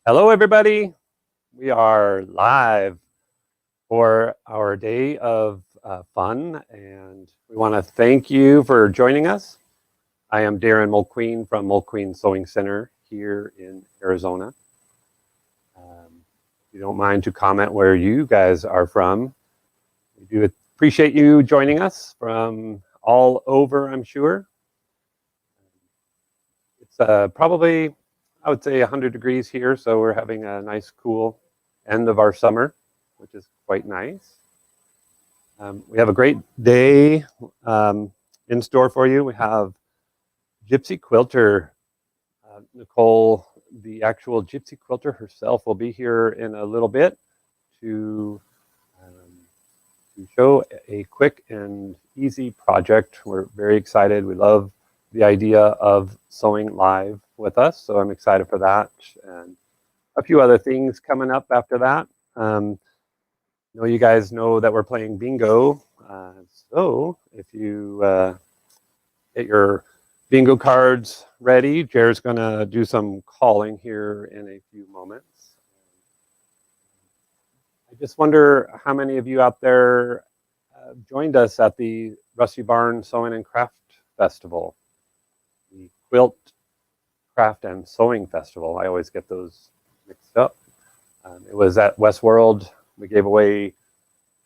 Hello, everybody. We are live for our day of fun, and we want to thank you for joining us. I am Darren Mulqueen from Mulqueen Sewing Center here in Arizona. If you don't mind to comment where you guys are from, we do appreciate you joining us from all over, I'm sure. It's probably, I would say, 100 degrees here, so we're having a nice, cool end of our summer, which is quite nice. We have a great day in store for you. We have Gypsy Quilter. Nicole, the actual Gypsy Quilter herself, will be here in a little bit to show a quick and easy project. We're very excited. We love the idea of sewing live with us, so I'm excited for that. And a few other things coming up after that. I know you guys know that we're playing bingo, so if you get your bingo cards ready, Jer's going to do some calling here in a few moments. I just wonder how many of you out there joined us at the Rusty Barn Sewing and Craft Festival, the Quilt, Craft, and Sewing Festival. I always get those mixed up. It was at Westworld. We gave away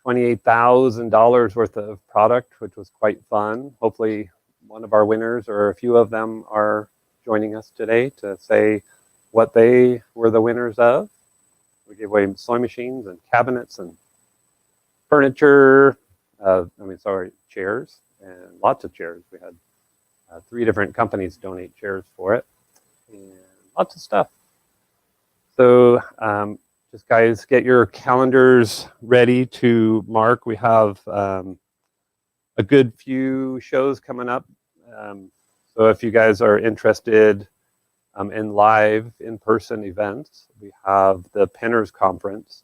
$28,000 worth of product, which was quite fun. Hopefully one of our winners or a few of them are joining us today to say what they were the winners of. We gave away sewing machines and cabinets and furniture, chairs, and lots of chairs. We had 3 different companies donate chairs for it, and lots of stuff. So just guys, get your calendars ready to mark. We have a good few shows coming up. So if you guys are interested in live in-person events, we have the Pinners Conference.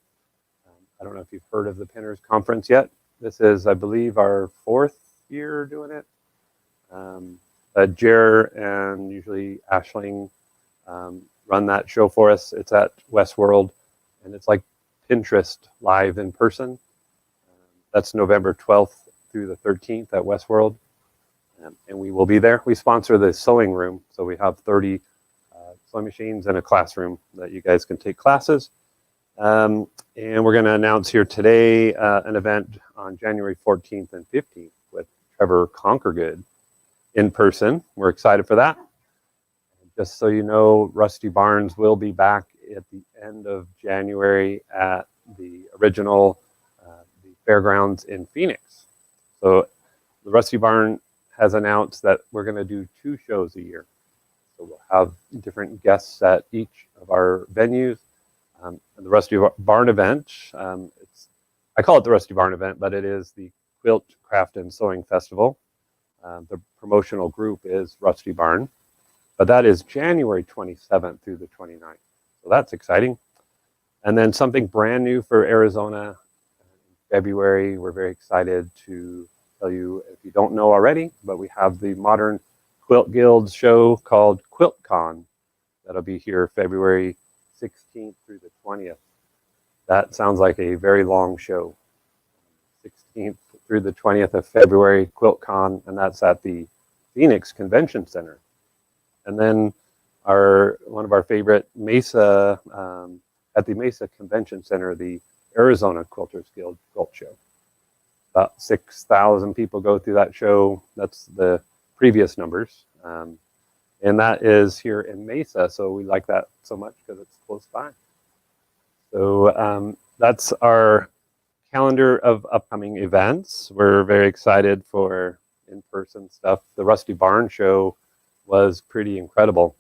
I don't know if you've heard of the Pinners Conference yet. This is, I believe, our 4th year doing it. Ger and usually Ashling run that show for us. It's at Westworld, and it's like Pinterest live in person. That's November 12th through the 13th at Westworld, and we will be there. We sponsor the sewing room, so we have 30 sewing machines and a classroom that you guys can take classes. And we're going to announce here today an event on January 14th and 15th with Trevor Conquergood in person. We're excited for that. Just so you know, Rusty Barns will be back at the end of January at the original the fairgrounds in Phoenix. So the Rusty Barn has announced that we're going to do 2 shows a year. So we'll have different guests at each of our venues. And the Rusty Barn event, I call it the Rusty Barn event, but it is the Quilt, Craft, and Sewing Festival. The promotional group is Rusty Barn, but that is January 27th through the 29th. So that's exciting. And then something brand new for Arizona in February. We're very excited to tell you, if you don't know already, but we have the Modern Quilt Guild show called QuiltCon. That'll be here February 16th through the 20th. That sounds like a very long show. 16th through the 20th of February, QuiltCon, and that's at the Phoenix Convention Center. And then one of our favorite Mesa, at the Mesa Convention Center, the Arizona Quilters Guild Quilt Show. About 6,000 people go through that show. That's the previous numbers. And that is here in Mesa, so we like that so much because it's close by. So that's our calendar of upcoming events. We're very excited for in-person stuff. The Rusty Barn show was pretty incredible.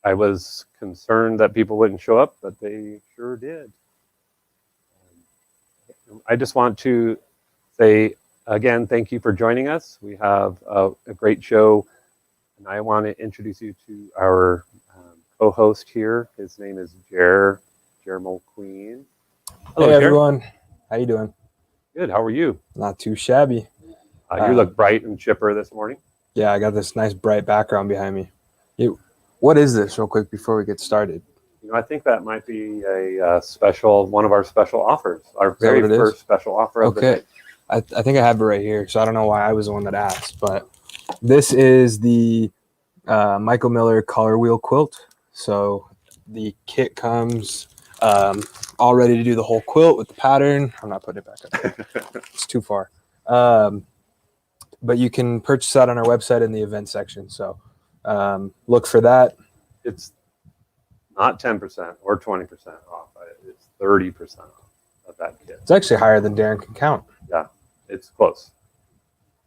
I was concerned that people wouldn't show up, but they sure did. I just want to say, again, thank you for joining us. We have a great show, and I want to introduce you to our co-host here. His name is Ger Mulqueen. Hello, hey, everyone. How you doing? Good. How are you? Not too shabby. You look bright and chipper this morning. Yeah, I got this nice bright background behind me. What is this, real quick, before we get started? I think that might be a special, one of our special offers, our very first special offer of the day. I think I have it right here, so I don't know why I was the one that asked, but this is the Michael Miller color wheel quilt. So the kit comes all ready to do the whole quilt with the pattern. I'm not putting it back up. It's too far. But you can purchase that on our website in the event section. So look for that. It's not 10% or 20% off. It's 30% off of that kit. It's actually higher than Darren can count. Yeah, it's close.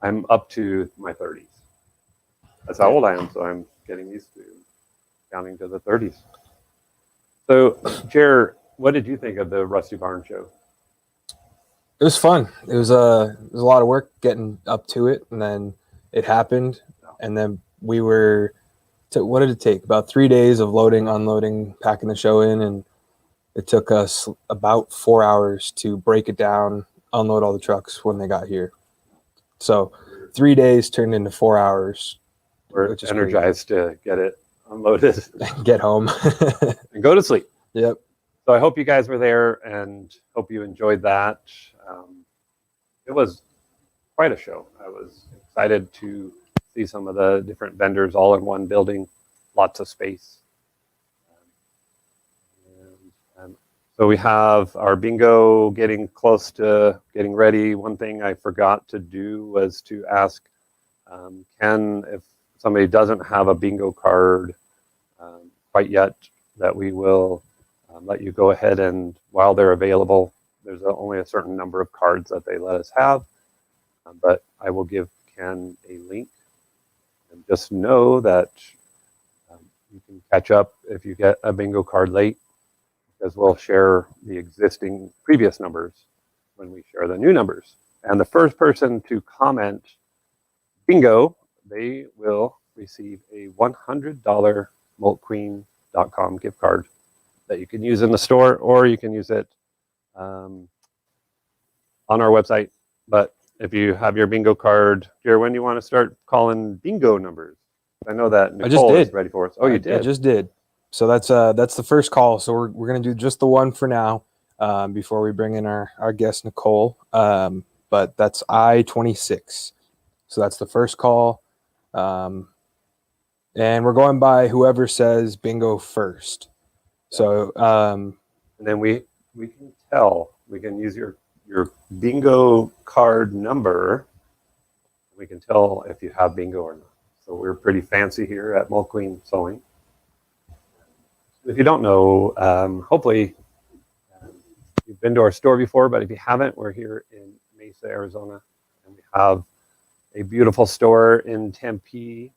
I'm up to my 30s. That's how old I am, so I'm getting used to counting to the 30s. So, Ger, what did you think of the Rusty Barn show? It was fun. It was a lot of work getting up to it, and then it happened, and then we were. What did it take? About 3 days of loading, unloading, packing the show in, and it took us about 4 hours to break it down, unload all the trucks when they got here. So 3 days turned into 4 hours. We're energized to get it unloaded, get home, and go to sleep. Yep. So I hope you guys were there and hope you enjoyed that. It was quite a show. I was excited to see some of the different vendors all in one building, lots of space. So we have our bingo getting close to getting ready. One thing I forgot to do was to ask Ken if somebody doesn't have a bingo card quite yet, that we will let you go ahead and, while they're available, there's only a certain number of cards that they let us have, but I will give Ken a link. And just know that you can catch up if you get a bingo card late, because we'll share the existing previous numbers when we share the new numbers. And the first person to comment bingo, they will receive a $100 moltqueen.com gift card that you can use in the store, or you can use it on our website. But if you have your bingo card, Jared, when do you want to start calling bingo numbers? I know that Nicole is ready for us. Oh, you did? I just did. So that's the first call. So we're going to do just the one for now before we bring in our guest, Nicole. But that's I-26. So that's the first call. And we're going by whoever says bingo first. So and then we can tell, we can use your bingo card number. We can tell if you have bingo or not. So we're pretty fancy here at Moltqueen Sewing. If you don't know, hopefully you've been to our store before, but if you haven't, we're here in Mesa, Arizona, and we have a beautiful store in Tempe.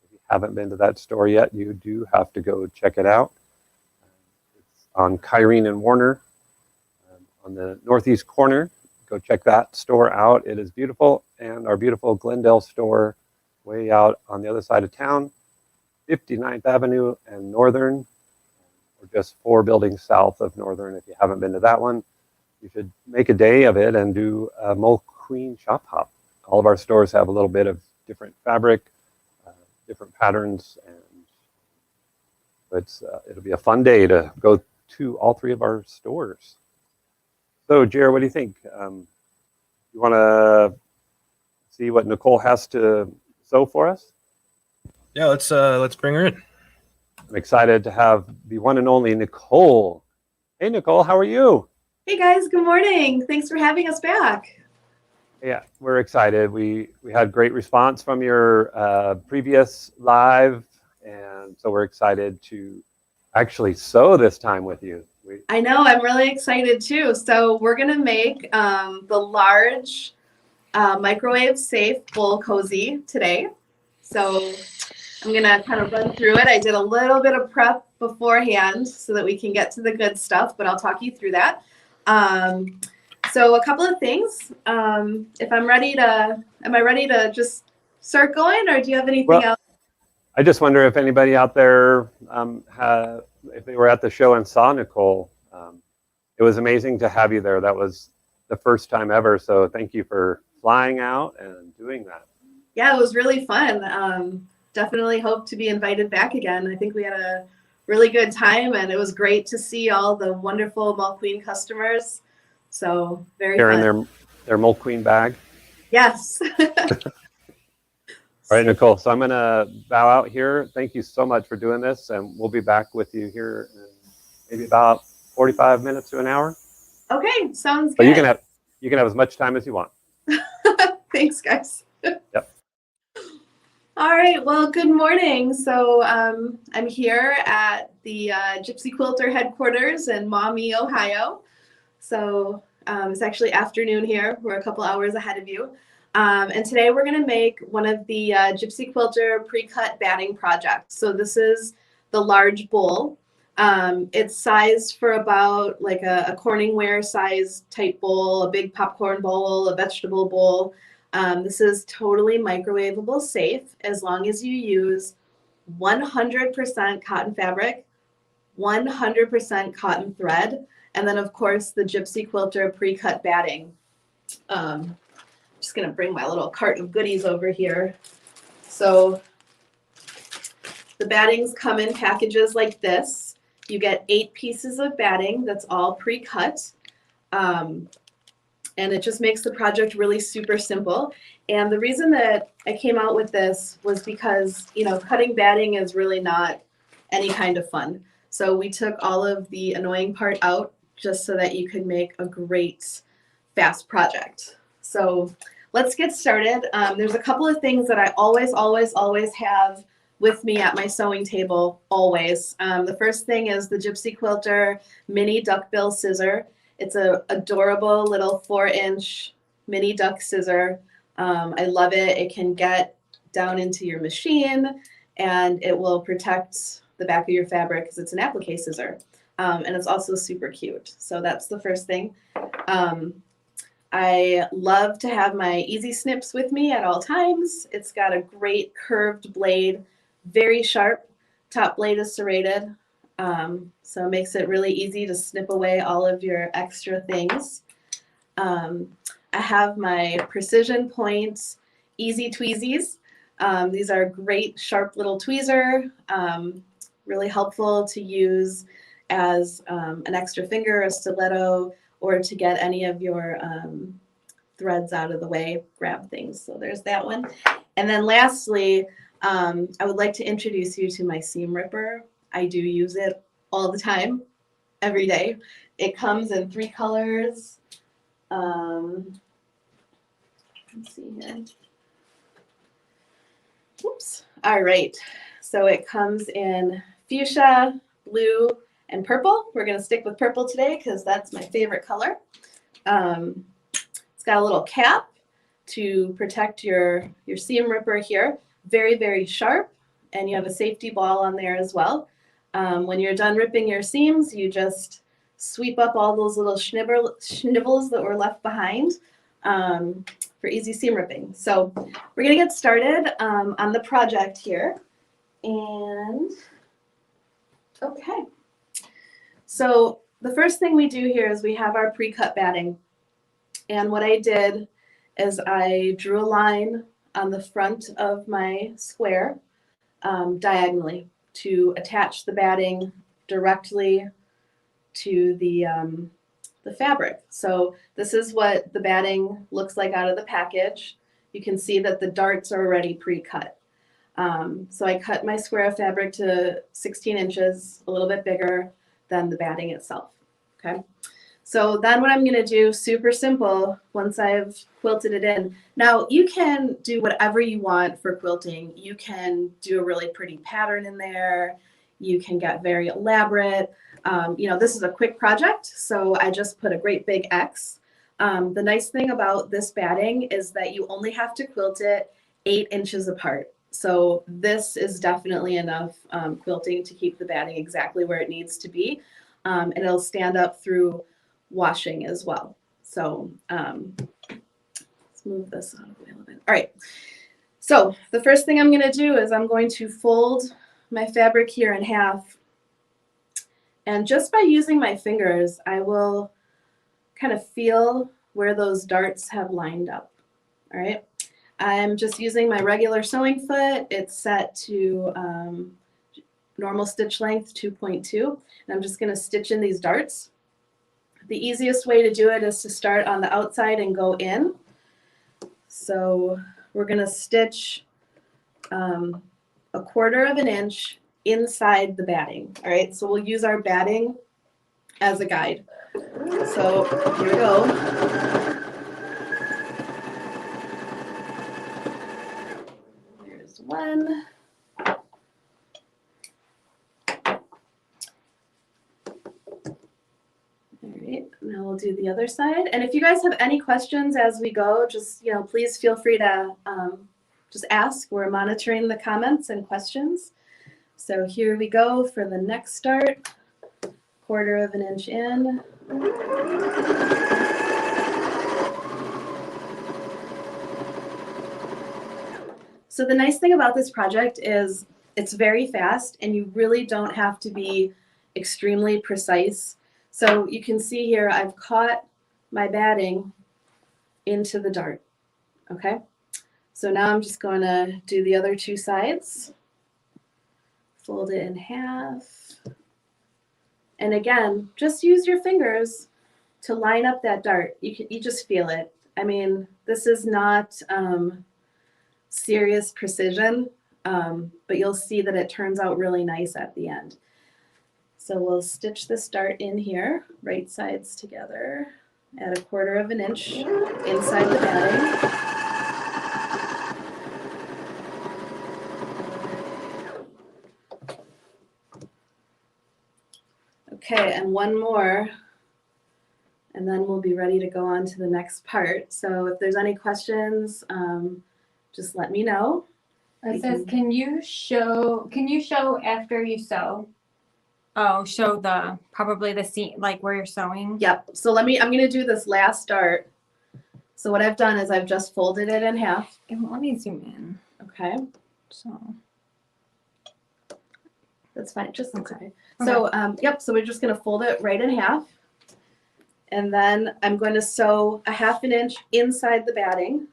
If you haven't been to that store yet, you do have to go check it out. It's on Kyrene and Warner on the northeast corner. Go check that store out. It is beautiful. And our beautiful Glendale store way out on the other side of town, 59th Avenue and Northern. We're just 4 buildings south of Northern. If you haven't been to that one, you should make a day of it and do a Moltqueen shop hop. All of our stores have a little bit of different fabric, different patterns, and it'll be a fun day to go to all 3 of our stores. So, Jared, what do you think? You want to see what Nicole has to sew for us? Yeah, let's bring her in. I'm excited to have the one and only Nicole. Hey, Nicole, how are you? Hey, guys. Good morning. Thanks for having us back. Yeah, we're excited. We had great response from your previous live, and so we're excited to actually sew this time with you. I know. I'm really excited, too. So we're going to make the large microwave-safe bowl cozy today. So I'm going to kind of run through it. I did a little bit of prep beforehand so that we can get to the good stuff, but I'll talk you through that. So a couple of things. If am I ready to just start going, or do you have anything else? I just wonder if anybody out there, if they were at the show and saw Nicole. It was amazing to have you there. That was the first time ever. So thank you for flying out and doing that. Yeah, it was really fun. definitely hope to be invited back again. I think we had a really good time, and it was great to see all the wonderful Mall Queen customers. So very Sharing fun. their Mole Queen bag. Yes. All right, Nicole. So I'm going to bow out here. Thank you so much for doing this, and we'll be back with you here in maybe about 45 minutes to an hour. Okay, sounds good. But you can have as much time as you want. Thanks, guys. Yep. All right. Well, good morning. So I'm here at the Gypsy Quilter headquarters in Maumee, Ohio. So it's actually afternoon here. We're a couple hours ahead of you. And today we're going to make one of the Gypsy Quilter pre-cut batting projects. So this is the large bowl. It's sized for about like a Corningware size type bowl, a big popcorn bowl, a vegetable bowl. This is totally microwavable safe as long as you use 100% cotton fabric, 100% cotton thread, and then of course the Gypsy Quilter pre-cut batting. Just gonna bring my little cart of goodies over here. So the battings come in packages like this. You get 8 pieces of batting that's all pre-cut. And it just makes the project really super simple. And the reason that I came out with this was because, you know, cutting batting is really not any kind of fun. So we took all of the annoying part out just so that you could make a great, fast project. So let's get started. There's a couple of things that I always have with me at my sewing table, always. The first thing is the Gypsy Quilter mini duckbill scissor. It's a adorable little 4-inch mini duck scissor. I love it. It can get down into your machine and it will protect the back of your fabric because it's an applique scissor. And it's also super cute. So that's the first thing. I love to have my Easy Snips with me at all times. It's got a great curved blade, very sharp. Top blade is serrated. So it makes it really easy to snip away all of your extra things. I have my Precision Point Easy Tweezies. These are great sharp little tweezer, really helpful to use as an extra finger, a stiletto, or to get any of your threads out of the way, grab things. So there's that one. And then lastly, I would like to introduce you to my seam ripper. I do use it all the time, every day. It comes in 3 colors. Let's see here. Oops. All right. So it comes in fuchsia, blue, and purple. We're going to stick with purple today because that's my favorite color. It's got a little cap to protect your seam ripper here. Very, very sharp. And you have a safety ball on there as well. When you're done ripping your seams, you just sweep up all those little schnibbles that were left behind for easy seam ripping. So we're going to get started on the project here. And okay. So the first thing we do here is we have our pre-cut batting. And what I did is I drew a line on the front of my square diagonally to attach the batting directly to the fabric. So this is what the batting looks like out of the package. You can see that the darts are already pre-cut. So I cut my square of fabric to 16 inches, a little bit bigger than the batting itself. Okay. So then what I'm going to do, super simple, once I've quilted it in. Now you can do whatever you want for quilting. You can do a really pretty pattern in there. You can get very elaborate. You know, this is a quick project, so I just put a great big X. The nice thing about this batting is that you only have to quilt it 8 inches apart. So this is definitely enough quilting to keep the batting exactly where it needs to be. And it'll stand up through washing as well. So let's move this out of the way a little bit. All right. So the first thing I'm going to do is I'm going to fold my fabric here in half. And just by using my fingers, I will kind of feel where those darts have lined up. All right. I'm just using my regular sewing foot. It's set to normal stitch length 2.2, and I'm just going to stitch in these darts. The easiest way to do it is to start on the outside and go in. So we're going to stitch 1/4 inch inside the batting. All right, so we'll use our batting as a guide. So here we go. There's one. All right, now we'll do the other side. And if you guys have any questions as we go, just, please feel free to just ask. We're monitoring the comments and questions. So here we go for the next start. 1/4 inch in. So the nice thing about this project is it's very fast and you really don't have to be extremely precise. So you can see here I've caught my batting into the dart. Okay, so now I'm just going to do the other two sides. Fold it in half. And again, just use your fingers to line up that dart. You just feel it. I mean, this is not serious precision, but you'll see that it turns out really nice at the end. So we'll stitch this dart in here, right sides together at 1/4 inch inside the batting. Okay, and one more, and then we'll be ready to go on to the next part. So if there's any questions, just let me know. It says, can you show after you sew? Oh, show probably the seam, like where you're sewing. Yep. So I'm going to do this last dart. So what I've done is I've just folded it in half. Let me zoom in. Okay. So that's fine. Just okay. Okay. So yep. So we're just going to fold it right in half, and then I'm going to sew 1/2 inch inside the batting,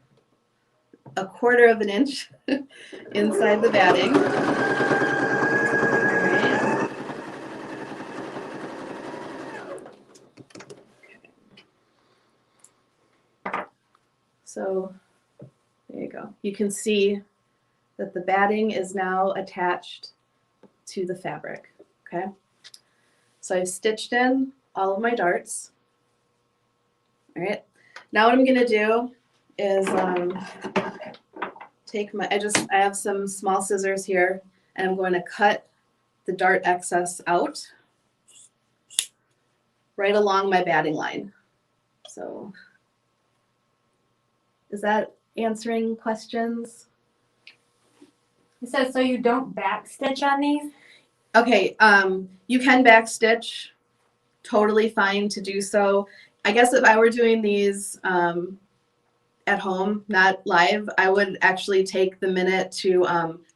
1/4 inch inside the batting. So there you go. You can see that the batting is now attached to the fabric. Okay. So I've stitched in all of my darts. All right. Now what I'm going to do is take I have some small scissors here, and I'm going to cut the dart excess out right along my batting line. So is that answering questions? It says, so you don't back stitch on these? Okay, you can back stitch, totally fine to do so. I guess if I were doing these at home, not live, I would actually take the minute to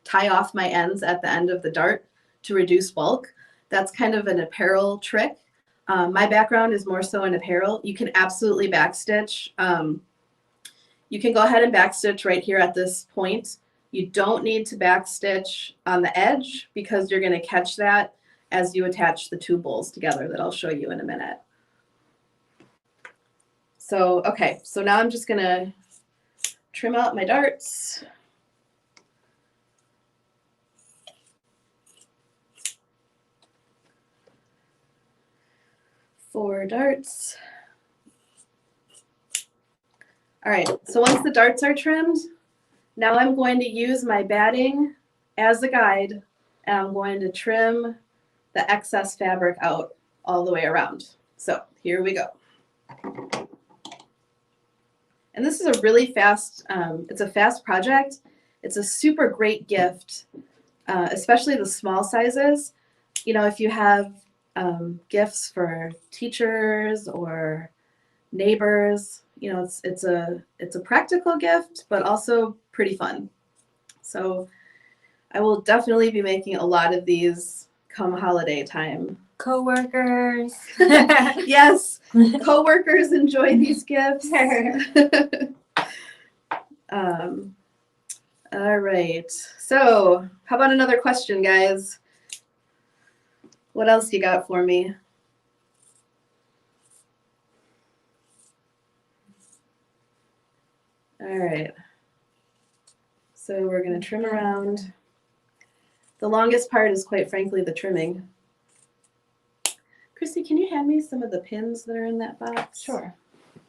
tie off my ends at the end of the dart to reduce bulk. That's kind of an apparel trick. My background is more so in apparel. You can absolutely back stitch. You can go ahead and back stitch right here at this point. You don't need to back stitch on the edge because you're going to catch that as you attach the two bowls together that I'll show you in a minute. So, okay, so now I'm just going to trim out my darts. Four darts. All right, so once the darts are trimmed, now I'm going to use my batting as a guide, and I'm going to trim the excess fabric out all the way around. So here we go. And this is a really fast, it's a fast project. It's a super great gift, especially the small sizes. You know, if you have gifts for teachers or neighbors, you know, it's a practical gift, but also pretty fun. So I will definitely be making a lot of these come holiday time. Co-workers. Yes, co-workers enjoy these gifts. All right. So how about another question, guys? What else you got for me? All right. So we're going to trim around. The longest part is, quite frankly, the trimming. Christy, can you hand me some of the pins that are in that box? Sure.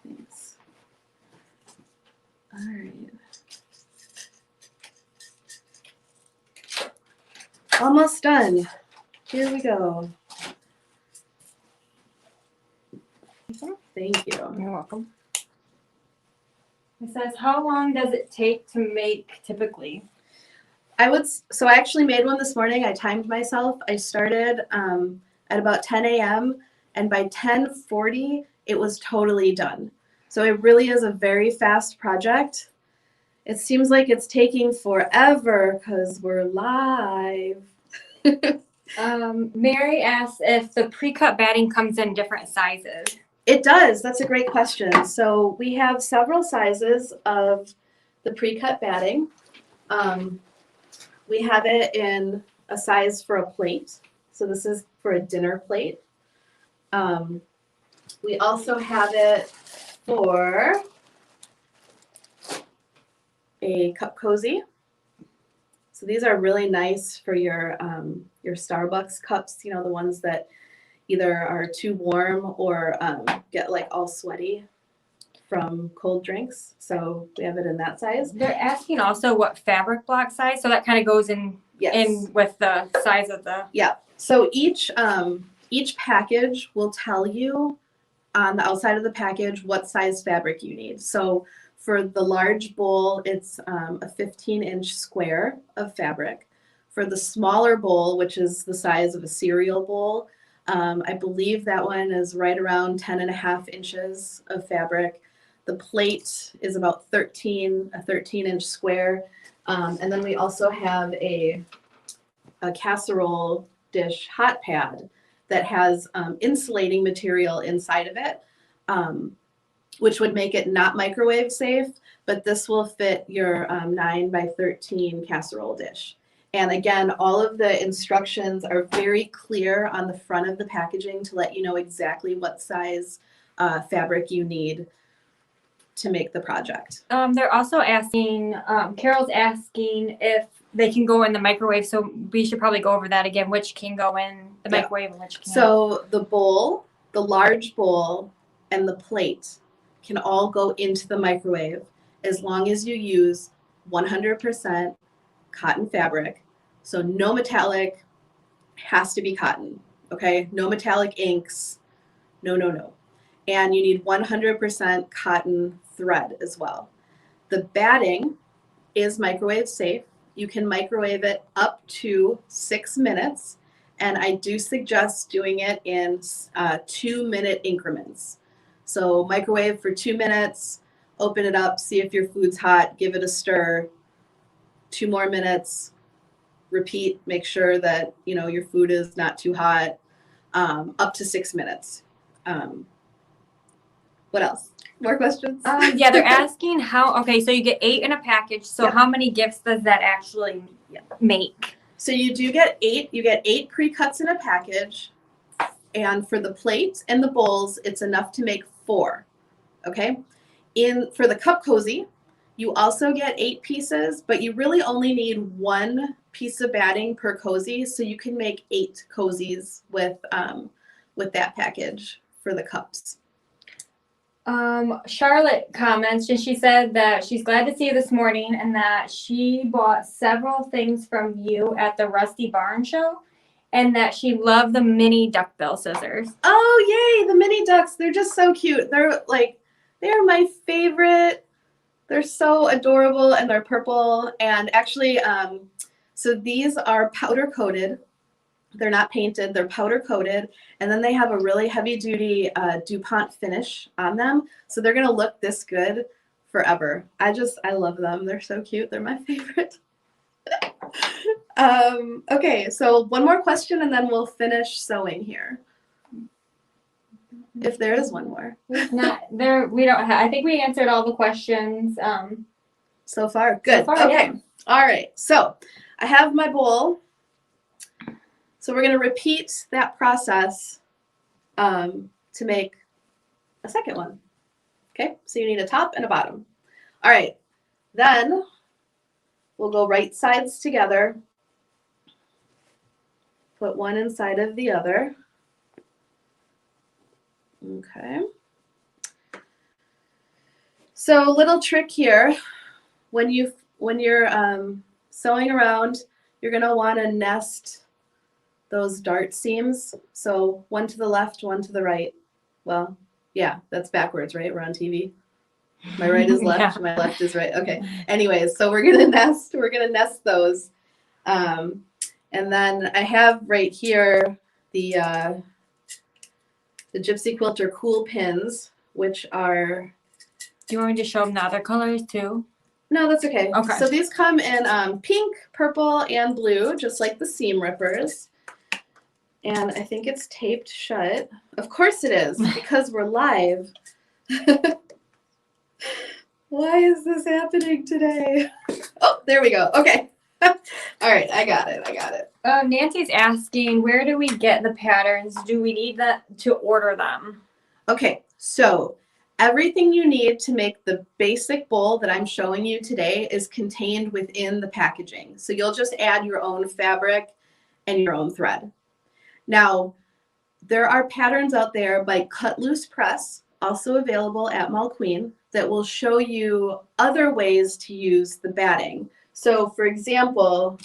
Thanks. All right. Almost done. Here we go. Thank you. You're welcome. It says, how long does it take to make typically? So I actually made one this morning. I timed myself. I started at about 10 a.m. and by 10:40 it was totally done. So it really is a very fast project. It seems like it's taking forever because we're live. Mary asks if the pre-cut batting comes in different sizes. It does. That's a great question. So we have several sizes of the pre-cut batting. We have it in a size for a plate. So this is for a dinner plate. We also have it for a cup cozy. So these are really nice for your Starbucks cups, you know, the ones that either are too warm or get like all sweaty from cold drinks. So we have it in that size. They're asking also what fabric block size, so that kind of goes in with the size of the. Yeah. So each package will tell you on the outside of the package what size fabric you need. So for the large bowl, it's a 15-inch square of fabric. For the smaller bowl, which is the size of a cereal bowl, I believe that one is right around 10.5 inches of fabric. The plate is about a 13-inch square. And then we also have a casserole dish hot pad that has insulating material inside of it, which would make it not microwave safe, but this will fit your 9x13 casserole dish. And again, all of the instructions are very clear on the front of the packaging to let you know exactly what size fabric you need to make the project. They're also asking, Carol's asking if they can go in the microwave, so we should probably go over that again, which can go in the microwave and which can't. So the bowl, the large bowl, and the plate can all go into the microwave as long as you use 100% cotton fabric. So no metallic, has to be cotton, okay? No metallic inks, no. And you need 100% cotton thread as well. The batting is microwave safe. You can microwave it up to 6 minutes, and I do suggest doing it in 2-minute increments. So microwave for 2 minutes, open it up, see if your food's hot, give it a stir, 2 more minutes, repeat, make sure that your food is not too hot, up to 6 minutes. What else? More questions? Yeah, they're asking okay, so you get 8 in a package. So Yeah. how many gifts does that actually make? So you do get 8. You get 8 pre-cuts in a package. And for the plates and the bowls, it's enough to make 4. Okay? For the cup cozy, you also get 8 pieces, but you really only need 1 piece of batting per cozy. So you can make 8 cozies with that package for the cups. Charlotte comments, and she said that she's glad to see you this morning and that she bought several things from you at the Rusty Barn show and that she loved the mini duckbill scissors. Oh, yay, the mini ducks. They're just so cute. They're my favorite. They're so adorable and they're purple. And actually, so these are powder coated. They're not painted, they're powder coated, and then they have a really heavy duty DuPont finish on them. So they're gonna look this good forever. I love them. They're so cute. They're my favorite. Okay, so one more question and then we'll finish sewing here. If there is one more. Not there, we don't have. I think we answered all the questions. So far, good. far, Okay. yeah. All right. So I have my bowl. So we're going to repeat that process to make a second one. Okay. So you need a top and a bottom. All right. Then we'll go right sides together. Put one inside of the other. Okay. So little trick here, when you're sewing around, you're gonna want to nest those dart seams. So one to the left, one to the right. Well, yeah, that's backwards, right? We're on TV. My right is left, Yeah. my left is right. Okay. Anyways, so we're gonna nest those. And then I have right here the Gypsy Quilter cool pins, which are. Do you want me to show them the other colors too? No, that's okay. Okay. So these come in pink, purple, and blue, just like the seam rippers. And I think it's taped shut. Of course it is, because we're live. Why is this happening today? Oh, there we go. Okay. All right, I got it. Nancy's asking, where do we get the patterns? Do we need to order them? Okay, so everything you need to make the basic bowl that I'm showing you today is contained within the packaging. So you'll just add your own fabric and your own thread. Now, there are patterns out there by Cut Loose Press, also available at Mall Queen, that will show you other ways to use the batting. So for example,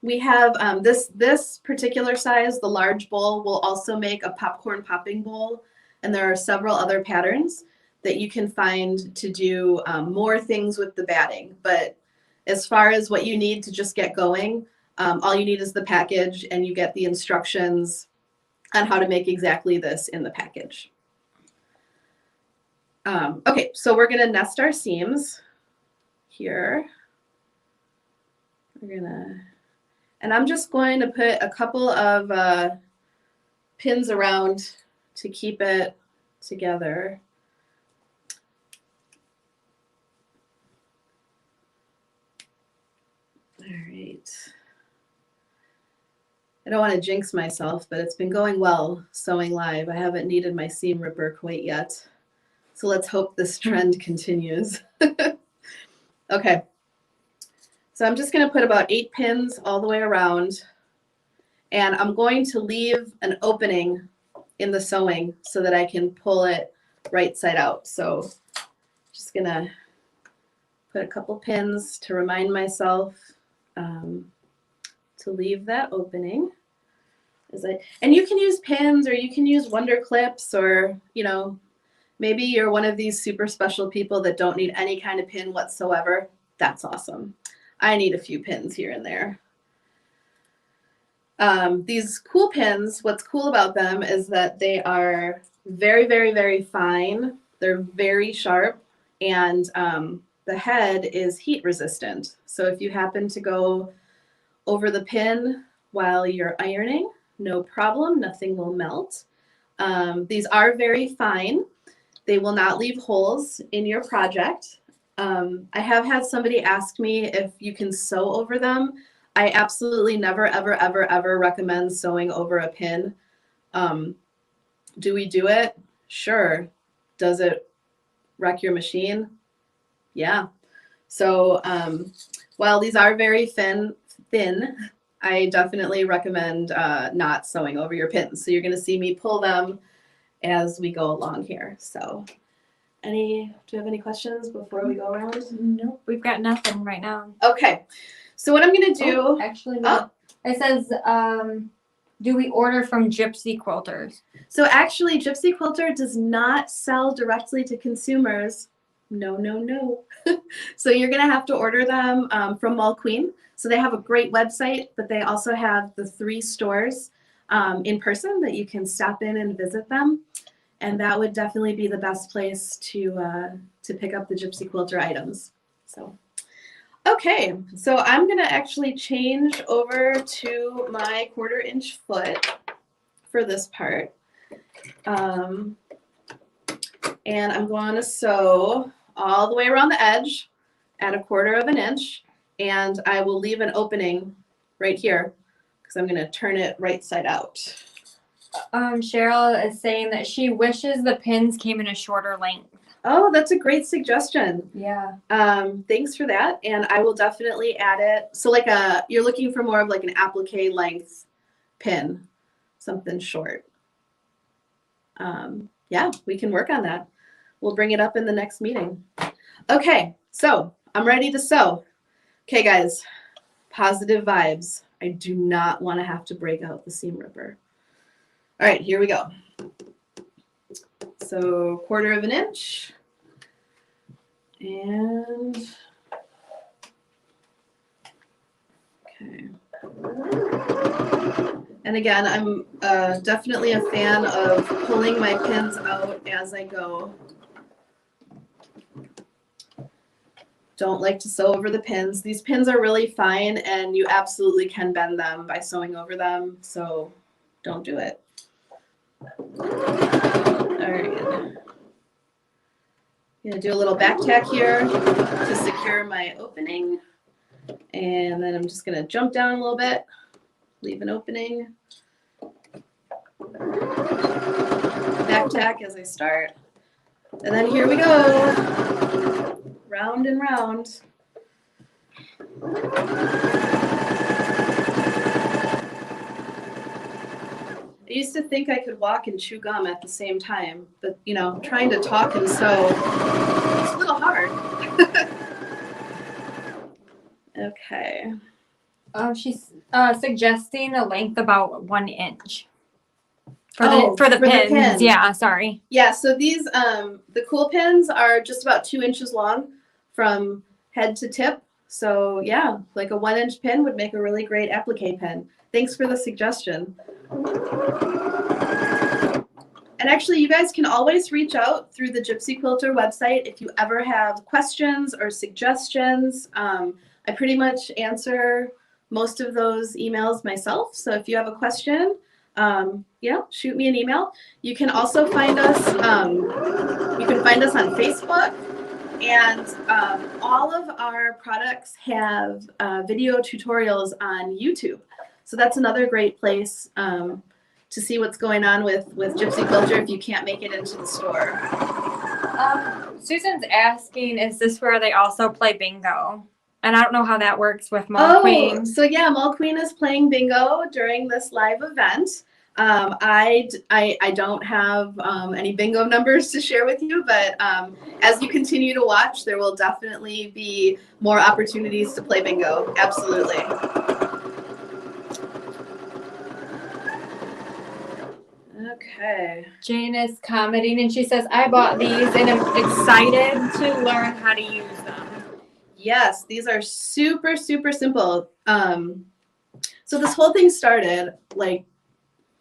we have this particular size, the large bowl, will also make a popcorn popping bowl. And there are several other patterns that you can find to do more things with the batting. But as far as what you need to just get going, all you need is the package, and you get the instructions on how to make exactly this in the package. Okay, so we're gonna nest our seams here. And I'm just going to put a couple of pins around to keep it together. All right. I don't want to jinx myself, but it's been going well sewing live. I haven't needed my seam ripper quite yet. So let's hope this trend continues. Okay. So I'm just going to put about 8 pins all the way around. And I'm going to leave an opening in the sewing so that I can pull it right side out. So just going to put a couple pins to remind myself to leave that opening. And you can use pins, or you can use wonder clips, or, you know, maybe you're one of these super special people that don't need any kind of pin whatsoever. That's awesome. I need a few pins here and there. These cool pins, what's cool about them is that they are very, very, very fine. They're very sharp, and the head is heat resistant. So if you happen to go over the pin while you're ironing, no problem, nothing will melt. These are very fine. They will not leave holes in your project. I have had somebody ask me if you can sew over them. I absolutely never, ever, ever, ever recommend sewing over a pin. Do we do it? Sure. Does it wreck your machine? Yeah. So while these are very thin, I definitely recommend not sewing over your pins. So you're going to see me pull them as we go along here. So do you have any questions before we go around? Nope, we've got nothing right now. Okay. So what I'm going to do. It says, do we order from Gypsy Quilters? So actually, Gypsy Quilter does not sell directly to consumers. No, no, no. So you're going to have to order them from Mall Queen. So they have a great website, but they also have the 3 stores in person that you can stop in and visit them. And that would definitely be the best place to pick up the Gypsy Quilter items. So, okay. So I'm going to actually change over to my 1/4 inch foot for this part. And I'm going to sew all the way around the edge at 1/4 inch. And I will leave an opening right here because I'm going to turn it right side out. Cheryl is saying that she wishes the pins came in a shorter length. Oh, that's a great suggestion. Yeah. Thanks for that. And I will definitely add it. So like you're looking for more of like an applique length pin, something short. Yeah, we can work on that. We'll bring it up in the next meeting. Okay, so I'm ready to sew. Okay, guys, positive vibes. I do not want to have to break out the seam ripper. All right, here we go. So 1/4 inch. And okay. And again, I'm definitely a fan of pulling my pins out as I go. Don't like to sew over the pins. These pins are really fine and you absolutely can bend them by sewing over them. So don't do it. All right. I'm gonna do a little back tack here to secure my opening. And then I'm just gonna jump down a little bit, leave an opening. Back tack as I start. And then here we go. Round and round. I used to think I could walk and chew gum at the same time, but you know, trying to talk and sew, it's a little hard. Okay. She's suggesting a length about 1 inch for the pins. Yeah, sorry. Yeah, so these the cool pins are just about 2 inches long from head to tip. So yeah, like a 1 inch pin would make a really great applique pin. Thanks for the suggestion. And actually, you guys can always reach out through the Gypsy Quilter website if you ever have questions or suggestions. I pretty much answer most of those emails myself. So if you have a question, shoot me an email. You can also find us. You can find us on Facebook, and all of our products have video tutorials on YouTube. So that's another great place to see what's going on with Gypsy Quilter if you can't make it into the store. Susan's asking, is this where they also play bingo? And I don't know how that works with Mall Queen. So yeah, Mall Queen is playing bingo during this live event. I don't have any bingo numbers to share with you, but as you continue to watch, there will definitely be more opportunities to play bingo. Absolutely. Okay. Jane is commenting and she says, I bought these and I'm excited to learn how to use them. Yes, these are super, super simple. So this whole thing started like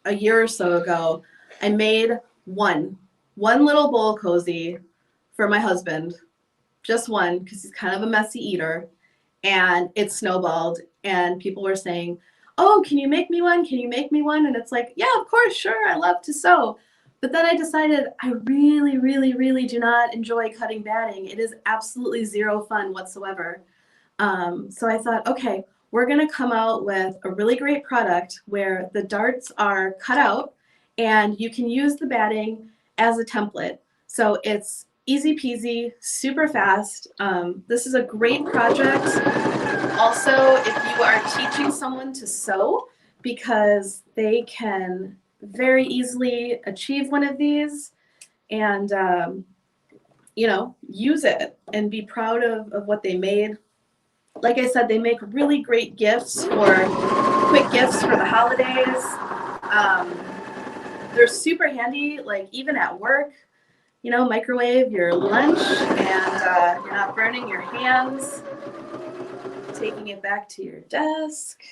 a year or so ago. I made one little bowl cozy for my husband, just one, because he's kind of a messy eater, and it snowballed. And people were saying, oh, can you make me one? Can you make me one? And it's like, yeah, of course, sure. I love to sew. But then I decided I really, really, really do not enjoy cutting batting. It is absolutely zero fun whatsoever. So I thought, okay, we're going to come out with a really great product where the darts are cut out and you can use the batting as a template. So it's easy peasy, super fast. This is a great project. Also, if you are teaching someone to sew, because they can very easily achieve one of these and, use it and be proud of what they made. Like I said, they make really great gifts quick gifts for the holidays. They're super handy, like even at work, microwave your lunch and you're not burning your hands. Taking it back to your desk.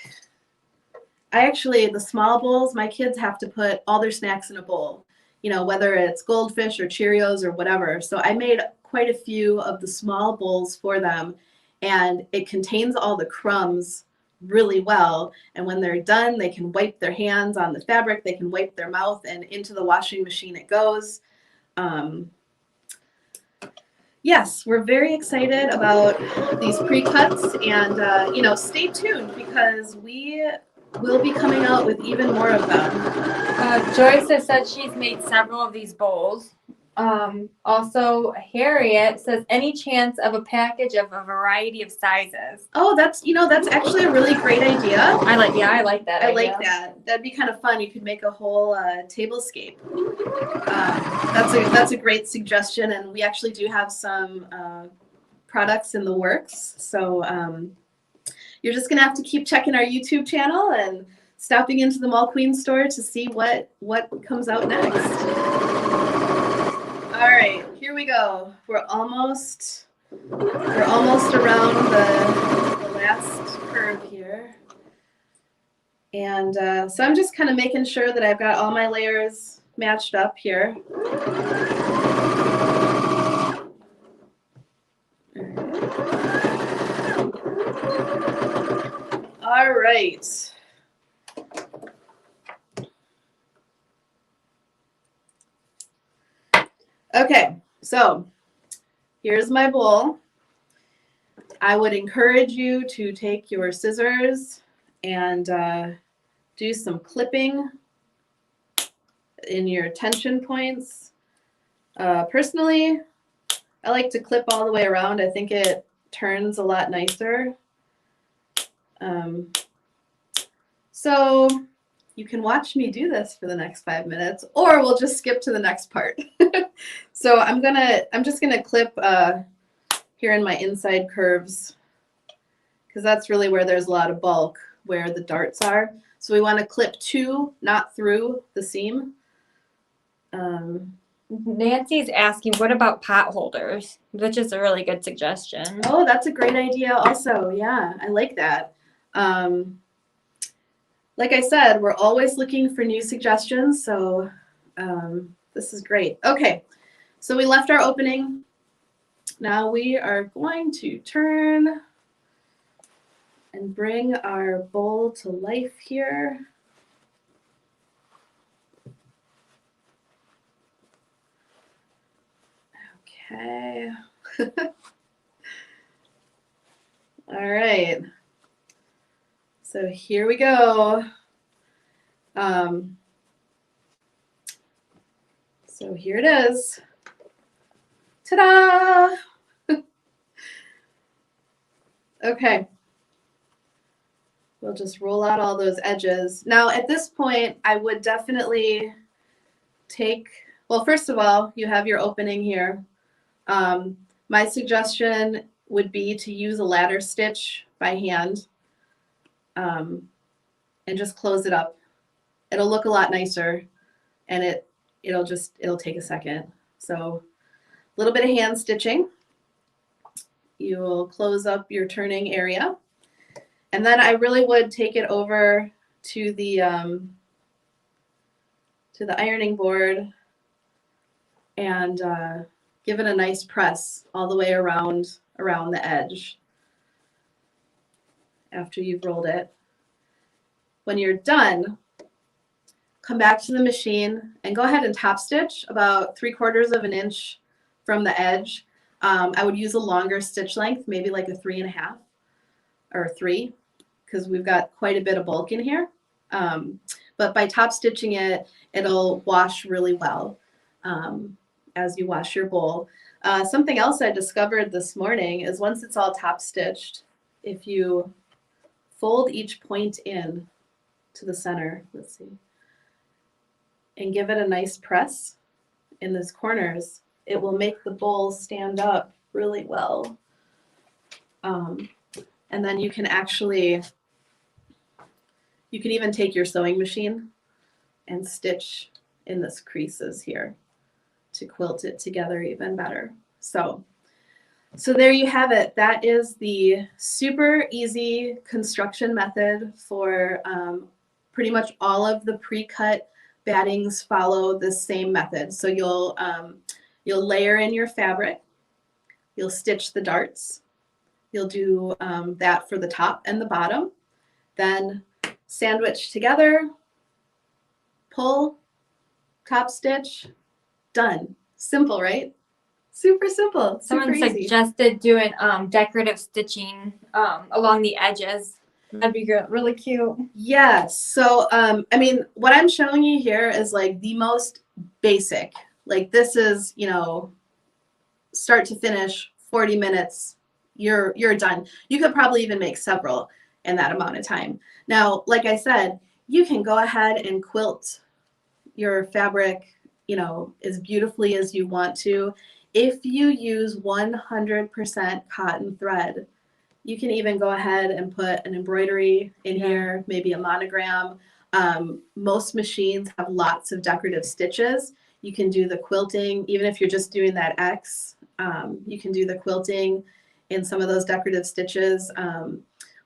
The small bowls, my kids have to put all their snacks in a bowl, whether it's Goldfish or Cheerios or whatever. So I made quite a few of the small bowls for them, and it contains all the crumbs really well. And when they're done, they can wipe their hands on the fabric, they can wipe their mouth, and into the washing machine it goes. yes, we're very excited about these pre-cuts, and stay tuned because we will be coming out with even more of them. Joyce has said she's made several of these bowls. Also, Harriet says any chance of a package of a variety of sizes. Oh, that's actually a really great idea. I like that. I idea. like that. That'd be kind of fun. You could make a whole tablescape. That's a great suggestion, and we actually do have some products in the works. So you're just gonna have to keep checking our YouTube channel and stopping into the Mall Queen store to see what comes out next. All right, here we go. We're almost around the last curve here. And so I'm just kind of making sure that I've got all my layers matched up here. All right. Okay, so here's my bowl. I would encourage you to take your scissors and do some clipping in your tension points. Personally, I like to clip all the way around. I think it turns a lot nicer. So you can watch me do this for the next 5 minutes, or we'll just skip to the next part. So I'm just gonna clip here in my inside curves, because that's really where there's a lot of bulk, where the darts are. So we want to clip to, not through the seam. Nancy's asking, what about pot holders? Which is a really good suggestion. Oh, that's a great idea also. Yeah, I like that. Like I said, we're always looking for new suggestions, so this is great. Okay, so we left our opening. Now we are going to turn and bring our bowl to life here. Okay. All right. So here we go. So here it is. Ta-da! Okay. We'll just roll out all those edges. Now at this point, I would definitely take, well, first of all, you have your opening here. My suggestion would be to use a ladder stitch by hand and just close it up. It'll look a lot nicer, and it'll take a second. So a little bit of hand stitching. You will close up your turning area. And then I really would take it over to the ironing board and give it a nice press all the way around the edge after you've rolled it. When you're done, come back to the machine and go ahead and top stitch about 3/4 of an inch from the edge. I would use a longer stitch length, maybe like a 3.5 or 3, because we've got quite a bit of bulk in here. But by top stitching it, it'll wash really well as you wash your bowl. Something else I discovered this morning is once it's all top stitched, if you fold each point in to the center, let's see, and give it a nice press in those corners, it will make the bowl stand up really well. And then you can even take your sewing machine and stitch in this creases here to quilt it together even better. So there you have it. That is the super easy construction method for pretty much all of the pre-cut battings follow the same method. So you'll layer in your fabric, you'll stitch the darts, you'll do that for the top and the bottom, then sandwich together, pull, top stitch, done. Simple, right? Super simple. Someone Super easy. suggested doing decorative stitching along the edges. That'd be good. Really cute. Yes. So, I mean, what I'm showing you here is like the most basic. Like this is, you know, start to finish, 40 minutes, you're done. You could probably even make several in that amount of time. Now, like I said, you can go ahead and quilt your fabric, you know, as beautifully as you want to. If you use 100% cotton thread, you can even go ahead and put an embroidery in here, maybe a monogram. Most machines have lots of decorative stitches. You can do the quilting, even if you're just doing that X, you can do the quilting in some of those decorative stitches.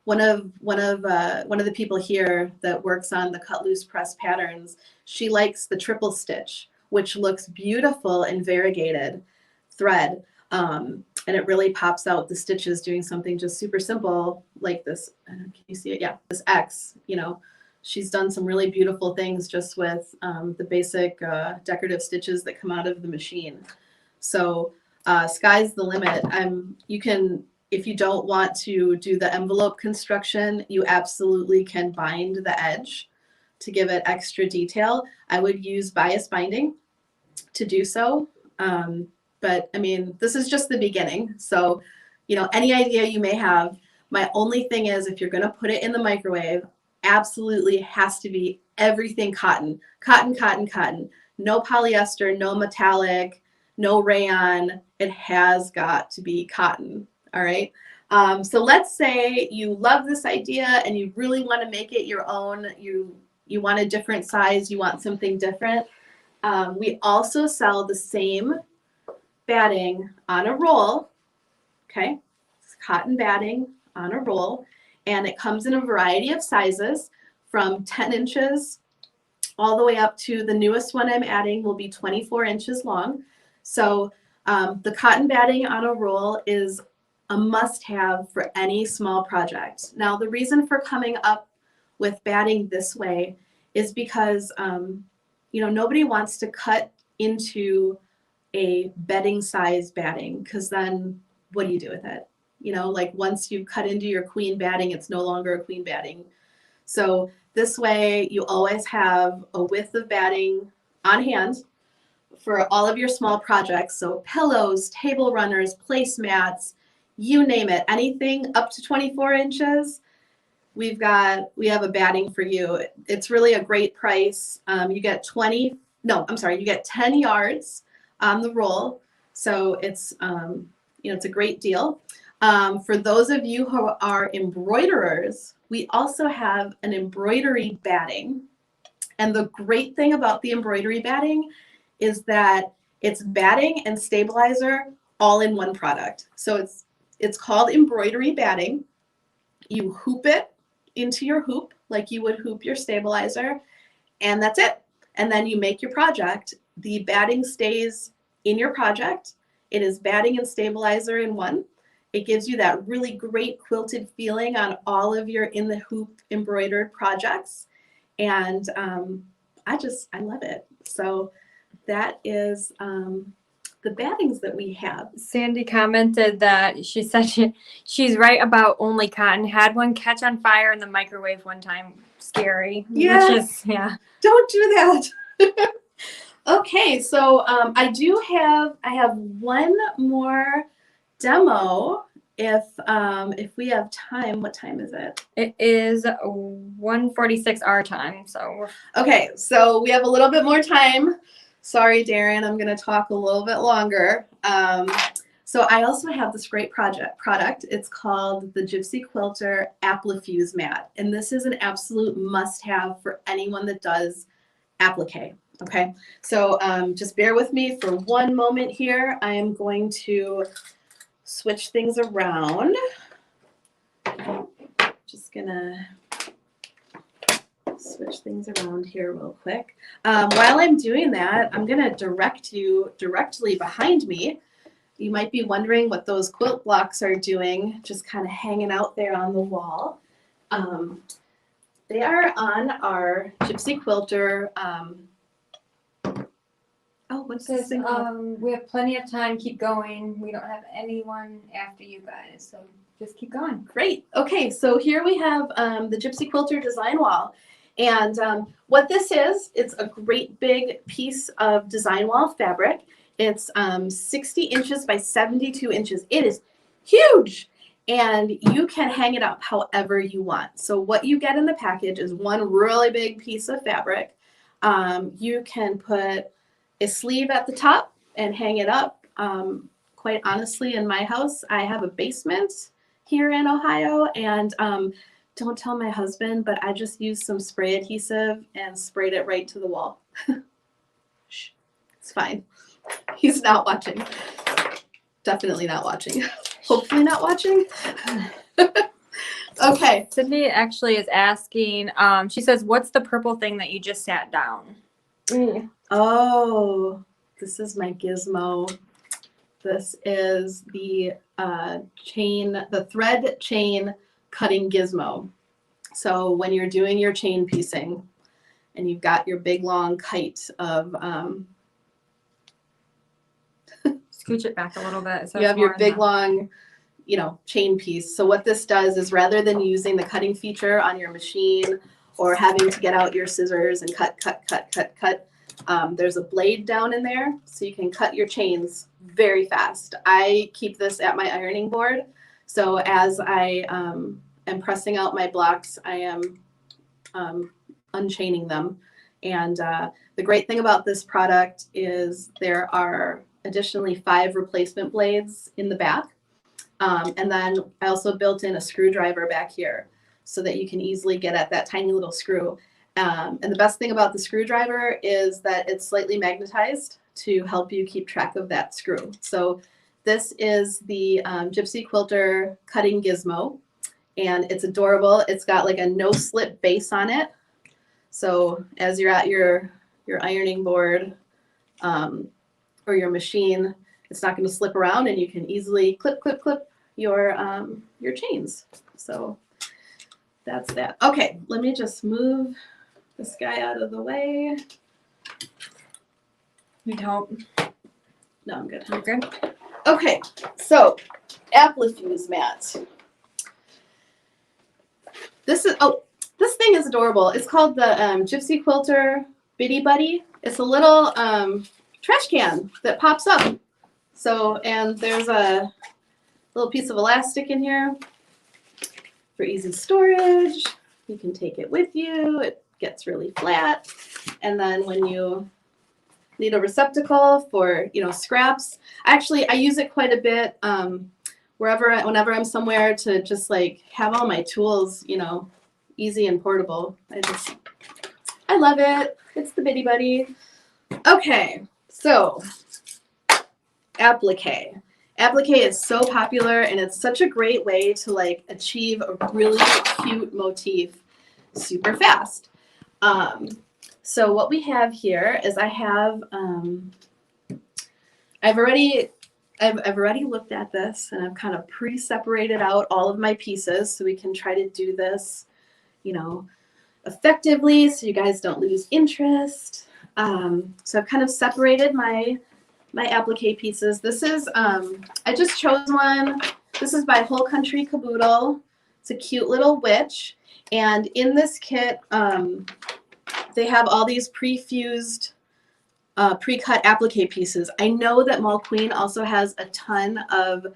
One of the people here that works on the cut loose press patterns, she likes the triple stitch, which looks beautiful in variegated thread. And it really pops out the stitches doing something just super simple like this. Can you see it? Yeah, this X, you know, she's done some really beautiful things just with the basic decorative stitches that come out of the machine. So sky's the limit. You can, if you don't want to do the envelope construction, you absolutely can bind the edge to give it extra detail. I would use bias binding to do so. But I mean, this is just the beginning. So, you know, any idea you may have, my only thing is if you're going to put it in the microwave, absolutely has to be everything cotton, cotton, cotton, cotton. No polyester, no metallic, no rayon. It has got to be cotton. All right. So let's say you love this idea and you really want to make it your own. You want a different size. You want something different. We also sell the same batting on a roll. Okay. It's cotton batting on a roll. And it comes in a variety of sizes from 10 inches all the way up to the newest one I'm adding will be 24 inches long. So the cotton batting on a roll is a must-have for any small project. Now, the reason for coming up with batting this way is because, you know, nobody wants to cut into a bedding size batting because then what do you do with it? You know, like once you cut into your queen batting, it's no longer a queen batting. So this way you always have a width of batting on hand for all of your small projects. So pillows, table runners, placemats, you name it, anything up to 24 inches, we have a batting for you. It's really a great price. You get 10 yards on the roll. So it's, you know, it's a great deal. For those of you who are embroiderers, we also have an embroidery batting. And the great thing about the embroidery batting is that it's batting and stabilizer all in one product. So it's called embroidery batting. You hoop it into your hoop like you would hoop your stabilizer, and that's it. And then you make your project. The batting stays in your project. It is batting and stabilizer in one. It gives you that really great quilted feeling on all of your in the hoop embroidered projects. And I love it. So that is the battings that we have. Sandy commented that she said she's right about only cotton. Had one catch on fire in the microwave one time. Scary. Yes. Yeah. Don't do that. Okay, so I have one more demo if we have time. What time is it? It is 1:46 our time. So Okay, so we have a little bit more time. Sorry, Darren, I'm going to talk a little bit longer. So I also have this great product. It's called the Gypsy Quilter Applifuse mat, and this is an absolute must-have for anyone that does applique. Okay, so just bear with me for one moment here. I am going to switch things around. Just gonna switch things around here real quick. While I'm doing that, I'm gonna direct you directly behind me. You might be wondering what those quilt blocks are doing, just kind of hanging out there on the wall. They are on our Gypsy Quilter Oh, what's Says, this thing called? we have plenty of time. Keep going. We don't have anyone after you guys, so just keep going. Great. Okay, so here we have the Gypsy Quilter design wall. And what this is, it's a great big piece of design wall fabric. It's 60 inches by 72 inches. It is huge. And you can hang it up however you want. So what you get in the package is one really big piece of fabric. You can put a sleeve at the top and hang it up. Quite honestly, in my house, I have a basement here in Ohio, and don't tell my husband, but I just used some spray adhesive and sprayed it right to the wall. Shh, it's fine. He's not watching. Definitely not watching. Hopefully not watching. Okay. Sydney actually is asking, she says, what's the purple thing that you just sat down? Oh, this is my gizmo. This is the the thread chain cutting gizmo. So when you're doing your chain piecing and you've got your big long kite of Scooch it back a little bit. So you have your big long, you know, chain piece. So what this does is rather than using the cutting feature on your machine or having to get out your scissors and cut, there's a blade down in there so you can cut your chains very fast. I keep this at my ironing board. So as I am pressing out my blocks, I am unchaining them. And the great thing about this product is there are additionally 5 replacement blades in the back. And then I also built in a screwdriver back here so that you can easily get at that tiny little screw. And the best thing about the screwdriver is that it's slightly magnetized to help you keep track of that screw. So this is the Gypsy Quilter cutting gizmo, and it's adorable. It's got like a no-slip base on it. So as you're at your ironing board or your machine, it's not going to slip around, and you can easily clip your chains. So that's that. Okay, let me just move this guy out of the way. Need help? No, I'm good. You're good? Okay, so Applifuse mat. This thing is adorable. It's called the Gypsy Quilter Bitty Buddy. It's a little trash can that pops up. So, and there's a little piece of elastic in here for easy storage. You can take it with you. It gets really flat. And then when you need a receptacle for, you know, scraps, I use it quite a bit whenever I'm somewhere to just like have all my tools, you know, easy and portable. I love it. It's the Bitty Buddy. Okay, so applique. Applique is so popular, and it's such a great way to like achieve a really cute motif super fast. So what we have here is I've already looked at this, and I've kind of pre-separated out all of my pieces so we can try to do this, you know, effectively so you guys don't lose interest. So I've kind of separated my applique pieces. This is, I just chose one. This is by Whole Country Caboodle. It's a cute little witch. And in this kit, they have all these pre-fused, pre-cut applique pieces. I know that Mall Queen also has a ton of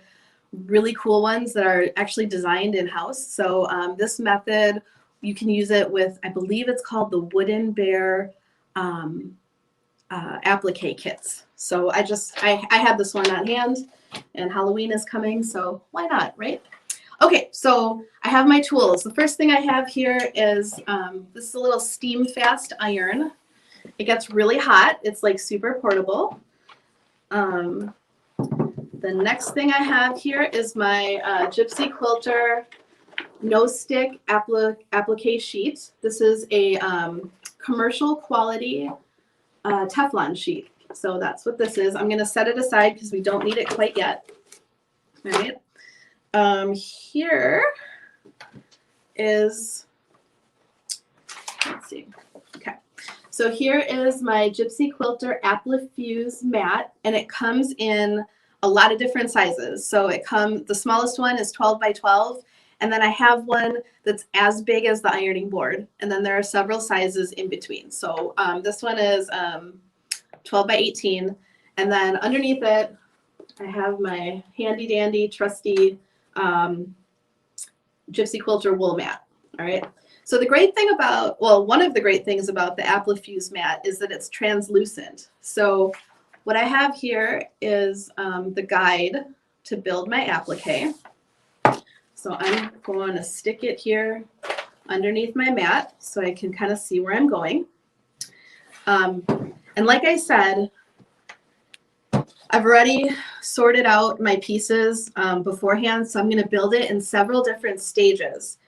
really cool ones that are actually designed in-house. So this method, you can use it with, I believe it's called the Wooden Bear applique kits. So I had this one on hand, and Halloween is coming, so why not, right? Okay, so I have my tools. The first thing I have here is this is a little steam fast iron. It gets really hot. It's like super portable. The next thing I have here is my Gypsy Quilter no stick applique sheet. This is a commercial quality Teflon sheet. So that's what this is. I'm going to set it aside because we don't need it quite yet. All right. Here is, let's see. Okay. So here is my Gypsy Quilter Applifuse mat, and it comes in a lot of different sizes. So the smallest one is 12 by 12, and then I have one that's as big as the ironing board, and then there are several sizes in between. So this one is 12 by 18, and then underneath it, I have my handy dandy trusty Gypsy Quilter wool mat. All right. So the great thing about, well, one of the great things about the Applifuse mat is that it's translucent. So what I have here is the guide to build my applique. So I'm going to stick it here underneath my mat so I can kind of see where I'm going. And like I said, I've already sorted out my pieces beforehand, so I'm going to build it in several different stages.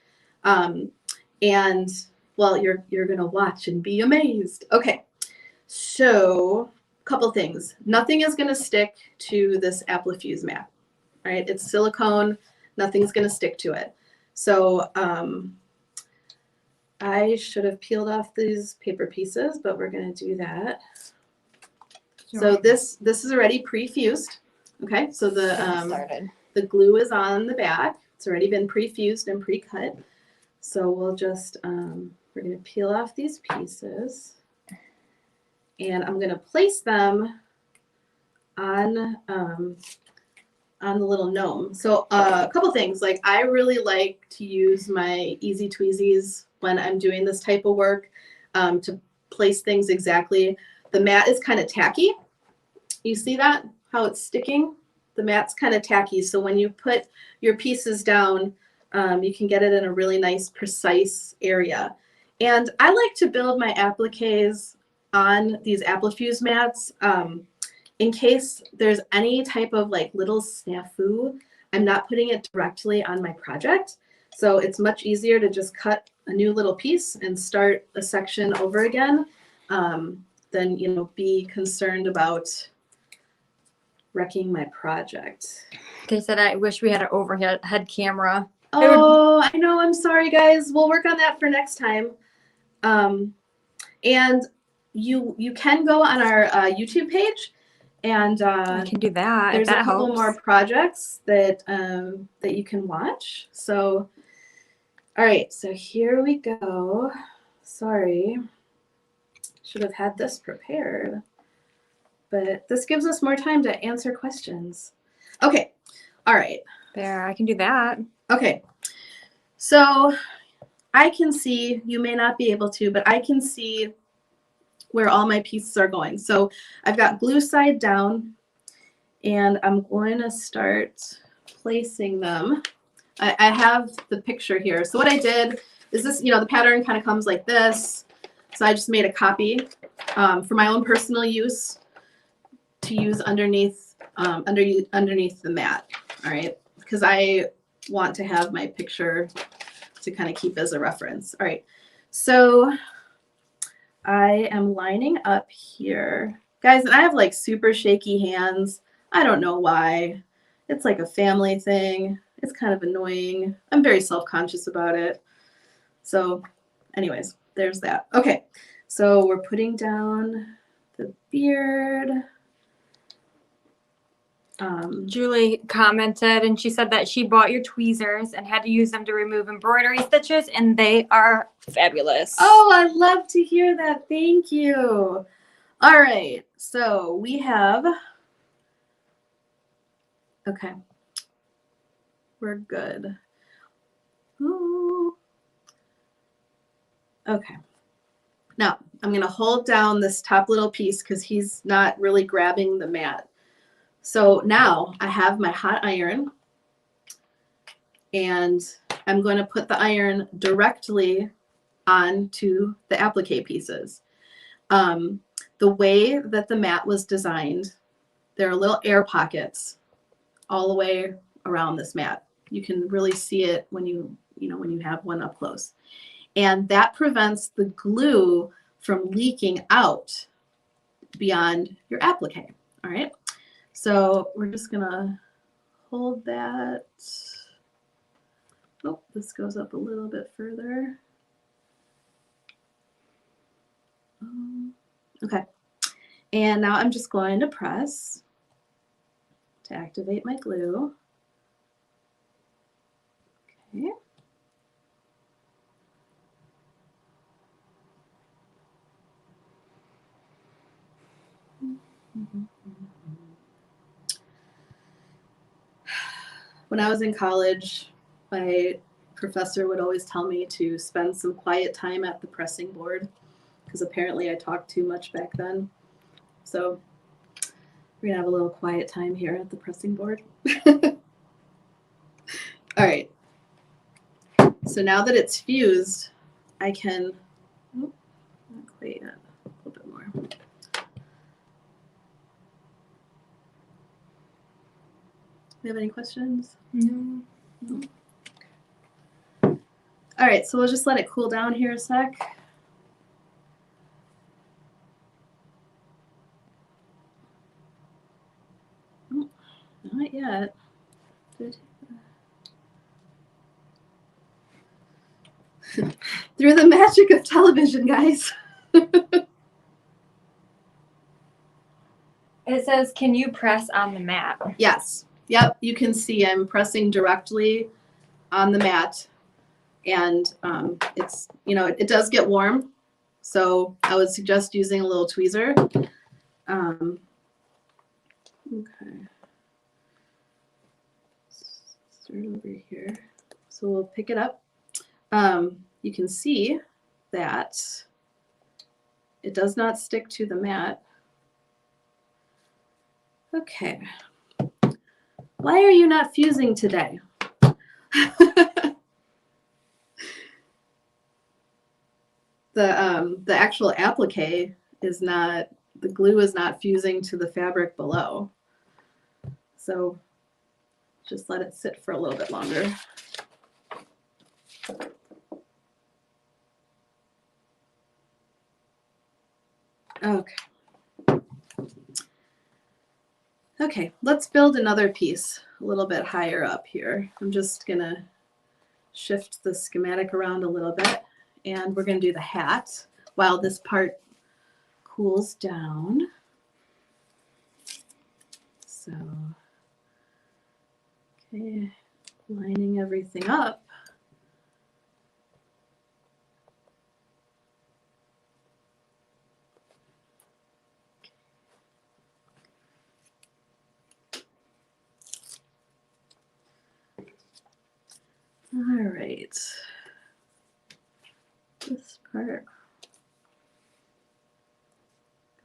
And well, you're going to watch and be amazed. Okay, so a couple things. Nothing is going to stick to this Applifuse mat, right? It's silicone. Nothing's going to stick to it. So I should have peeled off these paper pieces, but we're going to do that. So this is already pre-fused. Okay, so the glue is on the back. It's already been pre-fused and pre-cut. So we'll just, we're going to peel off these pieces, and I'm going to place them on the little gnome. So a couple things, like I really like to use my Easy Tweezies when I'm doing this type of work to place things exactly. The mat is kind of tacky. You see that, how it's sticking? The mat's kind of tacky. So when you put your pieces down, you can get it in a really nice, precise area. And I like to build my appliques on these Applifuse mats in case there's any type of like little snafu. I'm not putting it directly on my project. So it's much easier to just cut a new little piece and start a section over again than, you know, be concerned about wrecking my project. They said I wish we had an overhead camera. Oh, I know. I'm sorry, guys. We'll work on that for next time. And you can go on our YouTube page, and I can do that. there's If that a couple helps. more projects that that you can watch. So, all right. So here we go. Sorry, should have had this prepared, but this gives us more time to answer questions. Okay. All right. There, I can do that. Okay, so I can see, you may not be able to, but I can see where all my pieces are going. So I've got glue side down, and I'm going to start placing them. I have the picture here. So what I did is this, you know, the pattern kind of comes like this. So I just made a copy for my own personal use to use underneath underneath the mat. All right, because I want to have my picture to kind of keep as a reference. All right, so I am lining up here, guys, and I have like super shaky hands. I don't know why. It's like a family thing. It's kind of annoying. I'm very self-conscious about it. So anyways, there's that. Okay, so we're putting down the beard. Julie commented, and she said that she bought your tweezers and had to use them to remove embroidery stitches, and they are fabulous. Oh, I love to hear that. Thank you. All right, so we have, okay, we're good. Ooh. Okay. Now, I'm going to hold down this top little piece because he's not really grabbing the mat. So now I have my hot iron, and I'm going to put the iron directly onto the applique pieces. The way that the mat was designed, there are little air pockets all the way around this mat. You can really see it when you have one up close. And that prevents the glue from leaking out beyond your applique. All right. So we're just gonna hold that. Oh, this goes up a little bit further. Okay. And now I'm just going to press to activate my glue. Okay. When I was in college, my professor would always tell me to spend some quiet time at the pressing board because apparently I talked too much back then. So we're gonna have a little quiet time here at the pressing board. All right. So now that it's fused, I can, not quite yet, a little bit more. Do you have any questions? No. No. All right, so we'll just let it cool down here a sec. Oh, not yet. Through the magic of television, guys. It says, can you press on the mat? Yes. Yep. You can see I'm pressing directly on the mat, and it's, you know, it does get warm. So I would suggest using a little tweezer. Okay. Start over here. So we'll pick it up. You can see that it does not stick to the mat. Okay. Why are you not fusing today? The actual applique is not, the glue is not fusing to the fabric below. So just let it sit for a little bit longer. Okay. Okay, let's build another piece a little bit higher up here. I'm just gonna shift the schematic around a little bit, and we're gonna do the hat while this part cools down. So, okay, lining everything up. All right, this part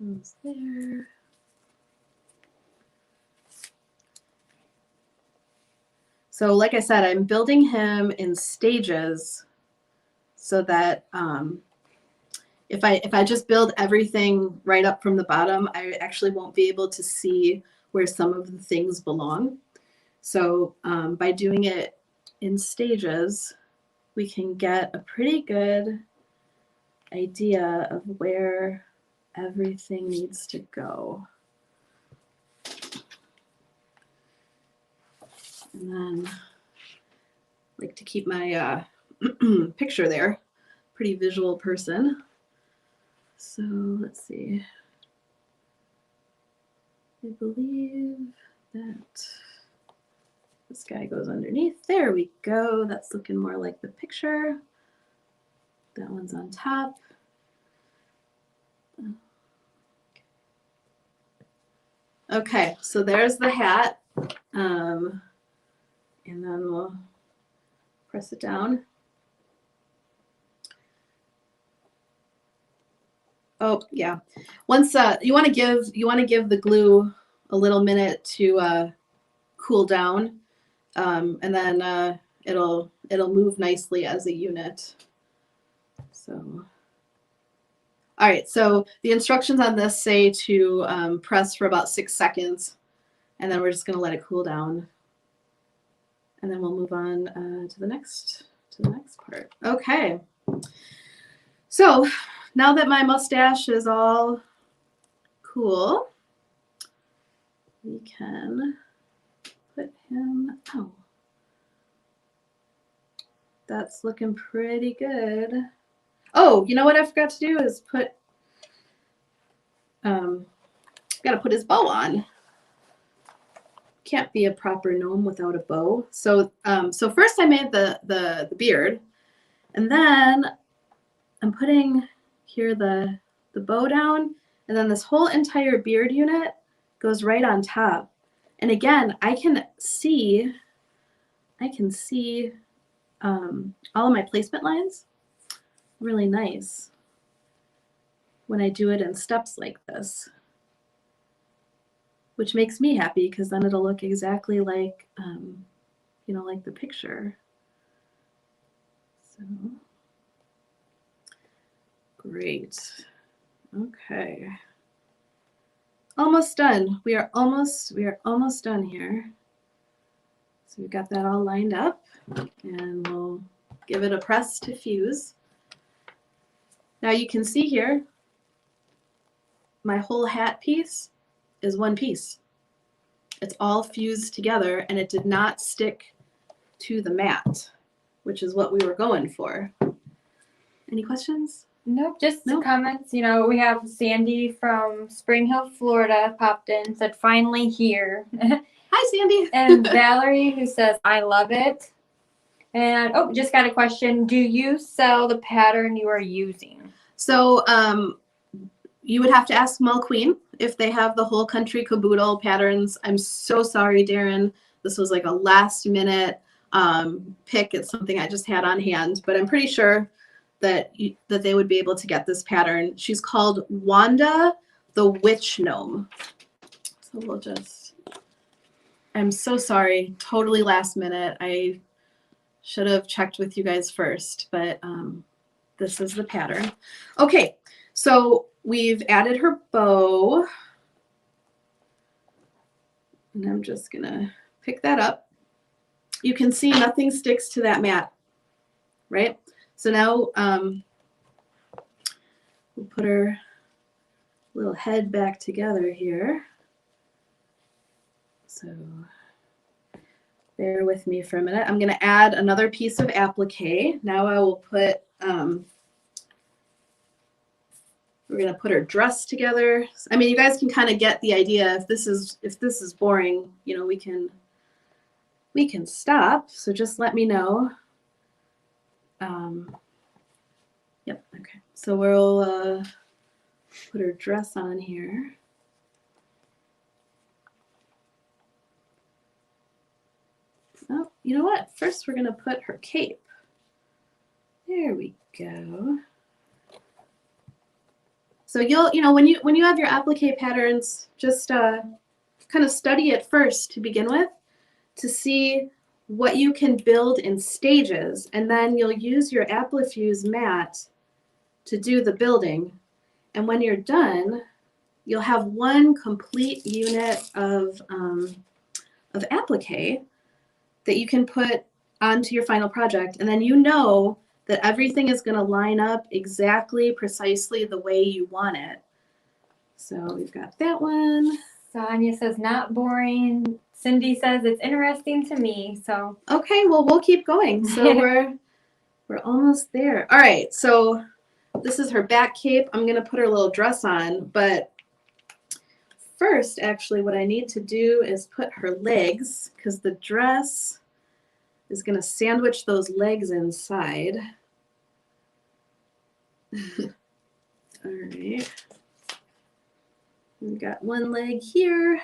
goes there. So like I said, I'm building him in stages so that if I just build everything right up from the bottom, I actually won't be able to see where some of the things belong. So by doing it in stages, we can get a pretty good idea of where everything needs to go. And then I like to keep my picture there, pretty visual person. So let's see. I believe that this guy goes underneath. There we go. That's looking more like the picture. That one's on top. Okay, so there's the hat. And then we'll press it down. Oh yeah. Once you want to give the glue a little minute to cool down, and then it'll move nicely as a unit. So, all right. So the instructions on this say to press for about 6 seconds, and then we're just going to let it cool down, and then we'll move on to the next part. Okay. So now that my mustache is all cool, we can put him, oh, that's looking pretty good. Oh, you know what I forgot to do is put got to put his bow on. Can't be a proper gnome without a bow. So so first I made the beard, and then I'm putting here the bow down, and then this whole entire beard unit goes right on top. And again, I can see all of my placement lines really nice when I do it in steps like this, which makes me happy because then it'll look exactly like, you know, like the picture. So, great. Okay. Almost done. We are almost done here. So we've got that all lined up, and we'll give it a press to fuse. Now you can see here, my whole hat piece is one piece. It's all fused together, and it did not stick to the mat, which is what we were going for. Any questions? Nope, just Nope. comments. You know, we have Sandy from Spring Hill, Florida, popped in, said, finally here. Hi, Sandy. And Valerie, who says, I love it. And, oh, just got a question. Do you sell the pattern you are using? So you would have to ask Mall Queen if they have the whole country caboodle patterns. I'm so sorry, Darren. This was like a last minute pick. It's something I just had on hand, but I'm pretty sure that they would be able to get this pattern. She's called Wanda the Witch Gnome. So we'll just, I'm so sorry, totally last minute. I should have checked with you guys first, but this is the pattern. Okay, so we've added her bow. And I'm just gonna pick that up. You can see nothing sticks to that mat, right? So now we'll put her little head back together here. So bear with me for a minute. I'm gonna add another piece of applique. Now I will put, we're gonna put her dress together. I mean, you guys can kind of get the idea. If this is boring, you know, we can stop. So just let me know. Yep. Okay. So we'll put her dress on here. Oh, you know what? First, we're gonna put her cape. There we go. So you know, when you have your applique patterns, just kind of study it first to begin with, to see what you can build in stages, and then you'll use your Applifuse mat to do the building. And when you're done, you'll have one complete unit of applique that you can put onto your final project, and then you know that everything is going to line up exactly, precisely the way you want it. So we've got that one. Sonia says, not boring. Cindy says, it's interesting to me. So Okay, well, we'll keep going. So we're almost there. All right, so this is her back cape. I'm going to put her little dress on, but first, actually, what I need to do is put her legs, because the dress is going to sandwich those legs inside. All right. We've got one leg here.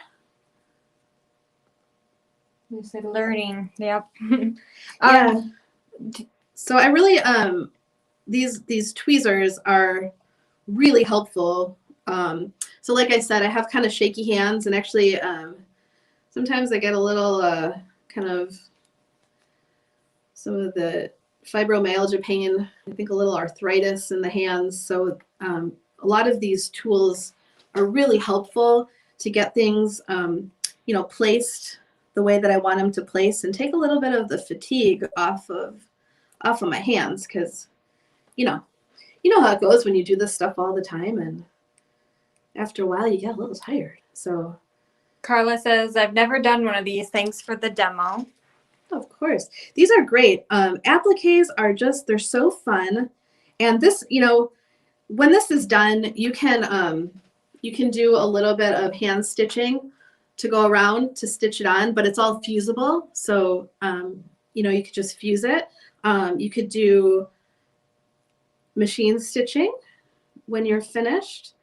you said learning. Yep. Yeah. So I really, these tweezers are really helpful. So like I said, I have kind of shaky hands, and actually sometimes I get a little kind of some of the fibromyalgia pain, I think a little arthritis in the hands. So a lot of these tools are really helpful to get things, you know, placed the way that I want them to place, and take a little bit of the fatigue off of my hands, because you know how it goes when you do this stuff all the time, and after a while you get a little tired. So Carla says, I've never done one of these. Thanks for the demo. of course, these are great. Appliques are just, they're so fun. And this, you know, when this is done, you can, You can do a little bit of hand stitching to go around to stitch it on, but it's all fusible. So, you know, you could just fuse it. You could do machine stitching when you're finished.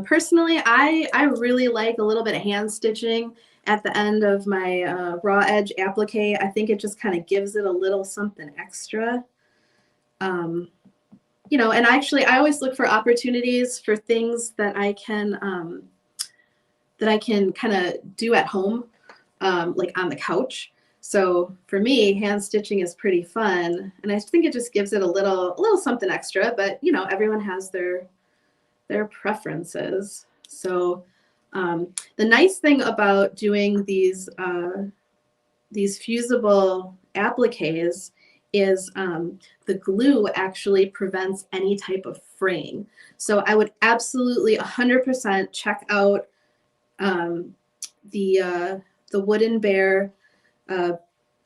Personally, I really like a little bit of hand stitching at the end of my raw edge applique. I think it just kind of gives it a little something extra. You know, and actually I always look for opportunities for things that I can kind of do at home, like on the couch. So for me, hand stitching is pretty fun, and I think it just gives it a little something extra. But you know, everyone has their preferences. So the nice thing about doing these fusible appliques is the glue actually prevents any type of fraying. So I would absolutely 100% check out the Wooden Bear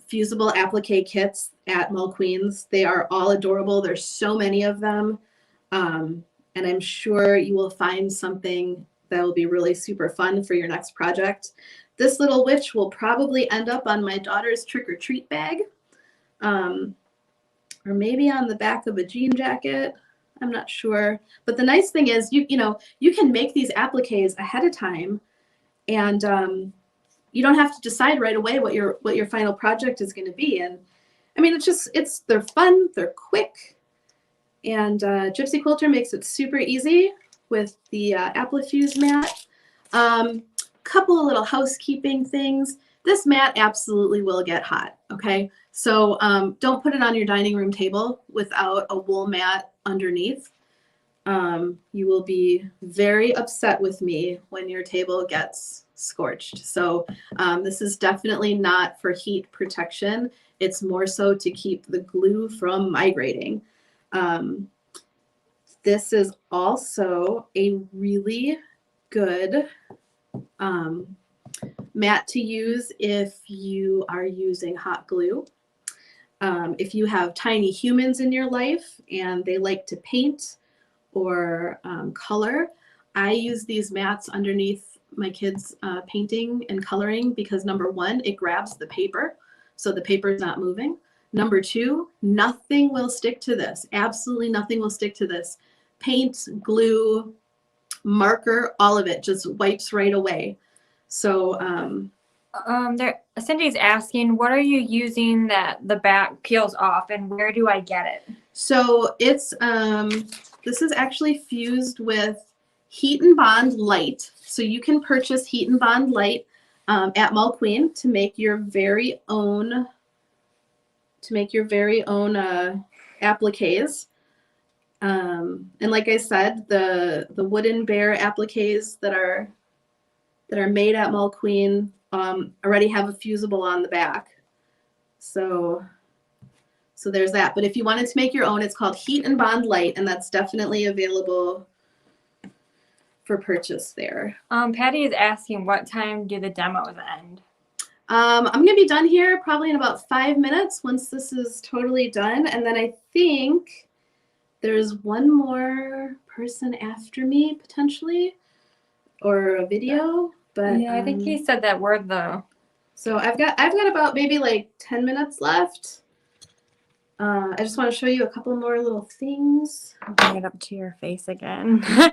fusible applique kits at Mulqueen's. They are all adorable. There's so many of them. And I'm sure you will find something that will be really super fun for your next project. This little witch will probably end up on my daughter's trick-or-treat bag, or maybe on the back of a jean jacket. I'm not sure. But the nice thing is, you know, you can make these appliques ahead of time, and you don't have to decide right away what your final project is going to be. And I mean, they're fun, they're quick. And Gypsy Quilter makes it super easy with the Applifuse mat. Couple of little housekeeping things. This mat absolutely will get hot, okay? So don't put it on your dining room table without a wool mat underneath. You will be very upset with me when your table gets scorched. So this is definitely not for heat protection. It's more so to keep the glue from migrating. This is also a really good mat to use if you are using hot glue. If you have tiny humans in your life and they like to paint or color, I use these mats underneath my kids' painting and coloring because number one, it grabs the paper, so the paper is not moving. Number two, nothing will stick to this. Absolutely nothing will stick to this. Paint, glue, marker, all of it just wipes right away. So Cindy's asking, what are you using that the back peels off, and where do I get it? So it's this is actually fused with Heat and Bond Light. So you can purchase Heat and Bond Light at Mulqueen to make your very own appliques. And like I said, the Wooden Bear appliques that are made at Mulqueen already have a fusible on the back. So there's that. But if you wanted to make your own, it's called Heat and Bond Light, and that's definitely available for purchase there. Patty is asking, what time do the demos end? I'm going to be done here probably in about 5 minutes once this is totally done. And then I think there's one more person after me potentially, or a video. But yeah, I think he said that word though. So I've got about maybe like 10 minutes left. I just want to show you a couple more little things. I'll bring it up to your face again. So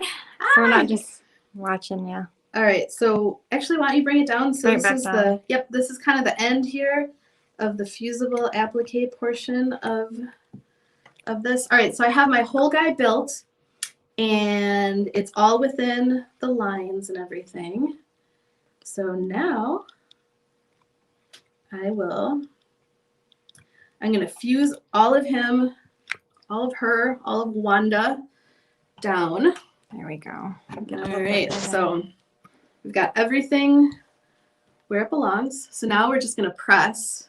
we're not just watching you. All right, so actually why don't you bring it down? So Bring it this back is down. this is kind of the end here of the fusible applique portion of this. All right, so I have my whole guy built, and it's all within the lines and everything. So now I'm going to fuse all of him, all of her, all of Wanda down. There we go. All right, so we've got everything where it belongs. So now we're just going to press.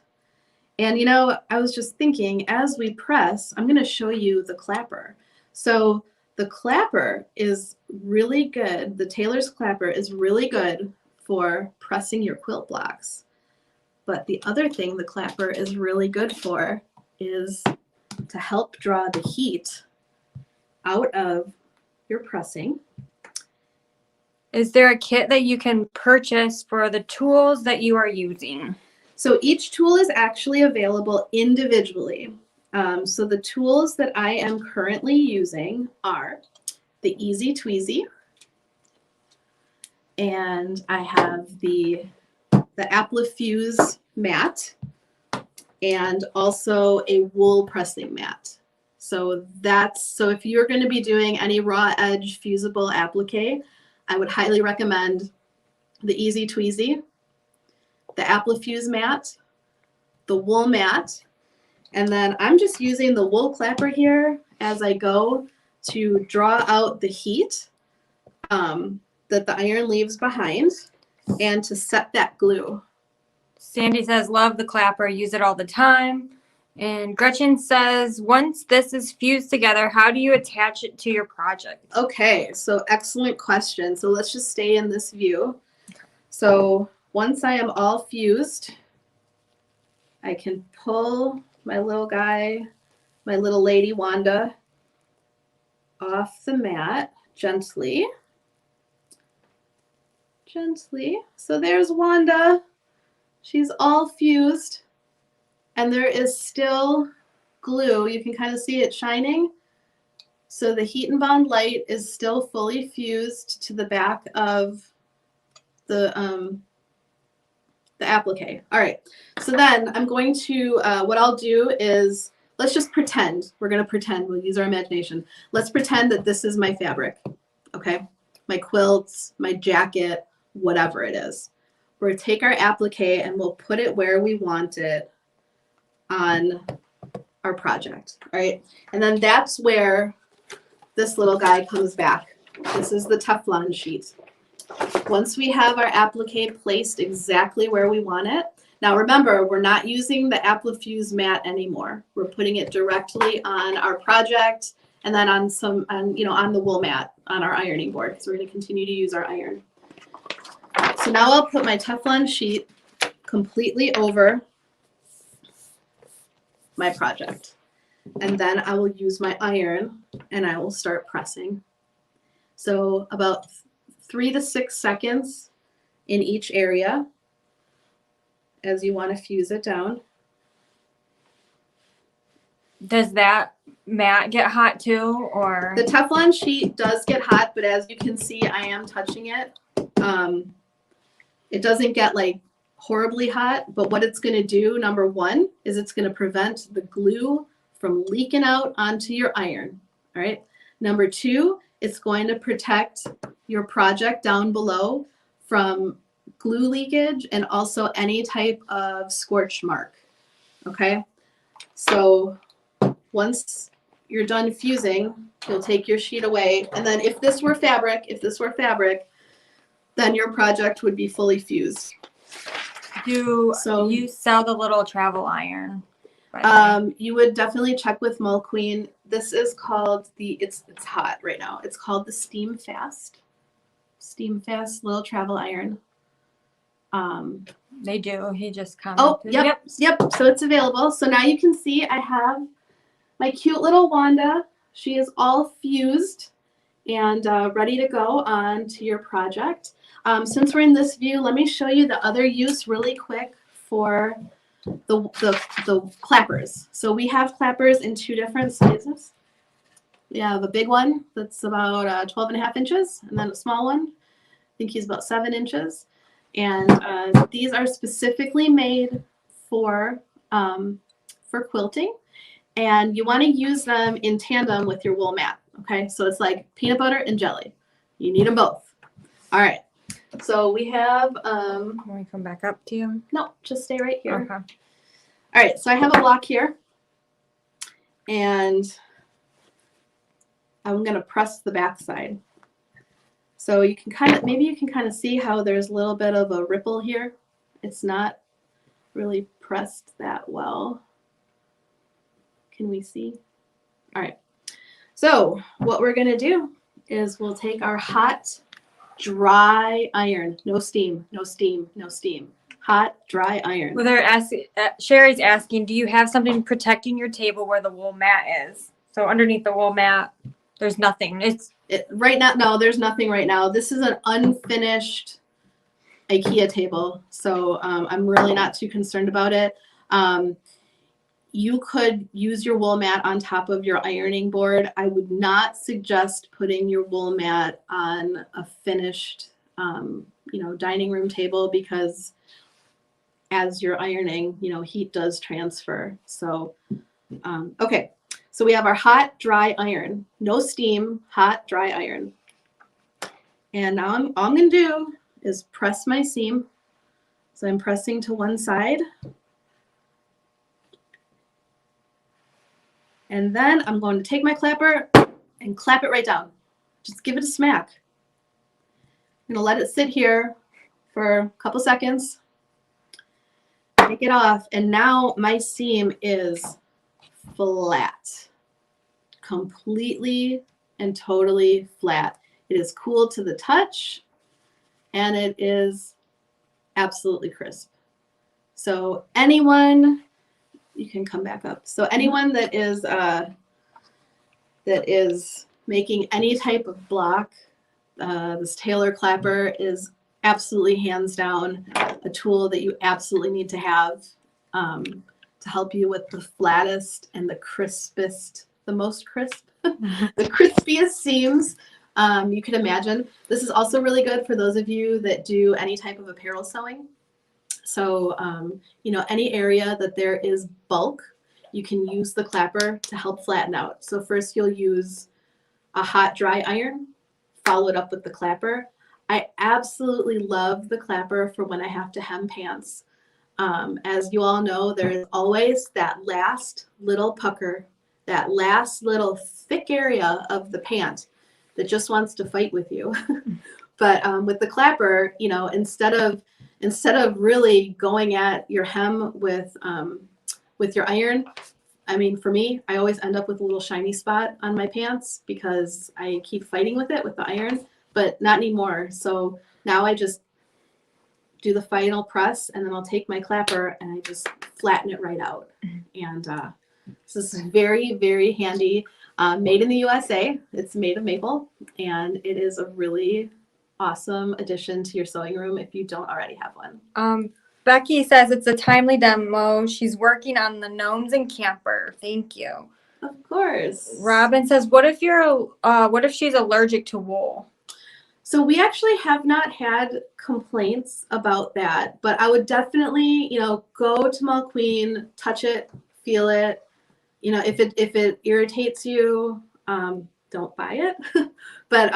And you know, I was just thinking, as we press, I'm going to show you the clapper. So the clapper is really good. The tailor's clapper is really good for pressing your quilt blocks. But the other thing the clapper is really good for is to help draw the heat out of your pressing. Is there a kit that you can purchase for the tools that you are using? So each tool is actually available individually. So the tools that I am currently using are the Easy Tweezy, and I have the Applifuse mat, and also a wool pressing mat. So if you're going to be doing any raw edge fusible applique, I would highly recommend the Easy Tweezy, the Applifuse mat, the wool mat, and then I'm just using the wool clapper here as I go to draw out the heat that the iron leaves behind and to set that glue. Sandy says, love the clapper, use it all the time. And Gretchen says, once this is fused together, how do you attach it to your project? Okay, so excellent question. So let's just stay in this view. So once I am all fused, I can pull my little guy, my little lady Wanda, off the mat gently. Gently. So there's Wanda. She's all fused. And there is still glue. You can kind of see it shining. So the heat and bond light is still fully fused to the back of the applique. All right. So then I'm going to, what I'll do is, let's just pretend. We're going to pretend. We'll use our imagination. Let's pretend that this is my fabric. Okay. My quilts, my jacket, whatever it is. We're going to take our applique and we'll put it where we want it on our project. All right. And then that's where this little guy comes back. This is the Teflon sheet. Once we have our applique placed exactly where we want it, now remember, we're not using the Applifuse mat anymore. We're putting it directly on our project and then on the wool mat on our ironing board. So we're going to continue to use our iron. So now I'll put my Teflon sheet completely over my project. And then I will use my iron and I will start pressing. So about 3 to 6 seconds in each area as you want to fuse it down. Does that mat get hot too, or? The Teflon sheet does get hot, but as you can see, I am touching it. It doesn't get like horribly hot, but what it's going to do, number one, is it's going to prevent the glue from leaking out onto your iron. All right. Number two, it's going to protect your project down below from glue leakage and also any type of scorch mark. Okay. So once you're done fusing, you'll take your sheet away. And then if this were fabric, then your project would be fully fused. Do you sell the little travel iron? You would definitely check with Mull Queen. This is called it's hot right now. It's called the Steam Fast little travel iron. They do. He just commented. Oh, yep. So it's available. So now you can see I have my cute little Wanda. She is all fused and ready to go on to your project. Since we're in this view, let me show you the other use really quick for the clappers. So we have clappers in 2 different sizes. We have a big one that's about 12.5 inches, and then a small one. I think he's about 7 inches. And these are specifically made for quilting, and you want to use them in tandem with your wool mat. Okay, so it's like peanut butter and jelly. You need them both. All right. So we have. Can we come back up to you? No, just stay right here. Okay. All right. So I have a block here, and I'm going to press the back side. So you can kind of see how there's a little bit of a ripple here. It's not really pressed that well. Can we see? All right. So what we're going to do is we'll take our hot, dry iron. No steam, no steam, no steam. Hot, dry iron. Well, they're asking. Sherry's asking, do you have something protecting your table where the wool mat is? So underneath the wool mat, There's nothing. It's Right now, no, there's nothing right now. This is an unfinished IKEA table, so I'm really not too concerned about it. You could use your wool mat on top of your ironing board. I would not suggest putting your wool mat on a finished, dining room table, because as you're ironing, heat does transfer. So, okay. So we have our hot, dry iron. No steam, hot, dry iron. And now all I'm going to do is press my seam. So I'm pressing to one side. And then I'm going to take my clapper and clap it right down. Just give it a smack. I'm going to let it sit here for a couple seconds. Take it off. And now my seam is flat. Completely and totally flat. It is cool to the touch, and it is absolutely crisp. So anyone, you can come back up. So anyone that is making any type of block, this Taylor clapper is absolutely hands down a tool that you absolutely need to have to help you with the flattest and the crispest, the most crisp, the crispiest seams you can imagine. This is also really good for those of you that do any type of apparel sewing. So, any area that there is bulk, you can use the clapper to help flatten out. So first you'll use a hot, dry iron, follow it up with the clapper. I absolutely love the clapper for when I have to hem pants. As you all know, there is always that last little pucker, that last little thick area of the pant that just wants to fight with you. But with the clapper, instead of really going at your hem with your iron, I mean, for me, I always end up with a little shiny spot on my pants because I keep fighting with it with the iron, but not anymore. So now I just do the final press, and then I'll take my clapper and I just flatten it right out. And this is very, very handy. Made in the USA. It's made of maple, and it is a really awesome addition to your sewing room if you don't already have one. Becky says it's a timely demo. She's working on the gnomes and camper. Thank you. Of course. Robin says, what if she's allergic to wool? So we actually have not had complaints about that, but I would definitely, go to Mulqueen, touch it, feel it. If it irritates you, don't buy it. But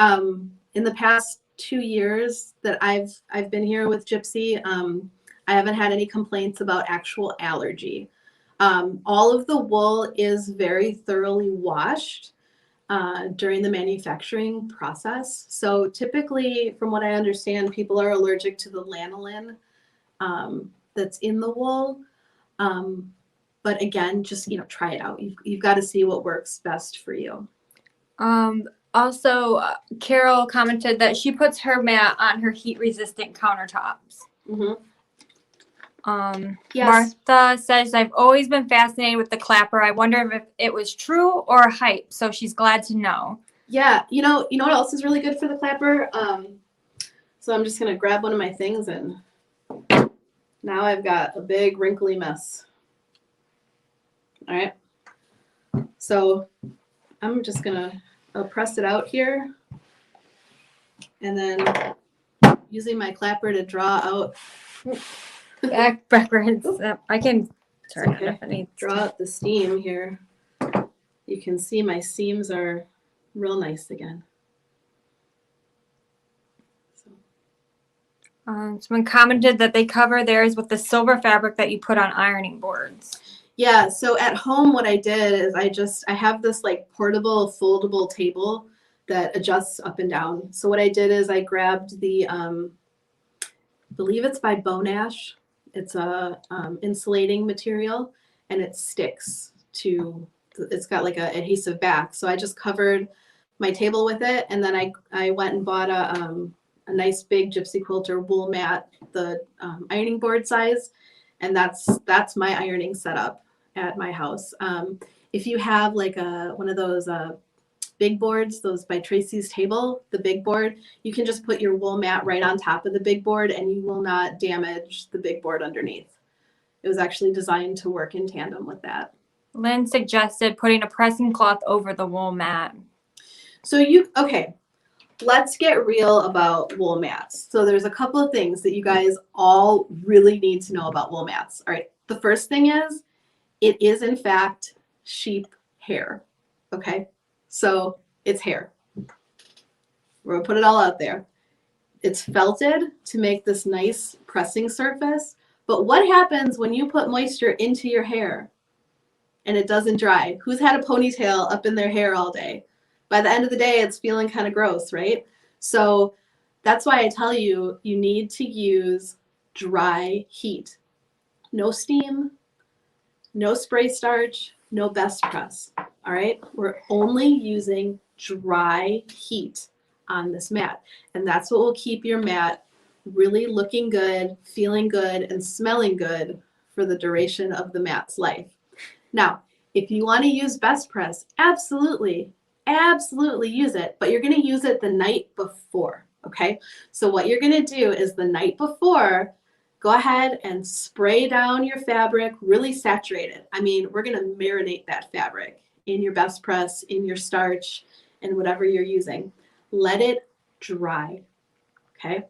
in the past 2 years that I've been here with Gypsy, I haven't had any complaints about actual allergy. All of the wool is very thoroughly washed during the manufacturing process. So typically, from what I understand, people are allergic to the lanolin that's in the wool. But again, just try it out. You've got to see what works best for you. Also, Carol commented that she puts her mat on her heat-resistant countertops. Mm-hmm. Yes. Martha says, I've always been fascinated with the clapper. I wonder if it was true or hype. So she's glad to know. Yeah. You know what else is really good for the clapper? So I'm just going to grab one of my things, and now I've got a big wrinkly mess. All right. So I'm just going to press it out here, and then using my clapper to draw out. Backwards. I can turn it if it needs. Draw out the steam here. You can see my seams are real nice again. Someone commented that they cover theirs with the silver fabric that you put on ironing boards. Yeah, so at home what I did is I have this like portable foldable table that adjusts up and down. So what I did is I grabbed the I believe it's by Bone Ash. It's a insulating material, and it sticks to, it's got like a adhesive back. So I just covered my table with it, and then I went and bought a nice big Gypsy Quilter wool mat, the ironing board size, and that's my ironing setup at my house. If you have like one of those big boards, those by Tracy's Table, the big board, you can just put your wool mat right on top of the big board and you will not damage the big board underneath. It was actually designed to work in tandem with that. Lynn suggested putting a pressing cloth over the wool mat. So okay, let's get real about wool mats. So there's a couple of things that you guys all really need to know about wool mats. All right, the first thing is it is in fact sheep hair, okay? So it's hair. We're gonna put it all out there. It's felted to make this nice pressing surface, but what happens when you put moisture into your hair and it doesn't dry? Who's had a ponytail up in their hair all day? By the end of the day, it's feeling kind of gross, right? So that's why I tell you, you need to use dry heat. No steam, no spray starch, no best press, all right? We're only using dry heat on this mat. And that's what will keep your mat really looking good, feeling good, and smelling good for the duration of the mat's life. Now, if you want to use best press, absolutely use it, but you're going to use it the night before, okay? So what you're going to do is the night before, go ahead and spray down your fabric, really saturate it. I mean, we're going to marinate that fabric in your best press, in your starch, and whatever you're using. Let it dry, okay?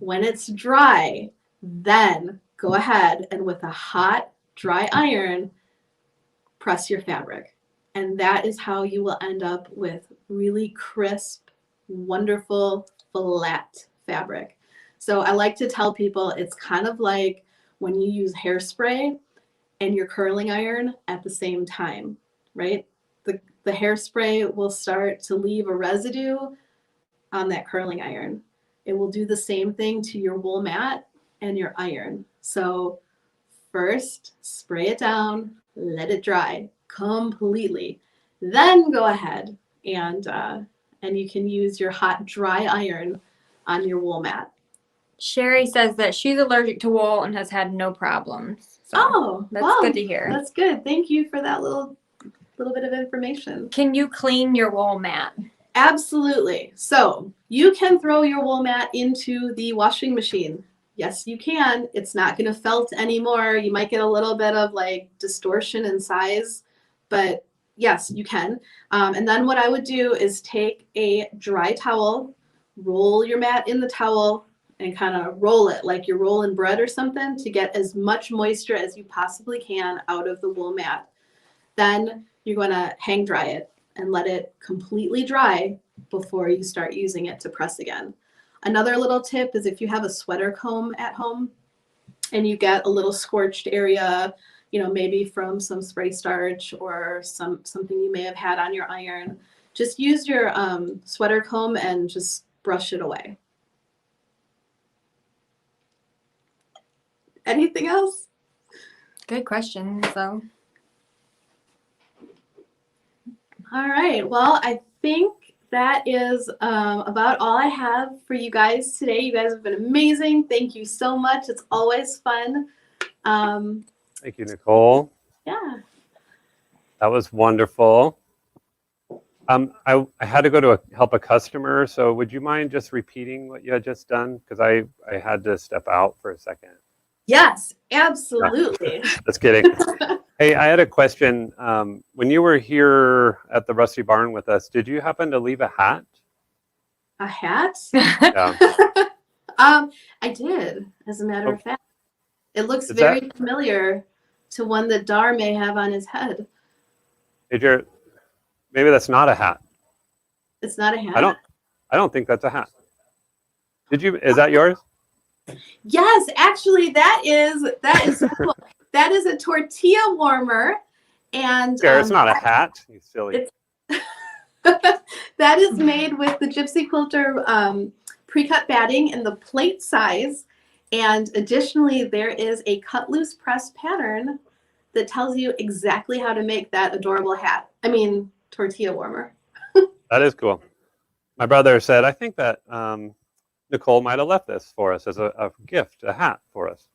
When it's dry, then go ahead and with a hot, dry iron, press your fabric. And that is how you will end up with really crisp, wonderful, flat fabric. So I like to tell people it's kind of like when you use hairspray and your curling iron at the same time, right? The hairspray will start to leave a residue on that curling iron. It will do the same thing to your wool mat and your iron. So first, spray it down, let it dry completely. Then go ahead and you can use your hot, dry iron on your wool mat. Sherry says that she's allergic to wool and has had no problems. So that's good to hear. That's good. Thank you for that little bit of information. Can you clean your wool mat? Absolutely. So you can throw your wool mat into the washing machine. Yes, you can. It's not going to felt anymore. You might get a little bit of like distortion in size, but yes, you can. And then what I would do is take a dry towel, roll your mat in the towel, and kind of roll it like you're rolling bread or something to get as much moisture as you possibly can out of the wool mat. Then you're going to hang dry it and let it completely dry before you start using it to press again. Another little tip is if you have a sweater comb at home and you get a little scorched area, you know, maybe from some spray starch or something you may have had on your iron, just use your sweater comb and just brush it away. Anything else? Good question. So, all right. Well, I think that is about all I have for you guys today. You guys have been amazing. Thank you so much. It's always fun. Thank you, Nicole. Yeah. That was wonderful. I had to go to help a customer, so would you mind just repeating what you had just done? Because I had to step out for a second. Yes, absolutely. Just kidding. Hey, I had a question. When you were here at the Rusty Barn with us, did you happen to leave a hat? A hat? Yeah. I did, as a matter of fact. It looks very familiar to one that Dar may have on his head. Maybe that's not a hat. It's not a hat? I don't think that's a hat. Is that yours? Yes, actually that is cool. That is a tortilla warmer, and It's not a hat. You silly. That is made with the Gypsy Quilter pre-cut batting in the plate size, and additionally there is a cut loose press pattern that tells you exactly how to make that adorable hat. I mean, tortilla warmer. That is cool. My brother said, I think that Nicole might have left this for us as a gift, a hat for us.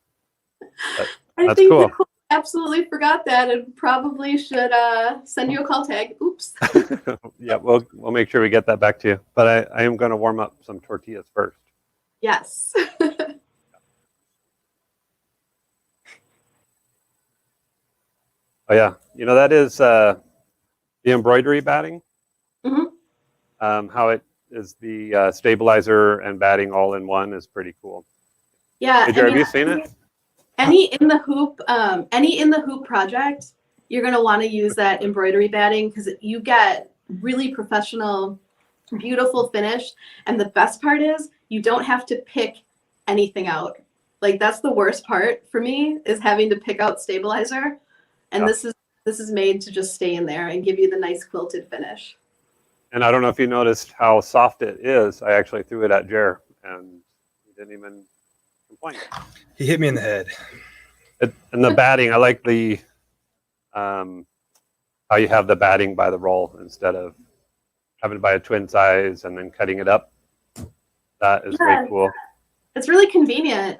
That's cool. absolutely forgot that and probably should send you a call tag. Oops. Yeah, we'll make sure we get that back to you. But I am going to warm up some tortillas first. Yes. Oh yeah, that is the embroidery batting. Mhm. How it is the stabilizer and batting all in one is pretty cool. Yeah. Hey, Jared, have you seen it? Any in the hoop project, you're gonna want to use that embroidery batting because you get really professional, beautiful finish. And the best part is you don't have to pick anything out. Like that's the worst part for me is having to pick out stabilizer. And Yeah. this is made to just stay in there and give you the nice quilted finish. And I don't know if you noticed how soft it is. I actually threw it at Ger, and he didn't even complain. He hit me in the head. And the batting, I like the how you have the batting by the roll instead of having it by a twin size and then cutting it up. That is way cool. It's really convenient,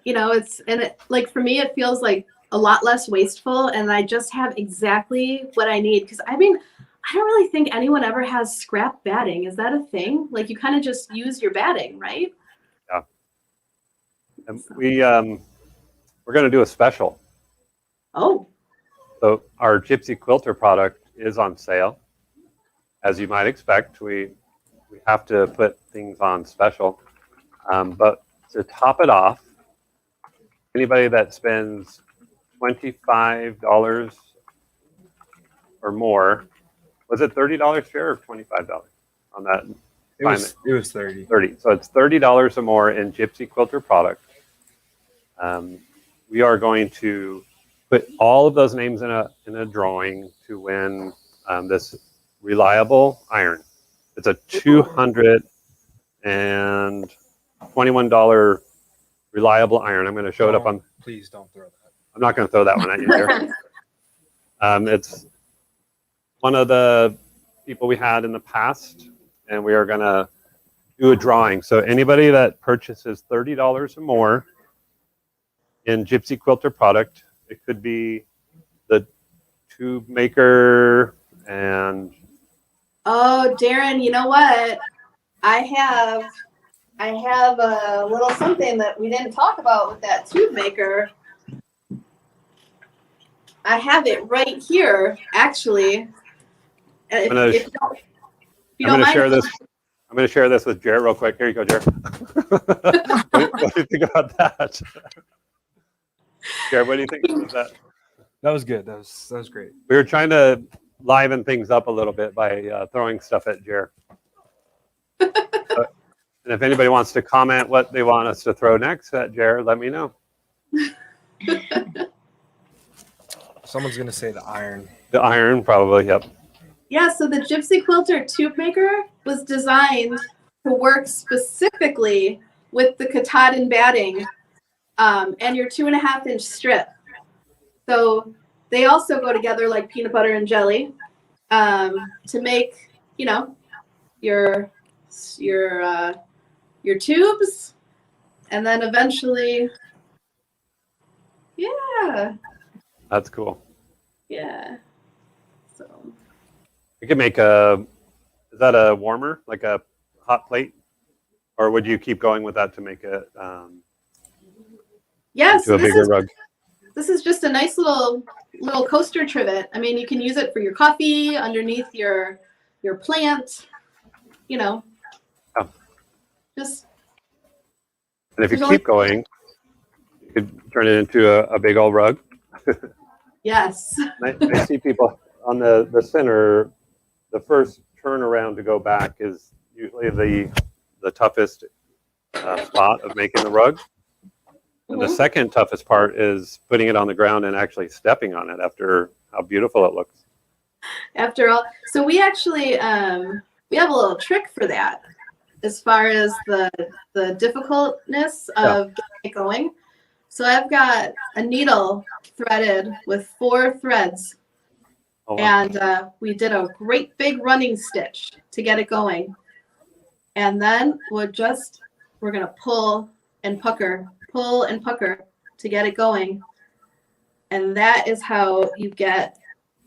like for me, it feels like a lot less wasteful, and I just have exactly what I need. Because I mean, I don't really think anyone ever has scrap batting. Is that a thing? Like you kind of just use your batting, right? Yeah. And we're going to do a special. Oh. So our Gypsy Quilter product is on sale. As you might expect, we have to put things on special. But to top it off, anybody that spends $25 or more, was it $30 share or $25 on that? It was 30. 30. So it's $30 or more in Gypsy Quilter product. We are going to put all of those names in a drawing to win this reliable iron. It's a $221 reliable iron. I'm going to show it up on. Please don't throw that. I'm not going to throw that one at you there. It's one of the people we had in the past, and we are going to do a drawing. So anybody that purchases $30 or more in Gypsy Quilter product, it could be the tube maker and. Oh, Darren, you know what? I have a little something that we didn't talk about with that tube maker. I have it right here, actually. I'm going to share this. I'm going to share this with Jared real quick. Here you go, Jared. What do you think about that? Jared, what do you think about that? That was good. That was great. We were trying to liven things up a little bit by throwing stuff at Jared. And if anybody wants to comment what they want us to throw next at Jared, let me know. Someone's going to say the iron. The iron, probably, yep. Yeah, so the Gypsy Quilter tube maker was designed to work specifically with the katahdin batting and your 2.5-inch strip. So they also go together like peanut butter and jelly to make, your tubes, and then eventually, yeah. That's cool. Yeah. So. You could make is that a warmer, like a hot plate? Or would you keep going with that to make it yes, into a bigger rug? This is just a nice little coaster trivet. I mean, you can use it for your coffee, underneath your plant, Oh. Just. And if you keep going, you could turn it into a big old rug. Yes. I see people on the center. The first turnaround to go back is usually the toughest spot of making the rug. And the second toughest part is putting it on the ground and actually stepping on it after how beautiful it looks. After all, so we actually we have a little trick for that as far as the difficultness of getting it going. So I've got a needle threaded with 4 threads. Oh, wow. And we did a great big running stitch to get it going. And then we're going to pull and pucker to get it going. And that is how you get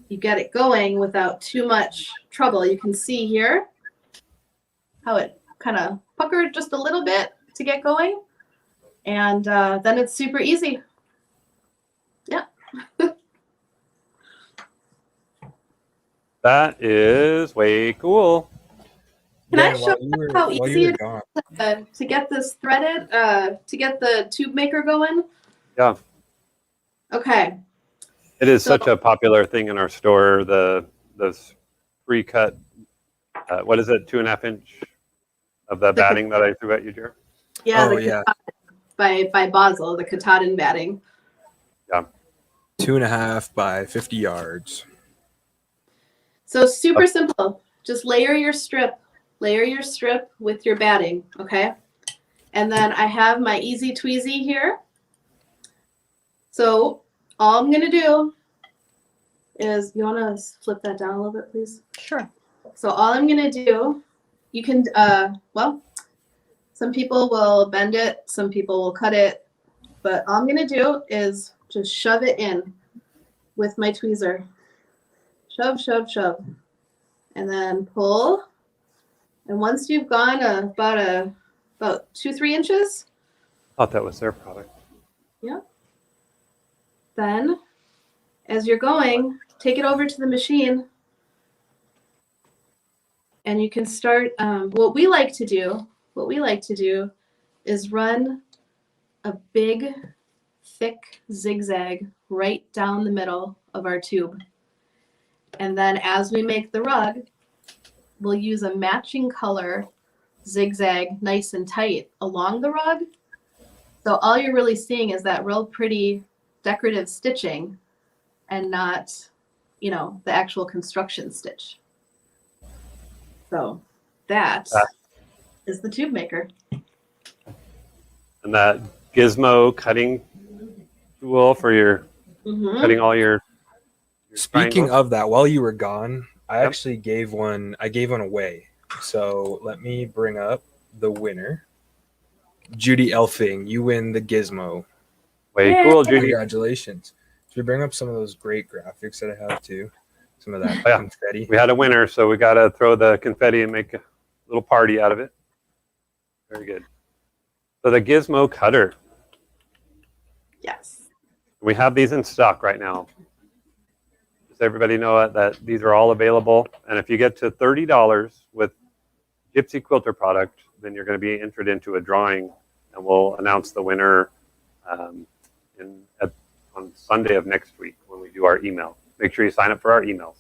it going without too much trouble. You can see here how it kind of puckered just a little bit to get going. And then it's super easy. Yeah. That is way cool. Can I Dan, show how while easy you were it gone, is to get this threaded, to get the tube maker going? Yeah. Okay. It is So- such a popular thing in our store. Those pre-cut, what is it, 2.5 inch of the batting that I threw at you, Jer? Yeah, Oh, the yeah. by Basel, the Katahdin batting. 2.5 by 50 yards. So super simple. Just layer your strip with your batting, okay? And then I have my Easy Tweezy here. So all I'm gonna do is, you wanna flip that down a little bit, please? Sure. So all I'm gonna do, you can, well, some people will bend it, some people will cut it, but all I'm gonna do is just shove it in with my tweezer. Shove, shove, shove. And then pull. And once you've gone about 2-3 inches, Thought that was their product. then as you're going, take it over to the machine. And you can start, what we like to do is run a big, thick zigzag right down the middle of our tube. And then as we make the rug, we'll use a matching color zigzag nice and tight along the rug. So all you're really seeing is that real pretty decorative stitching and not, the actual construction stitch. So that is the tube maker. And that gizmo cutting tool for your Mm-hmm. cutting all your Speaking triangles. of that, while you were gone, I Yep. actually gave one away. So let me bring up the winner. Judy Elfing, you win the gizmo. Way Yay. cool, Judy. Congratulations. Should we bring up some of those great graphics that I have too? Some of that Oh, yeah. confetti. We had a winner, so we got to throw the confetti and make a little party out of it. Very good. So the gizmo cutter, Yes. we have these in stock right now. Does everybody know that these are all available? And if you get to $30 with Gypsy Quilter product, then you're going to be entered into a drawing, and we'll announce the winner on Sunday of next week when we do our email. Make sure you sign up for our emails.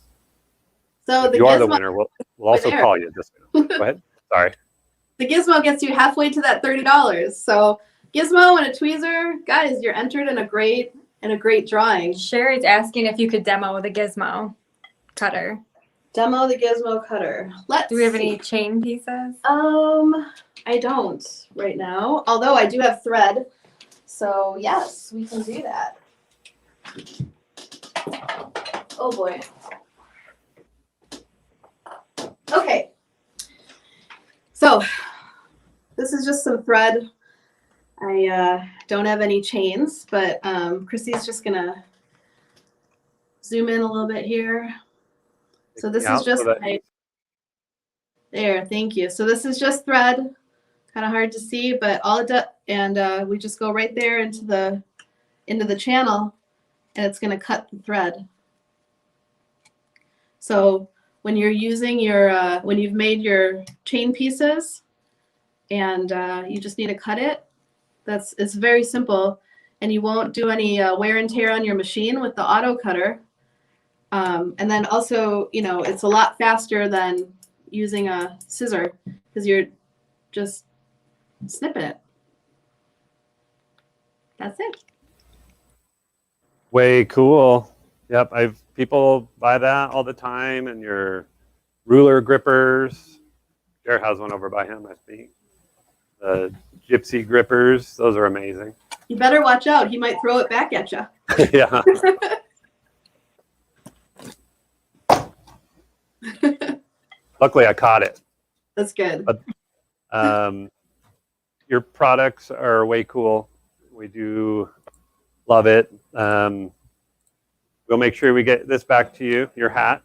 So If the you are the gizmo, winner, we'll also there. call you. Just go ahead. Sorry. the gizmo gets you halfway to that $30. So gizmo and a tweezer, guys, you're entered in a great drawing. Sherry's asking if you could demo the gizmo cutter. Demo the gizmo cutter. Let's Do we have see. any chain pieces? I don't right now. Although I do have thread. So yes, we can do that. Oh boy. Okay. So this is just some thread. I don't have any chains, but Chrissy's just gonna zoom in a little bit here. So this is just there. Thank you. So this is just thread. Kind of hard to see, but all it does, and we just go right there into the channel, and it's going to cut the thread. So when you're using your when you've made your chain pieces, and you just need to cut it, it's very simple, and you won't do any wear and tear on your machine with the auto cutter. And then also, it's a lot faster than using a scissor because you're just snipping it. That's it. Way cool. Yep, people buy that all the time, and your ruler grippers. Jared has one over by him, I think. The Gypsy grippers, those are amazing. You better watch out. He might throw it back at you. Yeah. Luckily, I caught it. That's good. Your products are way cool. We do love it. we'll make sure we get this back to you, your hat.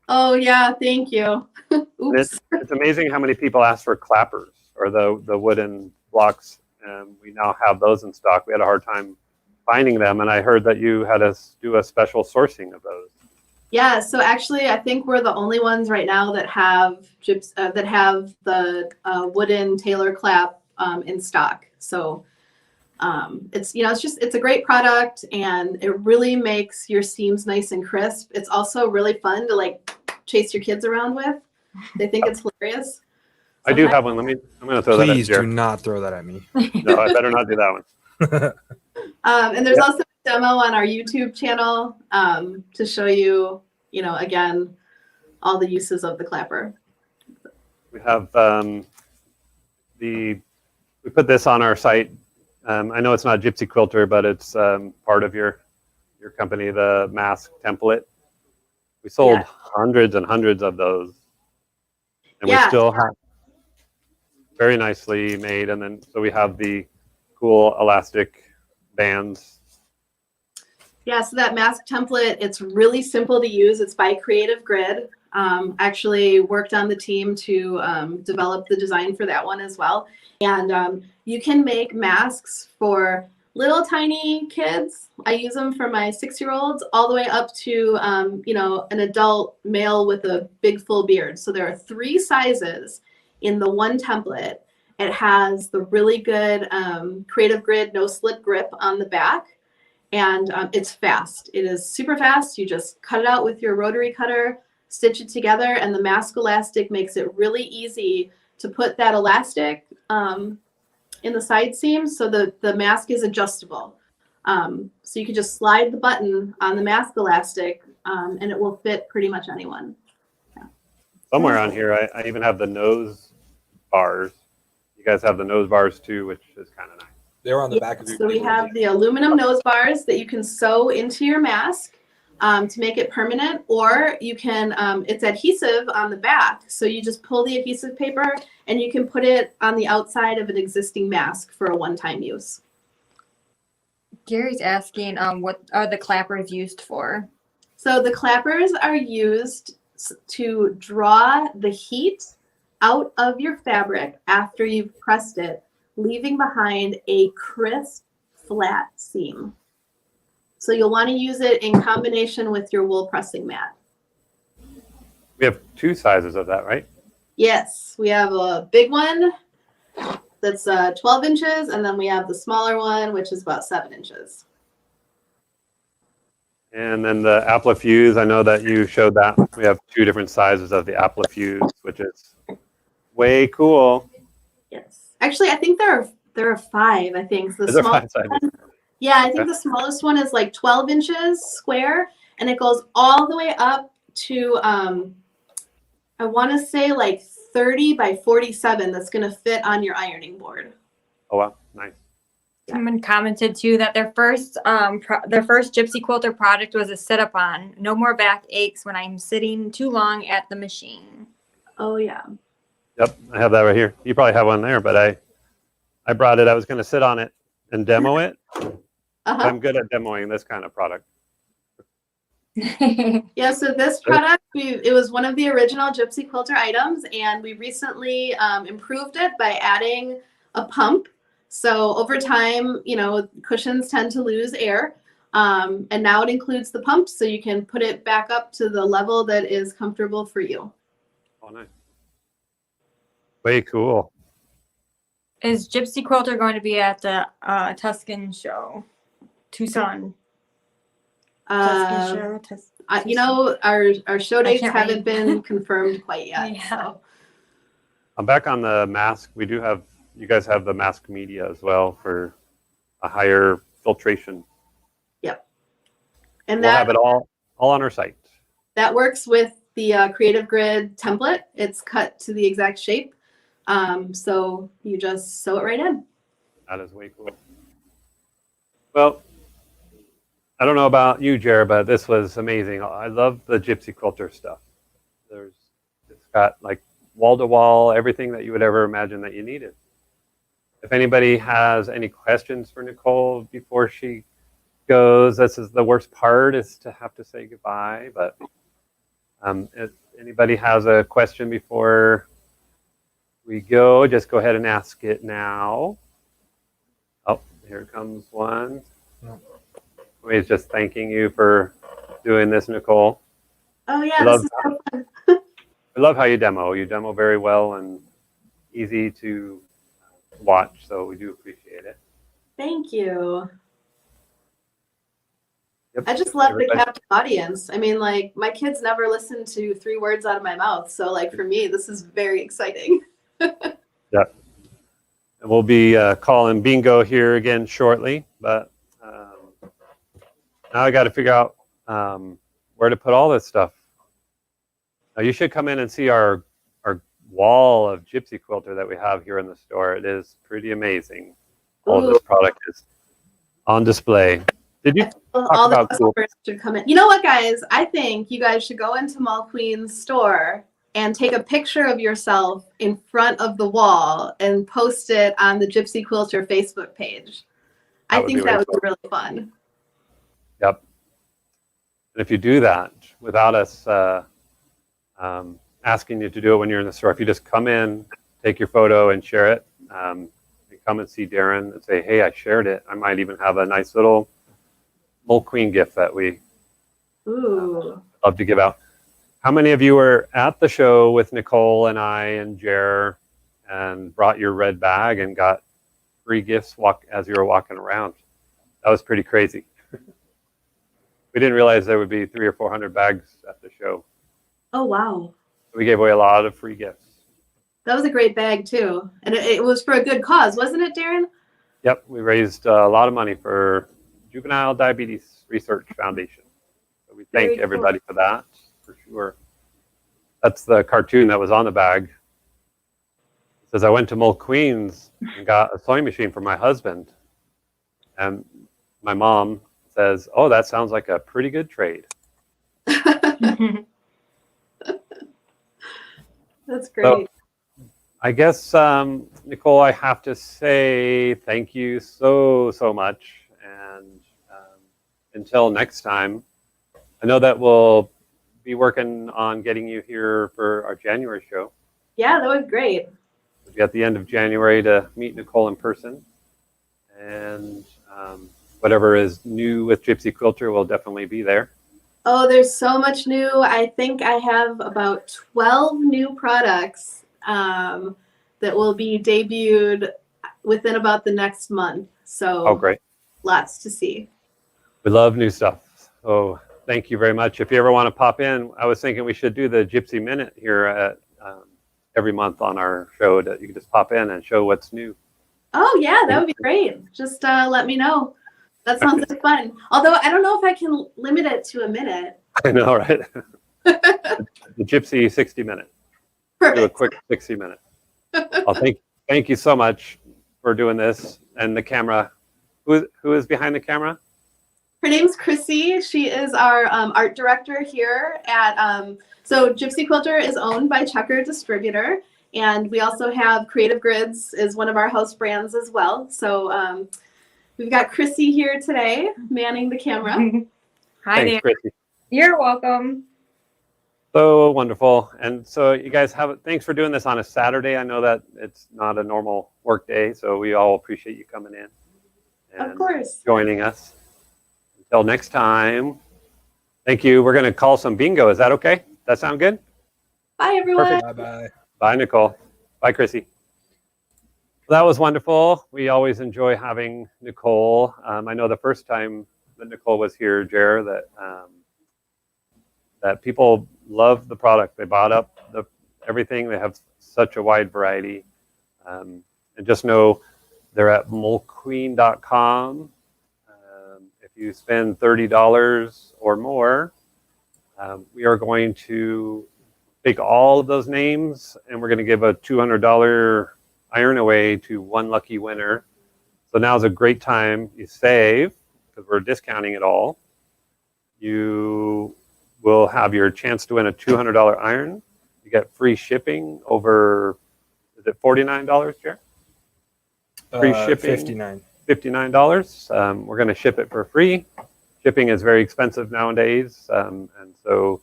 Oh yeah, thank you. And Oops. it's amazing how many people ask for clappers or the wooden blocks. And we now have those in stock. We had a hard time finding them, and I heard that you had us do a special sourcing of those. Yeah, so actually, I think we're the only ones right now that have the wooden Taylor clap in stock. So it's a great product, and it really makes your seams nice and crisp. It's also really fun to like chase your kids around with. They think it's hilarious. I do have one. I'm going to throw that at Please do Jer. not throw that at me. No, I better not do that one. And there's also a demo on our YouTube channel to show you, again, all the uses of the clapper. We have we put this on our site. I know it's not Gypsy Quilter, but it's part of your company, the mask template. We sold hundreds and hundreds of those, and we still have very nicely made. And then so we have the cool elastic bands. Yeah, so that mask template, it's really simple to use. It's by Creative Grid. Actually worked on the team to develop the design for that one as well. And you can make masks for little tiny kids. I use them for my 6-year-olds all the way up to, an adult male with a big full beard. So there are 3 sizes in the one template. It has the really good Creative Grid no slip grip on the back. And it's fast. It is super fast. You just cut it out with your rotary cutter, stitch it together, and the mask elastic makes it really easy to put that elastic in the side seams so the mask is adjustable. So you can just slide the button on the mask elastic and it will fit pretty much anyone. Yeah. Somewhere on here, I even have the nose bars. You guys have the nose bars too, which is kind of nice. They were on the back of your So we have the aluminum nose bars that you can sew into your mask to make it permanent, or you can, it's adhesive on the back. So you just pull the adhesive paper and you can put it on the outside of an existing mask for a one-time use. Gary's asking, what are the clappers used for? So the clappers are used to draw the heat out of your fabric after you've pressed it, leaving behind a crisp, flat seam. So you'll want to use it in combination with your wool pressing mat. We have 2 sizes of that, right? Yes, we have a big one that's 12 inches, and then we have the smaller one, which is about 7 inches. And then the Applifuse, I know that you showed that. We have 2 different sizes of the Applifuse, which is way cool. Yes. Actually, I think there are 5, I think. So the Is there 5 smallest sizes? one, yeah, I think the smallest one is like 12 inches square, and it goes all the way up to, I want to say like 30 by 47 that's going to fit on your ironing board. Oh, wow. Nice. Someone commented too that their first Gypsy Quilter product was a sit-up-on. No more back aches when I'm sitting too long at the machine. Oh, yeah. Yep, I have that right here. You probably have one there, but I brought it. I was going to sit on it and demo it. I'm good at demoing this kind of product. Yeah, so this product, it was one of the original Gypsy Quilter items, and we recently improved it by adding a pump. So over time, cushions tend to lose air, and now it includes the pump, so you can put it back up to the level that is comfortable for you. Oh, nice. Way cool. Is Gypsy Quilter going to be at the Tuscan show? Tucson. Our show dates haven't been confirmed quite yet. Yeah. So. I'm back on the mask. We do have, you guys have the mask media as well for a higher filtration. Yep. And we'll have it all on our site. That works with the Creative Grid template. It's cut to the exact shape. So you just sew it right in. That is way cool. Well, I don't know about you, Ger, but this was amazing. I love the Gypsy Quilter stuff. It's got like wall-to-wall, everything that you would ever imagine that you needed. If anybody has any questions for Nicole before she goes. This is the worst part, is to have to say goodbye. But if anybody has a question before we go, just go ahead and ask it now. Oh, here comes one. No. He's just thanking you for doing this, Nicole. Oh yeah, Love this is so fun. I love how you demo. You demo very well and easy to watch, so we do appreciate it. Thank you. Yep. I just love the Everybody- captive audience. I mean, like, my kids never listen to 3 words out of my mouth. So, like, for me, this is very exciting. And we'll be calling bingo here again shortly, but now I got to figure out where to put all this stuff. Now you should come in and see our wall of Gypsy Quilter that we have here in the store. It is pretty amazing. All of this product is on display. Did you All the about cool? customers should come in. You know what, guys? I think you guys should go into Mall Queen's store and take a picture of yourself in front of the wall and post it on the Gypsy Quilter Facebook page. That I would think be that really would be really fun. Yep. And if you do that without us asking you to do it when you're in the store, if you just come in, take your photo and share it, and come and see Darren and say, hey, I shared it. I might even have a nice little Mole Queen gift that we Ooh. love to give out. How many of you were at the show with Nicole and I and Ger and brought your red bag and got free gifts as you were walking around? That was pretty crazy. We didn't realize there would be 300 or 400 bags at the show. Oh, wow. We gave away a lot of free gifts. That was a great bag, too. And it was for a good cause, wasn't it, Darren? Yep, we raised a lot of money for Juvenile Diabetes Research Foundation. So we Very thank cool. everybody for that, for sure. That's the cartoon that was on the bag. It says, I went to Mole Queen's and got a sewing machine for my husband. And my mom says, oh, that sounds like a pretty good trade. That's great. So, I guess, Nicole, I have to say thank you so much. And until next time, I know that we'll be working on getting you here for our January show. Yeah, that was great. We'll be at the end of January to meet Nicole in person. And whatever is new with Gypsy Quilter will definitely be there. Oh, there's so much new. I think I have about 12 new products that will be debuted within about the next month. So Oh, great. lots to see. We love new stuff. So thank you very much. If you ever want to pop in, I was thinking we should do the Gypsy Minute here at every month on our show, that you can just pop in and show what's new. Oh, yeah, that would be great. Just let me know. That sounds like fun. Although I don't know if I can limit it to a minute. I know, right? The Gypsy 60 minute. Do a Perfect. quick 60 minute. Well, thank you so much for doing this. And the camera, who is behind the camera? Her name's Chrissy. She is our art director here at, so Gypsy Quilter is owned by Checker Distributor. And we also have Creative Grids is one of our house brands as well. So we've got Chrissy here today manning the camera. Hi Thanks, there. Chrissy. You're welcome. So wonderful. And so you guys thanks for doing this on a Saturday. I know that it's not a normal work day, so we all appreciate you coming in Of and course. joining us. Until next time, thank you. We're going to call some bingo. Is that okay? That sound good? Bye, everyone. Perfect. Bye-bye. Bye, Nicole. Bye, Chrissy. Well, that was wonderful. We always enjoy having Nicole. I know the first time that Nicole was here, Ger, that people love the product. They bought up everything. They have such a wide variety. And just know they're at molequeen.com. If you spend $30 or more, we are going to take all of those names and we're going to give a $200 iron away to one lucky winner. So now's a great time. You save because we're discounting it all. You will have your chance to win a $200 iron. You get free shipping over, is it $49, Jer? Free shipping. 59. $59. We're going to ship it for free. Shipping is very expensive nowadays, and so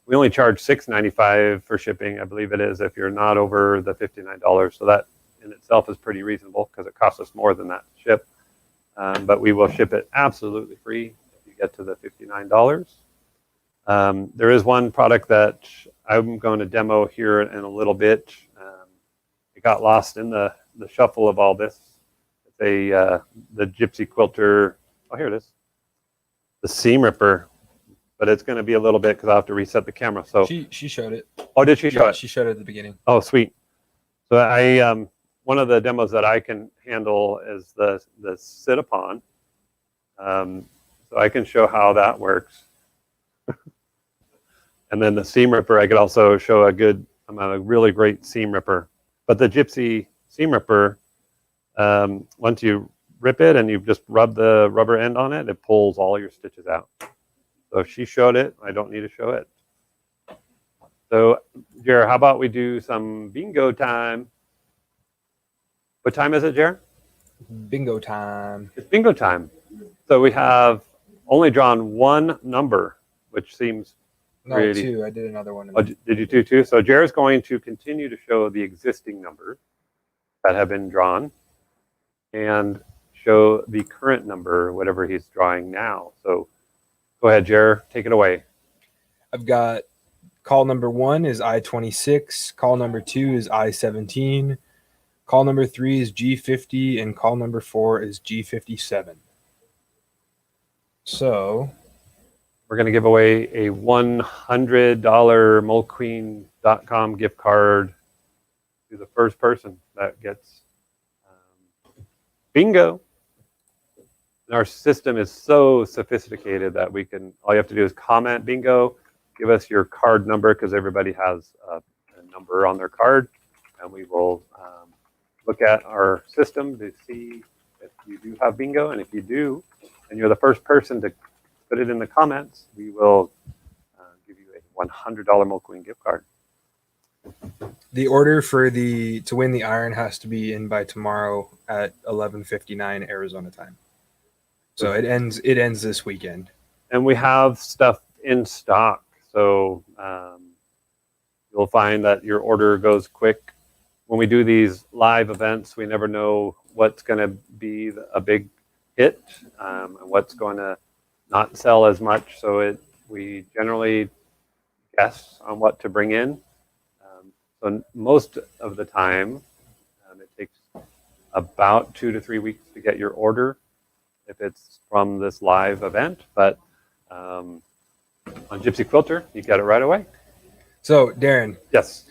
we only charge $6.95 for shipping, I believe it is, if you're not over the $59. So that in itself is pretty reasonable because it costs us more than that to ship. But we will ship it absolutely free if you get to the $59. There is one product that I'm going to demo here in a little bit. It got lost in the shuffle of all this. It's the Gypsy Quilter. Oh, here it is. The seam ripper. But it's going to be a little bit because I'll have to reset the camera. So She showed it. oh, did she show it? She showed it at the beginning. Oh, sweet. So I one of the demos that I can handle is the sit upon. So I can show how that works. And then the seam ripper, I could also show I'm a really great seam ripper. But the Gypsy seam ripper, once you rip it and you just rub the rubber end on it, it pulls all your stitches out. So if she showed it, I don't need to show it. So, Jer, how about we do some bingo time? What time is it, Jer? Bingo time. It's bingo time. So we have only drawn one number, which seems No, really... 2. I did another one. Oh, did you do 2? So Jer is going to continue to show the existing numbers that have been drawn and show the current number, whatever he's drawing now. So go ahead, Jer, take it away. I've got call number 1 is I-26. Call number 2 is I-17. Call number 3 is G50. And call number 4 is G57. So we're going to give away a $100 moldqueen.com gift card to the first person that gets bingo. And our system is so sophisticated that all you have to do is comment bingo, give us your card number because everybody has a number on their card, and we will look at our system to see if you do have bingo. And if you do, and you're the first person to put it in the comments, we will give you a $100 Mold Queen gift card. the order for to win the iron has to be in by tomorrow at 11:59 Arizona time. So it ends this weekend. And we have stuff in stock. So you'll find that your order goes quick. When we do these live events, we never know what's going to be a big hit and what's going to not sell as much. So we generally guess on what to bring in. So most of the time, it takes about 2 to 3 weeks to get your order if it's from this live event. But on Gypsy Quilter, you get it right away. So, Darren. Yes.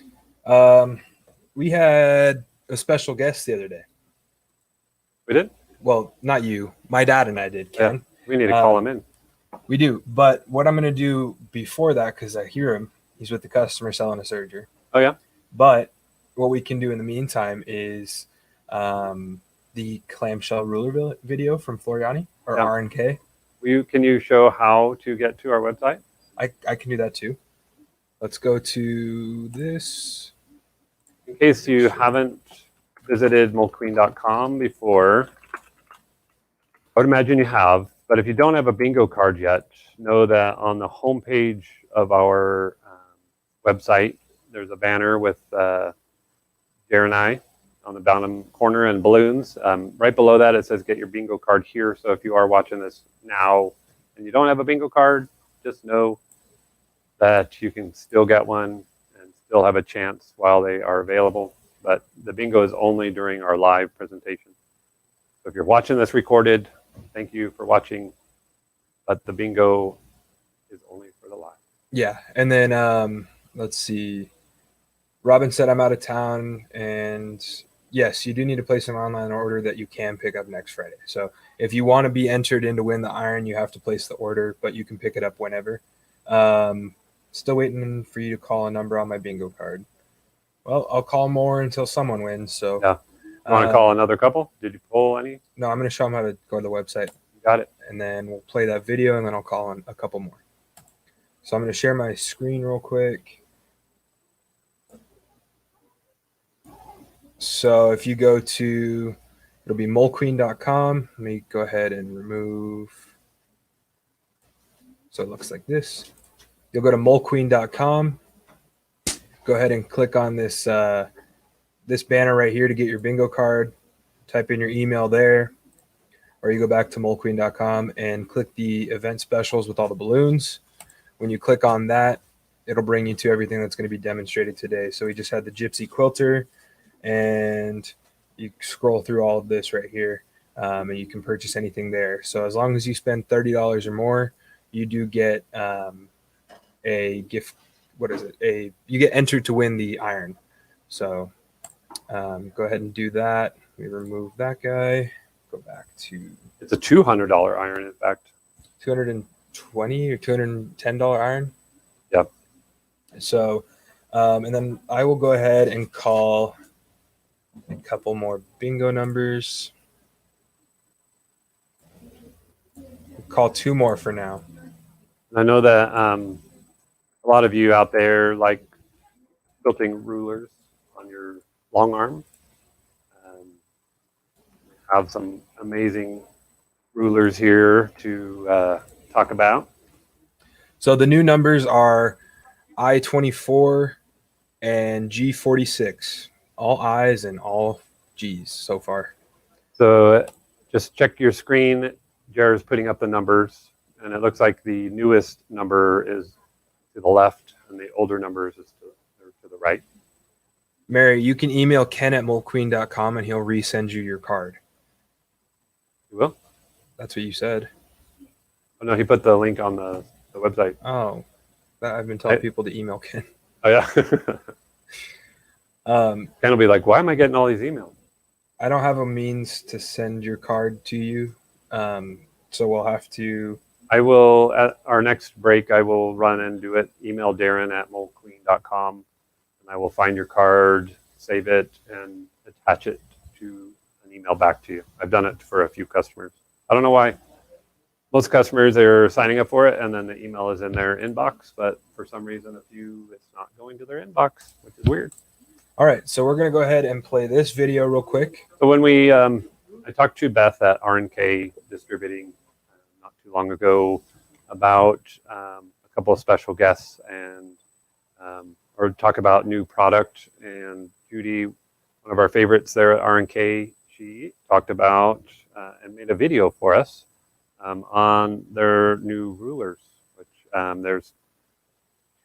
We had a special guest the other day. We did? Well, not you. My dad and I did, Ken. Yeah, we need to call him in. We do. But what I'm going to do before that, because I hear him, he's with the customer selling a serger. Oh, yeah? But what we can do in the meantime is the clamshell ruler video from Floriani or yeah. R&K. Can you show how to get to our website? I can do that too. Let's go to this. In case you haven't visited moldqueen.com before, I would imagine you have. But if you don't have a bingo card yet, know that on the homepage of our website, there's a banner with Darren and I on the bottom corner and balloons. Right below that, it says get your bingo card here. So if you are watching this now and you don't have a bingo card, just know that you can still get one and still have a chance while they are available. But the bingo is only during our live presentation. So if you're watching this recorded, thank you for watching. But the bingo is only for the live. Yeah. And then let's see. Robin said I'm out of town, and yes, you do need to place an online order that you can pick up next Friday. So if you want to be entered in to win the iron, you have to place the order, but you can pick it up whenever. Still waiting for you to call a number on my bingo card. Well, I'll call more until someone wins. So yeah. You want to call another couple? Did you pull any? No, I'm going to show them how to go to the website. Got it. And then we'll play that video, and then I'll call on a couple more. So I'm going to share my screen real quick. So if you go to It'll be molequeen.com. Let me go ahead and remove. So it looks like this. You'll go to molequeen.com. Go ahead and click on this this banner right here to get your bingo card. Type in your email there, or you go back to molequeen.com and click the event specials with all the balloons. When you click on that, it'll bring you to everything that's going to be demonstrated today. So we just had the Gypsy Quilter, and you scroll through all of this right here, and you can purchase anything there. So as long as you spend $30 or more, you do get a gift. What is it? You get entered to win the iron. So go ahead and do that. We remove that guy. Go back to It's a $200 iron, in fact. $220 or $210 iron. Yep. So, and then I will go ahead and call a couple more bingo numbers. Call two more for now. I know that a lot of you out there like quilting rulers on your long arm. Have some amazing rulers here to talk about. So the new numbers are I-24 and G46. All I's and all G's so far. So just check your screen. Ger is putting up the numbers, and it looks like the newest number is to the left, and the older numbers is to the right. Mary, you can email Ken at molequeen.com and he'll resend you your card. You will? That's what you said. Oh, no, he put the link on the website. Oh, I've been telling people to email Ken. Oh, yeah. Ken will be like, why am I getting all these emails? I don't have a means to send your card to you. So we'll have to. I will, at our next break, I will run and do it. Email Darren at molequeen.com, and I will find your card, save it, and attach it to an email back to you. I've done it for a few customers. I don't know why. Most customers are signing up for it, and then the email is in their inbox, but for some reason, it's not going to their inbox, which is weird. All right, so we're going to go ahead and play this video real quick. So when we, I talked to Beth at R&K Distributing not too long ago about a couple of special guests and or talk about new product. And Judy, one of our favorites there at R&K, she talked about and made a video for us on their new rulers, which there's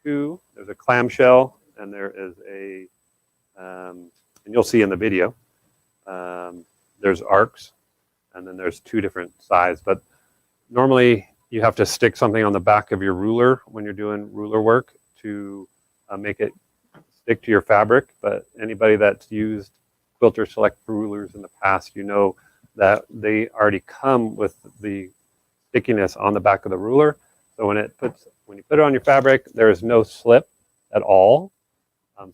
two. There's a clamshell, and there is a, and you'll see in the video, there's arcs, and then there's two different sizes. But normally you have to stick something on the back of your ruler when you're doing ruler work to make it stick to your fabric. But anybody that's used Quilter Select rulers in the past, you know that they already come with the stickiness on the back of the ruler. So when you put it on your fabric, there is no slip at all.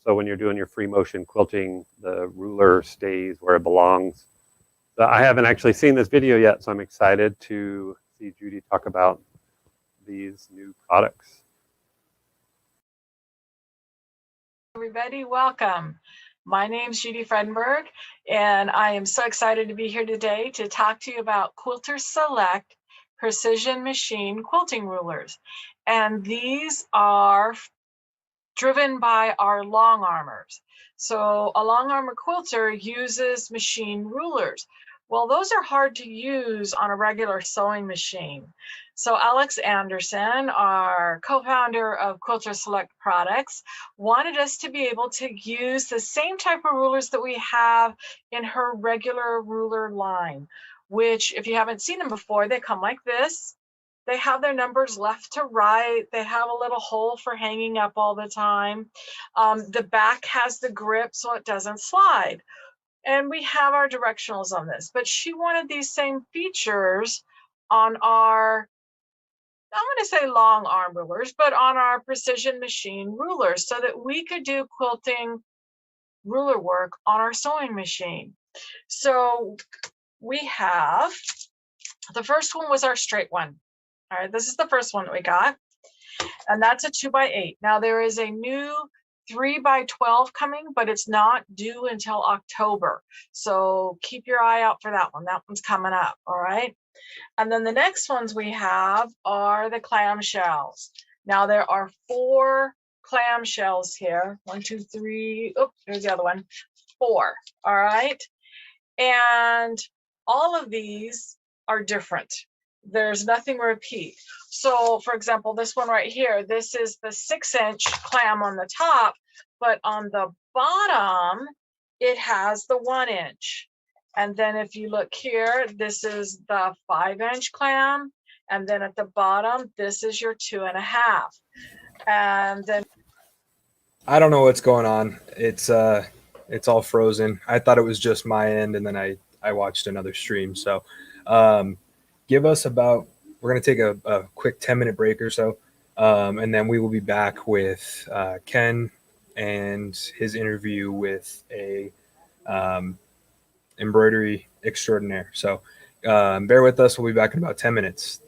So when you're doing your free motion quilting, the ruler stays where it belongs. So I haven't actually seen this video yet, so I'm excited to see Judy talk about these new products. Everybody, welcome. My name's Judy Fredenberg, and I am so excited to be here today to talk to you about Quilter Select Precision Machine Quilting Rulers. And these are driven by our long armers. So a long armor quilter uses machine rulers. Well, those are hard to use on a regular sewing machine. So Alex Anderson, our co-founder of Quilter Select Products, wanted us to be able to use the same type of rulers that we have in her regular ruler line, which if you haven't seen them before, they come like this. They have their numbers left to right. They have a little hole for hanging up all the time. The back has the grip so it doesn't slide. And we have our directionals on this. But she wanted these same features on our, I'm going to say long arm rulers, but on our precision machine rulers so that we could do quilting ruler work on our sewing machine. So we have, the first one was our straight one. All right, this is the first one that we got, and that's a 2x8. Now there is a new 3x12 coming, but it's not due until October. So keep your eye out for that one. That one's coming up, all right? And then the next ones we have are the clamshells. Now there are 4 clamshells here. 1, 2, 3. Oh, here's the other one. 4, all right? And all of these are different. There's nothing repeat. So for example, this one right here, this is the 6-inch clam on the top, but on the bottom, it has the 1-inch. And then if you look here, this is the 5-inch clam. And then at the bottom, this is your 2.5. And then I don't know what's going on. It's all frozen. I thought it was just my end, and then I watched another stream. So give us about, we're going to take a quick 10-minute break or so, and then we will be back with Ken and his interview with a embroidery extraordinaire. So bear with us. We'll be back in about 10 minutes.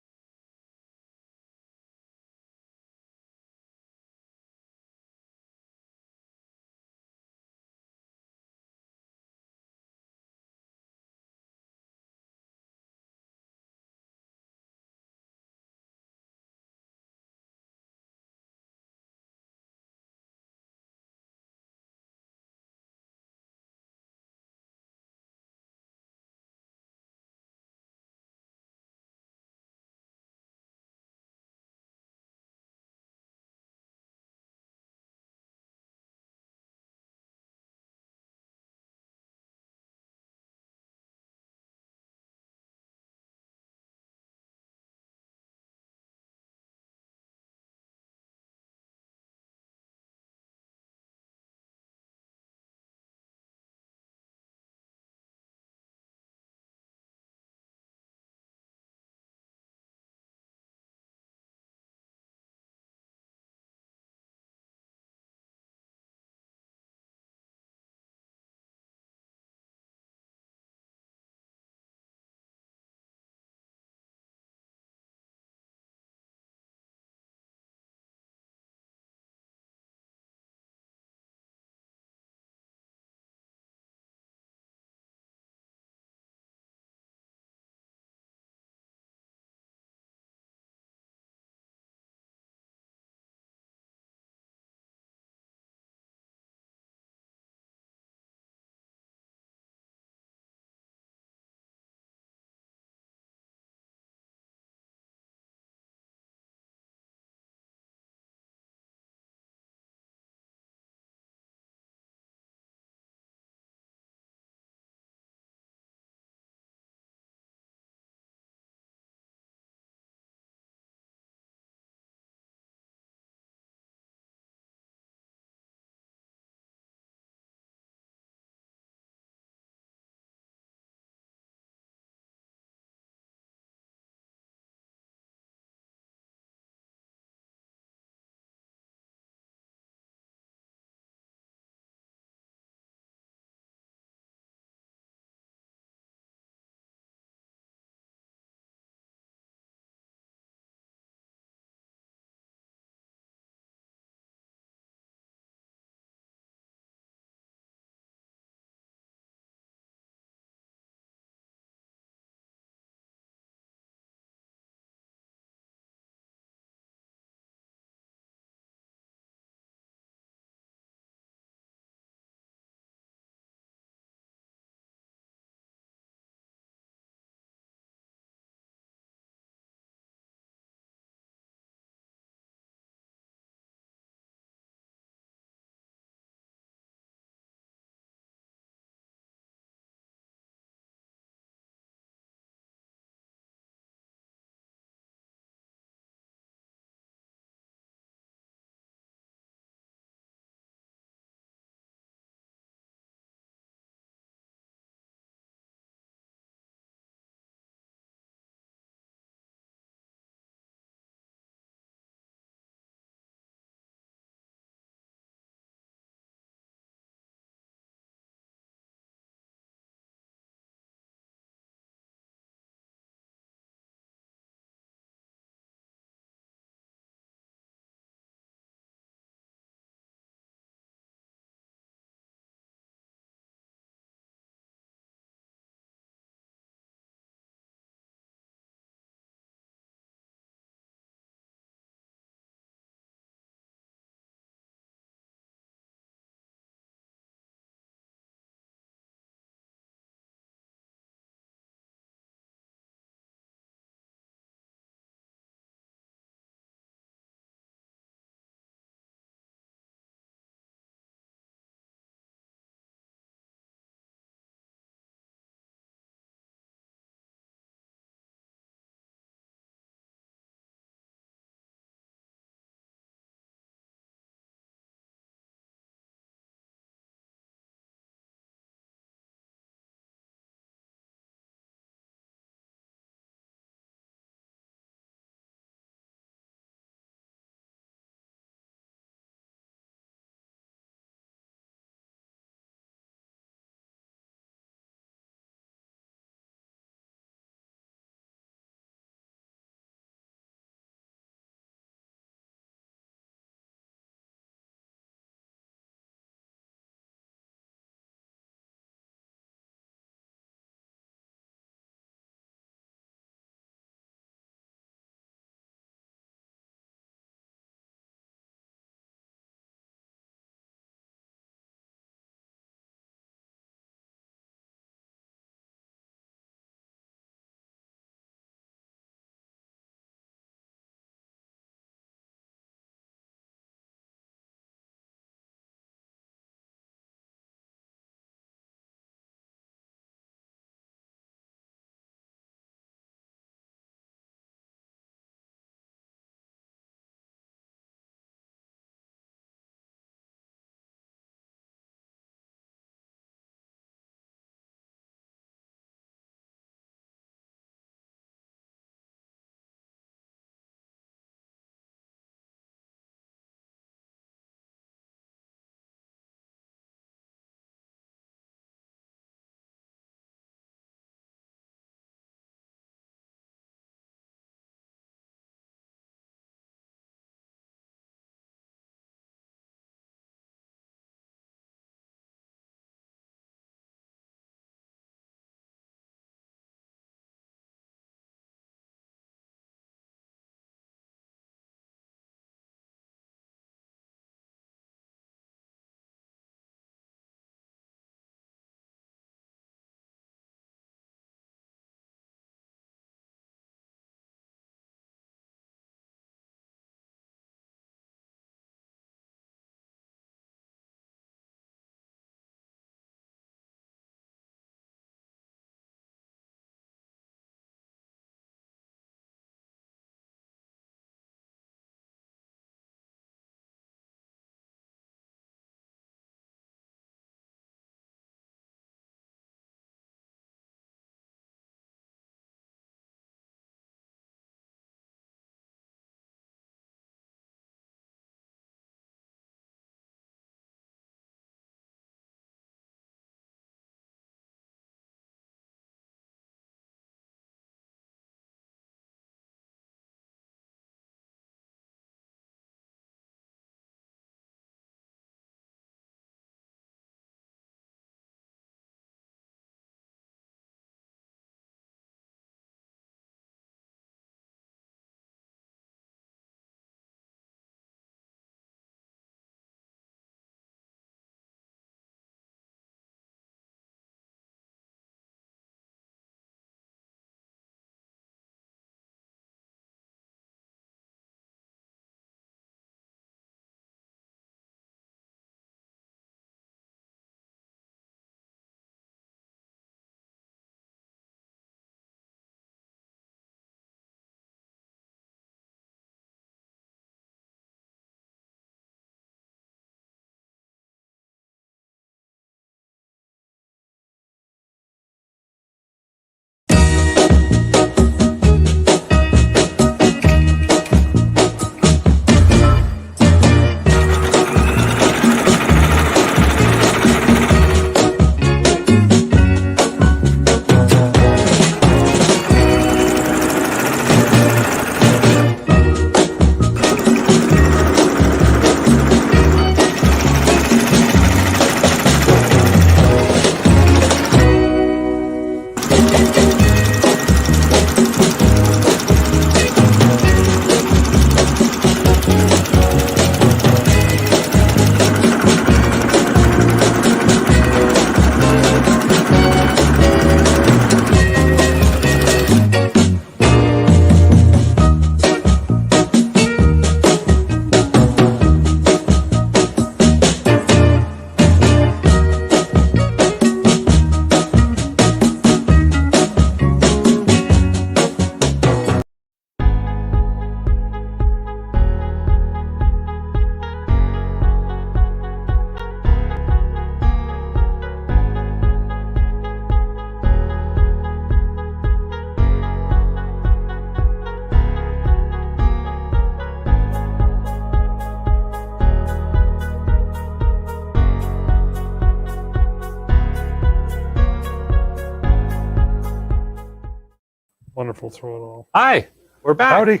Wonderful throw it all. Hi, we're back. Howdy.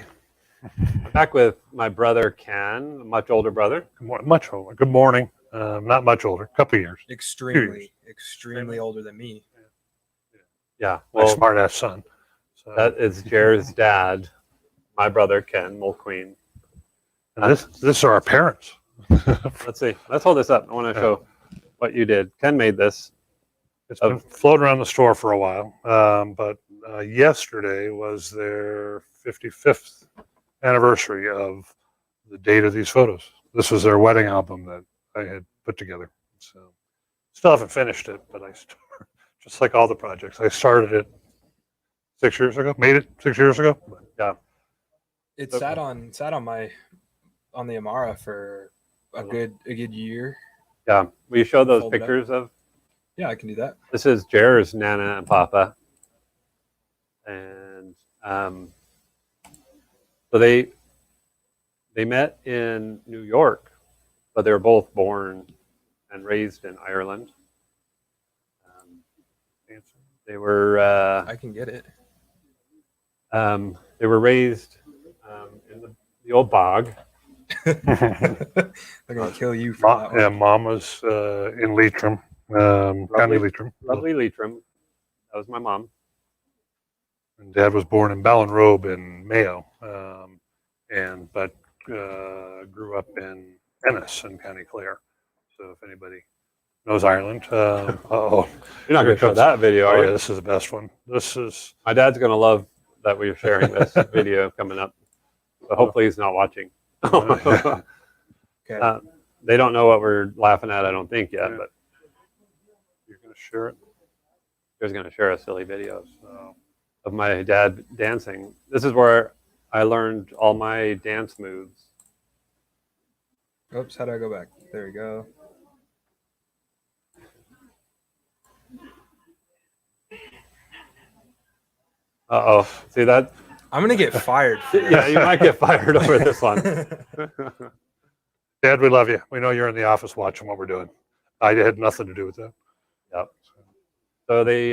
I'm back with my brother Ken, a much older brother. Much older. Good morning. Not much older. Couple years. Extremely older than me. Yeah, My well, smart ass son. So, that is Ger's dad, my brother Ken Mulqueen. and this are our parents. Let's see. Let's hold this up. I want to show what you did. Ken made this. It's been floating around the store for a while, but yesterday was their 55th anniversary of the date of these photos. This was their wedding album that I had put together. So still haven't finished it, but just like all the projects, I started it 6 years ago. Made it 6 years ago. But, yeah, It sat on the Amara for a good year. Yeah, will you show those Fold it up. pictures of? Yeah, I can do that. This is Ger's Nana and Papa, and so they met in New York, but they were both born and raised in Ireland. They were I can get it. they were raised in the old bog. They're gonna kill you for that one. yeah, Mom was in Leitrim, County Leitrim. Lovely Leitrim. That was my mom. And Dad was born in Ballinrobe in Mayo, but grew up in Ennis in County Clare. So if anybody knows Ireland, You're not going to show that video, are oh you? yeah, this is the best one. This is My dad's going to love that we're sharing this video coming up. But hopefully he's not watching. Okay. They don't know what we're laughing at, I don't think yet, Yeah. but you're going to share it. Ger's going to share a silly video of my dad dancing. This is where I learned all my dance moves. Oops, how do I go back? There we go. Uh-oh. See that? I'm gonna get fired. For this. Yeah, you might get fired over this one. Dad, we love you. We know you're in the office watching what we're doing. I had nothing to do with that. Yep. So they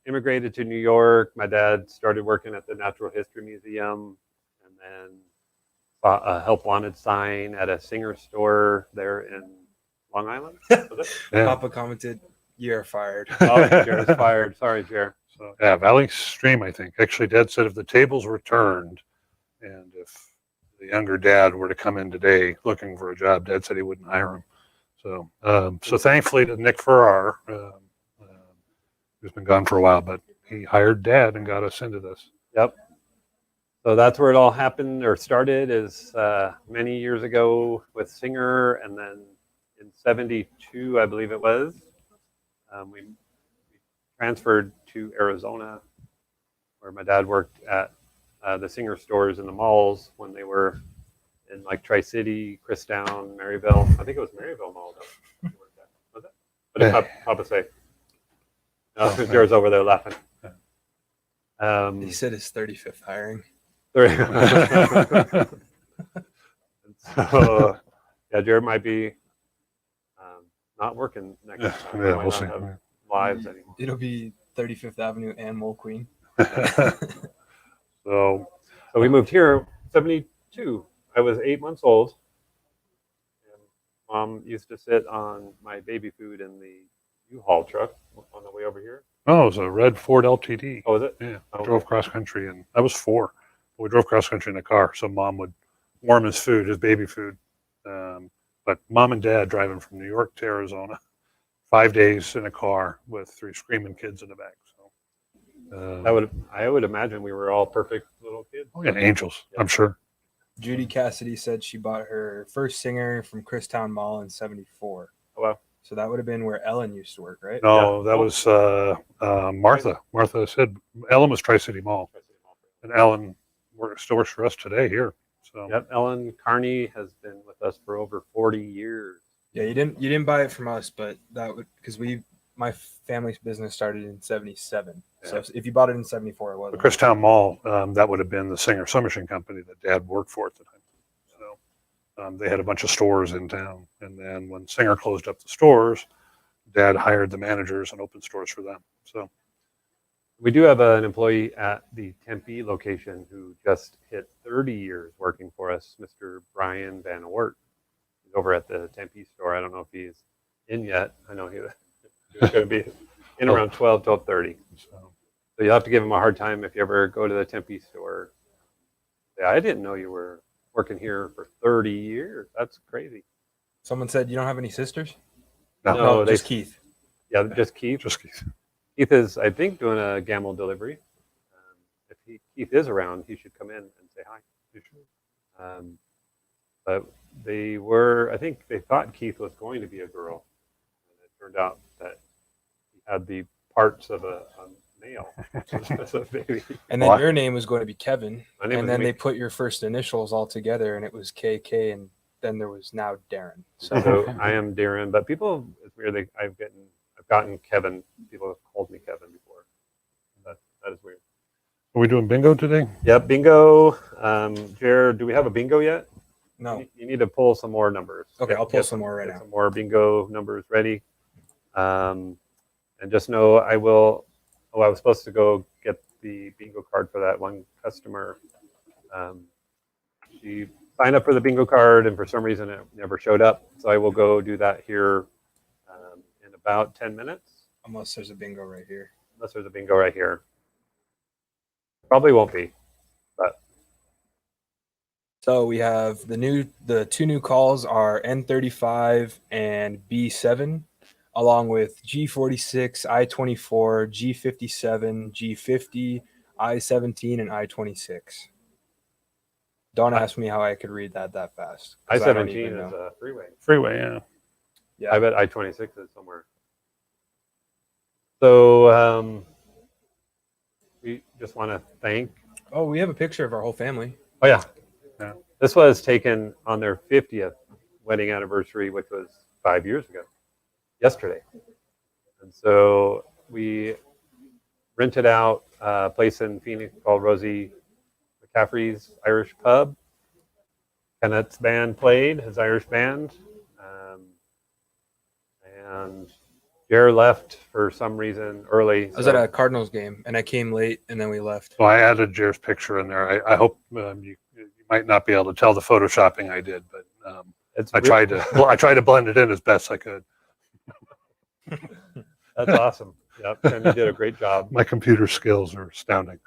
immigrated to New York. My dad started working at the Natural History Museum, and then saw a help wanted sign at a Singer store there in Long Island. Was it? Yeah. Papa commented, "You're fired." Oh, Jer's fired. Sorry, Jer. So yeah, Valley Stream, I think. Actually, Dad said if the tables were turned, and if the younger dad were to come in today looking for a job, Dad said he wouldn't hire him. So, so thankfully to Nick Farrar, who's been gone for a while, but he hired Dad and got us into this. Yep. So that's where it all happened or started is many years ago with Singer, and then in '72, I believe it was, we transferred to Arizona, where my dad worked at the Singer stores in the malls when they were in like Tri-City, Christown, Maryville. I think it was Maryville Mall though. Was it? What did Papa say? No, Jared's over there laughing. He said his 35th hiring. So, yeah, Jared might be not working next time. Yeah, Might we'll not see. have lives anymore. It'll be 35th Avenue and Mulqueen. So So we moved here 72. I was 8 months old. And Mom used to sit on my baby food in the U-Haul truck on the way over here. oh, it was a red Ford LTD. Oh, was it? Yeah, Oh, drove cross country, and I was 4. We drove cross country in a car, so Mom would warm his food, his baby food. But Mom and Dad driving from New York to Arizona, 5 days in a car with 3 screaming kids in the back. So I would imagine we were all perfect little kids. oh, yeah, angels, I'm sure. Judy Cassidy said she bought her first Singer from Christown Mall in '74. Oh, wow. So that would have been where Ellen used to work, right? No, that was Martha. Martha said Ellen was Tri-City Mall, and Ellen still works for us today here. So Yep, Ellen Carney has been with us for over 40 years. Yeah, you didn't buy it from us, but that would because my family's business started in '77. So if you bought it in '74, it the wasn't. Christown Mall, that would have been the Singer Sewing Company that Dad worked for at the time. So they had a bunch of stores in town, and then when Singer closed up the stores, Dad hired the managers and opened stores for them. So We do have an employee at the Tempe location who just hit 30 years working for us, Mr. Brian Van Oort. He's over at the Tempe store. I don't know if he's in yet. I know he was going to be in around 12:30. So you'll have to give him a hard time if you ever go to the Tempe store. Yeah, I didn't know you were working here for 30 years. That's crazy. Someone said you don't have any sisters? No, just Keith. Yeah, just Keith. Just Keith. Keith is, I think, doing a Gamble delivery. If Keith is around, he should come in and say hi. But I think they thought Keith was going to be a girl. And it turned out that he had the parts of a male. As a baby. And then your name was going to be Kevin. And then me. they put your first initials all together, and it was KK, and then there was now Darren. So I am Darren, but people, it's weird. I've gotten Kevin. People have called me Kevin before. That is weird. Are we doing bingo today? Yep, bingo. Jared, do we have a bingo yet? No. You need to pull some more numbers. Okay, I'll pull some more right now. Some more bingo numbers ready. And just know I was supposed to go get the bingo card for that one customer. She signed up for the bingo card, and for some reason it never showed up. So I will go do that here in about 10 minutes. Unless there's a bingo right here. Unless there's a bingo right here. Probably won't be, but. So we have the two new calls are N35 and B7, along with G46, I-24, G57, G50, I-17, and I-26. Don't ask me how I could read that fast. I-17 is a freeway. Freeway, yeah. Yeah. I bet I-26 is somewhere. So we just want to thank. Oh, we have a picture of our whole family. Oh, yeah. Yeah. This was taken on their 50th wedding anniversary, which was 5 years ago, yesterday. And so we rented out a place in Phoenix called Rosie McCaffrey's Irish Pub. Kenneth's band played, his Irish band. And Ger left for some reason early. I was at a Cardinals game, and I came late, and then we left. Well, I added Jer's picture in there. I hope you might not be able to tell the photoshopping I did, but I tried to blend it in as best I could. That's awesome. Yep, and you did a great job. My computer skills are astounding.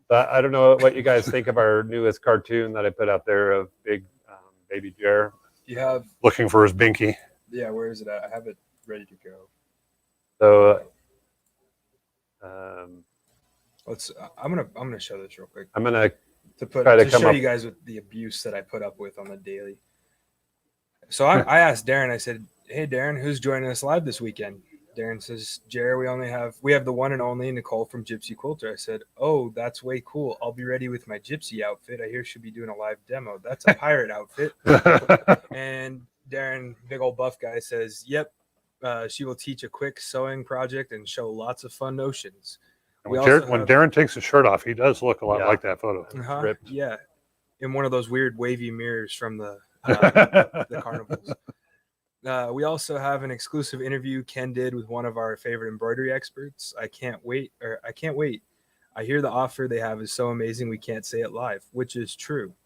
But I don't know what you guys think of our newest cartoon that I put out there of big baby Ger. You have Looking for his binky. Yeah, where is it at? I have it ready to go. So I'm gonna show this real quick I'm gonna to show you guys with the abuse that I put up with on the daily. So I asked Darren. I said, "Hey, Darren, who's joining us live this weekend?" Darren says, "Jer, we have the one and only Nicole from Gypsy Quilter." I said, "Oh, that's way cool. I'll be ready with my gypsy outfit. I hear she'll be doing a live demo. That's a pirate outfit." And Darren, big old buff guy, says, "Yep, she will teach a quick sewing project and show lots of fun notions." When Darren takes his shirt off, he does look a lot like that photo. Yeah, in one of those weird wavy mirrors from the carnivals. We also have an exclusive interview Ken did with one of our favorite embroidery experts. I can't wait. I hear the offer they have is so amazing we can't say it live, which is true.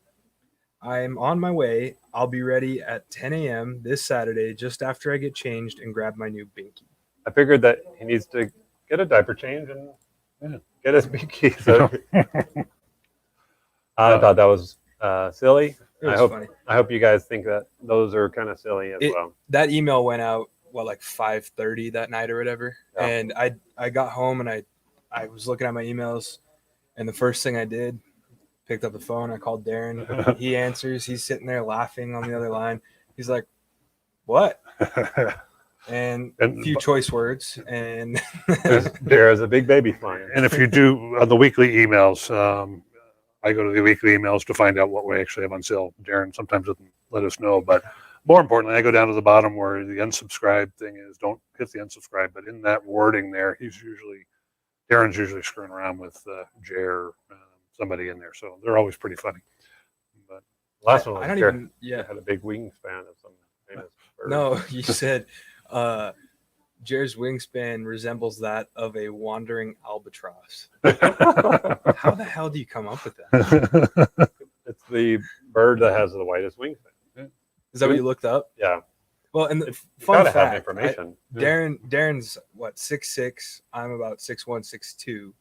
I'm on my way. I'll be ready at 10 a.m. this Saturday, just after I get changed and grab my new binky. I figured that he needs to get a diaper change and get his binky. So I thought that was silly. Funny. I hope you guys think that those are kind of silly as well. That email went out like 5:30 that night or whatever, yeah. And I got home and I was looking at my emails, and the first thing I did, picked up the phone. I called Darren. He answers. He's sitting there laughing on the other line. He's like, "What?" And a few choice words. And there's a big baby flying. And if you do on the weekly emails, I go to the weekly emails to find out what we actually have on sale. Darren sometimes doesn't let us know, but more importantly, I go down to the bottom where the unsubscribe thing is. Don't hit the unsubscribe, but in that wording there, Darren's usually screwing around with Ger, somebody in there, so they're always pretty funny. But last one, had a big wingspan of some famous bird. No, you said Jer's wingspan resembles that of a wandering albatross. How the hell do you come up with that? It's the bird that has the widest wingspan. Is that what you looked up? Yeah. Well, and the You fun gotta have fact, information. Darren's what 6'6". I'm about 6'1", 6'2".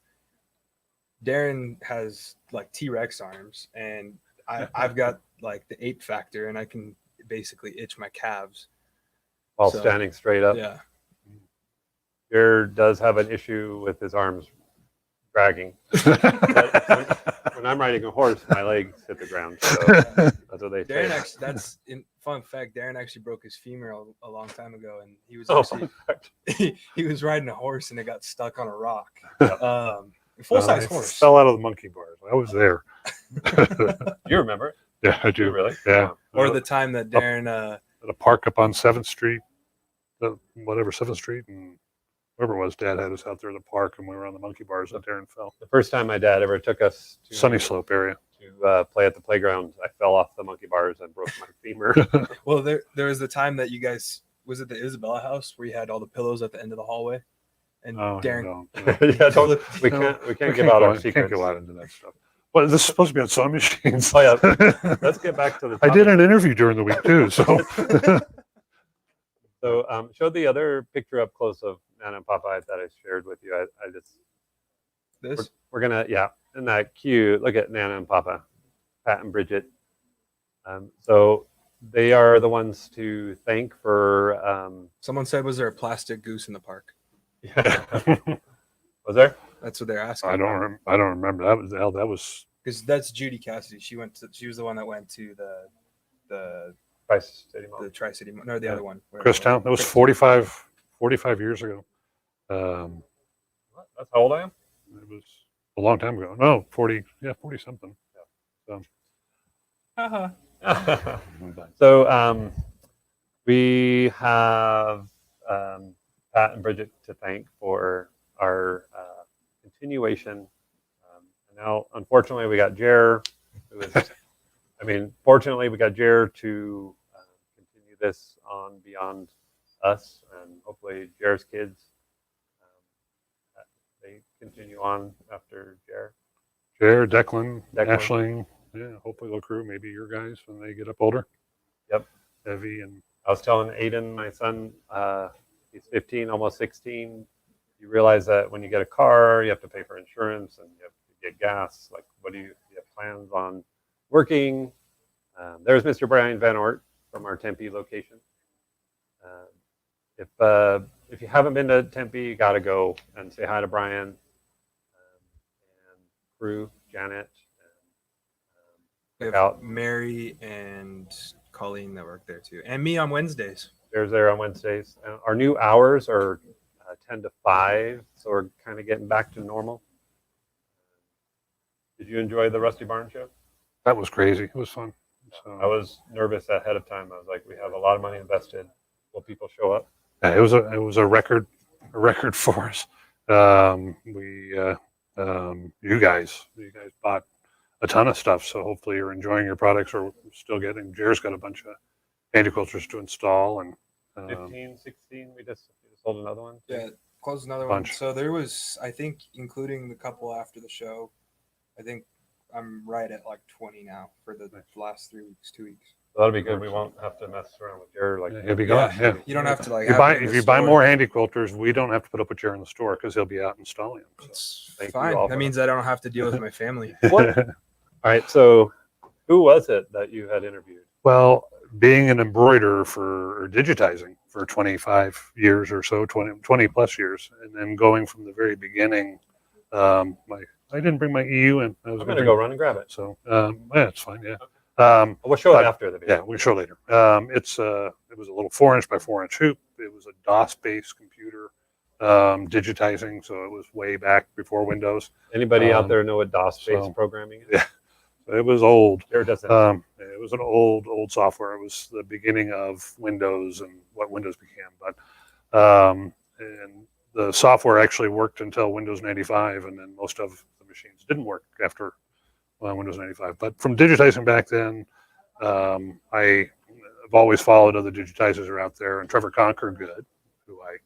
Darren has like T-Rex arms, and I've got like the ape factor, and I can basically itch my calves While so, standing straight up. Yeah. Jer does have an issue with his arms dragging. But when I'm riding a horse, my legs hit the ground. So that's what they say. Darren actually, that's in fun fact. Darren actually broke his femur a long time ago, and he was Oh, actually he was riding a horse, and it got stuck on a rock. Full Full-size I horse. fell out of the monkey bars. I was there. You remember it? Yeah, I Do you do. really? Yeah. Or the time that Darren At a park up on 7th Street, whatever, 7th Street, and whoever it was, Dad had us out there at the park, and we were on the monkey bars and Darren fell. The first time my dad ever took us to Sunny Slope area. to play at the playground, I fell off the monkey bars and broke my femur. well, there was the time that you guys was it the Isabella house where you had all the pillows at the end of the hallway, and Oh, Darren. no. Yeah, we can't give out our Can't secrets. go out into that stuff. Well, this is supposed to be on sewing machines. Oh, yeah. Let's get back to the I topic. did an interview during the week too, so So show the other picture up close of Nana and Papa that I shared with you. I just This we're gonna in that cue. Look at Nana and Papa, Pat and Bridget. So they are the ones to thank for. someone said, was there a plastic goose in the park? Was there? That's what they're asking. I don't remember. That was because that's Judy Cassidy. She was the one that went to the Tri-City Mall. Tri-City, no, the other one. Christown. That was 45 years ago. That's how old I am. It was a long time ago. No, 40 something. Uh-huh. So we have Pat and Bridget to thank for our continuation. And now, unfortunately, we got Ger. Fortunately, we got Ger to continue this on beyond us, and hopefully Ger's kids, they continue on after Ger. Ger, Declan, Ashling, yeah, hopefully they'll crew, maybe your guys when they get up older. Yep. Evie and I was telling Aiden, my son, he's 15, almost 16. You realize that when you get a car, you have to pay for insurance and you have to get gas. Like, what do you have plans on working? There's Mr. Brian Van Ort from our Tempe location. If you haven't been to Tempe, you got to go and say hi to Brian and crew, Janet. We have out. Mary and Colleen that work there too, and me on Wednesdays. There's there on Wednesdays. Our new hours are 10 to 5, so we're kind of getting back to normal. Did you enjoy the Rusty Barn show? that was crazy. It was fun. So I was nervous ahead of time. I was like, we have a lot of money invested. Will people show up? yeah, it was a record for us. You guys bought a ton of stuff, so hopefully you're enjoying your products or still getting. Jer's got a bunch of handy quilters to install, and 15, 16, we just sold another one. Yeah, closed another Bunch. one. So there was, I think, including the couple after the show, I think I'm right at like 20 now for the last 3 weeks, 2 weeks. So that'll be good. We won't have to mess around with your like. he'll be gone. Yeah. You don't have to like. If you buy more handy quilters, we don't have to put up with Jer in the store because he'll be out installing them. So. It's Thank you fine. all That for means I don't have to deal with my family. What? All right. So, who was it that you had interviewed? Well, being an embroiderer or digitizing for 25 years or so, 20 plus years, and then going from the very beginning, I didn't bring my EU in. I was I'm going to go run and grab it. So, yeah, it's fine. Yeah. We'll show it but- after the video. Yeah, we'll show later. It was a little 4-inch by 4-inch hoop. It was a DOS-based computer digitizing, so it was way back before Windows. Anybody out there know what DOS-based so- programming is? Yeah. It was old. Jared doesn't. It was an old software. It was the beginning of Windows and what Windows became. But and the software actually worked until Windows 95, and then most of the machines didn't work after Windows 95. But from digitizing back then, I've always followed other digitizers are out there, and Trevor Conquer Good, who I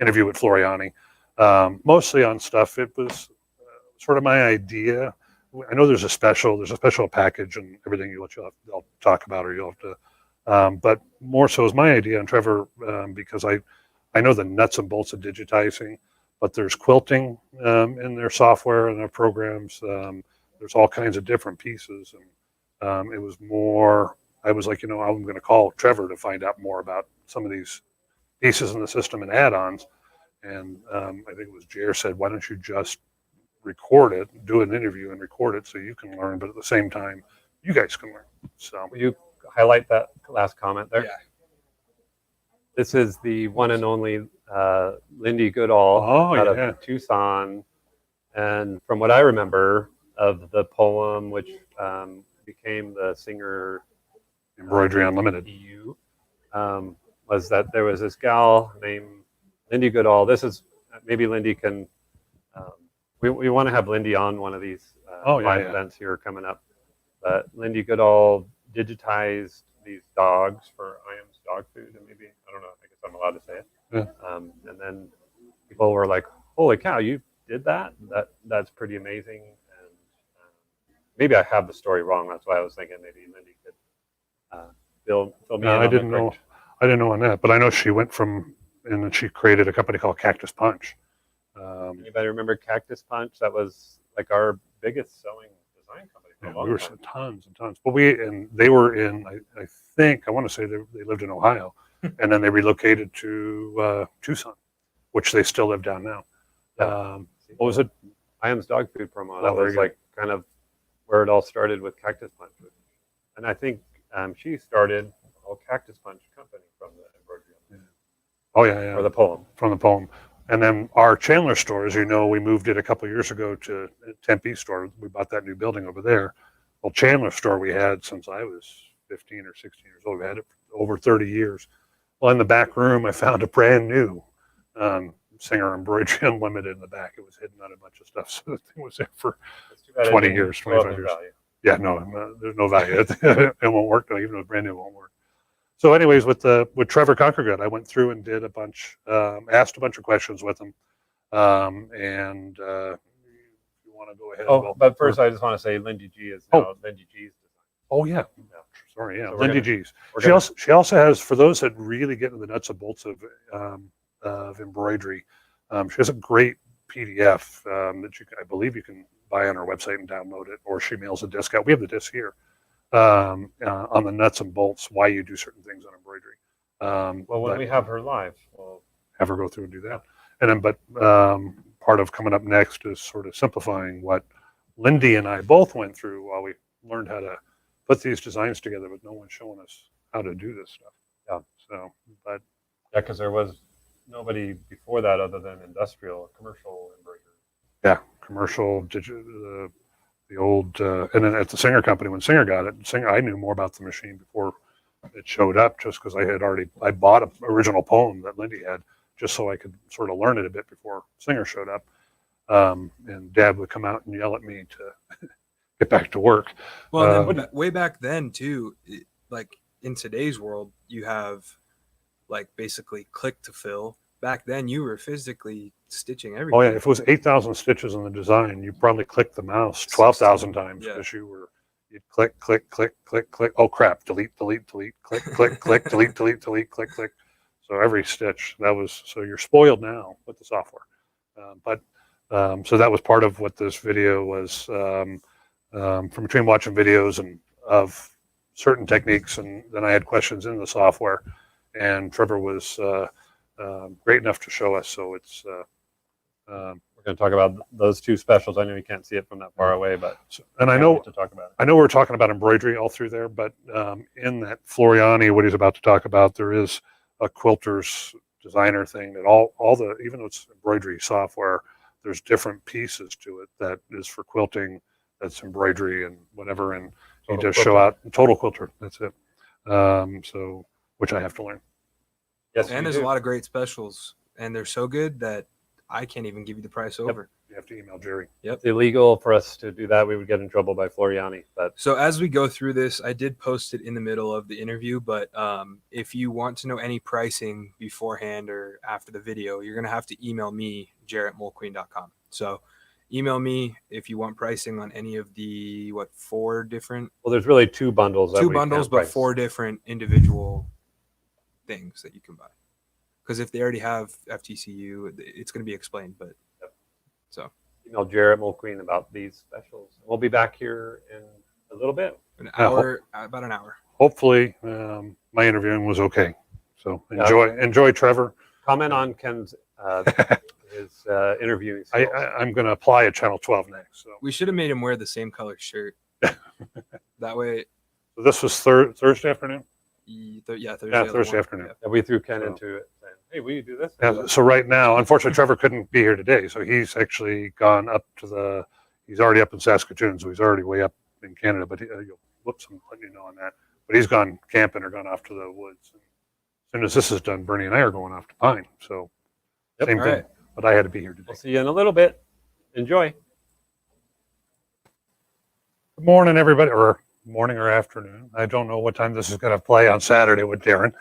interview with Floriani, mostly on stuff. It was sort of my idea. I know there's a special package and everything I'll talk about, or you'll have to, but more so is my idea, and Trevor, because I know the nuts and bolts of digitizing, but there's quilting in their software and their programs. There's all kinds of different pieces, and it was more, I was like, I'm going to call Trevor to find out more about some of these pieces in the system and add-ons. And I think it was Ger said, why don't you just record it, do an interview and record it so you can learn, but at the same time, you guys can learn. So Will you highlight that last comment there? Yeah. This is the one and only Lindy Goodall out of Tucson. And from what I remember of the poem, which became the Singer Embroidery Unlimited, EU, was that there was this gal named Lindy Goodall. This is, maybe Lindy can, we want to have Lindy on one of these live events here coming up. But Lindy Goodall digitized these dogs for IAM's dog food, and maybe, I don't know, I guess I'm allowed to say it. Yeah. And then people were like, holy cow, you did that? That's pretty amazing. And maybe I have the story wrong. That's why I was thinking maybe Lindy could fill me in. I didn't know on that, but I know she went from, and then she created a company called Cactus Punch. Anybody remember Cactus Punch? That was like our biggest selling design company for a long We were time. tons and tons, but they were in, I think, I want to say they lived in Ohio, and then they relocated to Tucson, which they still live down now. What was it? IAM's dog food promo. That there was you go. like kind of where it all started with Cactus Punch. And I think she started a whole Cactus Punch company from the embroidery. Oh yeah, Or the poem. from the poem. And then our Chandler store, as you know, we moved it a couple of years ago to Tempe store. We bought that new building over there. Well, Chandler store we had since I was 15 or 16 years old. We had it for over 30 years. Well, in the back room, I found a brand new Singer Embroidery Unlimited in the back. It was hidden on a bunch of stuff. So the thing was there for 20 years, 25 years. Yeah, no, there's no value. It won't work though, even though it's brand new, it won't work. So anyways, with Trevor Conkergood, I went through and did asked a bunch of questions with him. And you want to go ahead? Oh, but first I just want to say Lindy G is now Lindy G's design. Oh yeah. Sorry, yeah. So Lindy G's. She also has, for those that really get into the nuts and bolts of embroidery, she has a great PDF that I believe you can buy on her website and download it, or she mails a disc out. We have the disc here on the nuts and bolts, why you do certain things on embroidery. Well, when we have her live, we'll have her go through and do that. And then, but part of coming up next is sort of simplifying what Lindy and I both went through while we learned how to put these designs together, but no one's showing us how to do this stuff. Yeah. So, but yeah, because there was nobody before that other than industrial, commercial embroidery. yeah, commercial, the old, and then at the Singer company, when Singer got it, I knew more about the machine before it showed up, just because I bought an original poem that Lindy had, just so I could sort of learn it a bit before Singer showed up. And Dad would come out and yell at me to get back to work. Well, then, way back then too, like in today's world, you have like basically click to fill. Back then, you were physically stitching everything. Oh yeah, if it was 8,000 stitches in the design, you probably clicked the mouse 12,000 times because you'd click, click, click, click, click. Oh crap! Delete, delete, delete. Click, click, click. Delete, delete, delete. Click, click. So every stitch. So you're spoiled now with the software. So that was part of what this video was. From between watching videos and of certain techniques, and then I had questions in the software, and Trevor was great enough to show us. So it's we're going to talk about those two specials. I know you can't see it from that far away, but and I know to talk about it. I know we're talking about embroidery all through there, but in that Floriani, what he's about to talk about, there is a quilter's designer thing that all the, even though it's embroidery software, there's different pieces to it that is for quilting, that's embroidery and whatever, and he just show out total quilter. That's it. So which I have to learn. Yes, and there's a lot of great specials, and they're so good that I can't even give you the price over. You have to email Jerry. It's illegal for us to do that. We would get in trouble by Floriani. But So as we go through this, I did post it in the middle of the interview, but if you want to know any pricing beforehand or after the video, you're going to have to email me, ger@molqueen.com. So email me if you want pricing on any of the, four different, well, there's really two bundles. two bundles, but four different individual things that you can buy. Because if they already have FTCU, it's going to be explained, but so. Email Ger@molqueen about these specials. We'll be back here in a little bit. An hour, about an hour. Hopefully, my interviewing was okay. So enjoy Trevor. Comment on Ken's his interviewing. I'm going to apply at Channel 12 next. So We should have made him wear the same color shirt. That way, so this was Thursday afternoon. Thursday. Yeah, at Thursday 1. afternoon. Yeah, we threw Ken into it, saying, "Hey, will you do this?" Yeah, so right now, unfortunately, Trevor couldn't be here today. So he's actually gone up to he's already up in Saskatoon. So he's already way up in Canada. But whoops, I'm letting you know on that. But he's gone camping or gone off to the woods. And as soon as this is done, Bernie and I are going off to Pine. So same All thing. right. But I had to be here today. We'll see you in a little bit. Enjoy. Good morning, everybody, or morning or afternoon. I don't know what time this is going to play on Saturday with Darren.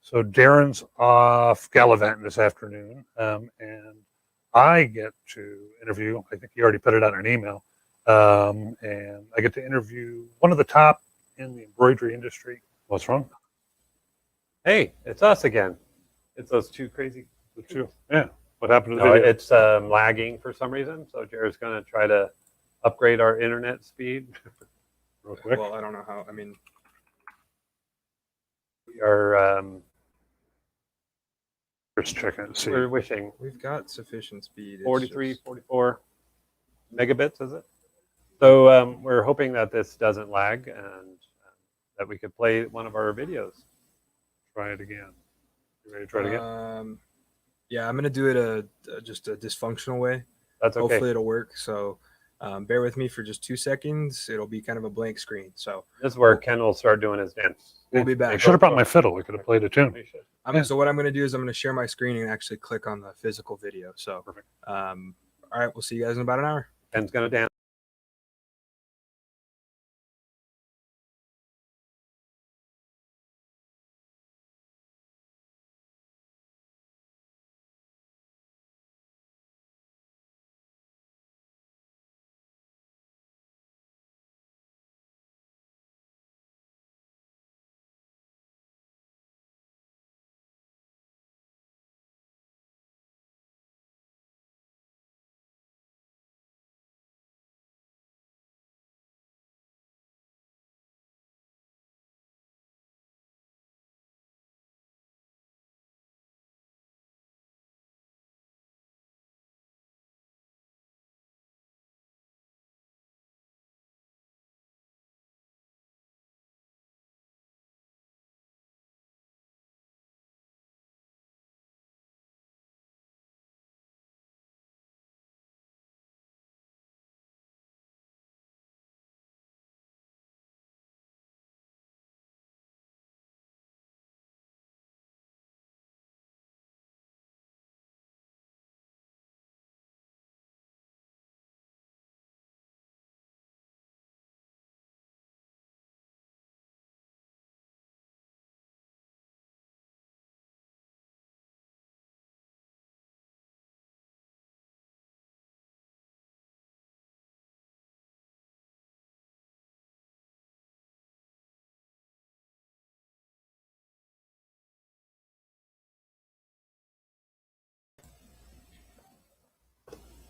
So Darren's off gallivanting this afternoon, and I get to interview. I think you already put it on an email, and I get to interview one of the top in the embroidery industry. What's wrong? Hey, it's us again. It's those two crazy. The two. Yeah. What happened to the No, video? it's lagging for some reason. So Jared's going to try to upgrade our internet speed Real quick. Well, I don't know how. I mean, we are Just checking to see. we're wishing we've got sufficient speed. It's 43, just- 44 megabits, is it? So we're hoping that this doesn't lag and that we could play one of our videos. Try it again. You ready to try it again? Yeah, I'm gonna do it just a dysfunctional way. That's okay. Hopefully, it'll work. So, bear with me for just 2 seconds. It'll be kind of a blank screen. So This is where Ken will start doing his dance. we'll be I back. should have brought my fiddle. We could have played a tune. We should. So what I'm gonna do is I'm gonna share my screen and actually click on the physical video. So, Perfect. all right, we'll see you guys in about an hour. Ken's going to dance.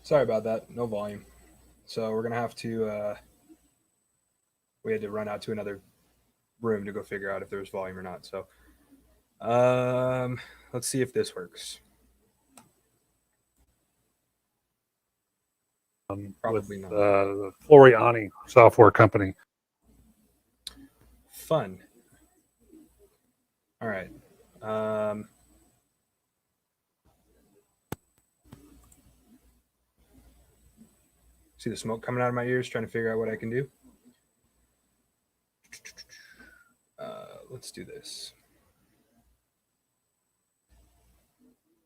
Sorry about that. No volume. So we're gonna have to. We had to run out to another room to go figure out if there was volume or not. So, let's see if this works. Probably With not. the Floriani software company. Fun. All right. See the smoke coming out of my ears, trying to figure out what I can do. Let's do this.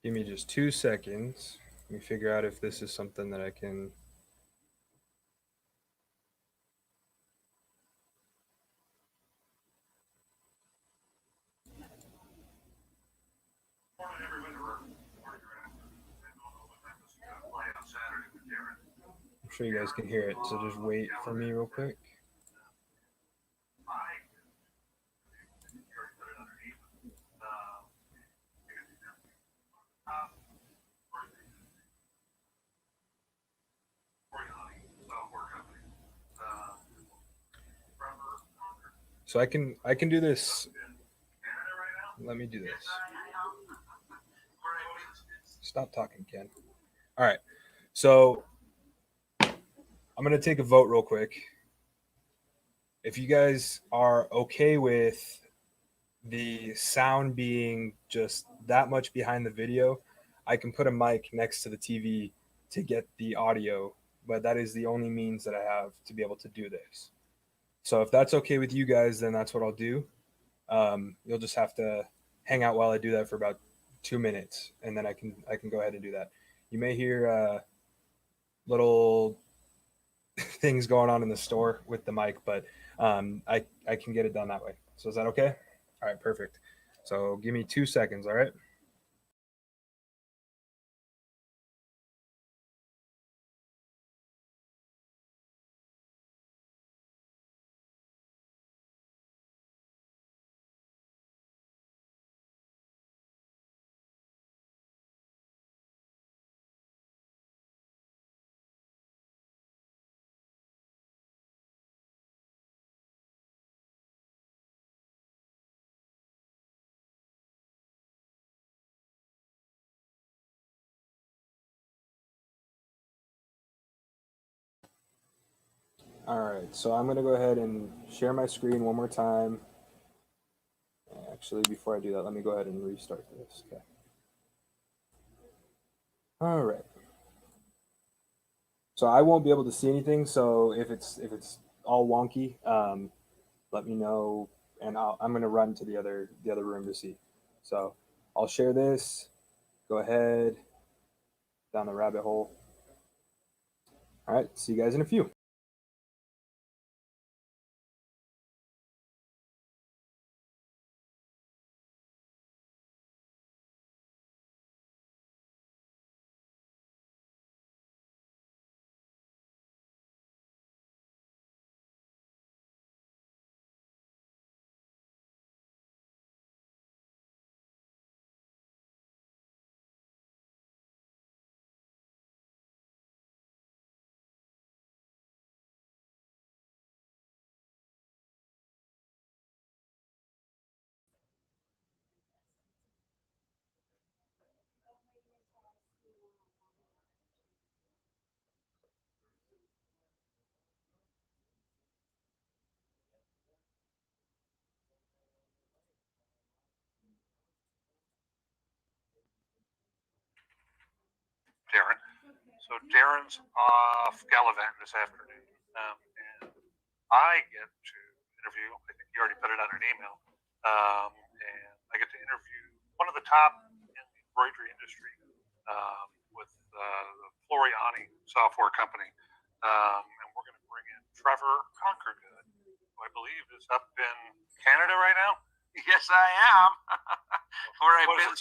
Give me just 2 seconds. Let me figure out if this is something that I can. I'm sure you guys can hear it, so just wait for me real quick. So I can do this. Let me do this. Stop talking, Ken. All right. So I'm going to take a vote real quick. If you guys are okay with the sound being just that much behind the video, I can put a mic next to the TV to get the audio, but that is the only means that I have to be able to do this. So if that's okay with you guys, then that's what I'll do. You'll just have to hang out while I do that for about 2 minutes, and then I can go ahead and do that. You may hear little things going on in the store with the mic, but I can get it done that way. So is that okay? All right, perfect. So give me 2 seconds, all right? All right, so I'm going to go ahead and share my screen one more time. Actually, before I do that, let me go ahead and restart this. Okay. All right. So I won't be able to see anything. So if it's all wonky, let me know, and I'm going to run to the other room to see. So I'll share this. Go ahead down the rabbit hole. All right. See you guys in a few. Darren. So Darren's off gallivanting this afternoon, and I get to interview. I think you already put it on an email, and I get to interview one of the top in the embroidery industry with the Floriani software company, and we're going to bring in Trevor Conkergood, who I believe is up in Canada right now. Yes, I am. Where I've been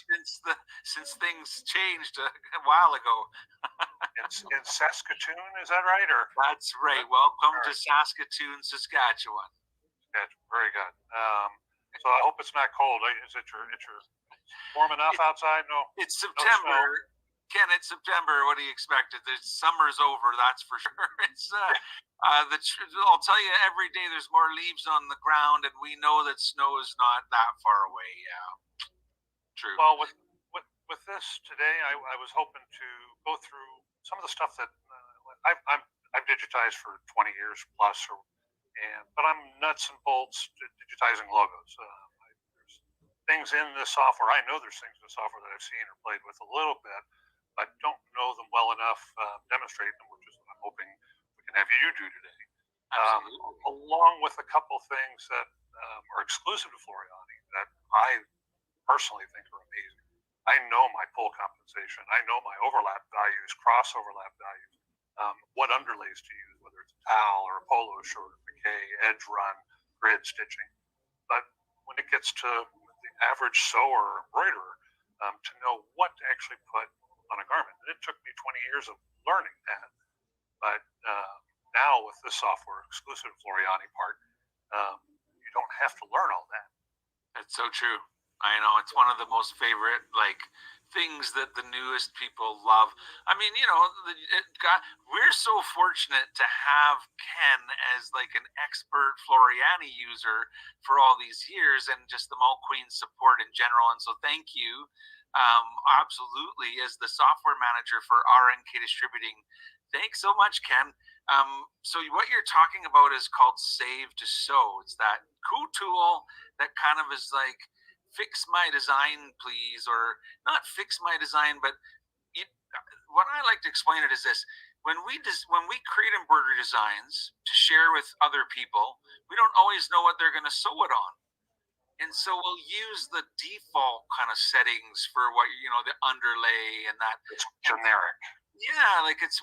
since things changed a while ago. in Saskatoon, is that right? Or that's right. Welcome to Saskatoon, Saskatchewan. Very good. So I hope it's not cold. Is it your warm enough outside? No. It's September. No. Ken, it's September. What do you expect? The summer's over. That's for sure. It's I'll tell you, every day there's more leaves on the ground, and we know that snow is not that far away. Yeah, true. Well, with this today, I was hoping to go through some of the stuff that I've digitized for 20 years plus, but I'm nuts and bolts digitizing logos. There's things in the software. I know there's things in the software that I've seen or played with a little bit, but don't know them well enough demonstrate them, which is what I'm hoping we can have you do today. Along with a couple things that are exclusive to Floriani that I personally think are amazing. I know my pull compensation. I know my overlap values, cross overlap values, what underlays to use, whether it's a towel or a polo shirt, piqué, edge run, grid stitching. But when it gets to the average sewer or embroiderer, to know what to actually put on a garment, and it took me 20 years of learning that. But now with the software exclusive Floriani part, you don't have to learn all that. That's so true. I know it's one of the most favorite things that the newest people love. I mean, we're so fortunate to have Ken as an expert Floriani user for all these years, and just the Mall Queen support in general. And so thank you, absolutely, as the software manager for RNK Distributing. Thanks so much, Ken. So what you're talking about is called Save to Sew. It's that cool tool that kind of is fix my design, please, or not fix my design, but what I like to explain it is this: when we create embroidery designs to share with other people, we don't always know what they're going to sew it on, and so we'll use the default kind of settings for what the underlay and that. It's generic. Yeah, it's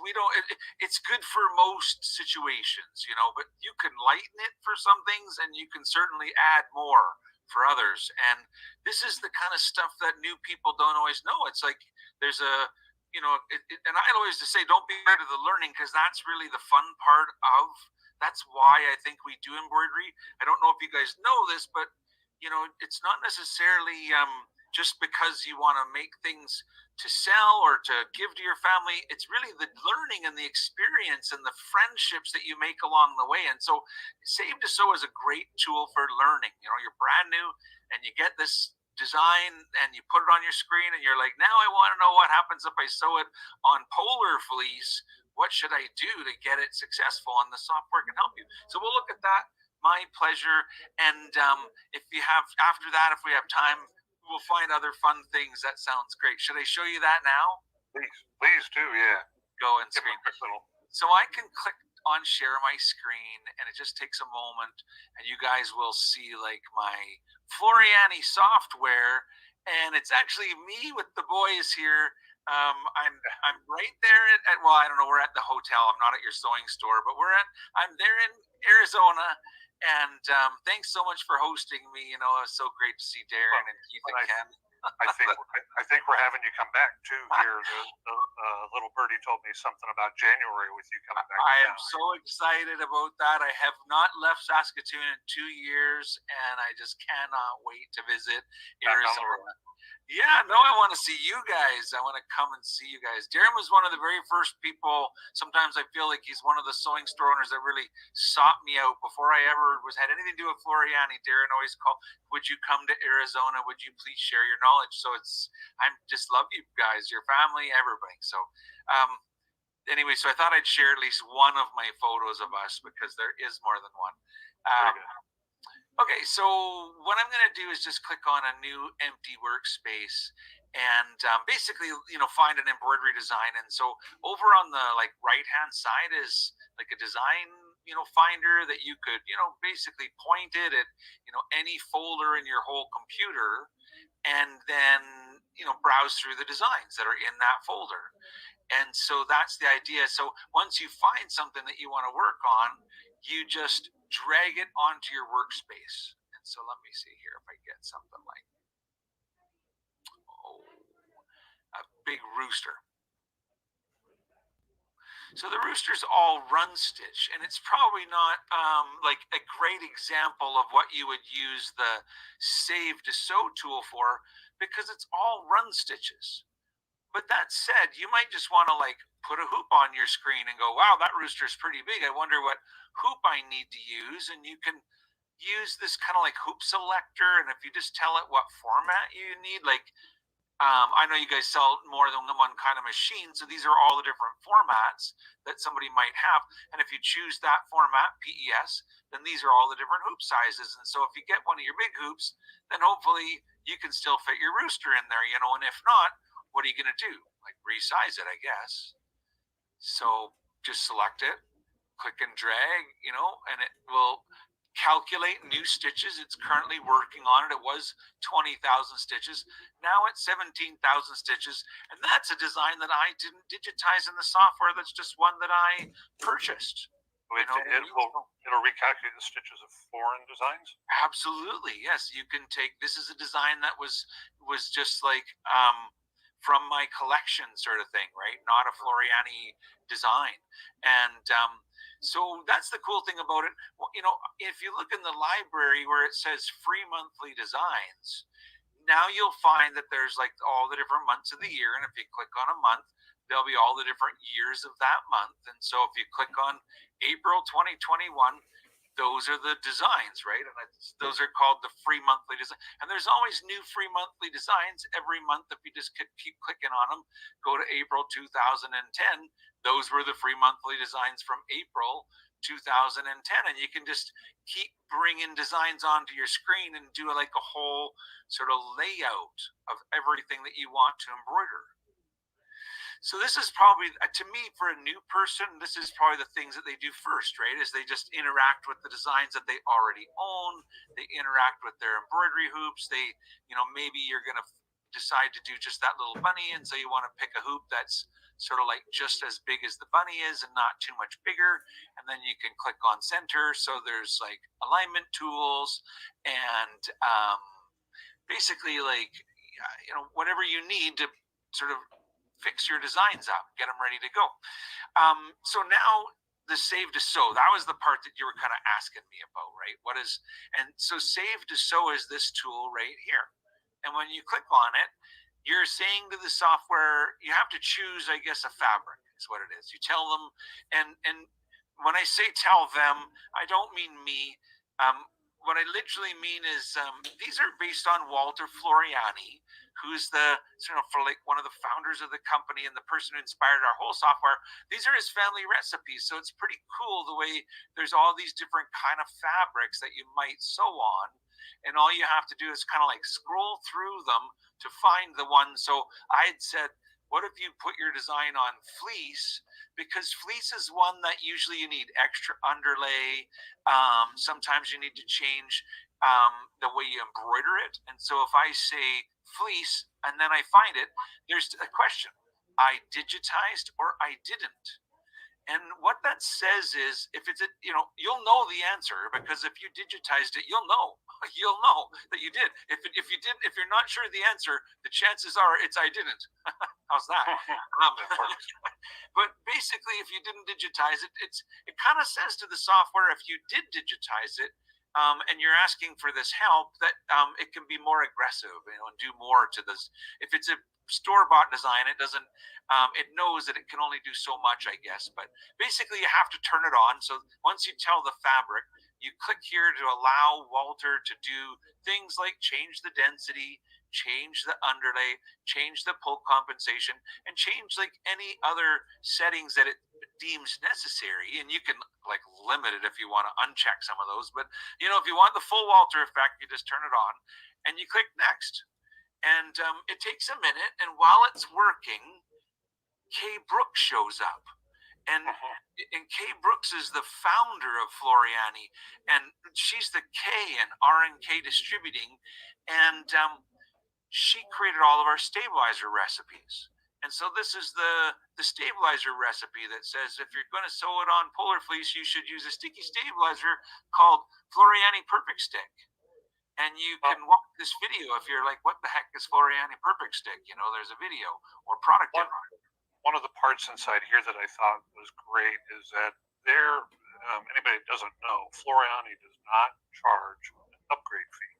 good for most situations, but you can lighten it for some things, and you can certainly add more for others. And this is the kind of stuff that new people don't always know. It's there's a, and I always just say, don't be afraid of the learning, because that's really the fun part of, that's why I think we do embroidery. I don't know if you guys know this, but it's not necessarily just because you want to make things to sell or to give to your family. It's really the learning and the experience and the friendships that you make along the way. And so Save to Sew is a great tool for learning. You're brand new and you get this design and you put it on your screen and you're like, now I want to know what happens if I sew it on polar fleece. What should I do to get it successful? And the software can help you. So we'll look at that. My pleasure. And if we have time, we'll find other fun things. That sounds great. Should I show you that now? Please do, yeah. Go and screen. So I can click on share my screen, and it just takes a moment, and you guys will see my Floriani software, and it's actually me with the boys here. I'm right there at well, I don't know, we're at the hotel. I'm not at your sewing store, but I'm there in Arizona. And thanks so much for hosting me. It was so great to see Darren and Keith and Ken. I think we're having you come back too here. The little birdie told me something about January with you coming back. I am so excited about that. I have not left Saskatoon in 2 years, and I just cannot wait to visit Arizona. Yeah, no, I want to see you guys. I want to come and see you guys. Darren was one of the very first people. Sometimes I feel like he's one of the sewing store owners that really sought me out before I ever had anything to do with Floriani. Darren always called, would you come to Arizona? Would you please share your knowledge? So I just love you guys, your family, everybody. So anyway, so I thought I'd share at least one of my photos of us, because there is more than one. Okay, so what I'm going to do is just click on a new empty workspace and basically, find an embroidery design. And so over on the right-hand side is a design, finder that you could, basically point it at, any folder in your whole computer, and then, browse through the designs that are in that folder. And so that's the idea. So once you find something that you want to work on, you just drag it onto your workspace. And so let me see here if I get something like, a big rooster. So the rooster's all run stitch, and it's probably not a great example of what you would use the Save to Sew tool for, because it's all run stitches. But that said, you might just want to put a hoop on your screen and go, wow, that rooster's pretty big. I wonder what hoop I need to use. And you can use this kind of hoop selector. And if you just tell it what format you need, I know you guys sell more than one kind of machine. So these are all the different formats that somebody might have. And if you choose that format, PES, then these are all the different hoop sizes. And so if you get one of your big hoops, then hopefully you can still fit your rooster in there, and if not, what are you going to do? Resize it, I guess. So just select it, click and drag, and it will calculate new stitches. It's currently working on it. It was 20,000 stitches. Now it's 17,000 stitches. And that's a design that I didn't digitize in the software. That's just one that I purchased. It'll recalculate the stitches of foreign designs? Absolutely, yes. You can take, this is a design that was just like from my collection sort of thing, right? Not a Floriani design. And so that's the cool thing about it. Well, you know, if you look in the library where it says free monthly designs, now you'll find that there's like all the different months of the year. And if you click on a month, there'll be all the different years of that month. And so if you click on April 2021, those are the designs, right? And those are called the free monthly design. And there's always new free monthly designs every month. If you just keep clicking on them, go to April 2010. Those were the free monthly designs from April 2010. And you can just keep bringing designs onto your screen and do like a whole sort of layout of everything that you want to embroider. So this is probably, to me, for a new person, this is probably the things that they do first, right? Is they just interact with the designs that they already own. They interact with their embroidery hoops. They, you know, maybe you're going to decide to do just that little bunny. And so you want to pick a hoop that's sort of like just as big as the bunny is and not too much bigger. And then you can click on center. So there's like alignment tools and basically like, you know, whatever you need to sort of fix your designs up, get them ready to go. So now the save to sew, that was the part that you were kind of asking me about, right? And so save to sew is this tool right here. And when you click on it, you're saying to the software, you have to choose, I guess, a fabric is what it is. You tell them, and when I say tell them, I don't mean me. What I literally mean is these are based on Walter Floriani, who's the sort of for like one of the founders of the company and the person who inspired our whole software. These are his family recipes. So it's pretty cool the way there's all these different kind of fabrics that you might sew on. And all you have to do is kind of like scroll through them to find the one. So I had said, what if you put your design on fleece? Because fleece is one that usually you need extra underlay. Sometimes you need to change the way you embroider it. And so if I say fleece and then I find it, there's a question. I digitized or I didn't. And what that says is, if it's you know, you'll know the answer, because if you digitized it, you'll know that you did. If you didn't, if you're not sure of the answer, the chances are it's I didn't. How's that? But basically, if you didn't digitize it, it kind of says to the software, if you did digitize it, and you're asking for this help, that it can be more aggressive, you know, and do more to this. If it's a store-bought design, it doesn't. It knows that it can only do so much, I guess. But basically, you have to turn it on. So once you tell the fabric, you click here to allow Walter to do things like change the density, change the underlay, change the pull compensation, and change like any other settings that it deems necessary. And you can like limit it if you want to uncheck some of those. But you know, if you want the full Walter effect, you just turn it on and you click next. And it takes a minute, and while it's working, Kay Brooks shows up. And Kay Brooks is the founder of Floriani, and she's the K in R&K Distributing, and she created all of our stabilizer recipes. And so this is the stabilizer recipe that says if you're going to sew it on polar fleece, you should use a sticky stabilizer called Floriani Perfect Stick. And you can watch this video if you're like, what the heck is Floriani Perfect Stick? You know, there's a video or product demo. One of the parts inside here that I thought was great is that anybody that doesn't know, Floriani does not charge an upgrade fee.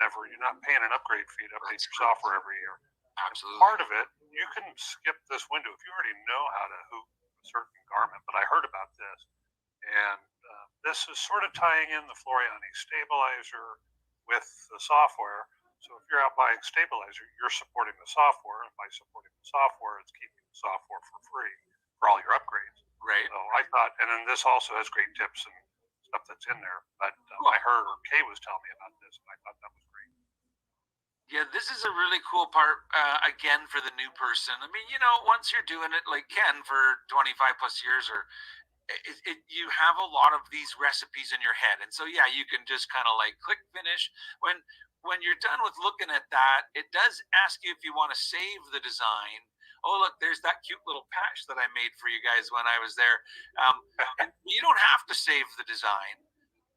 You're not paying an upgrade fee to update your software every year. Absolutely. Part of it, you can skip this window if you already know how to hoop a certain garment. But I heard about this, and this is sort of tying in the Floriani stabilizer with the software. So if you're out buying stabilizer, you're supporting the software, and by supporting the software, it's keeping the software for free for all your upgrades. Right. So I thought, and then this also has great tips and stuff that's in there. But I heard Kay was telling me about this, and I thought that was great. Yeah, this is a really cool part, again, for the new person. I mean, you know, once you're doing it like Ken for 25 plus years, or you have a lot of these recipes in your head, and so yeah, you can just kind of like click finish. When you're done with looking at that, it does ask you if you want to save the design. Oh, look, there's that cute little patch that I made for you guys when I was there. And you don't have to save the design,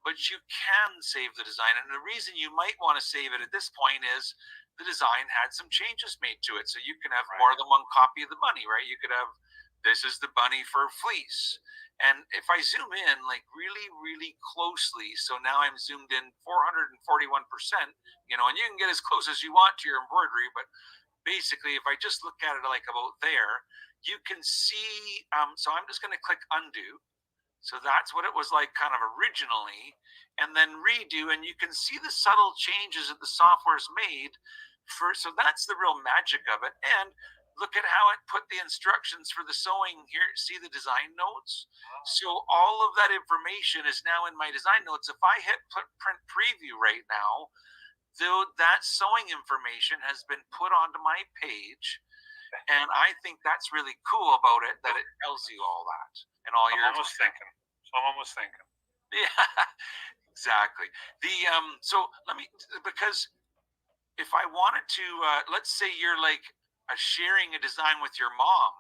but you can save the design. And the reason you might want to save it at this point is the design had some changes made to it. So you can have more than one copy of the bunny, right? You could have, this is the bunny for fleece. And if I zoom in like really, really closely, so now I'm zoomed in 441%, you know, and you can get as close as you want to your embroidery, but basically, if I just look at it like about there, you can see, so I'm just going to click undo. So that's what it was like kind of originally, and then redo, and you can see the subtle changes that the software's made for, so that's the real magic of it. And look at how it put the instructions for the sewing here. See the design notes? So all of that information is now in my design notes. If I hit print preview right now, though, that sewing information has been put onto my page, and I think that's really cool about it, that it tells you all that and all your. Someone was thinking. Yeah, exactly. The so let me, because if I wanted to, let's say you're like sharing a design with your mom,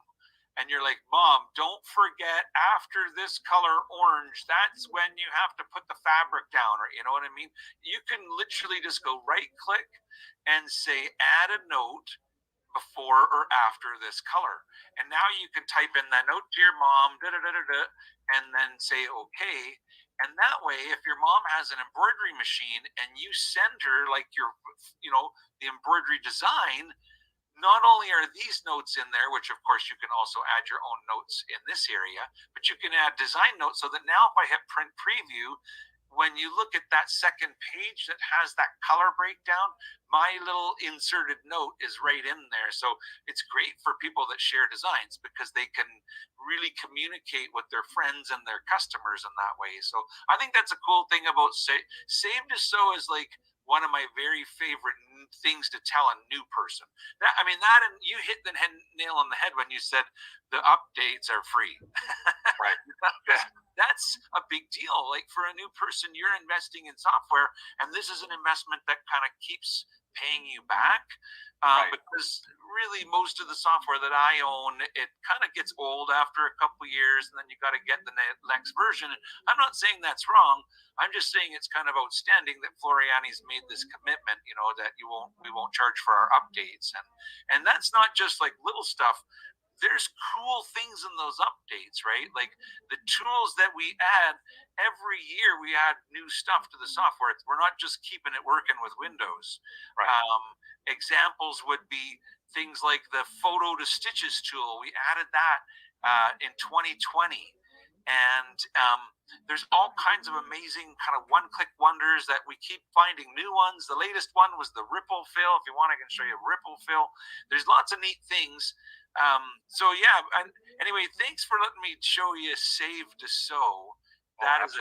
and you're like, Mom, don't forget after this color orange, that's when you have to put the fabric down, or you know what I mean? You can literally just go right click and say, add a note before or after this color. And now you can type in that note to your mom, and then say, okay. And that way, if your mom has an embroidery machine and you send her like your, you know, the embroidery design, not only are these notes in there, which of course you can also add your own notes in this area, but you can add design notes, so that now if I hit print preview, when you look at that second page that has that color breakdown, my little inserted note is right in there. So it's great for people that share designs, because they can really communicate with their friends and their customers in that way. So I think that's a cool thing about Save to Sew is like one of my very favorite things to tell a new person. That, I mean, that, and you hit the nail on the head when you said the updates are free. Right. That's a big deal. Like for a new person, you're investing in software, and this is an investment that kind of keeps paying you back. Because really most of the software that I own, it kind of gets old after a couple years, and then you got to get the next version. And I'm not saying that's wrong. I'm just saying it's kind of outstanding that Floriani's made this commitment, you know, that we won't charge for our updates. And that's not just like little stuff. There's cool things in those updates, right? Like the tools that we add every year, we add new stuff to the software. We're not just keeping it working with Windows. Right. Examples would be things like the photo to stitches tool. We added that in 2020. And there's all kinds of amazing kind of one-click wonders that we keep finding new ones. The latest one was the ripple fill. If you want, I can show you ripple fill. There's lots of neat things. So yeah, anyway, thanks for letting me show you Save to Sew. That's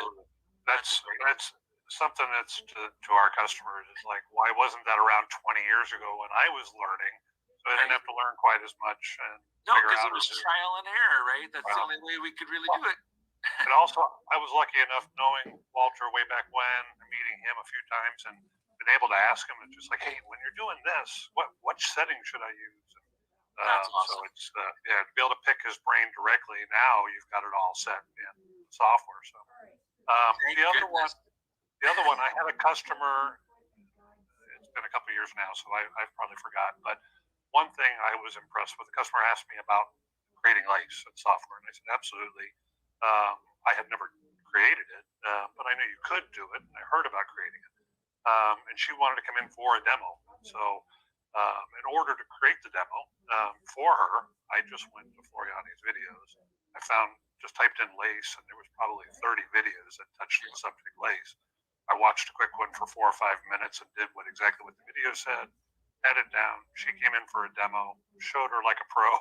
something that's to our customers is like, why wasn't that around 20 years ago when I was learning? So I didn't have to learn quite as much. And no, because it was trial and error, right? That's the only way we could really do it. And also, I was lucky enough knowing Walter way back when, meeting him a few times, and been able to ask him, and just like, hey, when you're doing this, what setting should I use? That's awesome. So it's to be able to pick his brain directly. Now you've got it all set in software. So the other one, I had a customer. It's been a couple of years now, so I've probably forgotten. But one thing I was impressed with, the customer asked me about creating lace and software, and I said absolutely. I had never created it, but I knew you could do it, and I heard about creating it. And she wanted to come in for a demo. So in order to create the demo for her, I just went to Floriani's videos. I just typed in lace, and there was probably 30 videos that touched the subject lace. I watched a quick one for 4 or 5 minutes and did exactly what the video said, had it down. She came in for a demo, showed her like a pro,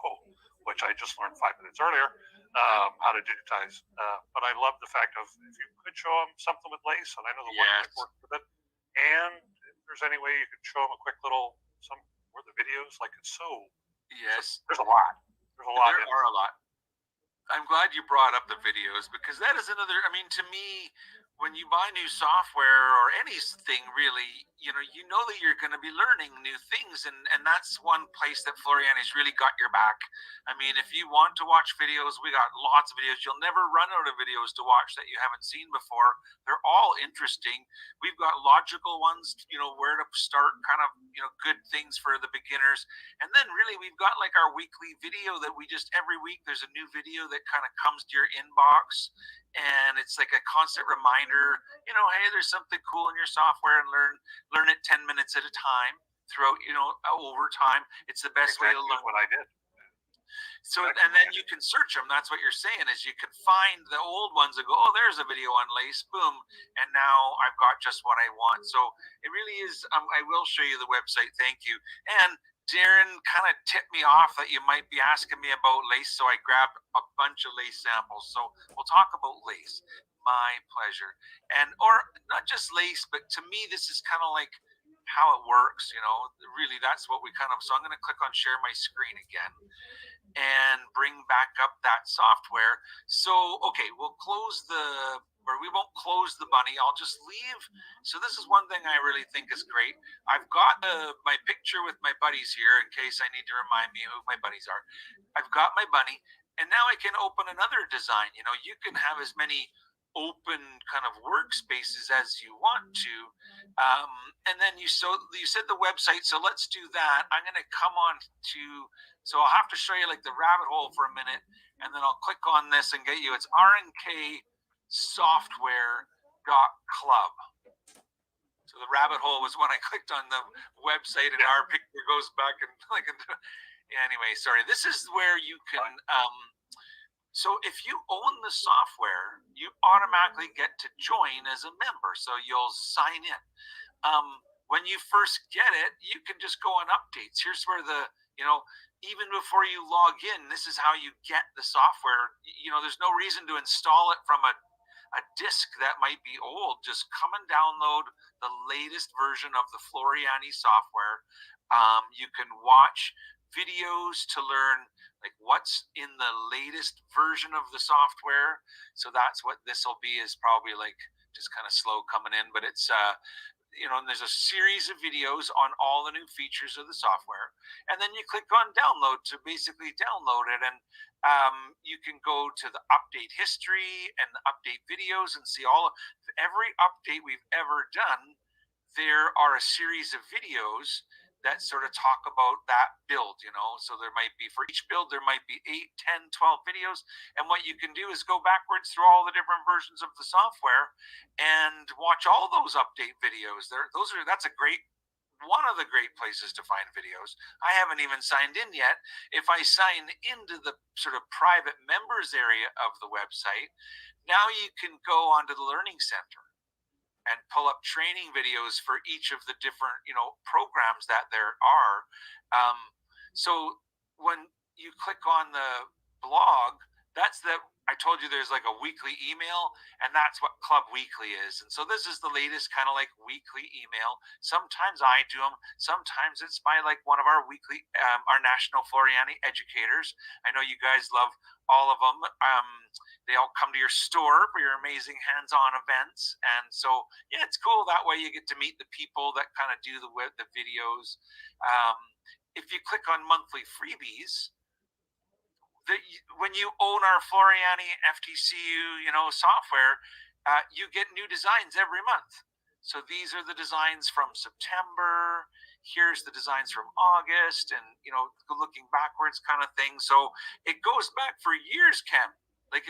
which I just learned 5 minutes earlier, how to digitize. But I love the fact of, if you could show them something with lace, and I know the one worked with it, and if there's any way you could show them a quick little, where the videos, like it's so, there's a lot. There are a lot. I'm glad you brought up the videos, because that is another, I mean, to me, when you buy new software or anything really, you know that you're going to be learning new things. And that's one place that Floriani's really got your back. I mean, if you want to watch videos, we got lots of videos. You'll never run out of videos to watch that you haven't seen before. They're all interesting. We've got logical ones, where to start, kind of, good things for the beginners. And then really we've got like our weekly video that we just, every week there's a new video that kind of comes to your inbox, and it's like a constant reminder, hey, there's something cool in your software, and learn it 10 minutes at a time throughout, over time. It's the best way to learn. What I did. So, and then you can search them. That's what you're saying, is you can find the old ones and go, oh, there's a video on lace, boom, and now I've got just what I want. So it really is. I will show you the website. Thank you. And Darren kind of tipped me off that you might be asking me about lace, so I grabbed a bunch of lace samples. So we'll talk about lace. My pleasure. And or not just lace, but to me, this is kind of like how it works. Really, that's what we kind of. So I'm going to click on share my screen again and bring back up that software. So, okay, we'll close we won't close the bunny. I'll just leave. So this is one thing I really think is great. I've got my picture with my buddies here in case I need to remind me who my buddies are. I've got my bunny, and now I can open another design. You can have as many open kind of workspaces as you want to. And then you said the website, so let's do that. I'm going to come on to, so I'll have to show you like the rabbit hole for a minute, and then I'll click on this and get you. It's rnksoftware.club. So the rabbit hole was when I clicked on the website, and our picture goes back and like, anyway, sorry. This is where you can, so if you own the software, you automatically get to join as a member. So you'll sign in. When you first get it, you can just go on updates. Here's where even before you log in, this is how you get the software. There's no reason to install it from a disk that might be old. Just come and download the latest version of the Floriani software. You can watch videos to learn like what's in the latest version of the software. So that's what this will be, is probably like just kind of slow coming in, but it's and there's a series of videos on all the new features of the software, and then you click on download to basically download it, and you can go to the update history and the update videos and see every update we've ever done. There are a series of videos that sort of talk about that build, so there might be, for each build, there might be 8, 10, 12 videos. And what you can do is go backwards through all the different versions of the software and watch all those update videos. That's one of the great places to find videos. I haven't even signed in yet. If I sign into the sort of private members area of the website, now you can go onto the Learning Center and pull up training videos for each of the different, programs that there are. So when you click on the blog, I told you there's like a weekly email, and that's what Club Weekly is. And so this is the latest kind of like weekly email. Sometimes I do them. Sometimes it's by like one of our weekly, our National Floriani educators. I know you guys love all of them. They all come to your store for your amazing hands-on events. And so, yeah, it's cool. That way you get to meet the people that kind of do the videos. If you click on monthly freebies, when you own our Floriani FTCU, software, you get new designs every month. So these are the designs from September. Here's the designs from August, and looking backwards kind of thing. So it goes back for years, Ken. Like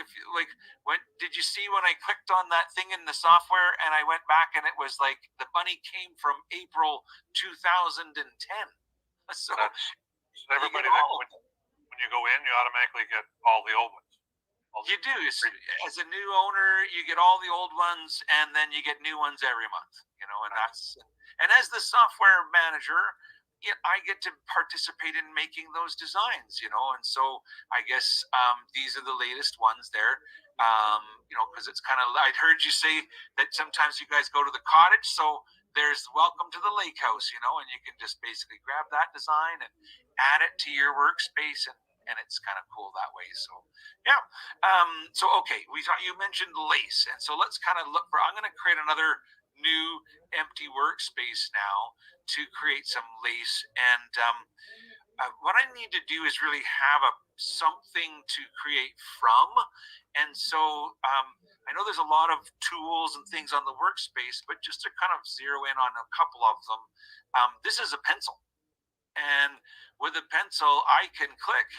when did you see when I clicked on that thing in the software and I went back and it was like the bunny came from April 2010. So Everybody when you go in, you automatically get all the old ones. You do. As a new owner, you get all the old ones, and then you get new ones every month. And as the software manager, I get to participate in making those designs, and so I guess these are the latest ones there, because it's kind of, I'd heard you say that sometimes you guys go to the cottage, so there's welcome to the lake house, and you can just basically grab that design and add it to your workspace and it's kind of cool that way. So yeah. So okay, you mentioned lace, and so let's kind of look for. I'm going to create another new empty workspace now to create some lace, and what I need to do is really have something to create from. And so I know there's a lot of tools and things on the workspace, but just to kind of zero in on a couple of them, this is a pencil. And with a pencil, I can click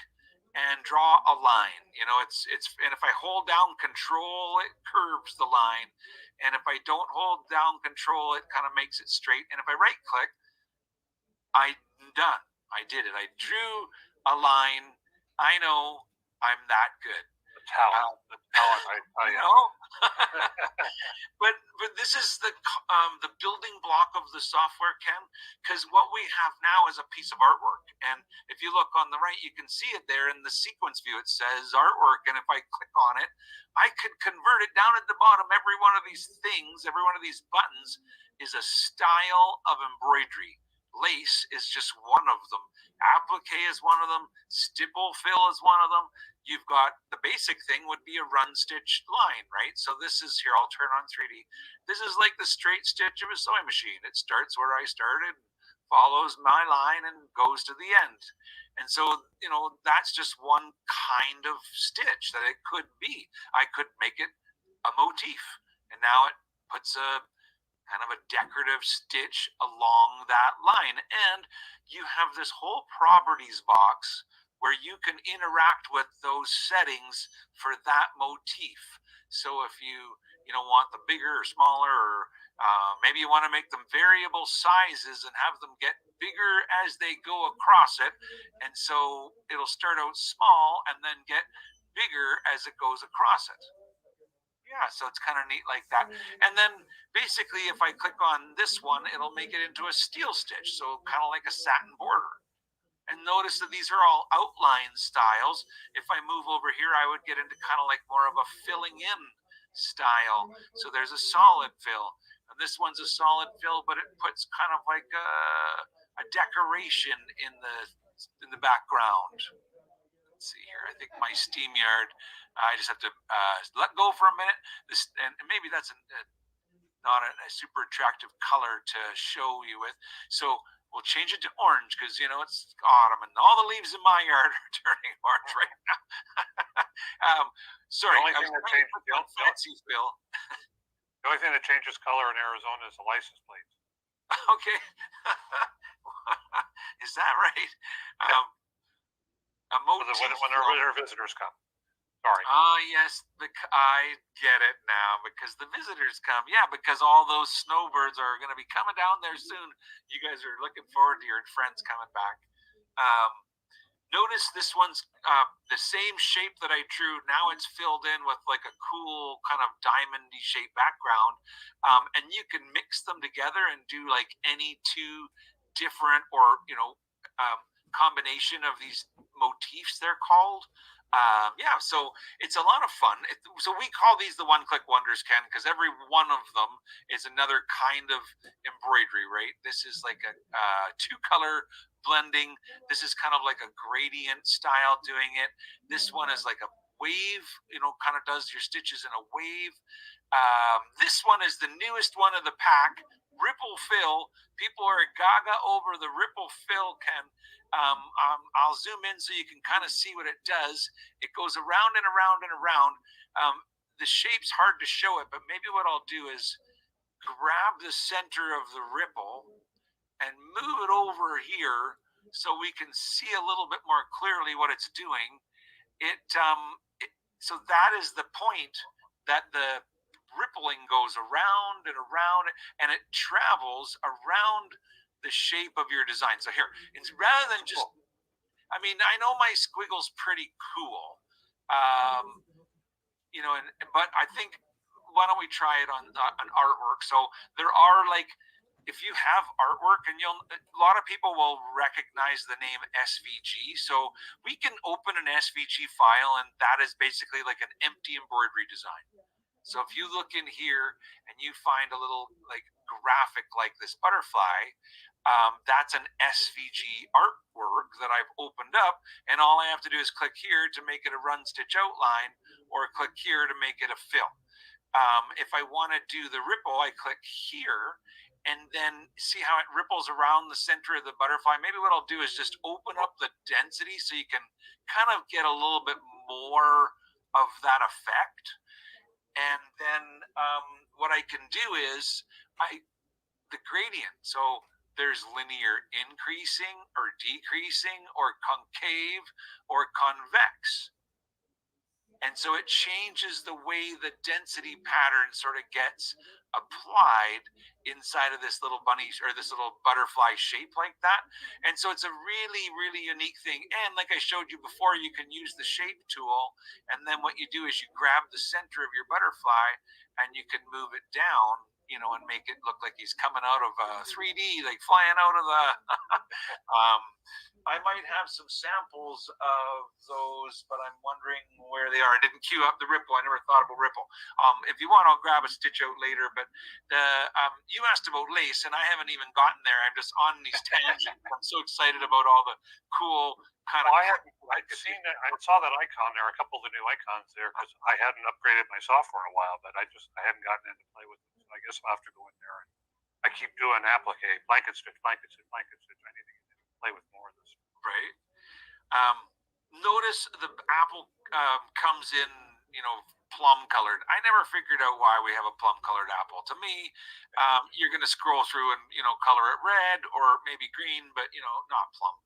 and draw a line. And if I hold down control, it curves the line. And if I don't hold down control, it kind of makes it straight. And if I right click, I'm done. I did it. I drew a line. I know I'm that good. The talent, I tell you. But this is the building block of the software, Ken, because what we have now is a piece of artwork. And if you look on the right, you can see it there in the sequence view. It says artwork. And if I click on it, I could convert it down at the bottom. Every one of these things, every one of these buttons is a style of embroidery. Lace is just one of them. Applique is one of them. Stipple fill is one of them. You've got the basic thing would be a run stitch line, right? So this is here. I'll turn on 3D. This is like the straight stitch of a sewing machine. It starts where I started, follows my line, and goes to the end. And so, that's just one kind of stitch that it could be. I could make it a motif, and now it puts a kind of a decorative stitch along that line. And you have this whole properties box where you can interact with those settings for that motif. So if you want them bigger or smaller, or maybe you want to make them variable sizes and have them get bigger as they go across it. And so it'll start out small and then get bigger as it goes across it. Yeah, so it's kind of neat like that. And then basically if I click on this one, it'll make it into a steel stitch, so kind of like a satin border. And notice that these are all outline styles. If I move over here, I would get into kind of like more of a filling in style. So there's a solid fill, and this one's a solid fill, but it puts kind of like a decoration in the background. Let's see here. I think my SteamYard, I just have to let go for a minute. And maybe that's not a super attractive color to show you with. So we'll change it to orange because it's autumn and all the leaves in my yard are turning orange right now. Sorry, the only thing that changes fancy Phil. The only thing that changes color in Arizona is the license plates. Okay, is that right? When their visitors come. Sorry. Yes, I get it now because the visitors come. Yeah, because all those snowbirds are going to be coming down there soon. You guys are looking forward to your friends coming back. Notice this one's the same shape that I drew. Now it's filled in with like a cool kind of diamondy shaped background. And you can mix them together and do like any two different or, combination of these motifs, they're called. Yeah, so it's a lot of fun. So we call these the one-click wonders, Ken, because every one of them is another kind of embroidery, right? This is like a two-color blending. This is kind of like a gradient style doing it. This one is like a wave, kind of does your stitches in a wave. This one is the newest one of the pack, ripple fill. People are gaga over the ripple fill, Ken. I'll zoom in so you can kind of see what it does. It goes around and around and around. The shape's hard to show it, but maybe what I'll do is grab the center of the ripple and move it over here so we can see a little bit more clearly what it's doing. So that is the point that the rippling goes around and around, and it travels around the shape of your design. So here, it's rather than just, I know my squiggle's pretty cool, but I think, why don't we try it on artwork? So there are if you have artwork, and a lot of people will recognize the name SVG. So we can open an SVG file, and that is basically like an empty embroidery design. So if you look in here and you find a little graphic like this butterfly, That's an SVG artwork that I've opened up, and all I have to do is click here to make it a run stitch outline, or click here to make it a fill. If I want to do the ripple, I click here, and then see how it ripples around the center of the butterfly. Maybe what I'll do is just open up the density so you can kind of get a little bit more of that effect. And then what I can do is the gradient. So there's linear increasing or decreasing or concave or convex. And so it changes the way the density pattern sort of gets applied inside of this little bunny or this little butterfly shape like that. And so it's a really, really unique thing. And like I showed you before, you can use the shape tool. And then what you do is you grab the center of your butterfly and you can move it down, you know, and make it look like he's coming out of 3D, like flying out of the I might have some samples of those, but I'm wondering where they are. I didn't queue up the ripple. I never thought about ripple. If you want, I'll grab a stitch out later. But you asked about lace, and I haven't even gotten there. I'm just on these tangents. I'm so excited about all the cool kind of. Well, I'd seen that. I saw that icon there, a couple of the new icons there, because I hadn't upgraded my software in a while, but I hadn't gotten in to play with it. So I guess I'll have to go in there, and I keep doing applique, blanket stitch, blanket stitch, blanket stitch. I need to get in and play with more of this. Right. Notice the apple comes in, you know, plum colored. I never figured out why we have a plum colored apple. To me, you're going to scroll through and, you know, color it red or maybe green, but, you know, not plum.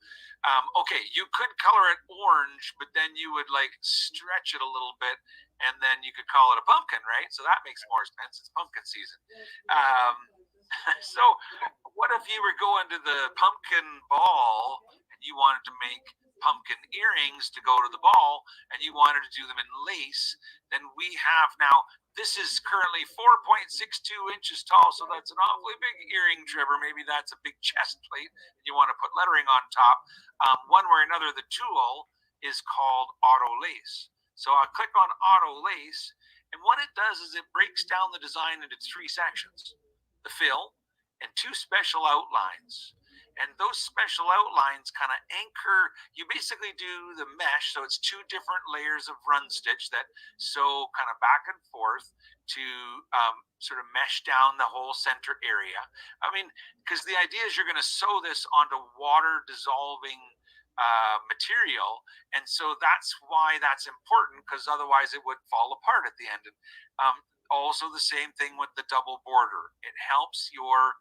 Okay, you could color it orange, but then you would like stretch it a little bit and then you could call it a pumpkin, right? So that makes more sense. It's pumpkin season. So what if you were going to the pumpkin ball and you wanted to make pumpkin earrings to go to the ball and you wanted to do them in lace? Then we have now, this is currently 4.62 inches tall, so that's an awfully big earring, Trevor. Maybe that's a big chest plate and you want to put lettering on top. One way or another, the tool is called auto lace. So I'll click on auto lace, and what it does is it breaks down the design into 3 sections: the fill and 2 special outlines. And those special outlines kind of anchor, you basically do the mesh, so it's 2 different layers of run stitch that sew kind of back and forth to sort of mesh down the whole center area. I mean, because the idea is you're going to sew this onto water dissolving material, and so that's why that's important, because otherwise it would fall apart at the end. And also the same thing with the double border. It helps your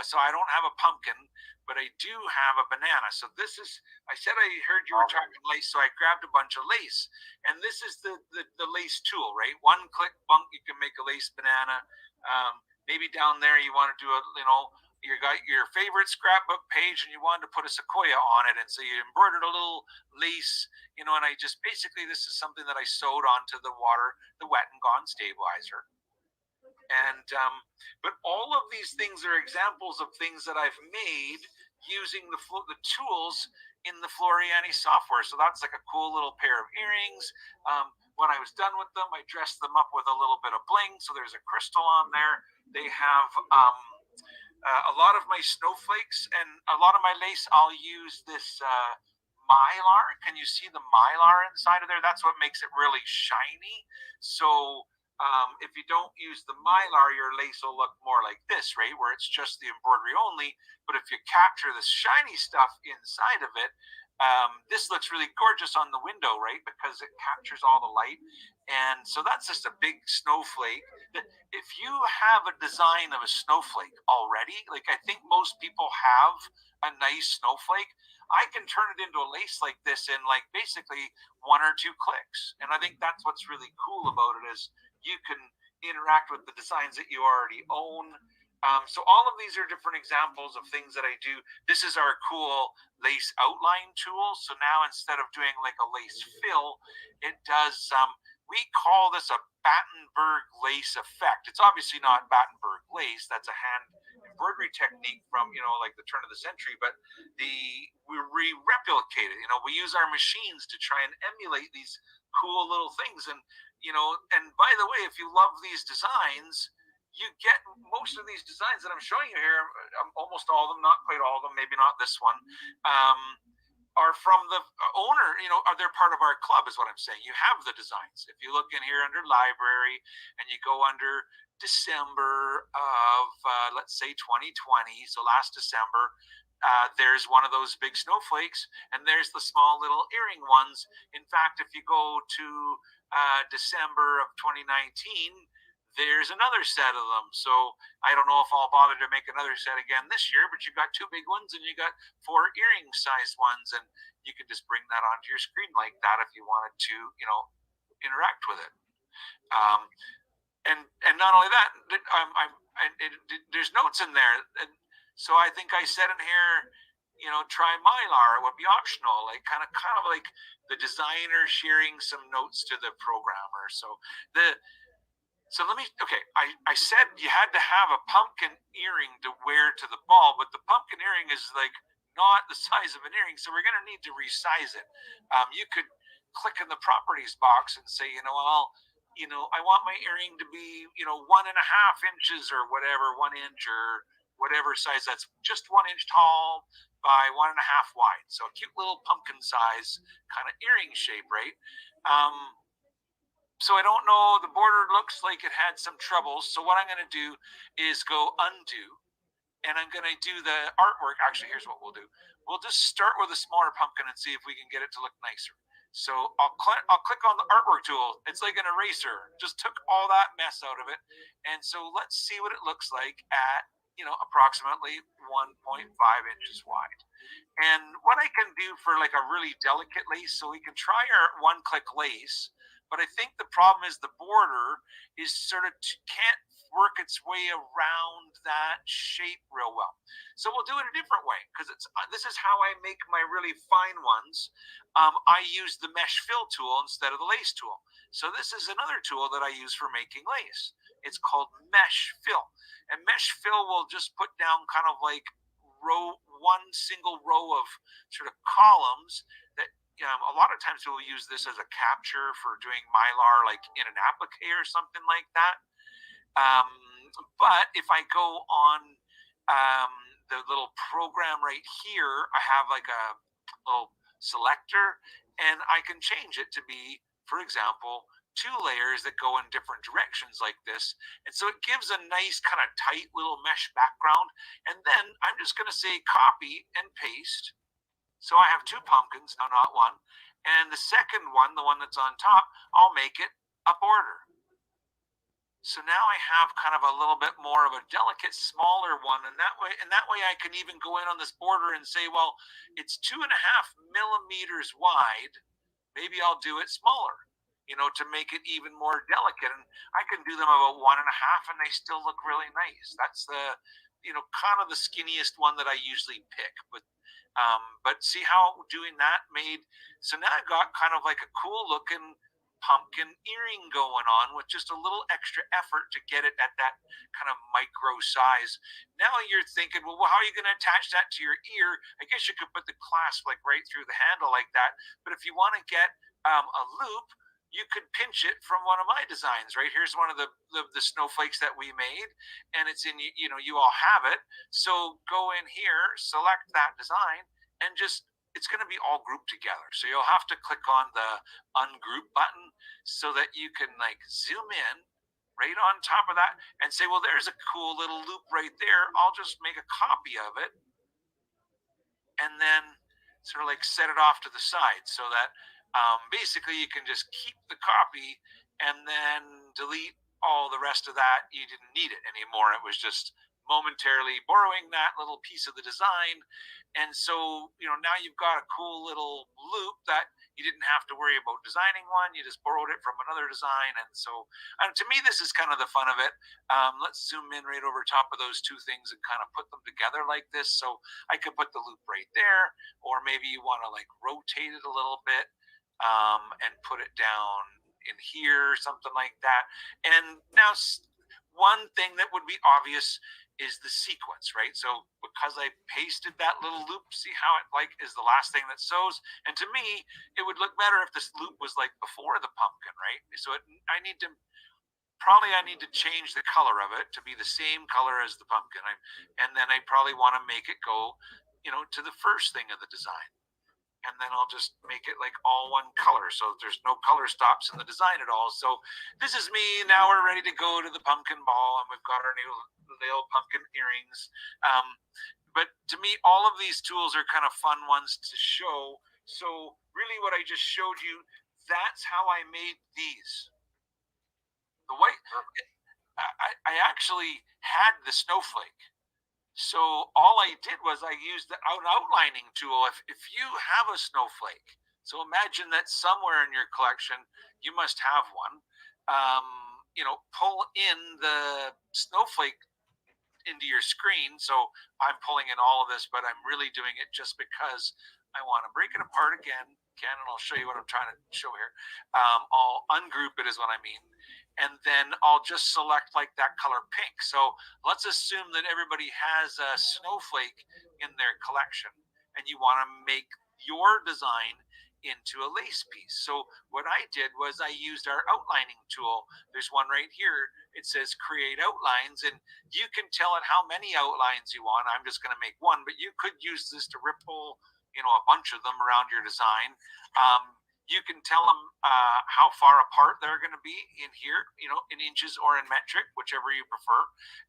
so I don't have a pumpkin, but I do have a banana. So this is, I said I heard you were talking lace, so I grabbed a bunch of lace, and this is the lace tool, right? One click bunk, you can make a lace banana. Maybe down there you want to do a, you know, you got your favorite scrapbook page and you wanted to put a sequoia on it, and so you embroidered a little lace, you know, and I just basically, this is something that I sewed onto the wet and gone stabilizer. And but all of these things are examples of things that I've made using the tools in the Floriani software. So that's like a cool little pair of earrings. When I was done with them, I dressed them up with a little bit of bling. So there's a crystal on there. They have a lot of my snowflakes and a lot of my lace. I'll use this mylar. Can you see the mylar inside of there? That's what makes it really shiny. So if you don't use the mylar, your lace will look more like this, right? Where it's just the embroidery only. But if you capture the shiny stuff inside of it, this looks really gorgeous on the window, right? Because it captures all the light. And so that's just a big snowflake. If you have a design of a snowflake already, like I think most people have a nice snowflake, I can turn it into a lace like this in like basically 1 or 2 clicks. And I think that's what's really cool about it, is you can interact with the designs that you already own. So all of these are different examples of things that I do. This is our cool lace outline tool. So now instead of doing like a lace fill, it does, we call this a Battenberg lace effect. It's obviously not Battenberg lace. That's a hand embroidery technique from, you know, like the turn of the century, but we replicate it. You know, we use our machines to try and emulate these cool little things. And, you know, and by the way, if you love these designs, you get most of these designs that I'm showing you here, almost all of them, not quite all of them, maybe not this one, are from the owner, are they're part of our club is what I'm saying. You have the designs. If you look in here under library and you go under December of, let's say 2020, so last December, there's one of those big snowflakes, and there's the small little earring ones. In fact, if you go to December of 2019, there's another set of them. So I don't know if I'll bother to make another set again this year, but you got 2 big ones and you got 4 earring sized ones, and you can just bring that onto your screen like that if you wanted to, interact with it. And not only that, there's notes in there. And so I think I said in here, try Mylar. It would be optional, like kind of like the designer sharing some notes to the programmer. So I said you had to have a pumpkin earring to wear to the ball, but the pumpkin earring is like not the size of an earring, so we're going to need to resize it. You could click in the properties box and say, I want my earring to be, 1.5 inches or whatever, 1 inch or whatever size. That's just 1 inch tall by 1.5 wide. So a cute little pumpkin size kind of earring shape, right? So I don't know, the border looks like it had some troubles. So what I'm going to do is go undo, and I'm going to do the artwork. Actually, here's what we'll do. We'll just start with a smaller pumpkin and see if we can get it to look nicer. So I'll click on the artwork tool. It's like an eraser. Just took all that mess out of it. And so let's see what it looks like at, approximately 1.5 inches wide. And what I can do for like a really delicate lace, so we can try our one-click lace, but I think the problem is the border is sort of can't work its way around that shape real well. So we'll do it a different way, because this is how I make my really fine ones. I use the mesh fill tool instead of the lace tool. So this is another tool that I use for making lace. It's called mesh fill, and mesh fill will just put down kind of like one single row of sort of columns that. A lot of times we'll use this as a capture for doing Mylar, like in an applique or something like that. But if I go on the little program right here, I have like a little selector, and I can change it to be, for example, 2 layers that go in different directions like this. And so it gives a nice kind of tight little mesh background. And then I'm just going to say copy and paste. So I have 2 pumpkins, no, not one. And the second one, the one that's on top, I'll make it a border. So now I have kind of a little bit more of a delicate, smaller one. And that way I can even go in on this border and say, well, it's 2.5 millimeters wide. Maybe I'll do it smaller, to make it even more delicate. And I can do them about 1.5 and they still look really nice. That's the, kind of the skinniest one that I usually pick. But see how doing that made, so now I've got kind of like a cool looking pumpkin earring going on with just a little extra effort to get it at that kind of micro size. Now you're thinking, well, how are you going to attach that to your ear? I guess you could put the clasp like right through the handle like that. But if you want to get a loop, you could pinch it from one of my designs, right? Here's one of the snowflakes that we made, and it's in, you all have it. So go in here, select that design, and it's going to be all grouped together. So you'll have to click on the ungroup button so that you can like zoom in right on top of that and say, well, there's a cool little loop right there. I'll just make a copy of it and then sort of like set it off to the side so that basically you can just keep the copy and then delete all the rest of that. You didn't need it anymore. It was just momentarily borrowing that little piece of the design. And so, now you've got a cool little loop that you didn't have to worry about designing one. You just borrowed it from another design. And so to me, this is kind of the fun of it. Let's zoom in right over top of those 2 things and kind of put them together like this. So I could put the loop right there, or maybe you want to like rotate it a little bit and put it down in here, something like that. And now one thing that would be obvious is the sequence, right? So because I pasted that little loop, see how it like is the last thing that sews? And to me, it would look better if this loop was like before the pumpkin, right? So I need to probably I need to change the color of it to be the same color as the pumpkin. And then I probably want to make it go, to the first thing of the design. And then I'll just make it like all one color. So there's no color stops in the design at all. So this is me. Now we're ready to go to the pumpkin ball, and we've got our new little pumpkin earrings. But to me, all of these tools are kind of fun ones to show. So really what I just showed you, that's how I made these. The white, I actually had the snowflake. So all I did was I used the outlining tool. If you have a snowflake, so imagine that somewhere in your collection, you must have one, pull in the snowflake into your screen. So I'm pulling in all of this, but I'm really doing it just because I want to break it apart again, and I'll show you what I'm trying to show here. I'll ungroup it is what I mean. And then I'll just select like that color pink. So let's assume that everybody has a snowflake in their collection and you want to make your design into a lace piece. So what I did was I used our outlining tool. There's one right here. It says create outlines, and you can tell it how many outlines you want. I'm just going to make one, but you could use this to ripple, a bunch of them around your design. You can tell them how far apart they're going to be in here, in inches or in metric, whichever you prefer.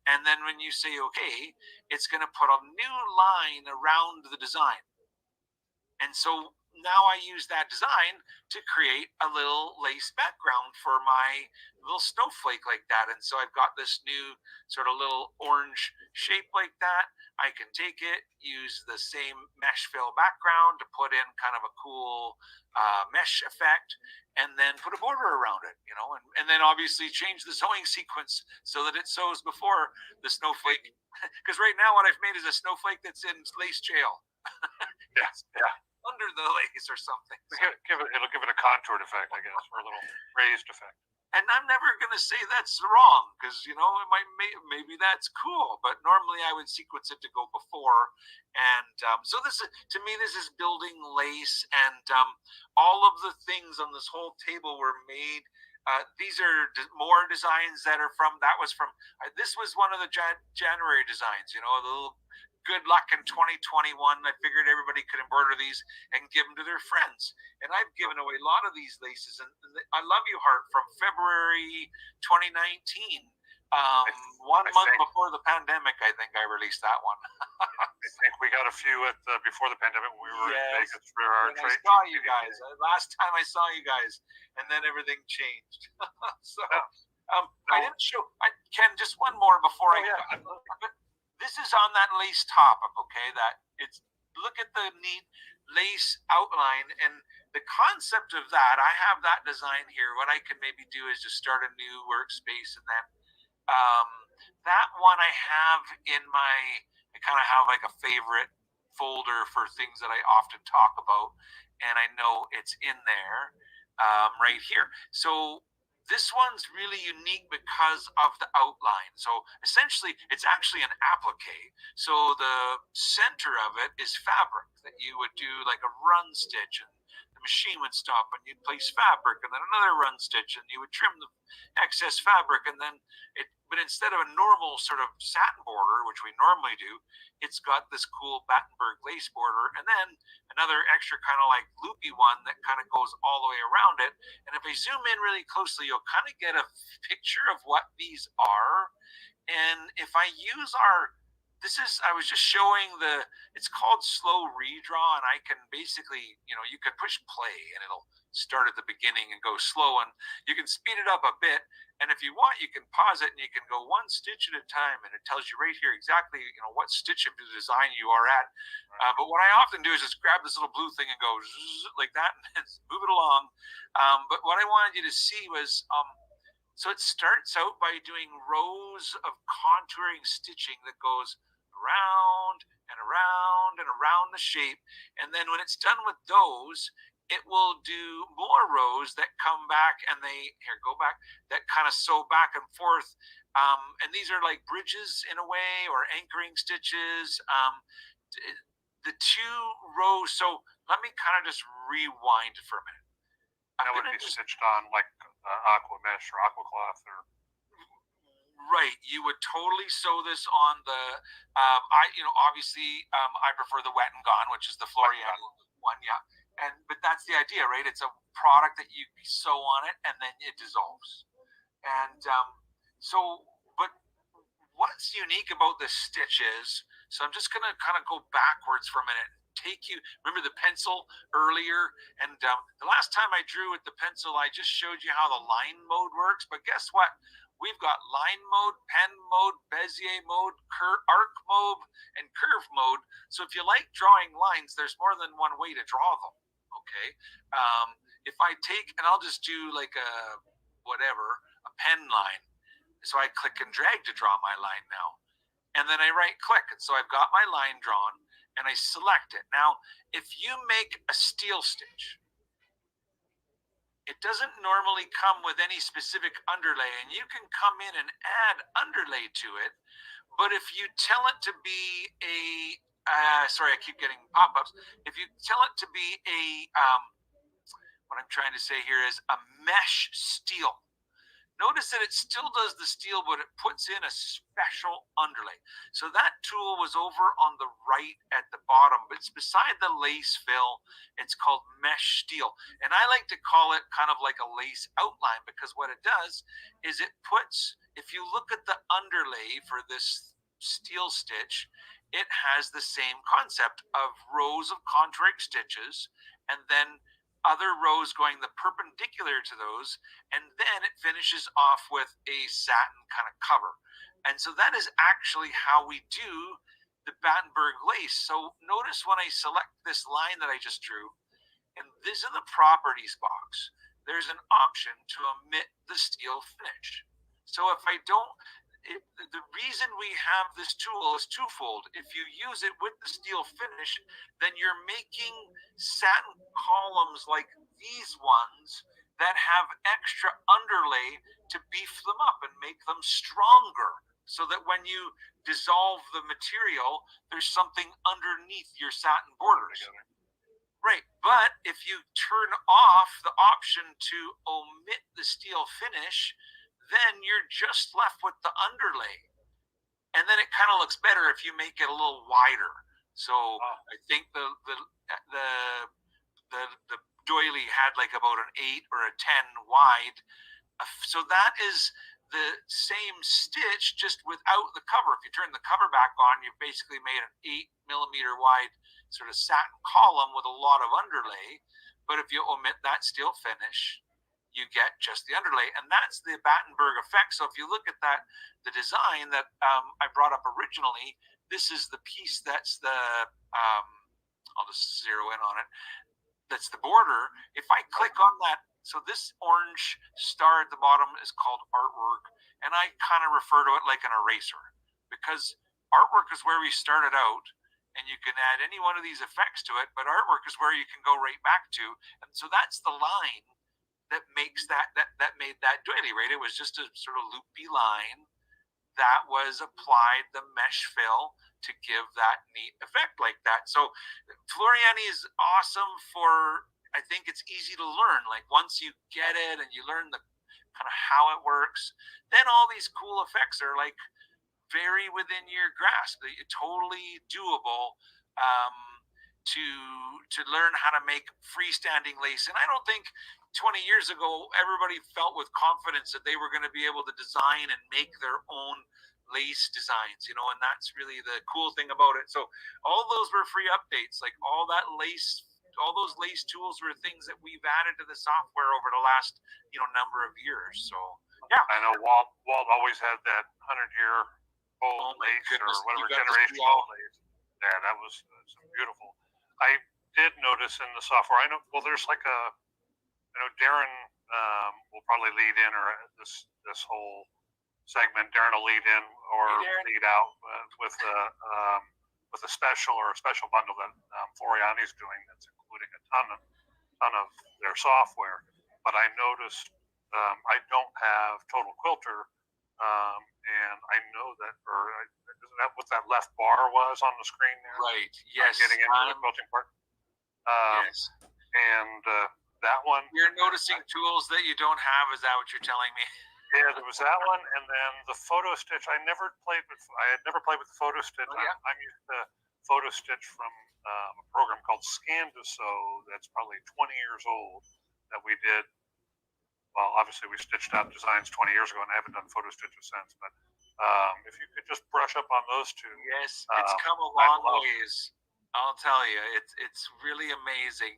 And then when you say okay, it's going to put a new line around the design. And so now I use that design to create a little lace background for my little snowflake like that. And so I've got this new sort of little orange shape like that. I can take it, use the same mesh fill background to put in kind of a cool mesh effect, and then put a border around it, and then obviously change the sewing sequence so that it sews before the snowflake. Because right now what I've made is a snowflake that's in lace jail. Yes. Yeah. Under the lace or something. It'll give it a contoured effect, I guess, or a little raised effect. And I'm never going to say that's wrong because, it might, maybe that's cool. But normally I would sequence it to go before. And so this is, to me, this is building lace. And all of the things on this whole table were made. These are more designs that are this was one of the January designs, the little good luck in 2021. I figured everybody could embroider these and give them to their friends. And I've given away a lot of these laces. And I Love You Heart from February 2019. 1 month before the pandemic, I think I released that one. I think we got a few before the pandemic. We were in Vegas for our trade. I saw you guys. Last time I saw you guys, and then everything changed. So I didn't show. Ken, just one more before this is on that lace topic, okay? Look at the neat lace outline and the concept of that. I have that design here. What I can maybe do is just start a new workspace, and then that one I have I kind of have like a favorite folder for things that I often talk about, and I know it's in there right here. So this one's really unique because of the outline. So essentially, it's actually an applique. So the center of it is fabric that you would do like a run stitch, and the machine would stop and you'd place fabric, and then another run stitch, and you would trim the excess fabric, and then but instead of a normal sort of satin border, which we normally do, it's got this cool Battenberg lace border, and then another extra kind of like loopy one that kind of goes all the way around it. And if I zoom in really closely, you'll kind of get a picture of what these are. And if I use I was just showing it's called slow redraw, and I can basically, you can push play and it'll start at the beginning and go slow, and you can speed it up a bit. And if you want, you can pause it and you can go one stitch at a time, and it tells you right here exactly, what stitch of the design you are at. But what I often do is just grab this little blue thing and go like that and move it along. But what I wanted you to see was, so it starts out by doing rows of contouring stitching that goes around and around and around the shape. And then when it's done with those, it will do more rows that come back and that kind of sew back and forth. And these are like bridges in a way, or anchoring stitches. The two rows, so let me kind of just rewind for a minute. That would be stitched on like aqua mesh or aqua cloth or Right, you would totally sew this on the. Obviously, I prefer the Wet and Gone, which is the Florian one. Yeah, but that's the idea, right? It's a product that you sew on it and then it dissolves. And but what's unique about this stitch is, so I'm just gonna kind of go backwards for a minute. Take you, remember the pencil earlier, and the last time I drew with the pencil, I just showed you how the line mode works. But guess what? We've got line mode, pen mode, Bezier mode, arc mode, and curve mode. So if you like drawing lines, there's more than one way to draw them. Okay. If I take, and I'll just do like a pen line. So I click and drag to draw my line now. And then I right click. And so I've got my line drawn and I select it. Now, if you make a steel stitch, it doesn't normally come with any specific underlay, and you can come in and add underlay to it. But if you tell it to be a, sorry, I keep getting pop-ups. If you tell it to be a, what I'm trying to say here is a mesh steel. Notice that it still does the steel, but it puts in a special underlay. So that tool was over on the right at the bottom, but it's beside the lace fill. It's called mesh steel. And I like to call it kind of like a lace outline, because what it does is it puts, if you look at the underlay for this steel stitch, it has the same concept of rows of contour stitches and then other rows going the perpendicular to those, and then it finishes off with a satin kind of cover. And so that is actually how we do the Battenberg lace. So notice when I select this line that I just drew, and this is the properties box, there's an option to omit the steel finish. So if I don't, the reason we have this tool is twofold. If you use it with the steel finish, then you're making satin columns like these ones that have extra underlay to beef them up and make them stronger, so that when you dissolve the material, there's something underneath your satin borders. Right, but if you turn off the option to omit the steel finish, then you're just left with the underlay. And then it kind of looks better if you make it a little wider. So I think the doily had like about an 8 or a 10 wide. So that is the same stitch, just without the cover. If you turn the cover back on, you've basically made an 8mm wide sort of satin column with a lot of underlay. But if you omit that steel finish, you get just the underlay, and that's the Battenberg effect. So if you look at that, the design that I brought up originally, this is the piece that's the, I'll just zero in on it, that's the border. If I click on that, so this orange star at the bottom is called artwork, and I kind of refer to it like an eraser, because artwork is where we started out, and you can add any one of these effects to it, but artwork is where you can go right back to. And so that's the line that makes that made that doily, right? It was just a sort of loopy line that was applied the mesh fill to give that neat effect like that. So Floriani is awesome for, I think it's easy to learn. Like once you get it and you learn the kind of how it works, then all these cool effects are like very within your grasp. Totally doable to learn how to make freestanding lace. And I don't think 20 years ago, everybody felt with confidence that they were going to be able to design and make their own lace designs, you know, and that's really the cool thing about it. So all those were free updates, like all that lace, all those lace tools were things that we've added to the software over the last, you know, number of years. So yeah. I know Walt always had that 100-year old lace or whatever generation old lace. Yeah, that was beautiful. I did notice in the software, I know, well, there's like a, you know, Darren will probably lead in, or this whole segment, Darren will lead in or lead out with a special or a special bundle that Floriani's doing that's including a ton of their software. But I noticed I don't have Total Quilter, and I know that, or isn't that what that left bar was on the screen there? Right. Yes. Getting into the quilting part. Yes. And that one. You're noticing tools that you don't have. Is that what you're telling me? Yeah, there was that one, and then the photo stitch. I had never played with the photo stitch. Oh, yeah. I'm used to photo stitch from a program called Scan to Sew. That's probably 20 years old. That we did. Well, obviously we stitched out designs 20 years ago, and I haven't done photo stitches since. But if you could just brush up on those two. Yes, it's come a long ways. I'll tell you, it's really amazing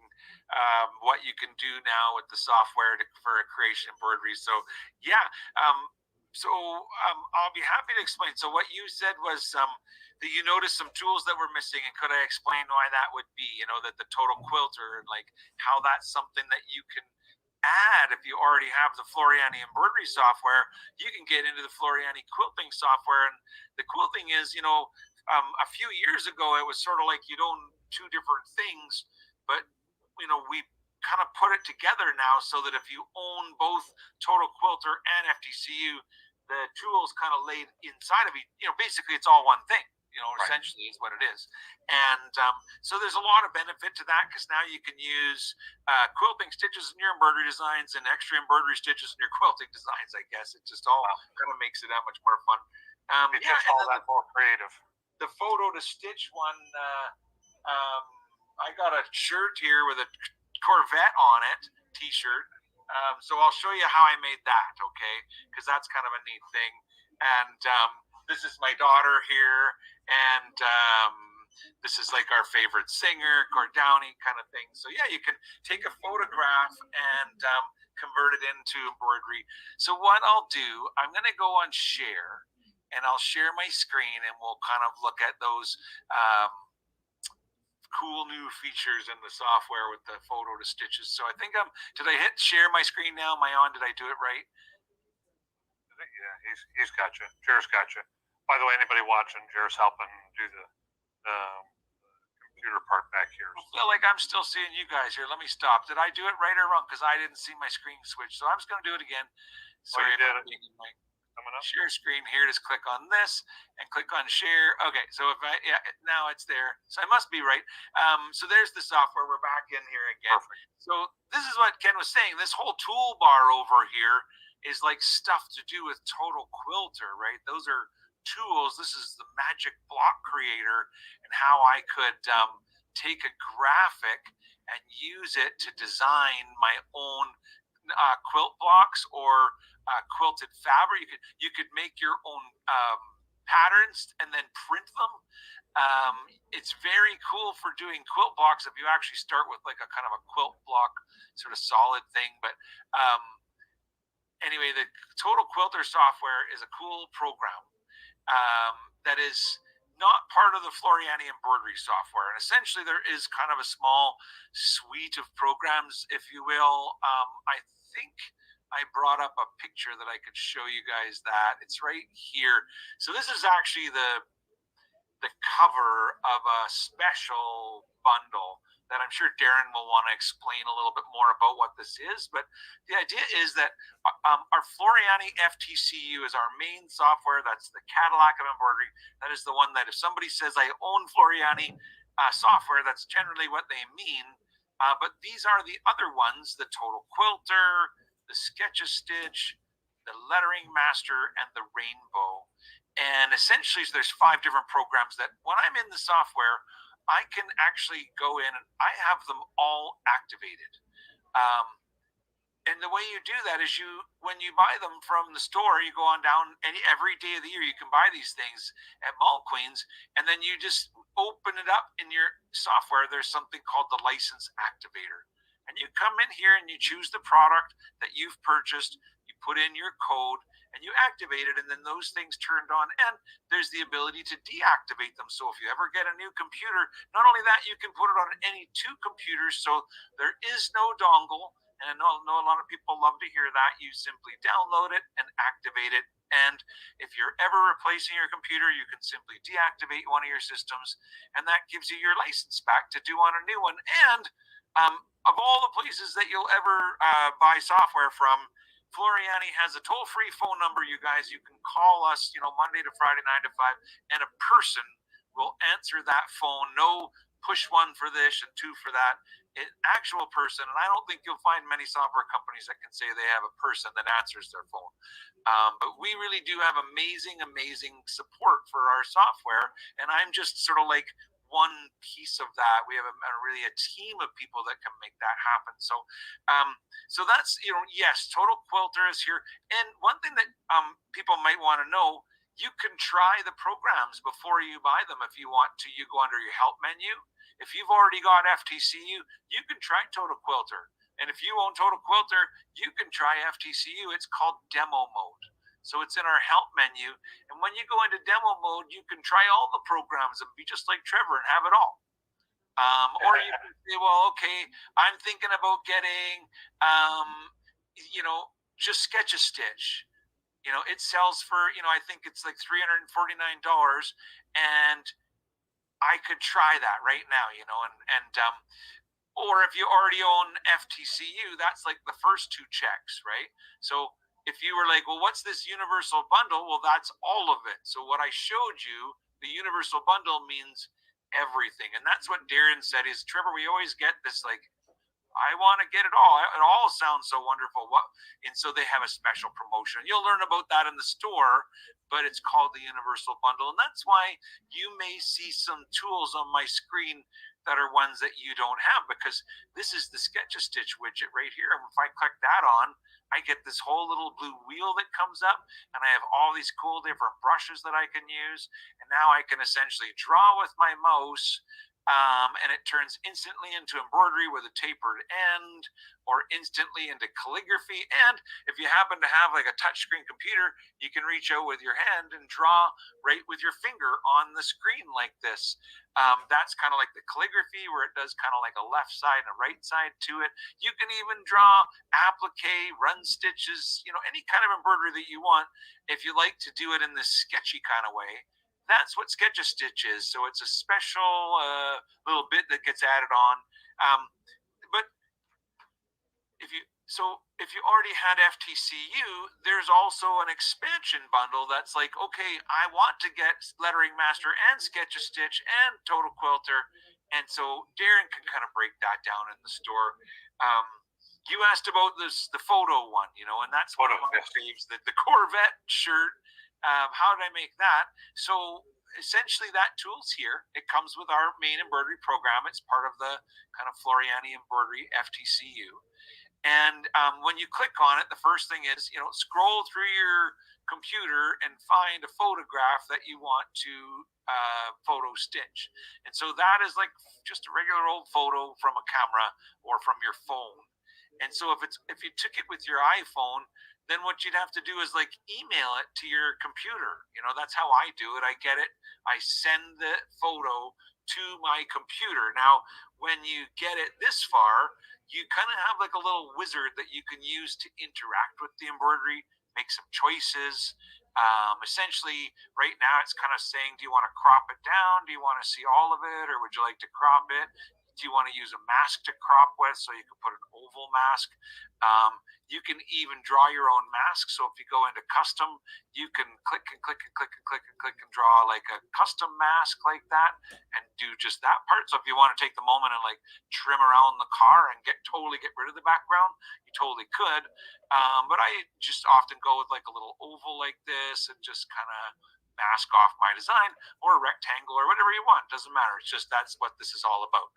what you can do now with the software for creation embroidery. So yeah, I'll be happy to explain. So what you said was that you noticed some tools that were missing, and could I explain why that would be? You know, that the total quilter, and like how that's something that you can add if you already have the Floriani embroidery software. You can get into the Floriani quilting software, and the cool thing is, you know, a few years ago it was sort of like you'd own two different things, but you know, we kind of put it together now so that if you own both Total Quilter and FTCU, the tools kind of laid inside of each, you know, basically it's all one thing, you know, Right. essentially is what it is. And so there's a lot of benefit to that, because now you can use quilting stitches in your embroidery designs and extra embroidery stitches in your quilting designs. I guess it just all kind of makes it that much more fun. It's just all that more creative. The photo to stitch one, I got a shirt here with a Corvette on it, t-shirt. So I'll show you how I made that, okay? Because that's kind of a neat thing. And this is my daughter here, and this is like our favorite singer, Gordownie kind of thing. So yeah, you can take a photograph and convert it into embroidery. So what I'll do, I'm going to go on share, and I'll share my screen, and we'll kind of look at those cool new features in the software with the photo to stitches. So I think did I hit share my screen now? Am I on? Did I do it right? Yeah, he's got you. Jer's got you. By the way, anybody watching, Jer's helping do the computer part back here. I feel like I'm still seeing you guys here. Let me stop. Did I do it right or wrong? Because I didn't see my screen switch. So I'm just going to do it again. Sorry, you did if I'm it. being in my Coming up. share screen here. Just click on this and click on share. Okay, so if now it's there. So I must be right. So there's the software. We're back in here again. Perfect. So this is what Ken was saying. This whole toolbar over here is like stuff to do with Total Quilter, right? Those are tools. This is the magic block creator, and how I could take a graphic and use it to design my own quilt blocks or quilted fabric. You could make your own patterns and then print them. It's very cool for doing quilt blocks if you actually start with like a kind of a quilt block sort of solid thing. But anyway, the Total Quilter software is a cool program that is not part of the Floriani embroidery software. And essentially there is kind of a small suite of programs, if you will. I think I brought up a picture that I could show you guys that. It's right here. So this is actually the cover of a special bundle that I'm sure Darren will want to explain a little bit more about what this is. But the idea is that our Floriani FTCU is our main software. That's the Cadillac of embroidery. That is the one that if somebody says I own Floriani software, that's generally what they mean. But these are the other ones: the Total Quilter, the Sketch-A-Stitch, the Lettering Master, and the Rainbow. And essentially, so there's 5 different programs that when I'm in the software, I can actually go in and I have them all activated. And the way you do that is when you buy them from the store, you go on down, and every day of the year you can buy these things at Mall Queens, and then you just open it up in your software. There's something called the license activator. And you come in here and you choose the product that you've purchased, you put in your code, and you activate it, and then those things turned on, and there's the ability to deactivate them. So if you ever get a new computer, not only that, you can put it on any 2 computers, so there is no dongle. And I know a lot of people love to hear that. You simply download it and activate it. And if you're ever replacing your computer, you can simply deactivate one of your systems, and that gives you your license back to do on a new one. And of all the places that you'll ever buy software from, Floriani has a toll-free phone number, you guys. You can call us, Monday to Friday, 9 to 5, and a person will answer that phone. No push 1 for this and 2 for that. an actual person. And I don't think you'll find many software companies that can say they have a person that answers their phone. But we really do have amazing support for our software. And I'm just sort of like one piece of that. We have really a team of people that can make that happen. So so that's, yes, Total Quilter is here. And one thing that people might want to know, you can try the programs before you buy them if you want to. You go under your help menu. If you've already got FTCU, you can try Total Quilter. And if you own Total Quilter, you can try FTCU. It's called demo mode. So it's in our help menu. And when you go into demo mode, you can try all the programs and be just like Trevor and have it all. Or you can say, well, okay, I'm thinking about getting, just Sketch a Stitch. It sells for, I think it's like $349, and I could try that right now, or if you already own FTCU, that's like the first two checks, right? So if you were like, well, what's this universal bundle? Well, that's all of it. So what I showed you, the universal bundle means everything. And that's what Darren said is, Trevor, we always get this like, I want to get it all. It all sounds so wonderful. And so they have a special promotion. You'll learn about that in the store, but it's called the Universal Bundle. And that's why you may see some tools on my screen that are ones that you don't have, because this is the Sketch a Stitch widget right here. And if I click that on, I get this whole little blue wheel that comes up, and I have all these cool different brushes that I can use. And now I can essentially draw with my mouse, and it turns instantly into embroidery with a tapered end, or instantly into calligraphy. And if you happen to have like a touchscreen computer, you can reach out with your hand and draw right with your finger on the screen like this. That's kind of like the calligraphy, where it does kind of like a left side and a right side to it. You can even draw applique, run stitches, any kind of embroidery that you want, if you like to do it in this sketchy kind of way. That's what Sketch a Stitch is. So it's a special little bit that gets added on. But if you already had FTCU, there's also an expansion bundle that's like, okay, I want to get Lettering Master and Sketch a Stitch and Total Quilter. And so Darren can kind of break that down in the store. You asked about the photo one, and that's one of my faves, the Corvette shirt. How did I make that? So essentially that tool's here. It comes with our main embroidery program. It's part of the kind of Floriani Embroidery FTCU. And when you click on it, the first thing is, scroll through your computer and find a photograph that you want to photo stitch. And so that is like just a regular old photo from a camera or from your phone. And so if you took it with your iPhone, then what you'd have to do is like email it to your computer. That's how I do it. I get it. I send the photo to my computer. Now, when you get it this far, you kind of have like a little wizard that you can use to interact with the embroidery, make some choices. Essentially, right now it's kind of saying, do you want to crop it down? Do you want to see all of it? Or would you like to crop it? Do you want to use a mask to crop with? So you can put an oval mask. You can even draw your own mask. So if you go into custom, you can click and click and click and click and click and draw like a custom mask like that and do just that part. So if you want to take the moment and like trim around the car and totally get rid of the background, you totally could. But I just often go with like a little oval like this and just kind of mask off my design, or a rectangle, or whatever you want. Doesn't matter. It's just that's what this is all about.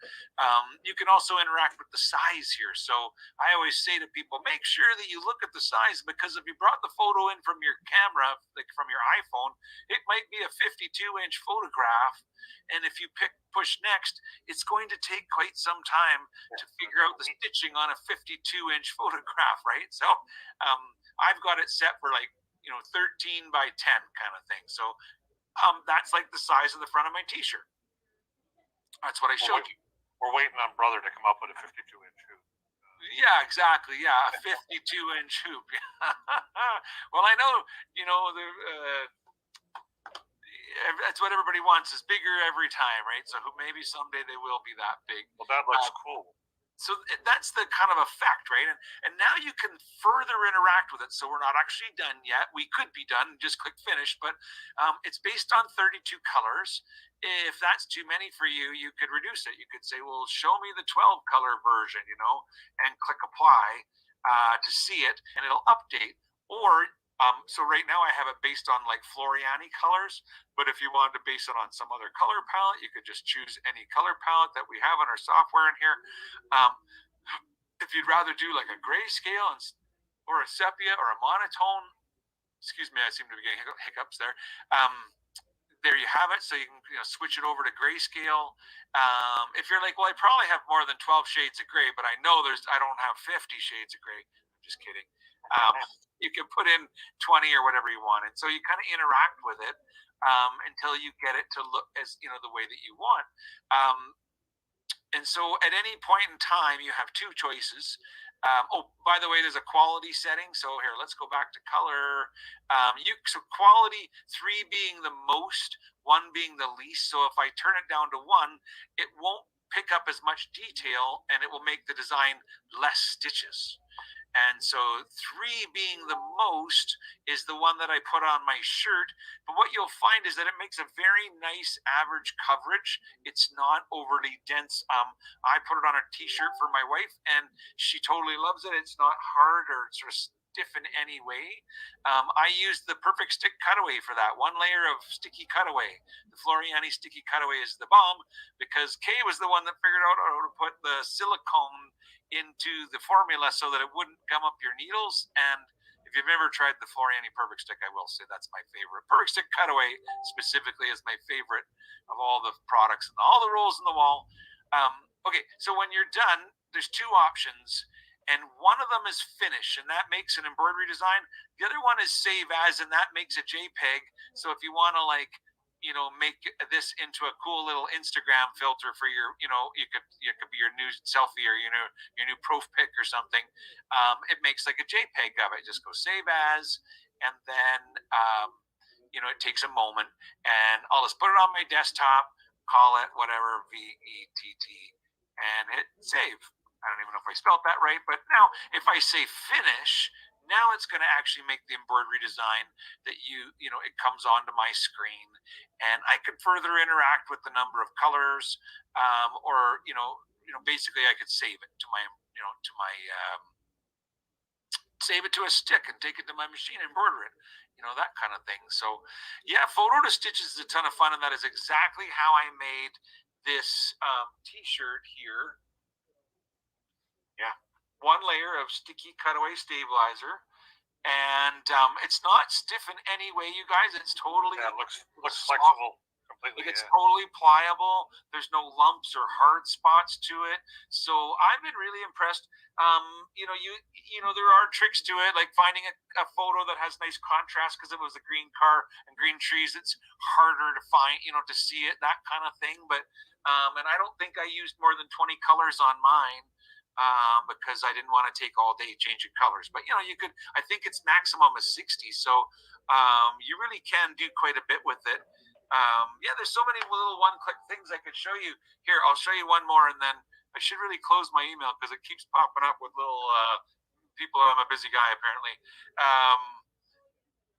You can also interact with the size here. So I always say to people, make sure that you look at the size, because if you brought the photo in from your camera, like from your iPhone, it might be a 52-inch photograph. And if you push next, it's going to take quite some time to figure out the stitching on a 52-inch photograph, right? So I've got it set for like 13 by 10 kind of thing. So that's like the size of the front of my t-shirt. That's what I showed you. We're waiting on brother to come up with a 52-inch hoop. Yeah, exactly. Yeah, a 52-inch hoop. Well, I know, that's what everybody wants, is bigger every time, right? So maybe someday they will be that big. Well, that looks cool. so that's the kind of effect, right? And now you can further interact with it. So we're not actually done yet. We could be done, just click finish, but it's based on 32 colors. If that's too many for you, you could reduce it. You could say, well, show me the 12 color version, you know, and click apply to see it, and it'll update. Or so right now I have it based on like Floriani colors, but if you wanted to base it on some other color palette, you could just choose any color palette that we have on our software in here. If you'd rather do like a grayscale or a sepia or a monotone, excuse me, I seem to be getting hiccups there. There you have it. So you can switch it over to grayscale. If you're like, well, I probably have more than 12 shades of gray, but I know I don't have 50 shades of gray. I'm just kidding. You can put in 20 or whatever you want. And so you kind of interact with it until you get it to look as, the way that you want. And so at any point in time, you have two choices. Oh, by the way, there's a quality setting. So here, let's go back to color. So quality, 3 being the most, 1 being the least. So if I turn it down to 1, it won't pick up as much detail and it will make the design less stitches. And so 3 being the most is the one that I put on my shirt. But what you'll find is that it makes a very nice average coverage. It's not overly dense. I put it on a t-shirt for my wife and she totally loves it. It's not hard or sort of stiff in any way. I used the perfect stick cutaway for that. 1 layer of sticky cutaway. The Floriani sticky cutaway is the bomb because Kay was the one that figured out how to put the silicone into the formula so that it wouldn't gum up your needles. And if you've ever tried the Floriani Perfect Stick, I will say that's my favorite. Perfect Stick Cutaway specifically is my favorite of all the products and all the rolls in the wall. Okay, so when you're done, there's 2 options, and one of them is finish, and that makes an embroidery design. The other one is save as, and that makes a JPEG. So if you want to make this into a cool little Instagram filter for your, it could be your new selfie or your new prof pic or something. It makes like a JPEG of it. Just go save as, and then it takes a moment, and I'll just put it on my desktop, call it whatever VETT, and hit save. I don't even know if I spelled that right, but now if I say finish, now it's going to actually make the embroidery design that it comes onto my screen, and I could further interact with the number of colors, or basically I could save it to my save it to a stick and take it to my machine and embroider it, that kind of thing. So yeah, photo to stitches is a ton of fun, and that is exactly how I made this t-shirt here. Yeah, 1 layer of sticky cutaway stabilizer, and it's not stiff in any way, you guys. It's totally it looks flexible completely. It's totally pliable. There's no lumps or hard spots to it. So I've been really impressed. There are tricks to it, like finding a photo that has nice contrast because it was a green car and green trees. It's harder to find, to see it, that kind of thing. But and I don't think I used more than 20 colors on mine. Because I didn't want to take all day changing colors. But you could, I think its maximum is 60, so you really can do quite a bit with it. Yeah, there's so many little one-click things I could show you. Here, I'll show you one more, and then I should really close my email because it keeps popping up with little people. I'm a busy guy apparently.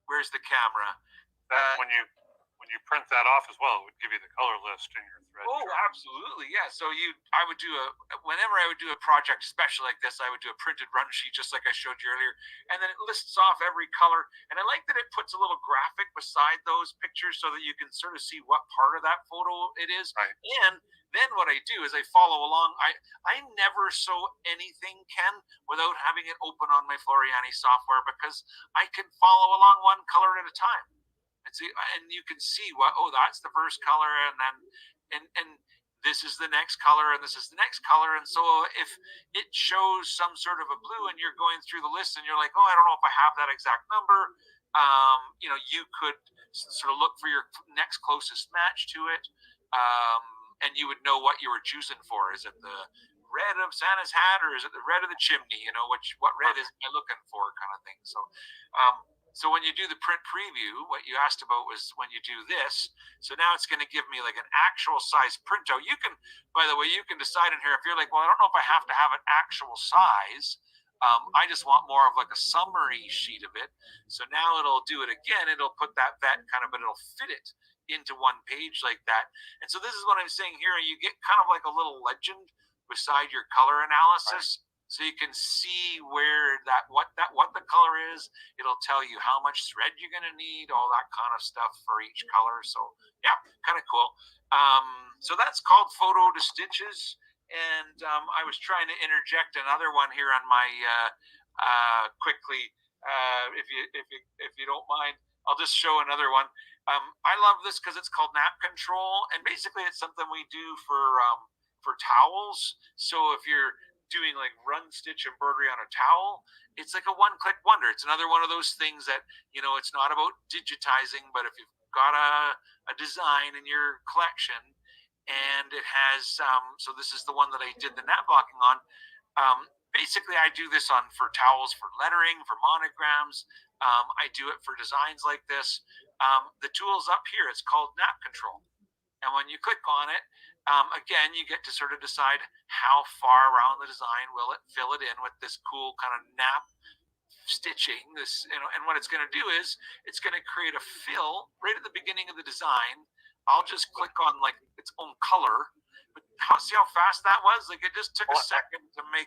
Where's the camera? When you print that off as well, it would give you the color list in your thread. Oh, absolutely, yeah. So whenever I would do a project special like this, I would do a printed run sheet just like I showed you earlier, and then it lists off every color. And I like that it puts a little graphic beside those pictures so that you can sort of see what part of that photo it is. Right. And then what I do is I follow along. I never sew anything, Ken, without having it open on my Floriani software because I can follow along 1 color at a time. And you can see that's the first color, and then and this is the next color, and this is the next color. And so if it shows some sort of a blue and you're going through the list and you're like, I don't know if I have that exact number, you could sort of look for your next closest match to it, and you would know what you were choosing for. Is it the red of Santa's hat, or is it the red of the chimney? What red is I looking for, kind of thing. So So when you do the print preview, what you asked about was when you do this. So now it's going to give me like an actual size printout. You can, by the way, you can decide in here if you're like, well, I don't know if I have to have an actual size. I just want more of like a summary sheet of it. So now it'll do it again. It'll put that vet kind of, but it'll fit it into one page like that. And so this is what I'm saying here. You get kind of like a little legend beside your color analysis. Right. So you can see where what the color is. It'll tell you how much thread you're going to need, all that kind of stuff for each color. So yeah, kind of cool. So that's called Photo to Stitches. And I was trying to interject another one here on my quickly. If you don't mind, I'll just show another one. I love this because it's called nap control, and basically it's something we do for towels. So if you're doing like run stitch embroidery on a towel, it's like a one-click wonder. It's another one of those things that, you know, it's not about digitizing, but if you've got a design in your collection and it has so this is the one that I did the nap blocking on. Basically I do this for towels, for lettering, for monograms. I do it for designs like this. The tool's up here. It's called nap control. And when you click on it, again, you get to sort of decide how far around the design will it fill it in with this cool kind of nap stitching. This, you know, and what it's going to do is it's going to create a fill right at the beginning of the design. I'll just click on like its own color. But see how fast that was? Like it just took a second to make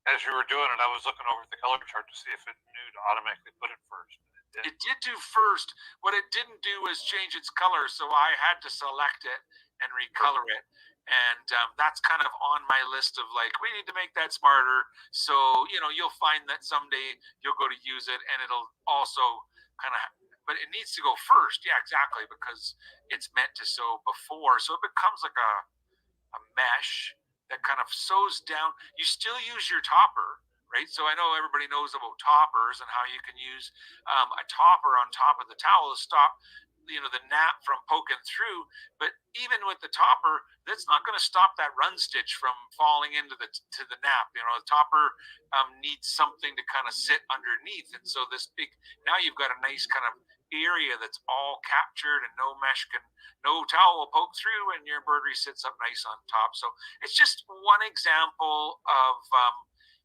As you were doing it, I was looking over at the color chart to see if it knew to automatically put it first. It did do first. What it didn't do was change its color, so I had to select it and recolor it. And that's kind of on my list of like, we need to make that smarter. So, you know, you'll find that someday you'll go to use it and it'll also kind of, but it needs to go first. Yeah, exactly, because it's meant to sew before. So it becomes like a mesh that kind of sews down. You still use your topper, right? So I know everybody knows about toppers and how you can use a topper on top of the towel to stop, you know, the nap from poking through. But even with the topper, that's not going to stop that run stitch from falling into the nap. You know, the topper needs something to kind of sit underneath, and so this big, now you've got a nice kind of area that's all captured and no towel will poke through, and your embroidery sits up nice on top. So it's just one example of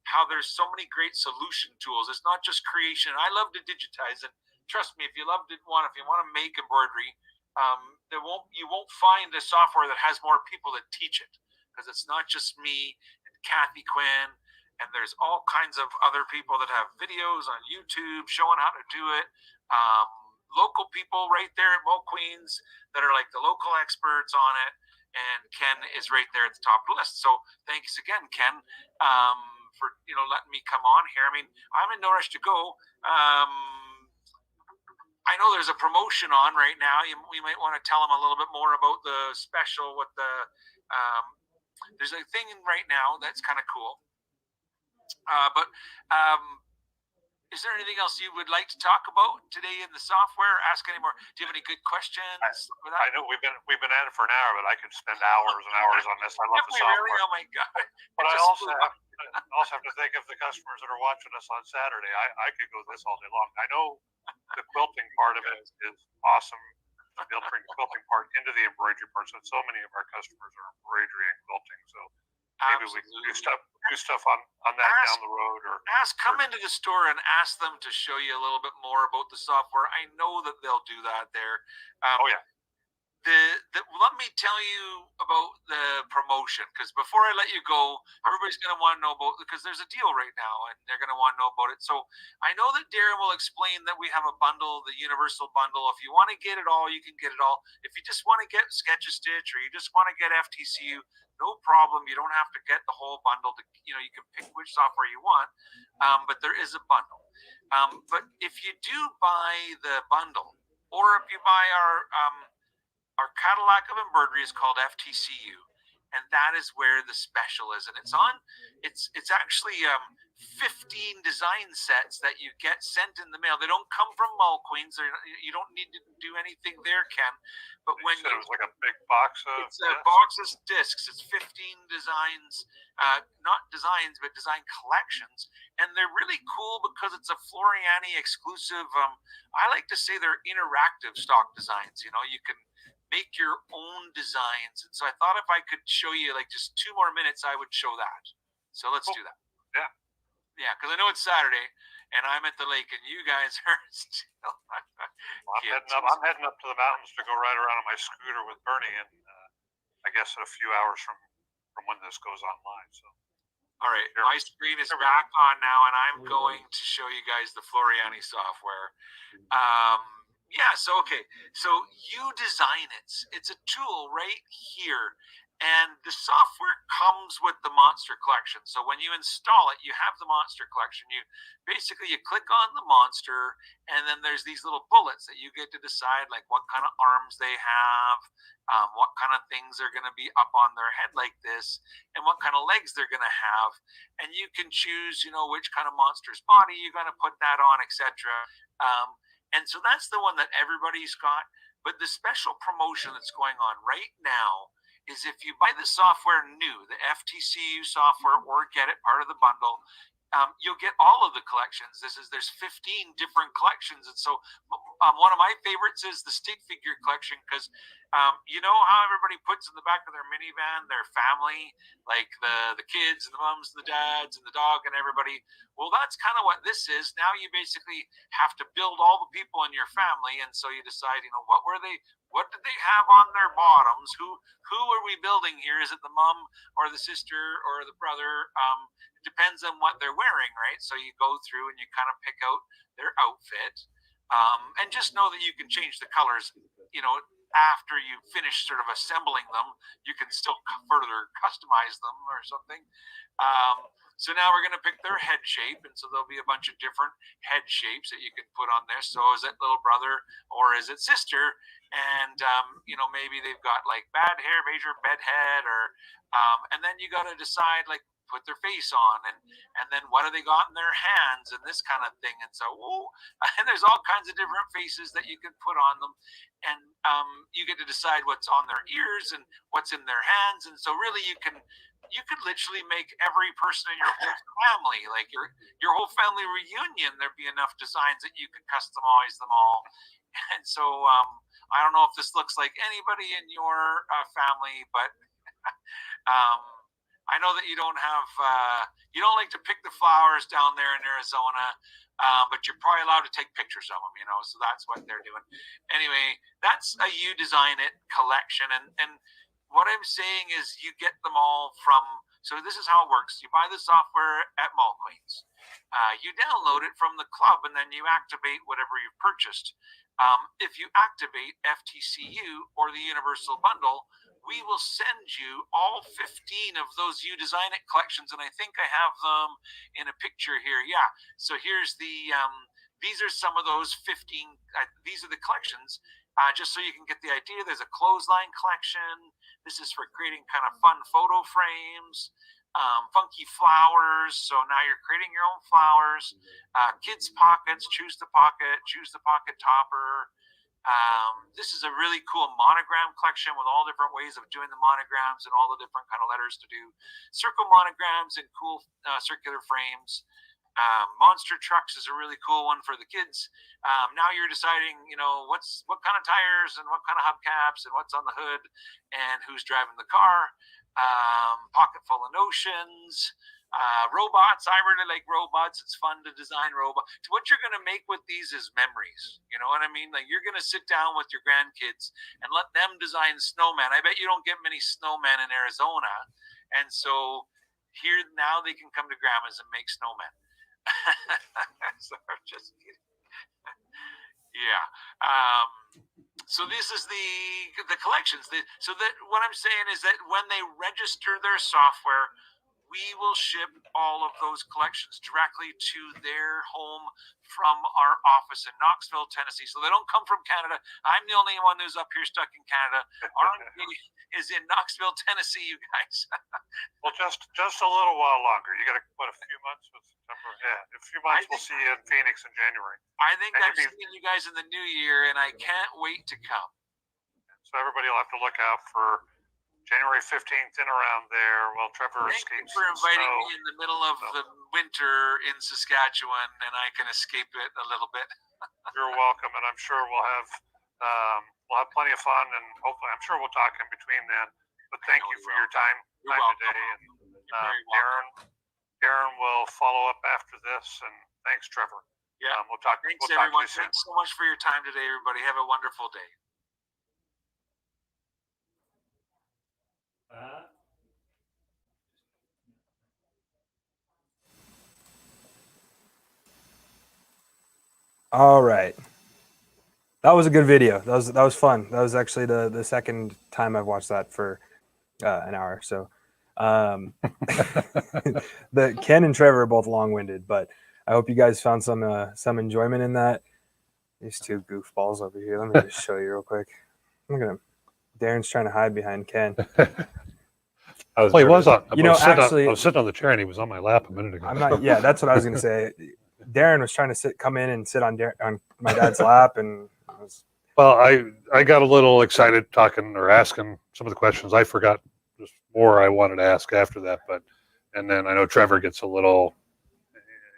how there's so many great solution tools. It's not just creation. I love to digitize it. Trust me, if you want to make embroidery, you won't find a software that has more people that teach it, because it's not just me and Kathy Quinn, and there's all kinds of other people that have videos on YouTube showing how to do it. Local people right there at Mo Queens that are like the local experts on it, and Ken is right there at the top of the list. So thanks again, Ken, for letting me come on here. I mean, I'm in no rush to go. I know there's a promotion on right now. We might want to tell them a little bit more about the special with the. There's a thing right now that's kind of cool. But is there anything else you would like to talk about today in the software? Ask any more. Do you have any good questions? I know we've been at it for an hour, but I could spend hours and hours on this. I love the software. Really? Oh my god! But I also have to think of the customers that are watching us on Saturday. I could go this all day long. I know the quilting part of it is awesome. To be able to bring the quilting part into the embroidery part. So many of our customers are embroidery and quilting. So maybe we can do stuff on that down the road, or come into the store and ask them to show you a little bit more about the software. I know that they'll do that there. Oh yeah. Let me tell you about the promotion, because before I let you go, everybody's going to want to know about, because there's a deal right now and they're going to want to know about it. So I know that Darren will explain that we have a bundle, the universal bundle. If you want to get it all, you can get it all. If you just want to get Sketch-A-Stitch, or you just want to get FTCU, no problem. You don't have to get the whole bundle. You can pick which software you want, but there is a bundle. But if you do buy the bundle, or if you buy our Cadillac of embroidery is called FTCU, and that is where the special is, and it's actually 15 design sets that you get sent in the mail. They don't come from Mall Queens. You don't need to do anything there, Ken. But when you said it was like a big box of it's a box of discs. It's 15 designs, not designs, but design collections. And they're really cool because it's a Floriani exclusive. I like to say they're interactive stock designs. You know, you can make your own designs. And so I thought if I could show you like just 2 more minutes, I would show that. So let's do that. Yeah. Yeah, because I know it's Saturday and I'm at the lake and you guys are still. I'm heading up to the mountains to go ride around on my scooter with Bernie, and I guess in a few hours from when this goes online. So. All right, my screen is back on now, and I'm going to show you guys the Floriani software. So you design it. It's a tool right here. And the software comes with the monster collection. So when you install it, you have the monster collection. You click on the monster, and then there's these little bullets that you get to decide, like what kind of arms they have, what kind of things are going to be up on their head like this, and what kind of legs they're going to have. And you can choose, which kind of monster's body you're going to put that on, etc. And so that's the one that everybody's got. But the special promotion that's going on right now is if you buy the software new, the FTCU software, or get it part of the bundle, you'll get all of the collections. There's 15 different collections. And so one of my favorites is the stick figure collection, because you know how everybody puts in the back of their minivan their family, like the kids and the moms and the dads and the dog and everybody. Well, that's kind of what this is. Now you basically have to build all the people in your family, and so you decide, what did they have on their bottoms? Who are we building here? Is it the mom or the sister or the brother? It depends on what they're wearing, right? So you go through and you kind of pick out their outfit, and just know that you can change the colors, after you finish sort of assembling them. You can still further customize them or something. So now we're going to pick their head shape, and so there'll be a bunch of different head shapes that you can put on there. So is it little brother or is it sister? And maybe they've got like bad hair, major bedhead, or and then you got to decide, like, put their face on, and then what do they got in their hands, and this kind of thing. And so and there's all kinds of different faces that you can put on them, and you get to decide what's on their ears and what's in their hands. And so really you could literally make every person in your whole family, like your whole family reunion, there'd be enough designs that you could customize them all. And so I don't know if this looks like anybody in your family, but I know that you don't like to pick the flowers down there in Arizona, but you're probably allowed to take pictures of them, so that's what they're doing. Anyway, that's a You Design It collection. And what I'm saying is you get them all so this is how it works. You buy the software at Mall Queens. You download it from the club, and then you activate whatever you've purchased. If you activate FTCU or the Universal Bundle, we will send you all 15 of those You Design It collections, and I think I have them in a picture here. Yeah, so here's these are some of those 15, these are the collections, just so you can get the idea. There's a clothesline collection. This is for creating kind of fun photo frames, funky flowers, so now you're creating your own flowers. Kids pockets, choose the pocket topper. This is a really cool monogram collection with all different ways of doing the monograms and all the different kind of letters to do circle monograms and cool circular frames. Monster trucks is a really cool one for the kids. Now you're deciding, what kind of tires and what kind of hubcaps and what's on the hood and who's driving the car. Pocket full of notions. Robots. I really like robots. It's fun to design robots. What you're going to make with these is memories. You know what I mean? Like, you're going to sit down with your grandkids and let them design snowmen. I bet you don't get many snowmen in Arizona. And so here now they can come to grandma's and make snowmen. So I'm just kidding. Yeah. So this is the collections. So that what I'm saying is that when they register their software, we will ship all of those collections directly to their home from our office in Knoxville, Tennessee. So they don't come from Canada. I'm the only one who's up here stuck in Canada. R&D is in Knoxville, Tennessee, you guys. Well, just a little while longer. You got to what, a few months with September. Yeah, in a few months we'll see you in Phoenix in January. I think And I'm seeing you guys in the new year, and I can't wait to come. So everybody will have to look out for January 15th and around there. Well, Trevor Thank you escapes for inviting snow. me in the middle of the winter in Saskatchewan, and I can escape it a little bit. You're welcome, and I'm sure we'll have plenty of fun, and hopefully, I'm sure we'll talk in between then. But thank you for your time today, and Darren will follow up after this. And thanks, Trevor. Yeah, we'll talk. Thanks, we'll everyone. Talk to you soon. Thanks so much for your time today, everybody. Have a wonderful day. All right. That was a good video. That was fun. That was actually the second time I've watched that for an hour. So the Ken and Trevor are both long-winded, but I hope you guys found some enjoyment in that. These two goofballs over here. Let me just show you real quick. Look at him. Darren's trying to hide behind Ken. I was sitting on the chair and he was on my lap a minute ago. I'm not. Yeah, that's what I was going to say. Darren was trying to come in and sit on my dad's lap, and well, I got a little excited talking or asking some of the questions. I forgot just more I wanted to ask after that, and then I know Trevor gets a little.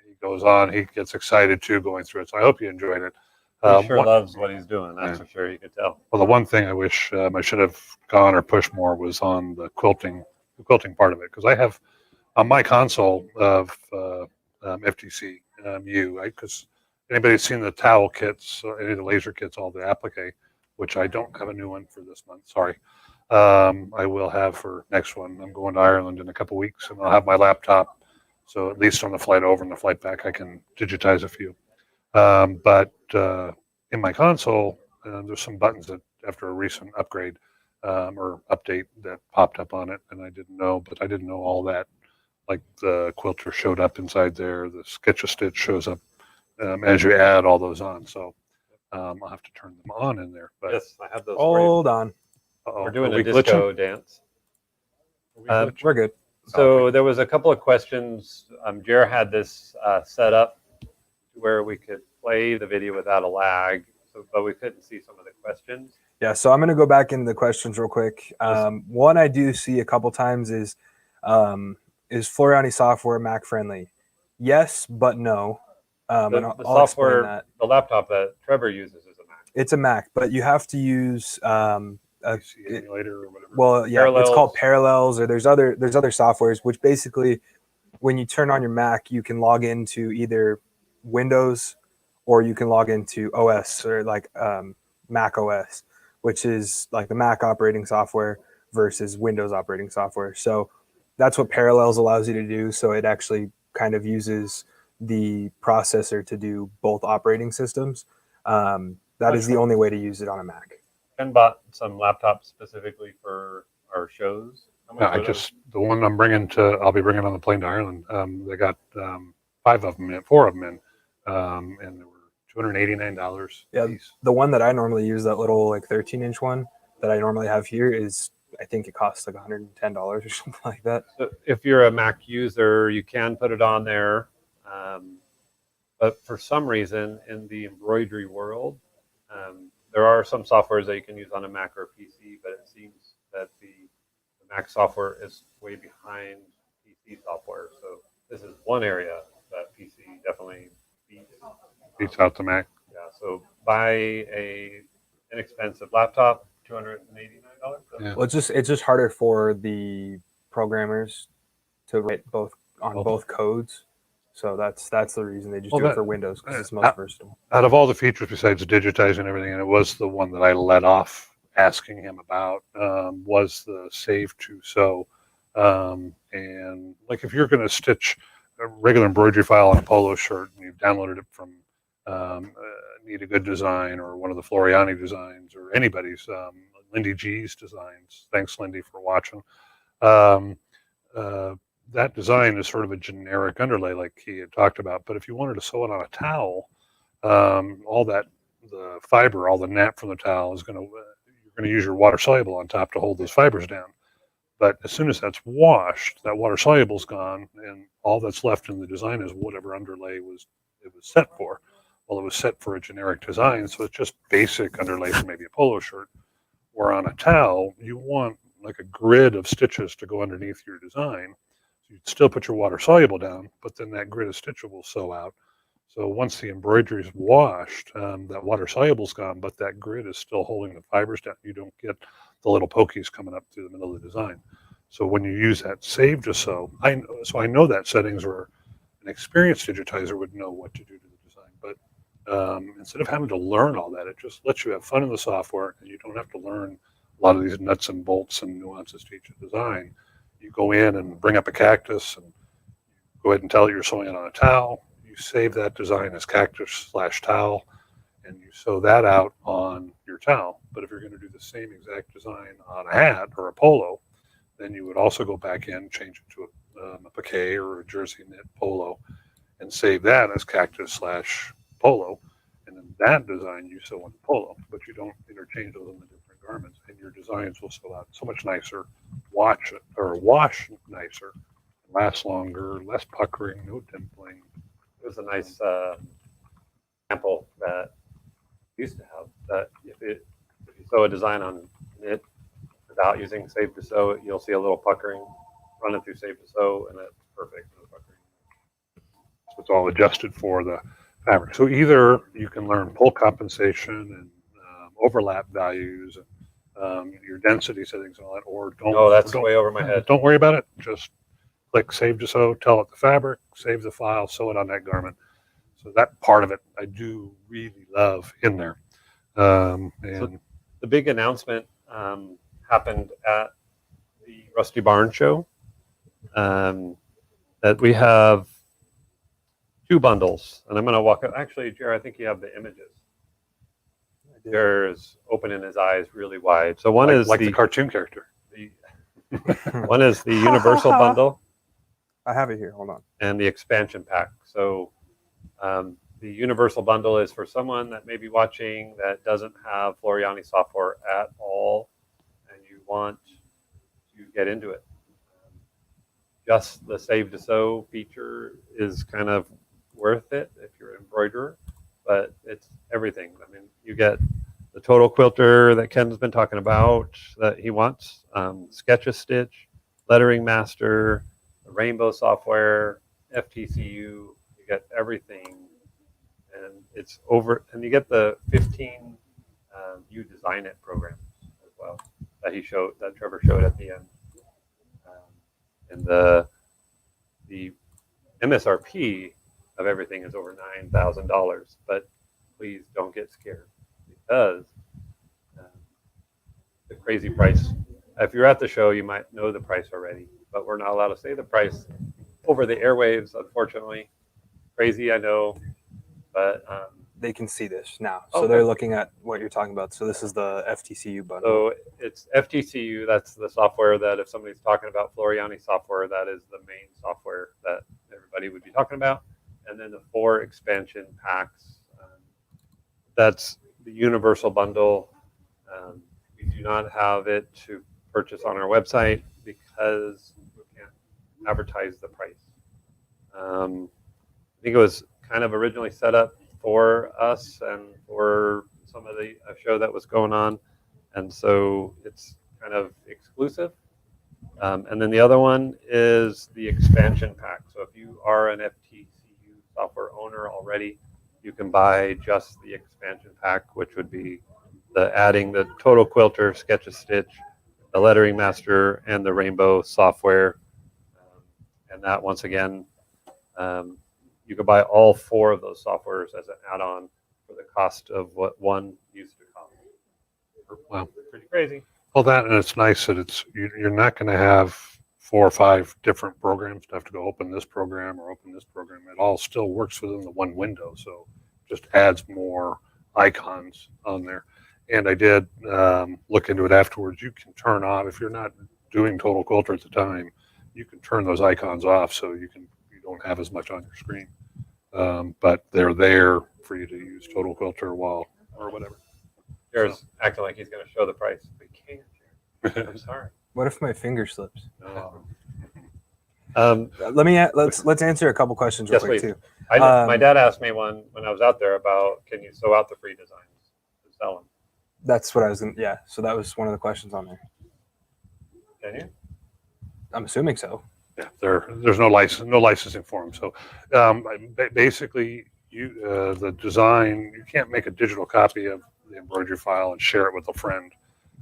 He goes on. He gets excited too going through it. So I hope you enjoyed it. He sure loves what he's doing. That's for sure. You could tell. Well, the one thing I wish I should have gone or pushed more was on the quilting part of it, because I have on my console of FTC because anybody's seen the towel kits, any of the laser kits, all the applique, which I don't have a new one for this month. Sorry. I will have for next one. I'm going to Ireland in a couple weeks, and I'll have my laptop. So at least on the flight over and the flight back, I can digitize a few. But in my console, there's some buttons that after a recent upgrade or update that popped up on it, and I didn't know, but I didn't know all that. Like the quilter showed up inside there, the Sketch-A-Stitch shows up as you add all those on. So I'll have to turn them on in there. But yes, I have those. Hold on. We're doing a disco dance. We're good. So there was a couple of questions. Ger had this set up where we could play the video without a lag, but we couldn't see some of the questions. Yeah, so I'm going to go back into the questions real quick. One I do see a couple times is Floriani software Mac friendly? Yes, but no. The software, the laptop that Trevor uses is a Mac. It's a Mac, but you have to use emulator or whatever. Well, yeah, Parallels. It's called Parallels, or there's other softwares which basically, when you turn on your Mac, you can log into either Windows or you can log into OS or like Mac OS, which is like the Mac operating software versus Windows operating software. So that's what Parallels allows you to do. So it actually kind of uses the processor to do both operating systems. That is the only way to use it on a Mac. Ken bought some laptops specifically for our shows. The one I'll be bringing on the plane to Ireland. They got 4 of them in, and they were $289. Yeah, the one that I normally use, that little like 13-inch one that I normally have here, is I think it costs like $110 or something like that. So if you're a Mac user, you can put it on there, but for some reason in the embroidery world, there are some softwares that you can use on a Mac or a PC, but it seems that the Mac software is way behind PC software. So this is one area that PC definitely beats out the Mac. Yeah. So buy a inexpensive laptop, $289. Yeah. Well, it's just harder for the programmers to write both codes. So that's the reason they just do it for Windows, because it's most versatile. Out of all the features besides digitizing everything, and it was the one that I let off asking him about, was the save to sew. And like if you're going to stitch a regular embroidery file on a polo shirt and you've downloaded it from Need a Good Design or one of the Floriani designs or anybody's, Lindy G's designs. Thanks, Lindy, for watching. that design is sort of a generic underlay like he had talked about. But if you wanted to sew it on a towel, all that, the fiber, all the nap from the towel is going to, you're going to use your water soluble on top to hold those fibers down. But as soon as that's washed, that water soluble is gone, and all that's left in the design is whatever underlay it was set for. Well, it was set for a generic design, so it's just basic underlay for maybe a polo shirt. Or on a towel, you want like a grid of stitches to go underneath your design. So you'd still put your water soluble down, but then that grid of stitches will sew out. So once the embroidery is washed, that water soluble's gone, but that grid is still holding the fibers down. You don't get the little pokies coming up through the middle of the design. So when you use that save to sew, I know that settings where an experienced digitizer would know what to do to the design, but instead of having to learn all that, it just lets you have fun in the software, and you don't have to learn a lot of these nuts and bolts and nuances to each design. You go in and bring up a cactus and go ahead and tell it you're sewing it on a towel. You save that design as cactus/towel, and you sew that out on your towel. But if you're going to do the same exact design on a hat or a polo, then you would also go back in, change it to a piqué or a jersey knit polo, and save that as cactus/polo. And then that design you sew on the polo, but you don't interchange those in the different garments, and your designs will sew out so much nicer, wash nicer, last longer, less puckering, no dimpling. It was a nice example that we used to have, that if you sew a design on knit without using Save to Sew, you'll see a little puckering. Run it through Save to Sew, and that's perfect. No puckering. So it's all adjusted for the fabric. So either you can learn pull compensation and overlap values and your density settings and all that, or don't. No, that's way over my head. Don't worry about it. Just click Save to Sew, tell it the fabric, save the file, sew it on that garment. So that part of it I do really love in there. And so the big announcement happened at the Rusty Barn show, that we have 2 bundles, and I'm going to walk up. Actually, Jer, I think you have the images. Jer is opening his eyes really wide. So one is like the cartoon character. One is the Universal bundle. I have it here. Hold on. And the expansion pack. So the Universal bundle is for someone that may be watching that doesn't have Floriani software at all, and you want to get into it. Just the Save to Sew feature is kind of worth it if you're an embroiderer, but it's everything. I mean, you get the Total Quilter that Ken's been talking about that he wants, Sketch-A-Stitch, Lettering Master, the Rainbow software, FTCU. You get everything, and it's over. And you get the 15 You Design It programs as well that Trevor showed at the end. And the MSRP of everything is over $9,000, but please don't get scared, because the crazy price. If you're at the show, you might know the price already, but we're not allowed to say the price over the airwaves, unfortunately. Crazy, I know, but They can see this now. Oh, So they're okay. looking at what you're talking about. So this is the FTCU bundle. so it's FTCU. That's the software that if somebody's talking about Floriani software, that is the main software that everybody would be talking about. And then the 4 expansion packs. That's the Universal bundle. We do not have it to purchase on our website because we can't advertise the price. I think it was kind of originally set up for us and for some of the show that was going on, and so it's kind of exclusive. And then the other one is the expansion pack. So if you are an FTCU software owner already, you can buy just the expansion pack, which would be adding the Total Quilter, Sketch-A-Stitch, the Lettering Master, and the Rainbow software. And that, once again, you could buy all 4 of those softwares as an add-on for the cost of what one used to cost. Wow. Pretty crazy. Well, that, and it's nice that you're not going to have 4 or 5 different programs to have to go open this program or open this program. It all still works within the one window, so just adds more icons on there. And I did look into it afterwards. You can turn off, if you're not doing Total Quilter at the time, you can turn those icons off so you don't have as much on your screen. But they're there for you to use Total Quilter or whatever. Jared's acting like he's going to show the price. We can't, Jared. I'm sorry. What if my finger slips? No. Let's answer a couple questions real Yes, quick please. too. My dad asked me when I was out there about, can you sew out the free designs to sell them? That's what I was. Yeah. So that was one of the questions on there. Can you? I'm assuming so. Yeah, there's no licensing for them. So basically, the design, you can't make a digital copy of the embroidery file and share it with a friend.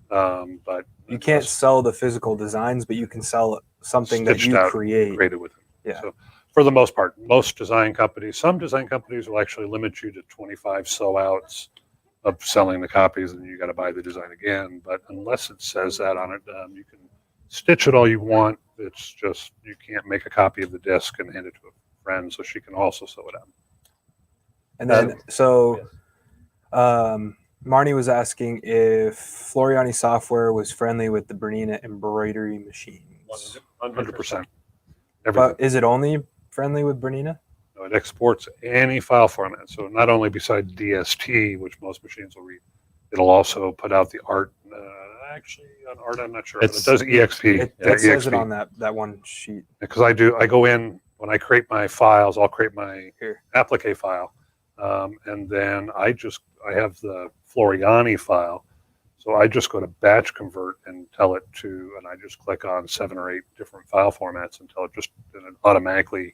But You can't sell the physical designs, but you can sell something that stitched you out, create. created with it. Yeah. So for the most part, some design companies will actually limit you to 25 sew outs of selling the copies, and you got to buy the design again. But unless it says that on it, you can stitch it all you want. It's just you can't make a copy of the disc and hand it to a friend so she can also sew it out. And then Marnie was asking if Floriani software was friendly with the Bernina embroidery machines. 100%. But is it only friendly with Bernina? No, it exports any file format. So not only besides DST, which most machines will read, it'll also put out the art. Actually, on art, I'm not sure. It does EXP. It says it on that one sheet. Because I go in, when I create my files, I'll create my applique file. And then I have the Floriani file. So I just go to batch convert and tell it to, and I just click on 7 or 8 different file formats until it automatically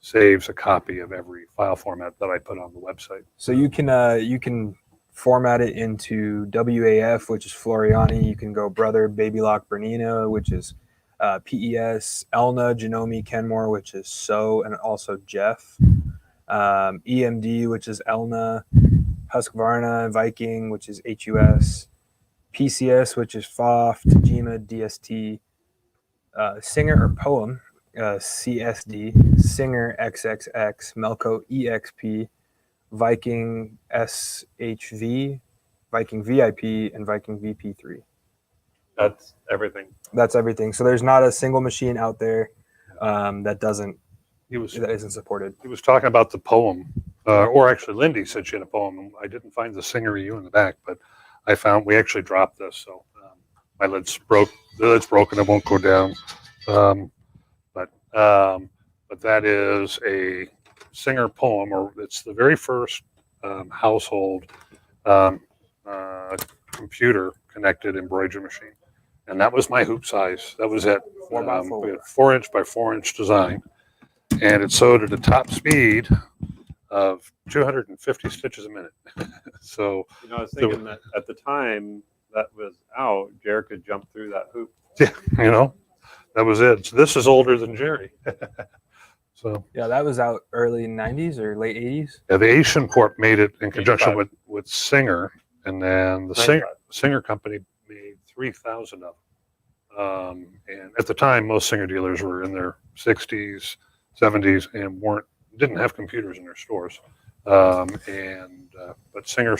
saves a copy of every file format that I put on the website. So you can format it into WAF, which is Floriani. You can go Brother Baby Lock Bernina, which is PES, Elna, Janome, Kenmore, which is So, and also Jeff. EMD, which is Elna, Husqvarna, Viking, which is HUS, PCS, which is FOF, Tajima, DST, Singer or Poem, CSD, Singer XXX, Melco EXP, Viking SHV, Viking VIP, and Viking VP3. That's everything. That's everything. So there's not a single machine out there that isn't supported. He was talking about the Poem, or actually Lindy said she had a Poem. I didn't find the Singer EU in the back, but I found we actually dropped this. So my lid's broke. The lid's broken. It won't go down. But that is a Singer Poem, or it's the very first household computer connected embroidery machine, and that was my hoop size. That was it. 4x4. We had 4-inch by 4-inch design, and it sewed at a top speed of 250 stitches a minute. So I was thinking that at the time that was out, Jared could jump through that hoop. Yeah, that was it. So this is older than Jerry. So yeah, that was out early 90s or late 80s. Yeah, the Asian Corp made it in conjunction with Singer, and then the Singer company made 3,000 of them. And at the time, most Singer dealers were in their 60s, 70s, and didn't have computers in their stores. But Singer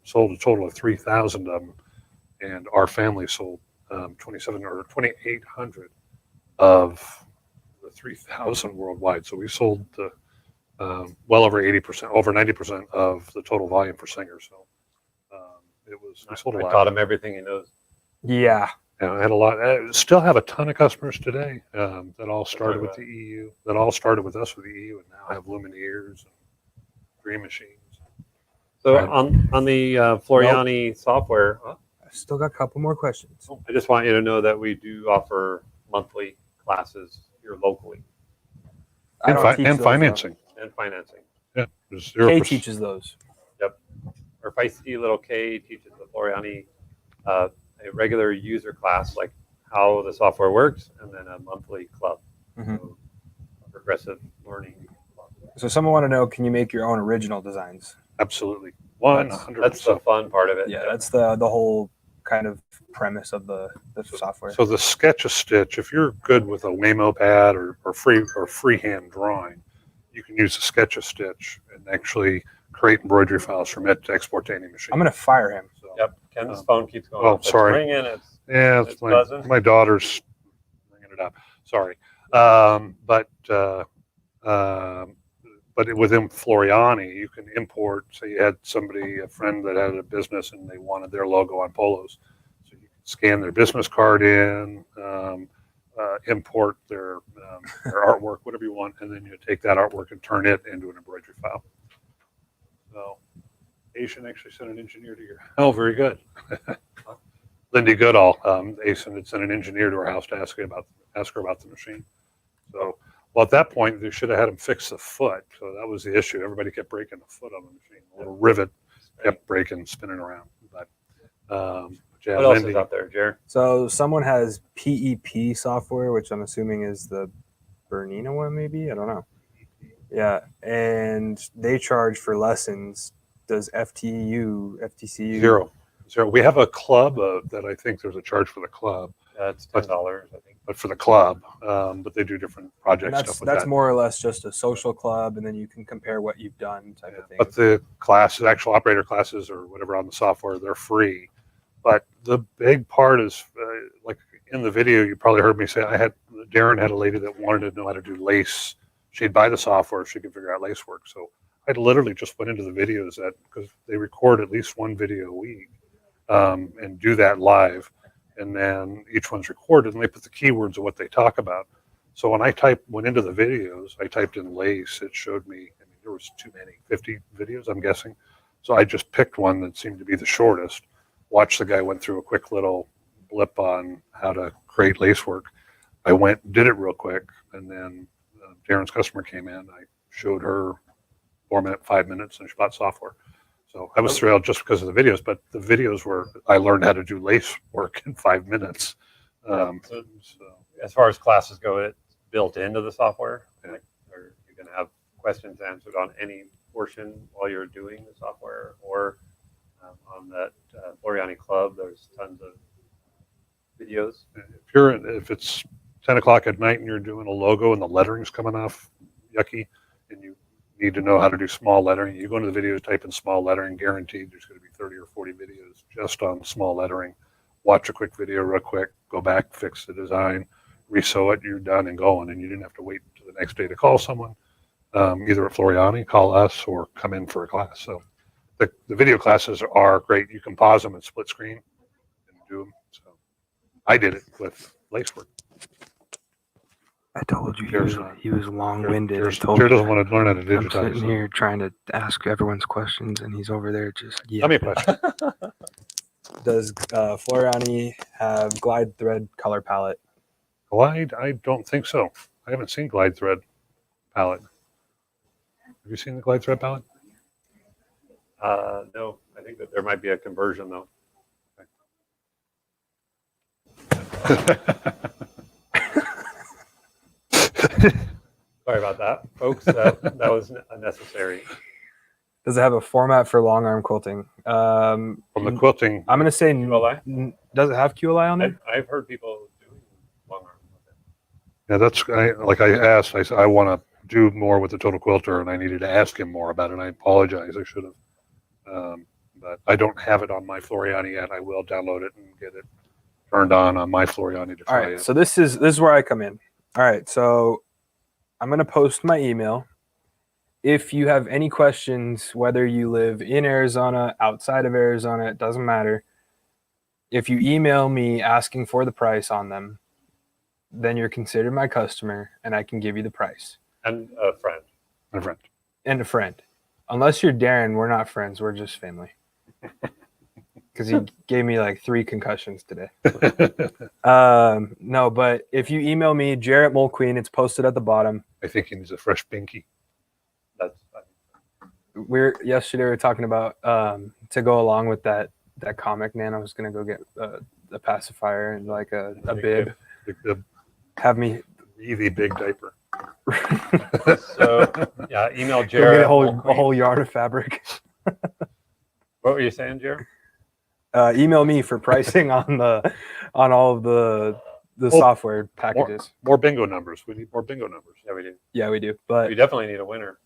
sold a total of 3,000 of them, and our family sold 2,800 of the 3,000 worldwide. So we sold well over 80%, over 90% of the total volume for Singer. So we sold a lot. I taught him everything he knows. Yeah. I had a lot. I still have a ton of customers today that all started with the EU, that all started with us with the EU, and now have Lumineers and Dream Machines. So on the Floriani software, I still got a couple more questions. I just want you to know that we do offer monthly classes here locally. And financing. And financing. Yeah. Kay teaches those. Yep. Our feisty little Kay teaches the Floriani a regular user class, like how the software works, and then a monthly club. Mm-hmm. So a progressive learning club. So someone want to know, can you make your own original designs? Absolutely. 100%. That's the fun part of it. Yeah, that's the whole kind of premise of the software. So the Sketch-a-Stitch, if you're good with a Waymo pad or freehand drawing, you can use the Sketch-a-Stitch and actually create embroidery files from it to export to any machine. I'm going to fire him. So, Yep. Ken's phone keeps going. Oh, off. sorry. It's ringing. it's buzzing. my daughter's ringing it up. Sorry. But within Floriani, you can import. Say you had a friend that had a business and they wanted their logo on polos, so you can scan their business card in, import their artwork, whatever you want, and then you take that artwork and turn it into an embroidery file. So, Asian actually sent an engineer to your. Oh, very good. Lindy Goodall, Asen had sent an engineer to her house to ask her about the machine. So, well, at that point, they should have had him fix the foot. So that was the issue. Everybody kept breaking the foot on the machine. A little rivet kept breaking, spinning around. But yeah, What else Lindy, is out there, Jer? So someone has PEP software, which I'm assuming is the Bernina one, maybe. I don't know. Yeah, and they charge for lessons. Does FTCU zero. We have a club that I think there's a charge for the club. It's $10, I think. But for the club, but they do different project And stuff with that's that. more or less just a social club, and then you can compare what you've done type of thing. But the classes, actual operator classes or whatever on the software, they're free. But the big part is like in the video, you probably heard me say Darren had a lady that wanted to know how to do lace. She'd buy the software, she could figure out lace work. So I literally just went into the videos because they record at least one video a week and do that live. And then each one's recorded and they put the keywords of what they talk about. So when I went into the videos, I typed in lace, it showed me, I mean, there was too many, 50 videos, I'm guessing. So I just picked one that seemed to be the shortest, watched the guy went through a quick little blip on how to create lace work. I went, did it real quick, and then Darren's customer came in, I showed her 5 minutes, and she bought software. So I was thrilled just because of the videos, but the videos I learned how to do lace work in 5 minutes. So as far as classes go, it's built into the software. Like, are you going to have questions answered on any portion while you're doing the software, or on that Floriani Club? There's tons of videos. If it's 10 o'clock at night and you're doing a logo and the lettering's coming off yucky, and you need to know how to do small lettering, you go into the video, type in small lettering, guaranteed there's going to be 30 or 40 videos just on small lettering. Watch a quick video real quick, go back, fix the design, resew it, you're done and going, and you didn't have to wait until the next day to call someone, either at Floriani, call us, or come in for a class. So the video classes are great. You can pause them and split screen and do them. So I did it with lace work. I told you Jared he was long-winded. Jared doesn't want to learn how to I'm digitize. sitting here trying to ask everyone's questions, and he's over there just Tell me a question. Does Floriani have glide thread color palette? Glide? I don't think so. I haven't seen glide thread palette. Have you seen the glide thread palette? No, I think that there might be a conversion though. Sorry about that, folks. That was unnecessary. Does it have a format for long arm quilting? From the quilting, I'm going to say, QLI? Does it have QLI on there? I've heard people doing long arm with it. yeah, like I asked, I said, I want to do more with the Total Quilter, and I needed to ask him more about it, and I apologize. I should have. But I don't have it on my Floriani yet. I will download it and get it turned on my Floriani to try All right, it. so this is where I come in. All right, so I'm going to post my email. If you have any questions, whether you live in Arizona, outside of Arizona, it doesn't matter. If you email me asking for the price on them, then you're considered my customer, and I can give you the price. And a friend. My friend. And a friend. Unless you're Darren, we're not friends. We're just family. Because he gave me like 3 concussions today. No, but if you email me, Jarrett Mulqueen, it's posted at the bottom. I think he needs a fresh binky. That's Yesterday we were talking about to go along with that comic, man. I was gonna go get a pacifier and like a bib. The Have me really big diaper. So yeah, email go Jared. get a whole yard of fabric. What were you saying, Jared? Email me for pricing on all of the software packages. More bingo numbers. We need more bingo numbers. Yeah, we do. Yeah, we do. But We definitely need a winner.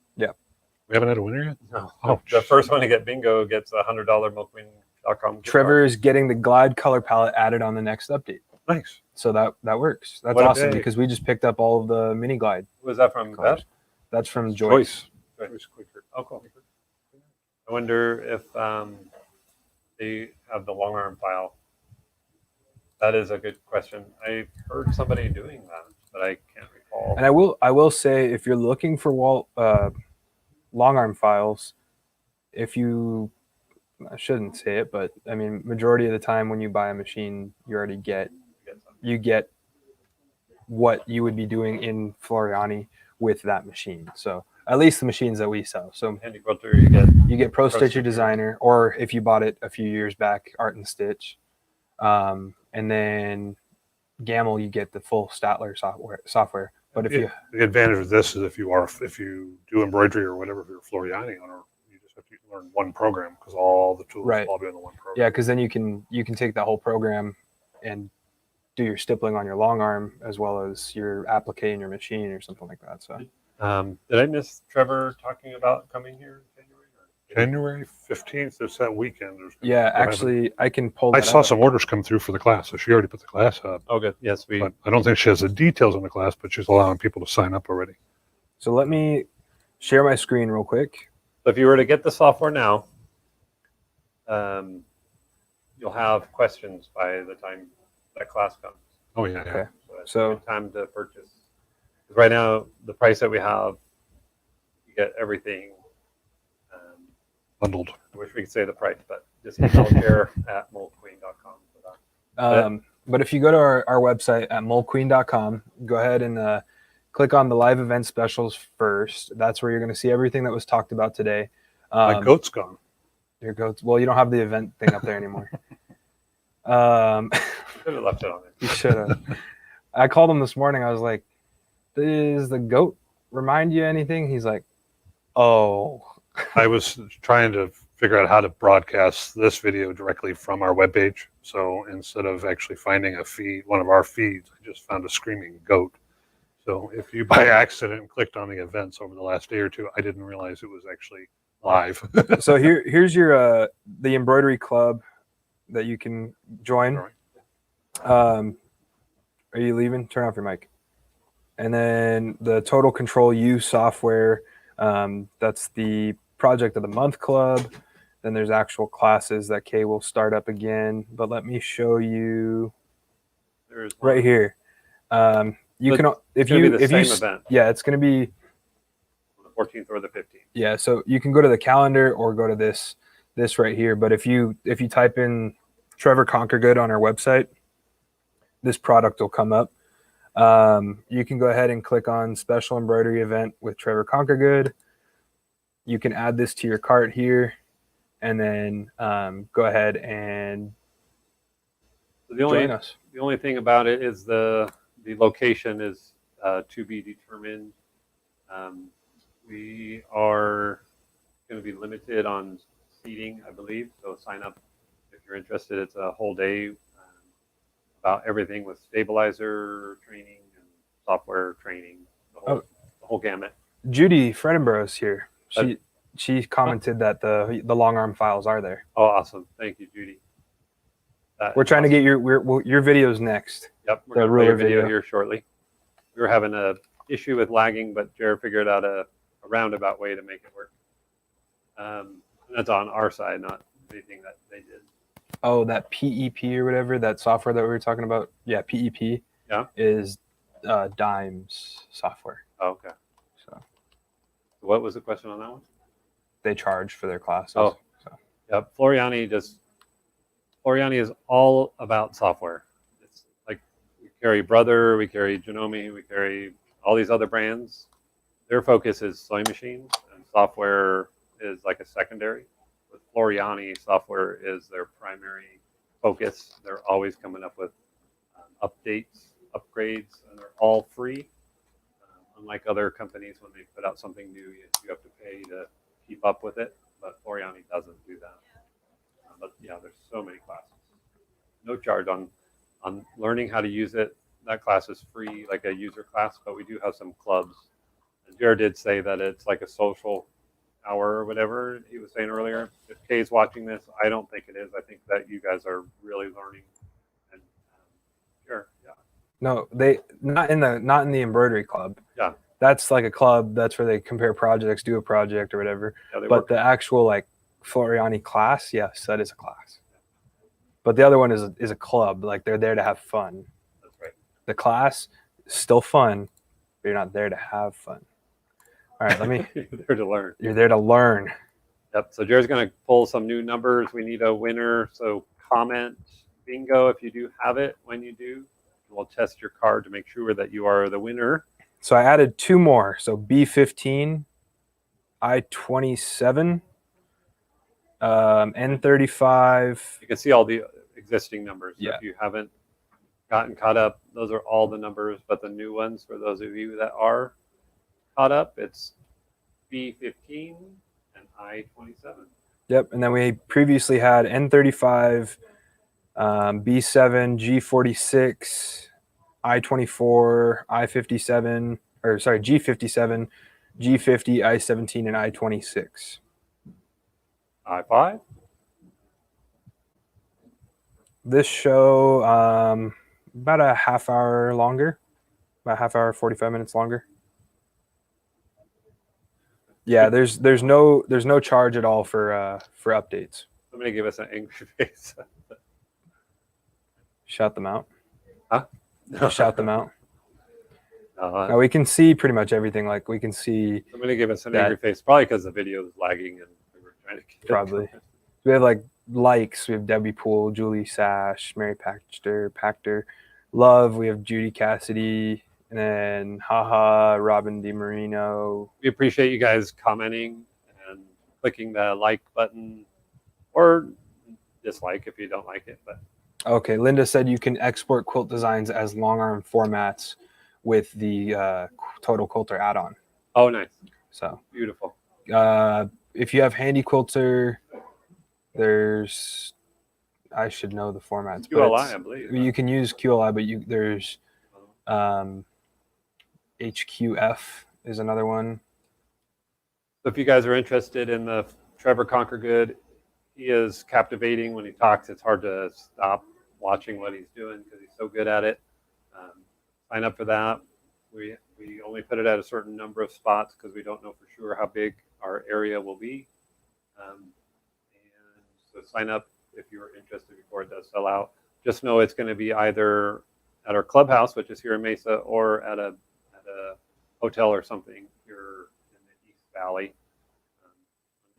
We haven't had a winner yet? No. Oh, The first one to get bingo gets a $100 milkqueen.com. Trevor is getting the glide color palette added on the next update. Nice. So that works. That's What a awesome day. because we just picked up all of the mini glide Was that from collars. Beth? That's from Joyce. Joyce Quilter. Oh, cool. I wonder if they have the long arm file. That is a good question. I heard somebody doing that, but I can't recall. And I will say, if you're looking for long arm files, I shouldn't say it, but I mean, majority of the time when you buy a machine, you get what you would be doing in Floriani with that machine. So at least the machines that we sell. So Handy Quilter, you get Pro Stitcher Stitcher. Designer, or if you bought it a few years back, Art and Stitch. And then Gamel, you get the full Statler software. But if you the advantage of this is if you do embroidery or whatever, if you're a Floriani owner, you just have to learn one program because all the tools Right. will all be in the one program. yeah, because then you can take that whole program and do your stippling on your long arm as well as your applique in your machine or something like that. So Did I miss Trevor talking about coming here in January? January 15th is that weekend. yeah, actually, I can pull. I That saw up. some orders come through for the class, so she already put the class up. Oh, good. Yes, we. But I don't think she has the details on the class, but she's allowing people to sign up already. So let me share my screen real quick. So if you were to get the software now, you'll have questions by the time that class comes. Oh yeah. Okay. It's So- a good time to purchase. 'Cause right now, the price that we have, you get everything. Bundled. I wish we could say the price, but just email Ger at moldqueen.com for that. But if you go to our website at moldqueen.com, go ahead and click on the live event specials first. That's where you're going to see everything that was talked about today. My goat's gone. Your goats. Well, you don't have the event thing up there anymore. Should have left it on there. You should have. I called him this morning. I was like, "Does the goat remind you anything?" He's like, "Oh." I was trying to figure out how to broadcast this video directly from our webpage. So instead of actually finding a feed, one of our feeds, I just found a screaming goat. So if you by accident clicked on the events over the last day or two, I didn't realize it was actually live. So here's your the embroidery club that you can join. Are you leaving? Turn off your mic. And then the Total Control U software. That's the Project of the Month club. Then there's actual classes that Kay will start up again. But let me show you There's right here. You But can if it's gonna you be the if you same event, yeah, it's going to be the 14th or the 15th. yeah. So you can go to the calendar or go to this right here. But if you type in Trevor Conquergood on our website, this product will come up. You can go ahead and click on special embroidery event with Trevor Conquergood. You can add this to your cart here, and then go ahead and So join us. the only thing about it is the location is to be determined. We are going to be limited on seating, I believe. So sign up if you're interested. It's a whole day about everything with stabilizer training and software training, the whole gamut. Judy Fredenborough is here. She commented that the long arm files are there. Oh, awesome! Thank you, Judy. We're trying to get your videos next. Yep, we're the going to play a ruler video video. here shortly. We were having a issue with lagging, but Jared figured out a roundabout way to make it work. And that's on our side, not anything that they did. Oh, that PEP or whatever, that software that we were talking about. Yeah, PEP. Yeah. Is Dime's software. Oh, okay. So What was the question on that one? they charge for their classes. Oh. So. Yeah, Floriani is all about software. It's like we carry Brother, we carry Janome, we carry all these other brands. Their focus is sewing machines, and software is like a secondary. With Floriani, software is their primary focus. They're always coming up with updates, upgrades, and they're all free. Unlike other companies, when they put out something new, you have to pay to keep up with it. But Floriani doesn't do that. But yeah, there's so many classes. No charge on learning how to use it. That class is free, like a user class, but we do have some clubs. And Jared did say that it's like a social hour or whatever he was saying earlier. If Kay's watching this, I don't think it is. I think that you guys are really learning and Sure. Yeah. No, they not in the embroidery club. Yeah. That's like a club. That's where they compare projects, do a project or whatever. Yeah, they But work. the actual like Floriani class, yes, that is a class. But the other one is a club. Like they're there to have fun. That's right. The class is still fun, but you're not there to have fun. All right, let me. You're there to learn. You're there to learn. Yep. So Jared's going to pull some new numbers. We need a winner. So comment bingo if you do have it. When you do, we'll test your card to make sure that you are the winner. So I added two more. So B15, I27, N35. You can see all the existing numbers. So Yeah. if you haven't gotten caught up, those are all the numbers, but the new ones for those of you that are caught up, it's B15 and I27. Yep. And then we previously had N35, B7, G46, I24, I57, or sorry, G57, G50, I17, and I26. I5. This show about a half hour longer, about half hour, 45 minutes longer. Yeah, there's no charge at all for updates. Somebody give us an angry face. Shout them out. Huh? Shout them out. No, Now we can see pretty much everything. Like we can see somebody give us an that- angry face, probably because the video is lagging and we were trying to keep it Probably. going. we have like likes. We have Debbie Poole, Julie Sash, Mary Pachter, Love. We have Judy Cassidy, and then Haha, Robin DiMarino. We appreciate you guys commenting and clicking the like button or dislike if you don't like it. But Okay, Linda said you can export quilt designs as long arm formats with the Total Quilter add-on. oh, nice, So beautiful. if you have Handy Quilter, there's I should know the formats. but QLI, it's- I believe. You can use QLI, but there's HQF is another one. So if you guys are interested in the Trevor Conquergood, he is captivating when he talks. It's hard to stop watching what he's doing because he's so good at it. Sign up for that. We only put it at a certain number of spots because we don't know for sure how big our area will be. And so sign up if you're interested before it does sell out. Just know it's going to be either at our clubhouse, which is here in Mesa, or at a hotel or something here in the East Valley.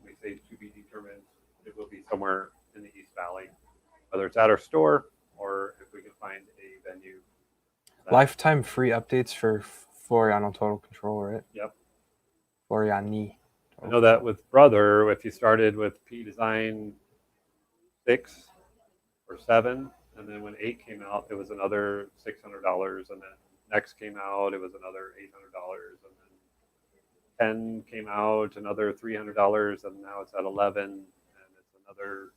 When we say to be determined, it will be somewhere in the East Valley, whether it's at our store or if we can find a venue. Lifetime free updates for Floriano Total Control, right? Yep. Floriani. I know that with Brother, if you started with P Design 6 or 7, and then when 8 came out, it was another $600, and then next came out, it was another $800, and then 10 came out, another $300, and now it's at 11, and it's another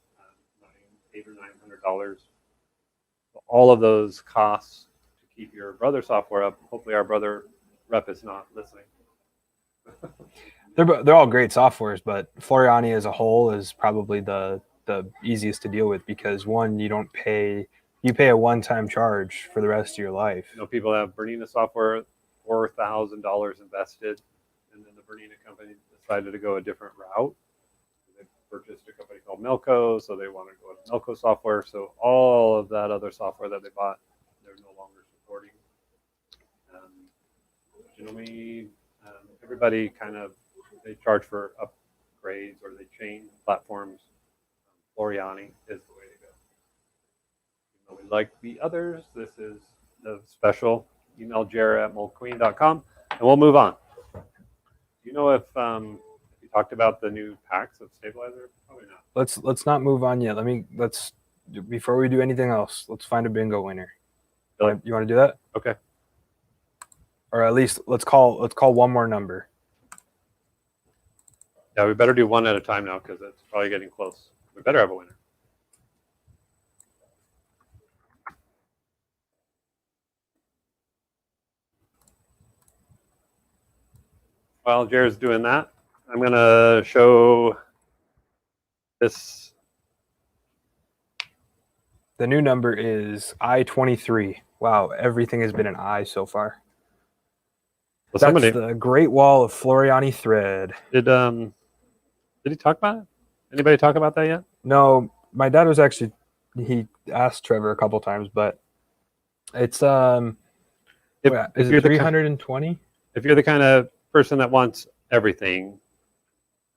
$800 or $900. All of those costs to keep your Brother software up. Hopefully, our Brother rep is not listening. They're all great softwares, but Floriani as a whole is probably the easiest to deal with because one, you pay a one-time charge for the rest of your life. You know, people have Bernina software, $4,000 invested, and then the Bernina company decided to go a different route. They purchased a company called Melco, so they want to go with Melco software. So all of that other software that they bought, they're no longer supporting. Generally, everybody they charge for upgrades or they change platforms. Floriani is the way to go. Even though we like the others, this is the special. Email Ger@moldqueen.com, and we'll move on. Do you know if you talked about the new packs of stabilizer? Probably not. Let's not move on yet. Let's before we do anything else, let's find a bingo winner. Really? You want to do that? Okay. Or at least let's call one more number. Yeah, we better do one at a time now because it's probably getting close. We better have a winner. While Jared's doing that, I'm going to show this The new number is I-23. Wow, everything has been an I so far. Well, That's somebody the Great Wall of Floriani thread. did he talk about it? Anybody talk about that yet? No, my dad was actually, he asked Trevor a couple times, but it's If, is you're it the 320? if you're the kind of person that wants everything,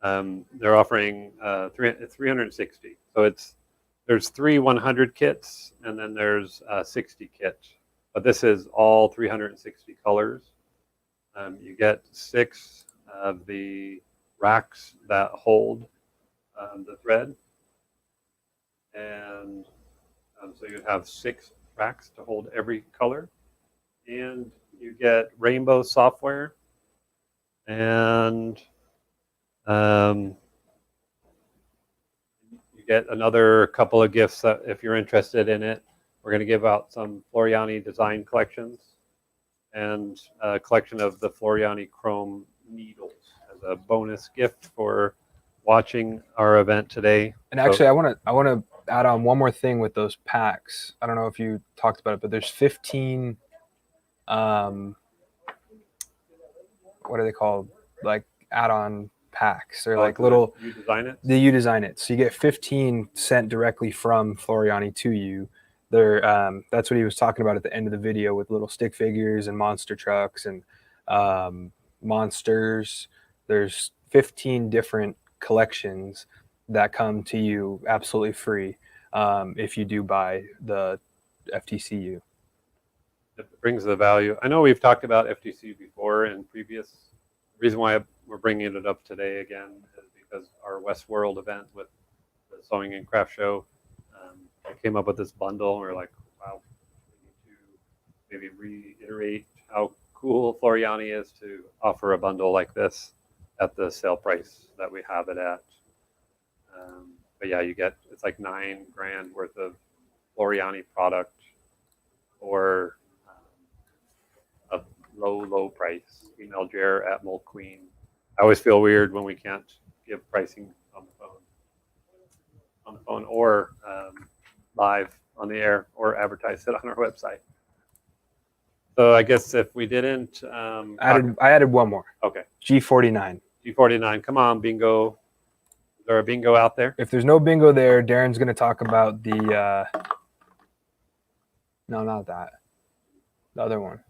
they're offering 360. So there's 100 kits, and then there's 60 kits. But this is all 360 colors. You get 6 of the racks that hold the thread, and so you have 6 racks to hold every color, and you get rainbow software, and you get another couple of gifts that, if you're interested in it. We're going to give out some Floriani design collections and a collection of the Floriani chrome needles as a bonus gift for watching our event today. And actually, I want to add on one more thing with those packs. I don't know if you talked about it, but there's 15. What are they called? Like add-on packs or like little. You design it. You design it, so you get 15 sent directly from Floriani to you. They're that's what he was talking about at the end of the video with little stick figures and monster trucks and monsters. There's 15 different collections that come to you absolutely free if you do buy the FTCU. It brings the value. I know we've talked about FTC before in previous. The reason why we're bringing it up today again is because our Westworld event with the Sewing and Craft Show, I came up with this bundle. And we're like, wow, we need to maybe reiterate how cool Floriani is to offer a bundle like this at the sale price that we have it at. But yeah, it's like $9,000 worth of Floriani product or a low price. Email Ger at Mold Queen. I always feel weird when we can't give pricing on the phone or live on the air or advertise it on our website. So I guess if we didn't, I added one more. Okay. G49. G49. Come on, bingo. Is there a bingo out there? If there's no bingo there, Darren's going to talk about the. No, not that. The other one,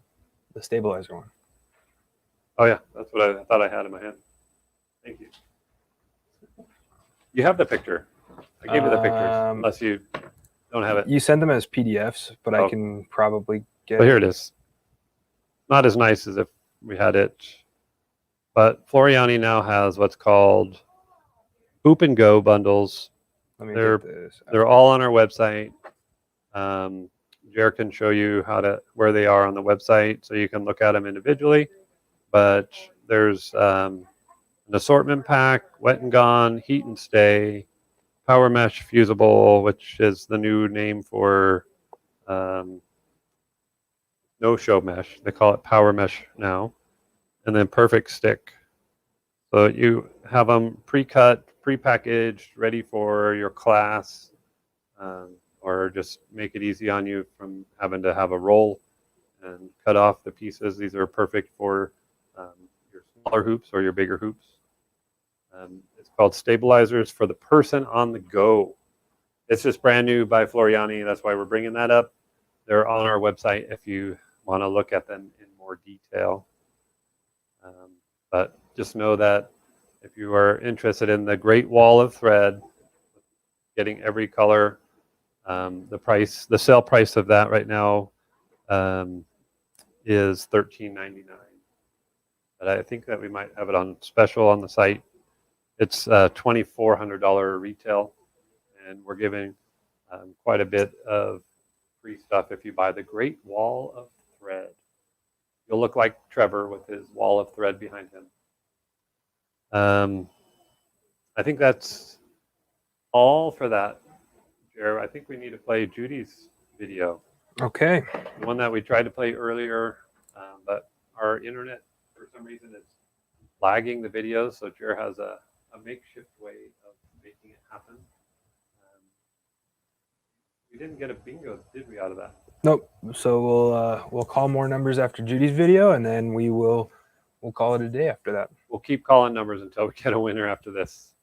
the stabilizer one. Oh yeah, that's what I thought I had in my hand. Thank you. You have the picture. I gave you the pictures, unless you don't have it. You sent them as PDFs, but Oh. I can probably get. But here it is. Not as nice as if we had it, but Floriani now has what's called Boop and Go bundles. Let me They're- get this. They're all on our website. Ger can show you where they are on the website, so you can look at them individually. But there's an assortment pack, wet and gone, heat and stay, power mesh fusible, which is the new name for no show mesh. They call it power mesh now, and then perfect stick. So you have them pre-cut, pre-packaged, ready for your class, or just make it easy on you from having to have a roll and cut off the pieces. These are perfect for your smaller hoops or your bigger hoops. It's called Stabilizers for the Person on the Go. It's just brand new by Floriani. That's why we're bringing that up. They're on our website if you want to look at them in more detail. But just know that if you are interested in the Great Wall of Thread, getting every color, the sale price of that right now is $13.99. But I think that we might have it on special on the site. It's $2,400 retail, and we're giving quite a bit of free stuff if you buy the Great Wall of Thread. You'll look like Trevor with his wall of thread behind him. I think that's all for that, Ger. I think we need to play Judy's video, Okay. the one that we tried to play earlier, but our internet, for some reason, is lagging the video, so Ger has a makeshift way of making it happen. We didn't get a bingo, did we, out of that? Nope. So we'll call more numbers after Judy's video, and then we'll call it a day after that. We'll keep calling numbers until we get a winner after this.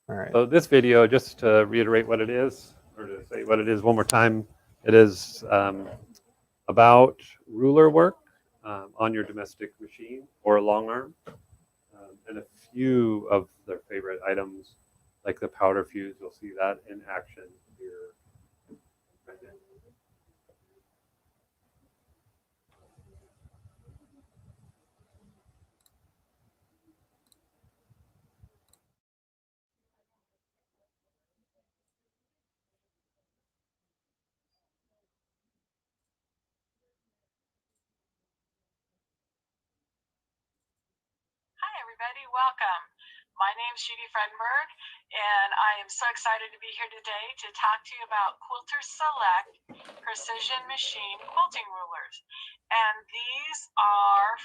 All right. So this video, just to reiterate what it is, or to say what it is one more time, it is about ruler work on your domestic machine or long arm, and a few of their favorite items, like the powder fuse. You'll see that in action here. Right now. Hi, everybody. Welcome. My name is Judy Fredenberg, and I am so excited to be here today to talk to you about Quilter Select Precision Machine Quilting Rulers. And these are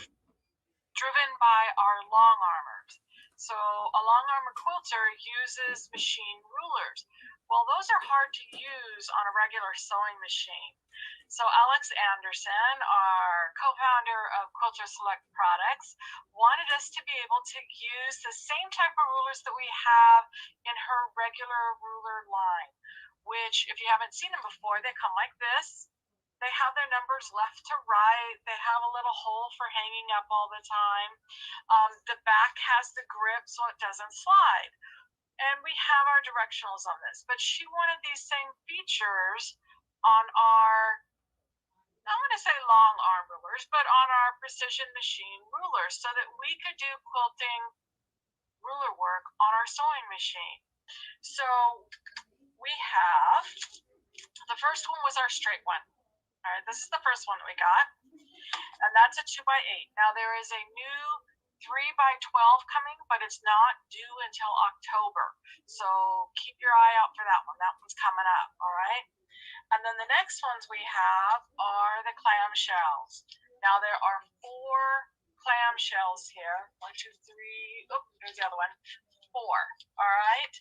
driven by our long armors. So a long armor quilter uses machine rulers. Well, those are hard to use on a regular sewing machine. So Alex Anderson, our co-founder of Quilter Select Products, wanted us to be able to use the same type of rulers that we have in her regular ruler line, which, if you haven't seen them before, they come like this. They have their numbers left to right. They have a little hole for hanging up all the time. The back has the grip so it doesn't slide. And we have our directionals on this. But she wanted these same features on our, I'm going to say long arm rulers, but on our precision machine rulers so that we could do quilting ruler work on our sewing machine. So we have, the first one was our straight one. All right, this is the first one that we got, and that's a 2x8. Now there is a new 3x12 coming, but it's not due until October. So keep your eye out for that one. That one's coming up, all right? And then the next ones we have are the clamshells. Now there are 4 clamshells here. 1, 2, 3. Oh, there's the other one. 4, all right?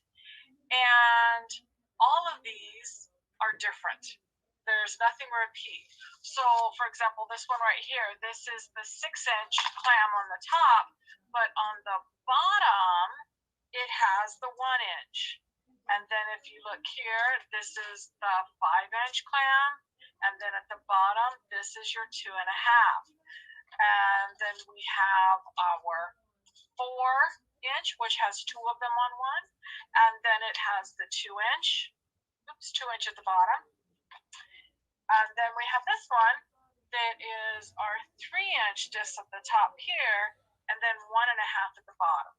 And all of these are different. There's nothing repeat. So, for example, this one right here, this is the 6-inch clam on the top, but on the bottom, it has the 1-inch. And then if you look here, this is the 5-inch clam, and then at the bottom, this is your 2.5. And then we have our 4-inch, which has 2 of them on one, and then it has the 2-inch. Oops, 2-inch at the bottom. And then we have this one that is our 3-inch disc at the top here, and then 1.5 at the bottom.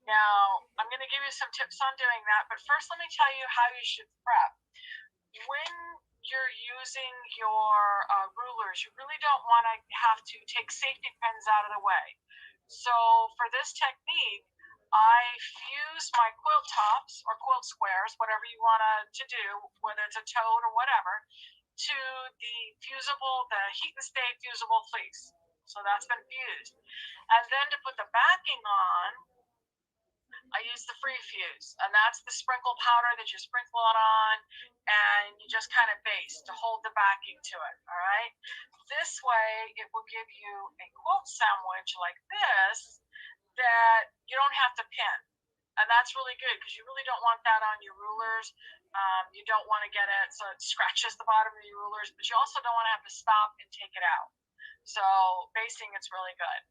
Now, I'm going to give you some tips on doing that, but first let me tell you how you should prep. When you're using your rulers, you really don't want to have to take safety pins out of the way. So for this technique, I fuse my quilt tops or quilt squares, whatever you want to do, whether it's a toad or whatever, to the fusible, the heat and stay fusible fleece. So that's been fused. And then to put the backing on, I use the free fuse, and that's the sprinkle powder that you sprinkle it on, and you just kind of baste to hold the backing to it, all right? This way, it will give you a quilt sandwich like this that you don't have to pin. And that's really good because you really don't want that on your rulers. You don't want to get it so it scratches the bottom of your rulers, but you also don't want to have to stop and take it out. So basting, it's really good.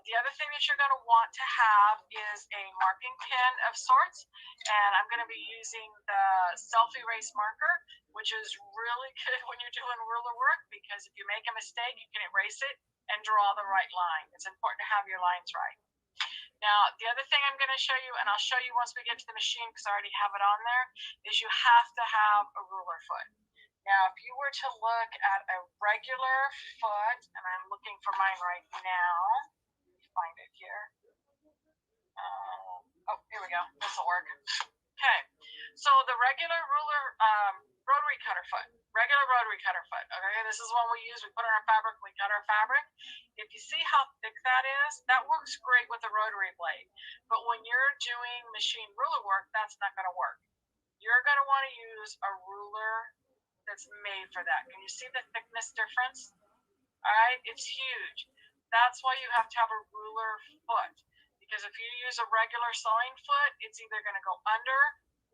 The other thing that you're going to want to have is a marking pin of sorts, and I'm going to be using the self-erase marker, which is really good when you're doing ruler work because if you make a mistake, you can erase it and draw the right line. It's important to have your lines right. Now, the other thing I'm going to show you, and I'll show you once we get to the machine because I already have it on there, is you have to have a ruler foot. Now, if you were to look at a regular foot, and I'm looking for mine right now, let me find it here. Oh, here we go. This will work. Okay, so the regular ruler, rotary cutter foot, regular rotary cutter foot. Okay, this is one we use. We put on our fabric, we cut our fabric. If you see how thick that is, that works great with a rotary blade. But when you're doing machine ruler work, that's not going to work. you're going to want to use a ruler that's made for that. Can you see the thickness difference? All right, it's huge. That's why you have to have a ruler foot, because if you use a regular sewing foot, it's either going to go under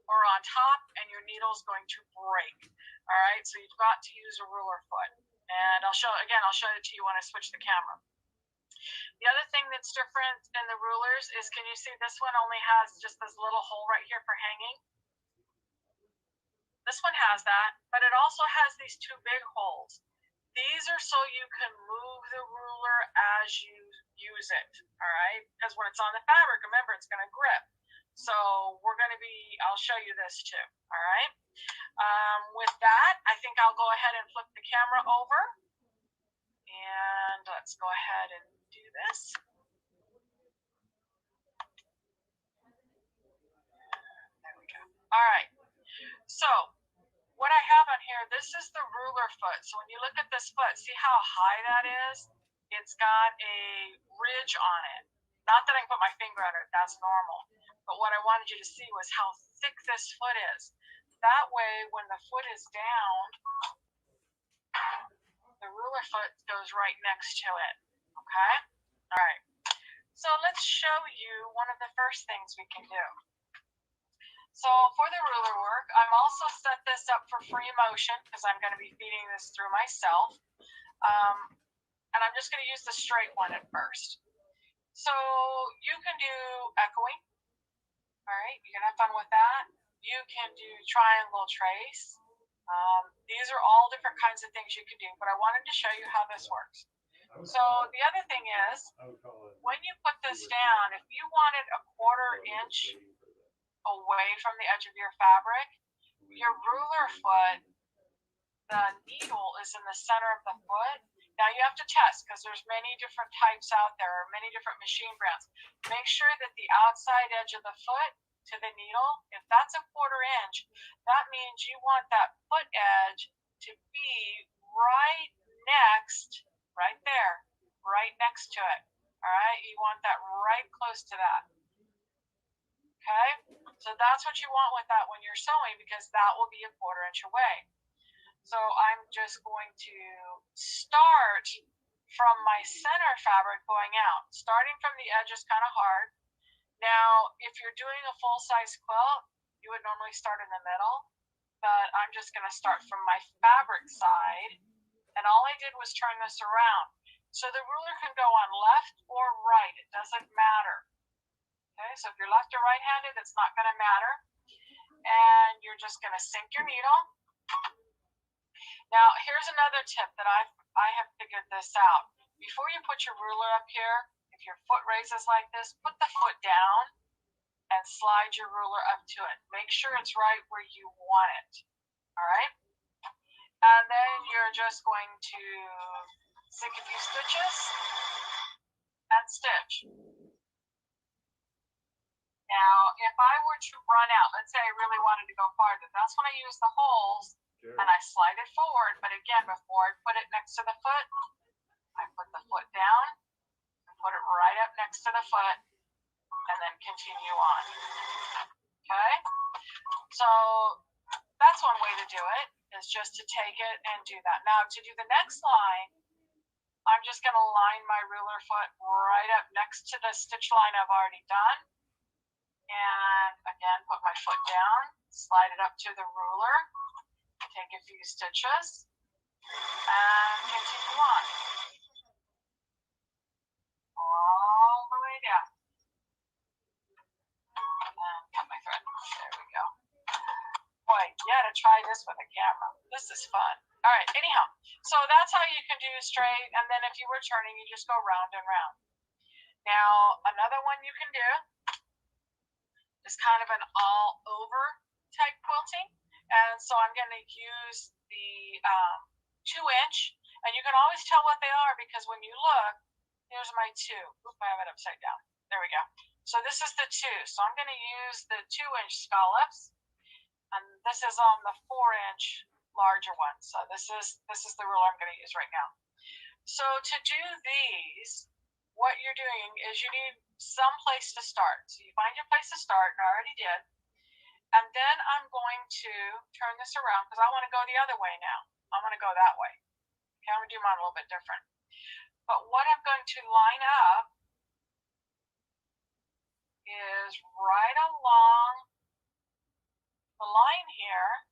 or on top, and your needle's going to break. All right, so you've got to use a ruler foot. And I'll show it to you when I switch the camera. The other thing that's different in the rulers is, can you see this one only has just this little hole right here for hanging? This one has that, but it also has these two big holes. These are so you can move the ruler as you use it, all right? Because when it's on the fabric, remember, it's going to grip. So I'll show you this too, all right? With that, I think I'll go ahead and flip the camera over. And let's go ahead and do this. There we go. All right. So what I have on here, this is the ruler foot. So when you look at this foot, see how high that is? It's got a ridge on it. Not that I can put my finger on it, that's normal. But what I wanted you to see was how thick this foot is. That way, when the foot is down, the ruler foot goes right next to it, okay? All right, so let's show you one of the first things we can do. So for the ruler work, I'm also set this up for free motion because I'm going to be feeding this through myself. And I'm just going to use the straight one at first. So you can do echoing, all right? You can have fun with that. You can do triangle trace. These are all different kinds of things you can do, but I wanted to show you how this works. So the other thing is, when you put this down, if you wanted a 1/4 inch away from the edge of your fabric, your ruler foot, the needle is in the center of the foot. Now you have to test because there's many different types out there, or many different machine brands. Make sure that the outside edge of the foot to the needle, if that's a 1/4 inch, that means you want that foot edge to be right there, right next to it. All right, you want that right close to that. Okay, so that's what you want with that when you're sewing, because that will be a 1/4 inch away. So I'm just going to start from my center fabric going out. Starting from the edge is kind of hard. Now, if you're doing a full-size quilt, you would normally start in the middle, but I'm just going to start from my fabric side, and all I did was turn this around. So the ruler can go on left or right, it doesn't matter. Okay, so if you're left or right-handed, it's not going to matter. And you're just going to sink your needle. Now, here's another tip that I have figured this out. Before you put your ruler up here, if your foot raises like this, put the foot down and slide your ruler up to it. Make sure it's right where you want it. All right? And then you're just going to sink a few stitches and stitch. Now, if I were to run out, let's say I really wanted to go farther, that's when I use the holes and I slide it forward. But again, before I put it next to the foot, I put the foot down and put it right up next to the foot and then continue on. Okay? So that's one way to do it, is just to take it and do that. Now, to do the next line, I'm just going to line my ruler foot right up next to the stitch line I've already done. And again, put my foot down, slide it up to the ruler, take a few stitches, and continue on. All the way down. And cut my thread. There we go. Boy, you gotta try this with a camera. This is fun. All right, anyhow, so that's how you can do straight, and then if you were turning, you just go round and round. Now, another one you can do is kind of an all-over type quilting, and so I'm going to use the 2-inch, and you can always tell what they are because when you look, here's my 2. Oop, I have it upside down. There we go. So this is the 2. So I'm going to use the 2-inch scallops, and this is on the 4-inch larger one. So this is the ruler I'm going to use right now. So to do these, what you're doing is you need some place to start. So you find your place to start, and I already did. And then I'm going to turn this around because I want to go the other way now. I want to go that way. Okay, I'm going to do mine a little bit different. But what I'm going to line up is right along the line here,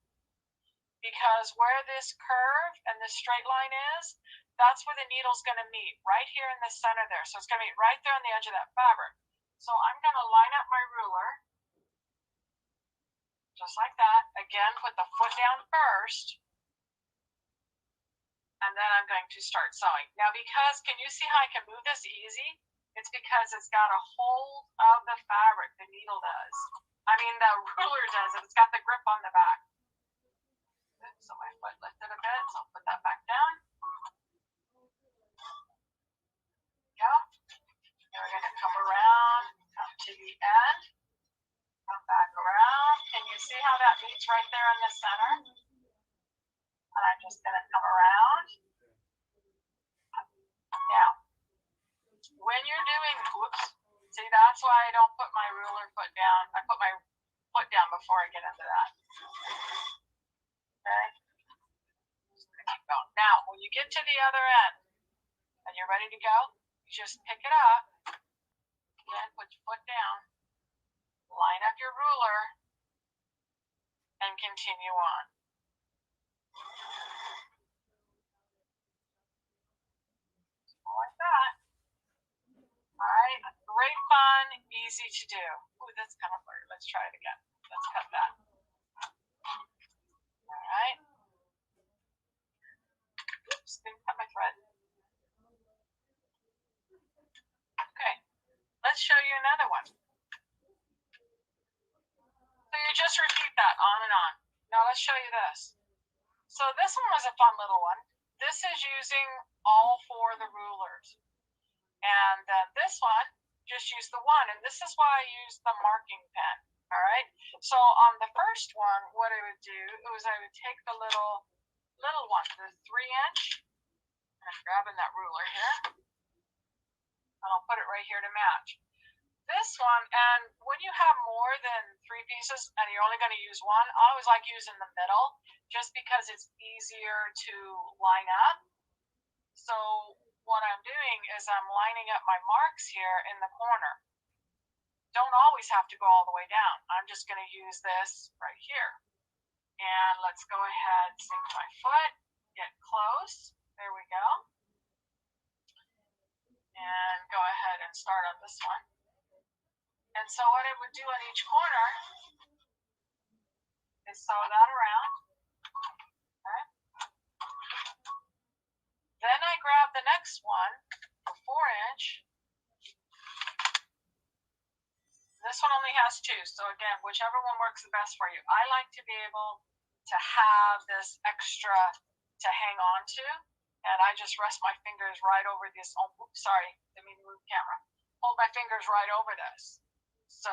because where this curve and this straight line is, that's where the needle's going to meet, right here in the center there. So it's going to meet right there on the edge of that fabric. So I'm going to line up my ruler, just like that. Again, put the foot down first, and then I'm going to start sewing. Now, because, can you see how I can move this easy? It's because it's got a hold of the fabric, the needle does. I mean, the ruler does, and it's got the grip on the back. So my foot lifted a bit, so I'll put that back down. Go. And we're going to come around, come to the end, come back around. Can you see how that meets right there in the center? And I'm just going to come around. Now, when you're doing, whoops, see, that's why I don't put my ruler foot down. I put my foot down before I get into that. Okay? Just gonna keep going. Now, when you get to the other end and you're ready to go, you just pick it up. Again, put your foot down. Line up your ruler and continue on. Like that. All right, great fun, easy to do. Ooh, that's kind of blurry. Let's try it again. Let's cut that. All right. Oops, didn't cut my thread. Okay, let's show you another one. So you just repeat that on and on. Now let's show you this. So this one was a fun little one. This is using all four of the rulers. And then this one, just use the one. And this is why I use the marking pen. All right. So on the first one, what I would do is I would take the little one, the 3-inch. I'm grabbing that ruler here. And I'll put it right here to match. This one, and when you have more than 3 pieces and you're only going to use one, I always like using the middle just because it's easier to line up. So what I'm doing is I'm lining up my marks here in the corner. Don't always have to go all the way down. I'm just going to use this right here. And let's go ahead, sink my foot, get close. There we go. And go ahead and start on this one. And so what I would do on each corner is sew that around. Okay. Then I grab the next one, the 4-inch. This one only has 2, so again, whichever one works the best for you. I like to be able to have this extra to hang on to, and I just rest my fingers right over this. Oh, oops, sorry, didn't mean to move the camera. Hold my fingers right over this. So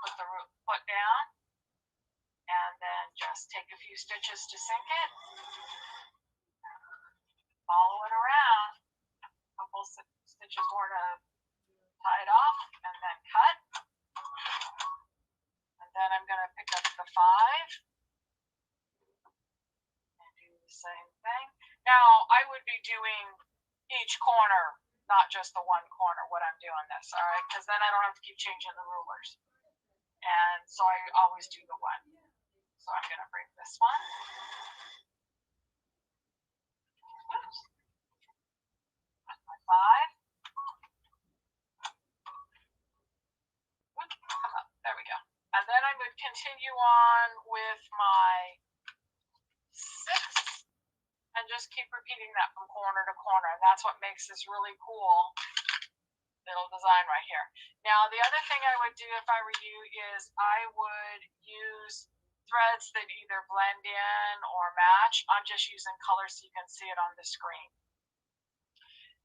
put the foot down, and then just take a few stitches to sink it. Follow it around. A couple stitches more to tie it off, and then cut. And then I'm going to pick up the 5 and do the same thing. Now, I would be doing each corner, not just the one corner, when I'm doing this, all right? Because then I don't have to keep changing the rulers. And so I always do the one. So I'm going to bring this one. Oops. My 5. Oops, come up. There we go. And then I would continue on with my 6 and just keep repeating that from corner to corner. And that's what makes this really cool little design right here. Now, the other thing I would do if I were you is I would use threads that either blend in or match. I'm just using colors so you can see it on the screen.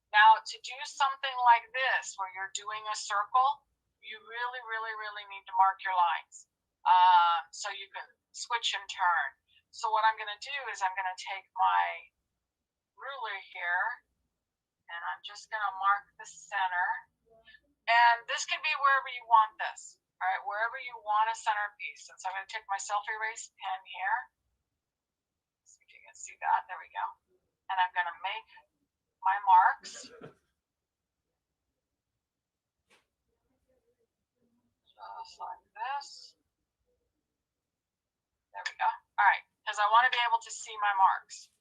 Now, to do something like this, where you're doing a circle, you really, really, really need to mark your lines so you can switch and turn. So what I'm going to do is I'm going to take my ruler here, and I'm just going to mark the center. And this can be wherever you want this. All right, wherever you want a centerpiece. And so I'm going to take my self-erase pen here. See if you can see that. There we go. And I'm going to make my marks. Just like this. There we go. All right, because I want to be able to see my marks.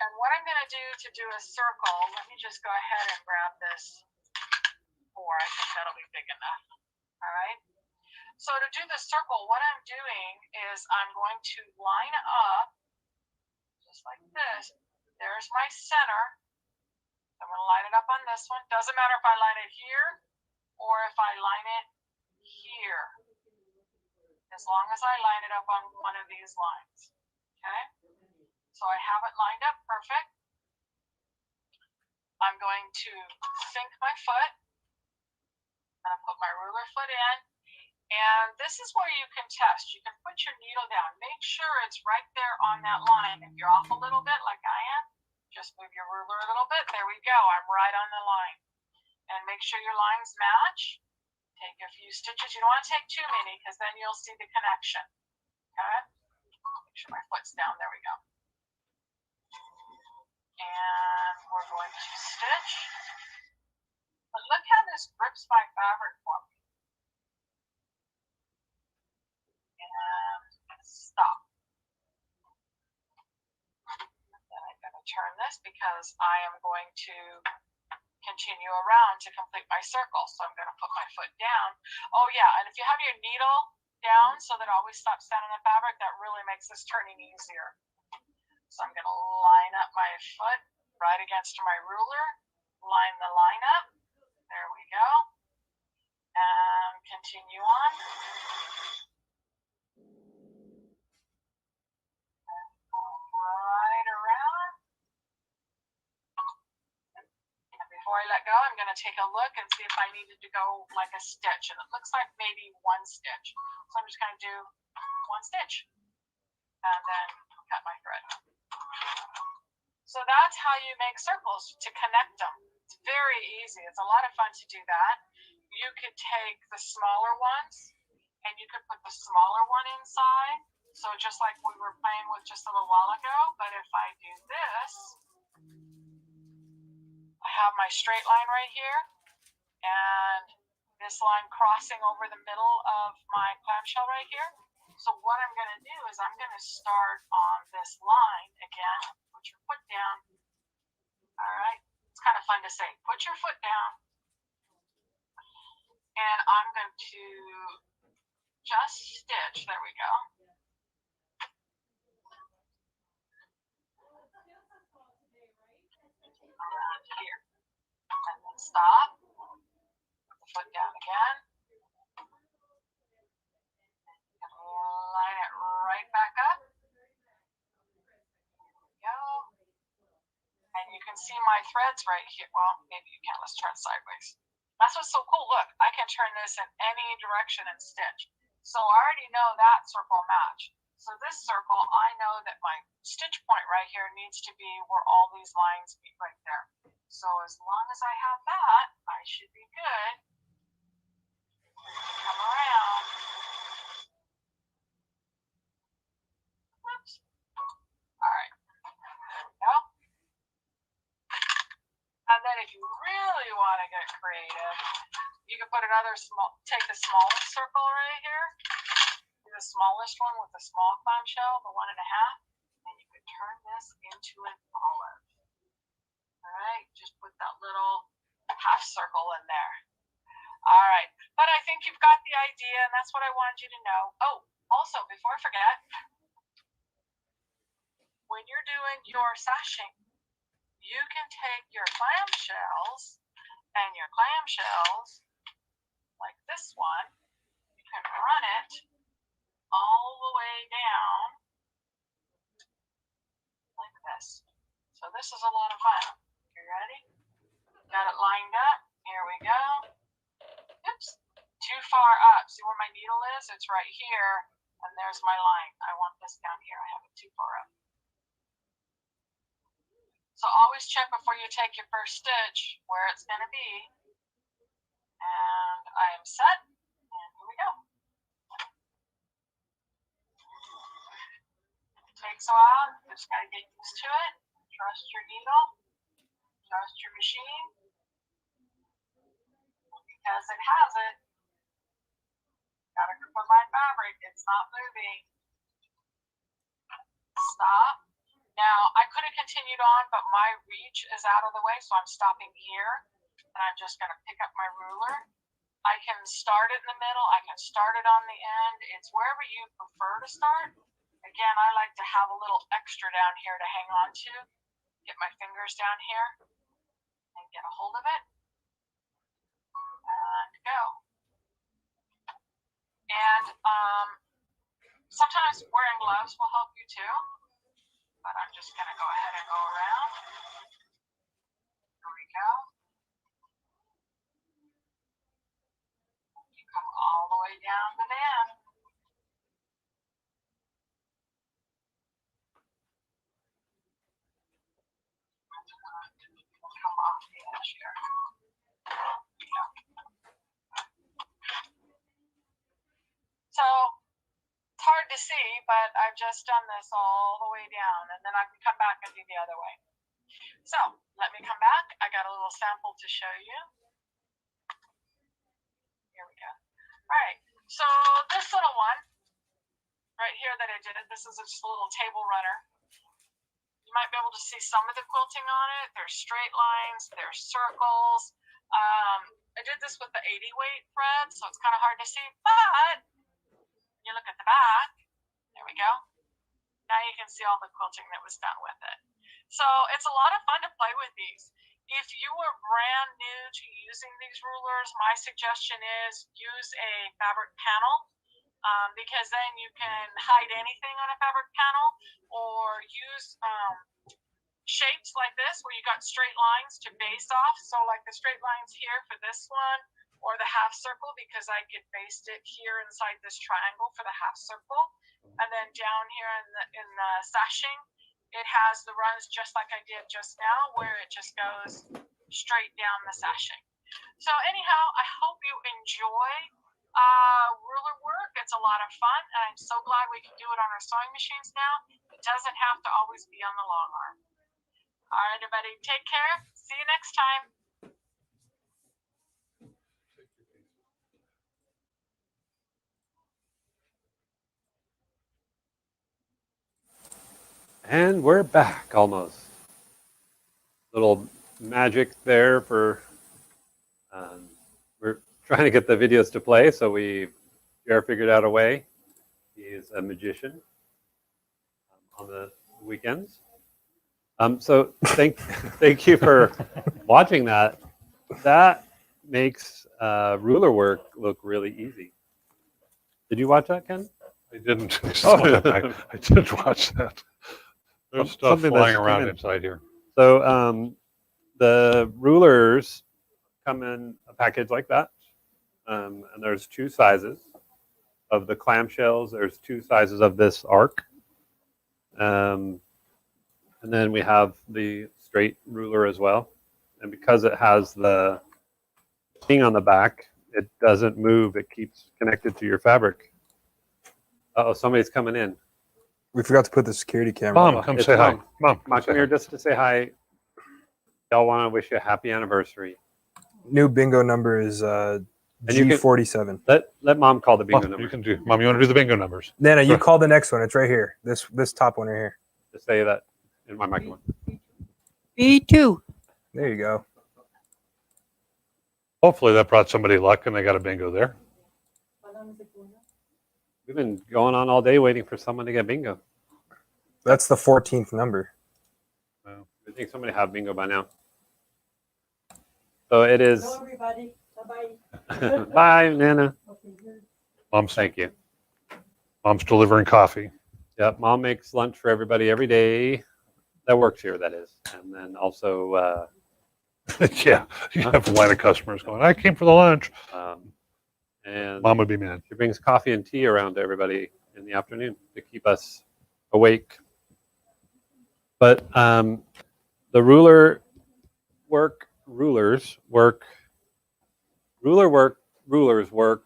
And what I'm going to do a circle, let me just go ahead and grab this 4. I think that'll be big enough. All right. So to do the circle, what I'm doing is I'm going to line up just like this. There's my center. I'm going to line it up on this one. Doesn't matter if I line it here or if I line it here, as long as I line it up on one of these lines. Okay. So I have it lined up perfect. I'm going to sink my foot and put my ruler foot in. And this is where you can test. You can put your needle down. Make sure it's right there on that line. If you're off a little bit like I am, just move your ruler a little bit. There we go. I'm right on the line. And make sure your lines match. Take a few stitches. You don't want to take too many because then you'll see the connection. Okay? Make sure my foot's down. There we go. And we're going to stitch. But look how this grips my fabric for me. And stop. Then I'm going to turn this because I am going to continue around to complete my circle. So I'm going to put my foot down. Oh yeah, and if you have your needle down so that it always stops down in the fabric, that really makes this turning easier. So I'm going to line up my foot right against my ruler, line the line up. There we go. And continue on. Right around. And before I let go, I'm going to take a look and see if I needed to go like a stitch. And it looks like maybe 1 stitch. So I'm just going to do 1 stitch and then cut my thread. So that's how you make circles, to connect them. It's very easy. It's a lot of fun to do that. You could take the smaller ones and you could put the smaller one inside. So just like we were playing with just a little while ago. But if I do this, I have my straight line right here and this line crossing over the middle of my clamshell right here. So what I'm going to do is I'm going to start on this line again. Put your foot down. All right. It's kind of fun to say. Put your foot down. And I'm going to just stitch. There we go. Around here. And then stop. Put the foot down again. And line it right back up. Go. And you can see my threads right here. Well, maybe you can't. Let's turn sideways. That's what's so cool. Look, I can turn this in any direction and stitch. So I already know that circle match. So this circle, I know that my stitch point right here needs to be where all these lines meet right there. So as long as I have that, I should be good. Come around. Oops. All right. There we go. And then if you really want to get creative, you can put another take the smallest circle right here, the smallest one with the small clamshell, the 1.5, and you could turn this into an olive. All right, just put that little half circle in there. All right, but I think you've got the idea, and that's what I wanted you to know. Oh, also, before I forget, when you're doing your sashing, you can take your clamshells and your clamshells, like this one, you can run it all the way down like this. So this is a lot of fun. You ready? Got it lined up. Here we go. Oops. Too far up. See where my needle is? It's right here. And there's my line. I want this down here. I have it too far up. So always check before you take your first stitch where it's going to be. I am set, and here we go. It takes a while, you just gotta get used to it. Trust your needle, trust your machine, because it has it. Gotta grip on my fabric, it's not moving. Stop. Now, I could have continued on, but my reach is out of the way, so I'm stopping here, and I'm just gonna pick up my ruler. I can start it in the middle, I can start it on the end, it's wherever you prefer to start. Again, I like to have a little extra down here to hang on to. Get my fingers down here and get a hold of it. And go. And sometimes wearing gloves will help you too. But I'm just going to go ahead and go around. Here we go. You come all the way down to the end. Come off the edge here. So it's hard to see, but I've just done this all the way down, and then I can come back and do the other way. So let me come back. I got a little sample to show you. Here we go. All right. So this little one right here that I did, this is just a little table runner. You might be able to see some of the quilting on it. There's straight lines, there's circles. I did this with the 80 weight thread, so it's kind of hard to see, but you look at the back, there we go. Now you can see all the quilting that was done with it. So it's a lot of fun to play with these. If you are brand new to using these rulers, my suggestion is use a fabric panel, because then you can hide anything on a fabric panel, or use shapes like this where you got straight lines to base off. So like the straight lines here for this one, or the half circle, because I could baste it here inside this triangle for the half circle. And then down here in the sashing, it has the runs just like I did just now, where it just goes straight down the sashing. So anyhow, I hope you enjoy ruler work. It's a lot of fun, and I'm so glad we can do it on our sewing machines now. It doesn't have to always be on the long arm. All right, everybody, take care. See you next time. And we're back almost. Little magic there for, we're trying to get the videos to play, so Ger figured out a way. He is a magician on the weekends. So thank you for watching that. That makes ruler work look really easy. Did you watch that, Ken? I didn't. Oh. I did watch that. There's stuff Something flying that's around coming. inside here. So the rulers come in a package like that, and there's two sizes of the clamshells. There's two sizes of this arc, and then we have the straight ruler as well. And because it has the thing on the back, it doesn't move. It keeps connected to your fabric. Uh-oh, somebody's coming in. We forgot to put the security camera. Mom, on. come It's say hi. Mom. Mom, Mom, come here just to say hi. Y'all want to wish you a happy anniversary. New bingo number is you can- G47. Let Mom call the bingo Mom, number. you can do. Mom, you want to do the bingo numbers? Nana, you call the next one. It's right here. This top one right here. Just say that in my microphone. B2. There you go. Hopefully that brought somebody luck and they got a bingo there. We've been going on all day waiting for someone to get bingo. That's the 14th number. I think somebody have bingo by now. So it is. Hello, everybody. Bye-bye. Bye, Nana. Mom's Thank you. Mom's delivering coffee. Yep, Mom makes lunch for everybody every day that works here, that is. And then also, Yeah, you have a line of customers going, I came for the lunch. and Mom would be mad. she brings coffee and tea around to everybody in the afternoon to keep us awake. But the ruler work rulers work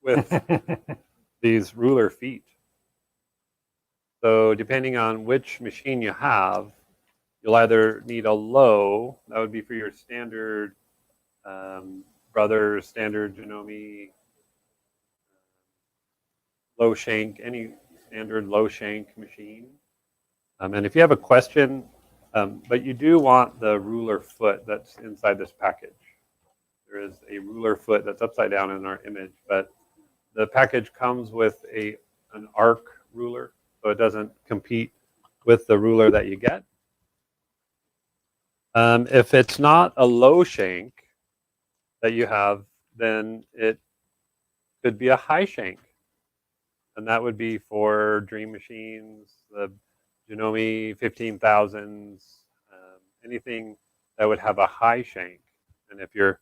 with these ruler feet. So depending on which machine you have, you'll either need a low, that would be for your standard Brothers, standard Janome, low shank, any standard low shank machine. And if you have a question, but you do want the ruler foot that's inside this package. There is a ruler foot that's upside down in our image, but the package comes with an arc ruler, so it doesn't compete with the ruler that you get. If it's not a low shank that you have, then it could be a high shank. And that would be for Dream Machines, the Janome 15,000s, anything that would have a high shank. And if you're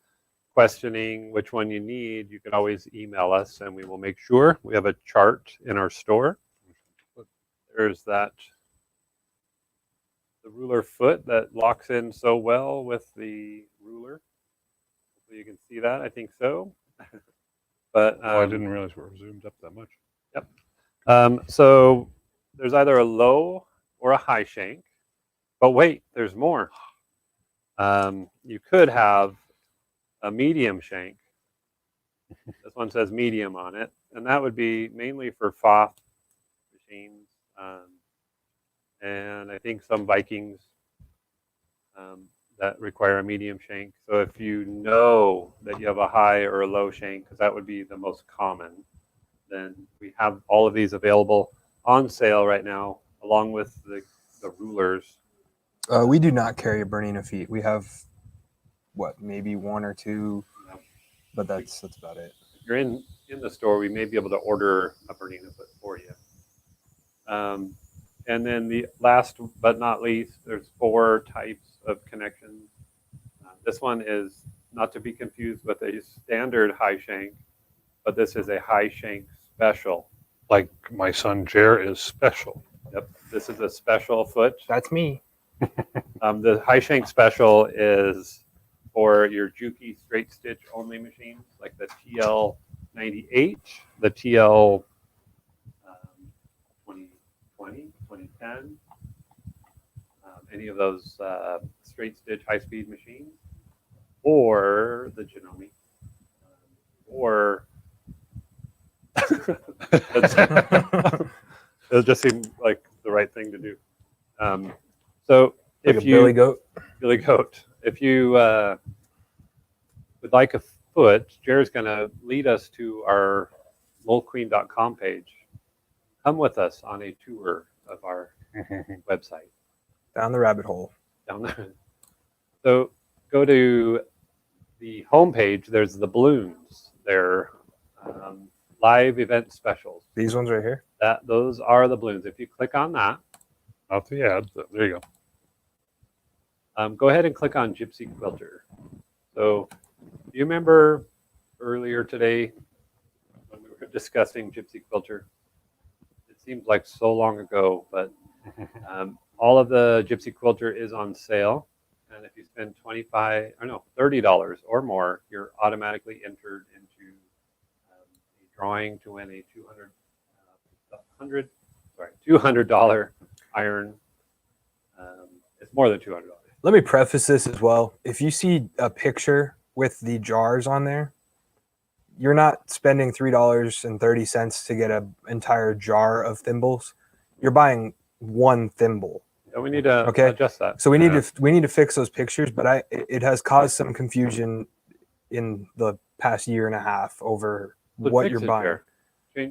questioning which one you need, you can always email us and we will make sure. We have a chart in our store. There's the ruler foot that locks in so well with the ruler. Hopefully you can see that. I think so. But I didn't realize we were zoomed up that much. Yep. So there's either a low or a high shank. But wait, there's more. You could have a medium shank. This one says medium on it. And that would be mainly for Foth machines. And I think some Vikings that require a medium shank. So if you know that you have a high or a low shank, because that would be the most common, then we have all of these available on sale right now, along with the rulers. We do not carry a Bernina feet. We have, maybe one or two, but that's about it. If you're in the store, we may be able to order a Bernina foot for you. And then the last but not least, there's 4 types of connections. This one is not to be confused with a standard high shank, but this is a high shank special. Like my son Ger is special. Yep, this is a special foot. That's me. The high shank special is for your Juki straight stitch only machines, like the TL90H, the TL 2020, 2010, any of those straight stitch high speed machines, or the Janome, or it just seemed like the right thing to do. So Like if a you Billy Goat. if you would like a foot, Jared's going to lead us to our molequeen.com page. Come with us on a tour of our website. Down the rabbit hole. Down there. So go to the homepage. There's the balloons. They're live event specials. These ones right here? Those are the balloons. If you click on that. Not the ad. There you go. Go ahead and click on Gypsy Quilter. So do you remember earlier today when we were discussing Gypsy Quilter? It seems like so long ago, but all of the Gypsy Quilter is on sale. And if you spend $30 or more, you're automatically entered into a drawing to win a $200 iron. It's more than $200. Let me preface this as well. If you see a picture with the jars on there, you're not spending $3.30 to get an entire jar of thimbles. You're buying one thimble. Yeah, we need to adjust that. So we need to fix those pictures. But it has caused some confusion in the past year and a half over what you're buying.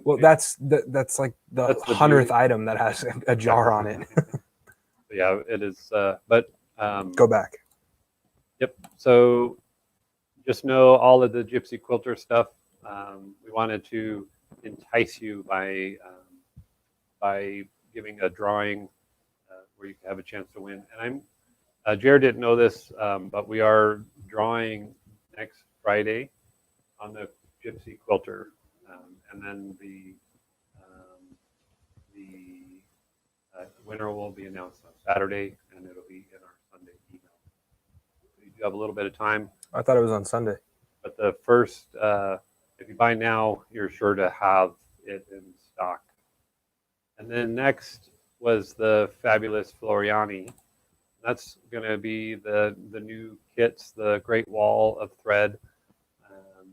Well, that's like the 100th item that has a jar on it. Yeah, it is. But go back. Yep. So just know all of the Gypsy Quilter stuff. We wanted to entice you by giving a drawing where you have a chance to win. And Jared didn't know this, but we are drawing next Friday on the Gypsy Quilter, and then the winner will be announced on Saturday, and it'll be in our Sunday email. So you do have a little bit of time. I thought it was on Sunday. But the first, if you buy now, you're sure to have it in stock. And then next was the fabulous Floriani. That's going to be the new kits, the Great Wall of Thread. You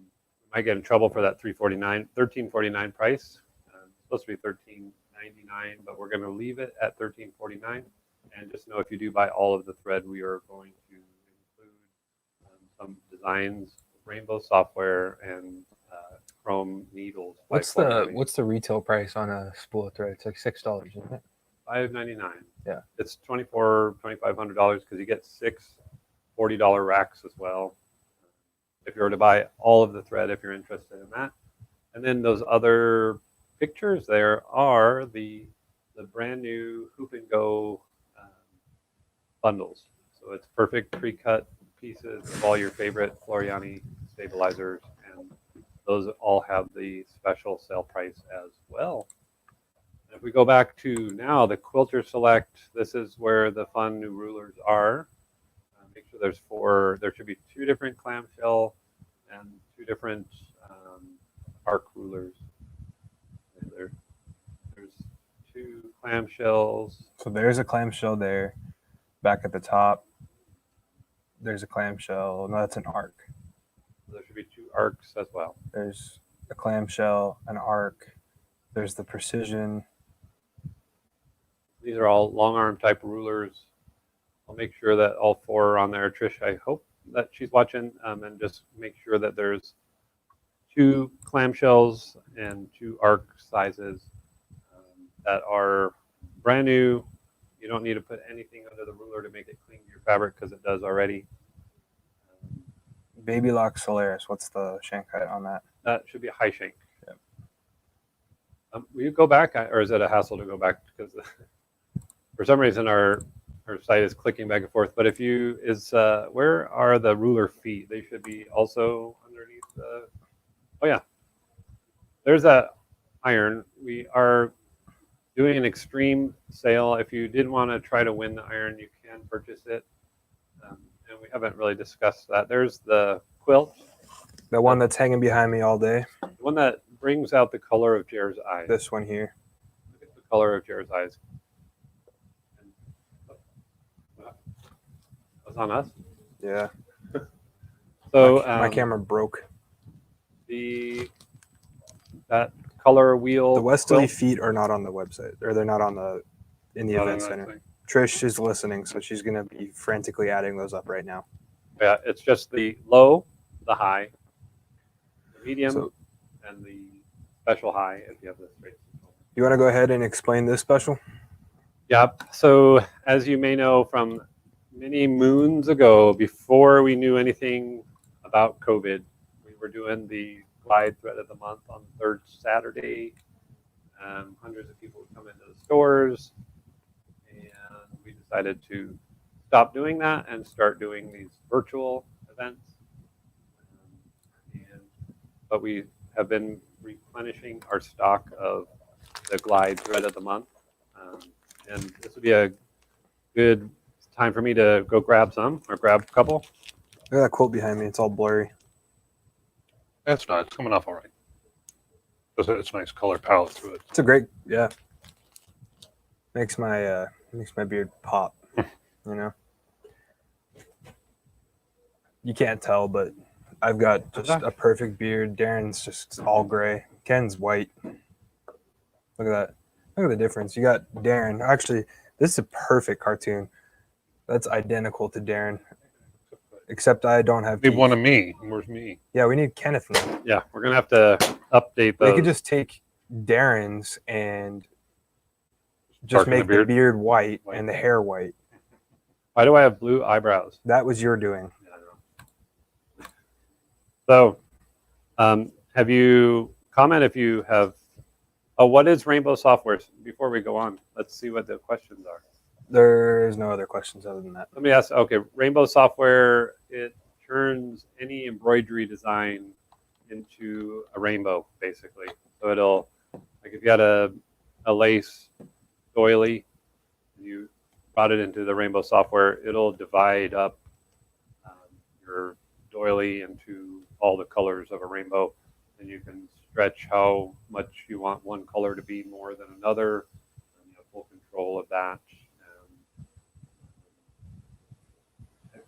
might get in trouble for that $13.49 price. It's supposed to be $13.99, but we're going to leave it at $13.49. And just know if you do buy all of the thread, we are going to include some designs, rainbow software, and chrome needles. What's the retail price on a spool of thread? It's like $6, isn't it? $5.99. Yeah. It's $2,500 because you get 6 $40 racks as well. If you were to buy all of the thread, if you're interested in that. And then those other pictures there are the brand new Hoop and Go bundles. So it's perfect pre-cut pieces of all your favorite Floriani stabilizers, and those all have the special sale price as well. If we go back to now, the Quilter Select, this is where the fun new rulers are. Make sure there should be 2 different clamshell and 2 different arc rulers. And there's 2 clamshells. So there's a clamshell there. Back at the top, there's a clamshell. No, that's an arc. There should be 2 arcs as well. There's a clamshell, an arc. There's the precision. These are all long arm type rulers. I'll make sure that all 4 are on there. Trish, I hope that she's watching, and just make sure that there's 2 clamshells and 2 arc sizes that are brand new. You don't need to put anything under the ruler to make it cling to your fabric because it does already. Baby Lock Solaris. What's the shank height on that? That should be a high shank. Yep. Will you go back, or is it a hassle to go back? Because for some reason our site is clicking back and forth. But if you where are the ruler feet? They should be also underneath the. Oh yeah, there's that iron. We are doing an extreme sale. If you did want to try to win the iron, you can purchase it. And we haven't really discussed that. There's the quilt. The one that's hanging behind me all day. The one that brings out the color of Ger's eyes. This one here. Look at the color of Ger's eyes. That's on us? Yeah. So my camera broke. That color wheel. The Westerly feet are not on the website, or they're not in the event center. Trish is listening, so she's going to be frantically adding those up right now. Yeah, it's just the low, the high, the medium, and the special high if you have the straight. You want to go ahead and explain this special? Yep. So as you may know from many moons ago, before we knew anything about COVID, we were doing the Glide Thread of the Month on the 3rd Saturday. Hundreds of people would come into the stores. And we decided to stop doing that and start doing these virtual events. But we have been replenishing our stock of the Glide Thread of the Month. And this would be a good time for me to go grab some or grab a couple. Look at that quilt behind me. It's all blurry. That's not. It's coming off all right. It's a nice color palette through it. It's a great, yeah. Makes my beard pop. You know. You can't tell, but I've got just a perfect beard. Darren's just all gray. Ken's white. Look at that. Look at the difference. You got Darren. Actually, this is a perfect cartoon. That's identical to Darren. Except I don't have Need teeth. one of me. Where's me? Yeah, we need Kenneth now. Yeah, we're going to have to update those. We could just take Darren's and just Darken make the the beard white and the hair white. Why do I have blue eyebrows? That was your doing. So, have you comment if you have? Oh, what is Rainbow Software? Before we go on, let's see what the questions are. There's no other questions other than that. Let me ask. Okay, Rainbow Software, it turns any embroidery design into a rainbow, basically. So it'll, like, if you had a lace doily, you brought it into the Rainbow Software, it'll divide up your doily into all the colors of a rainbow, and you can stretch how much you want one color to be more than another, and you have full control of that.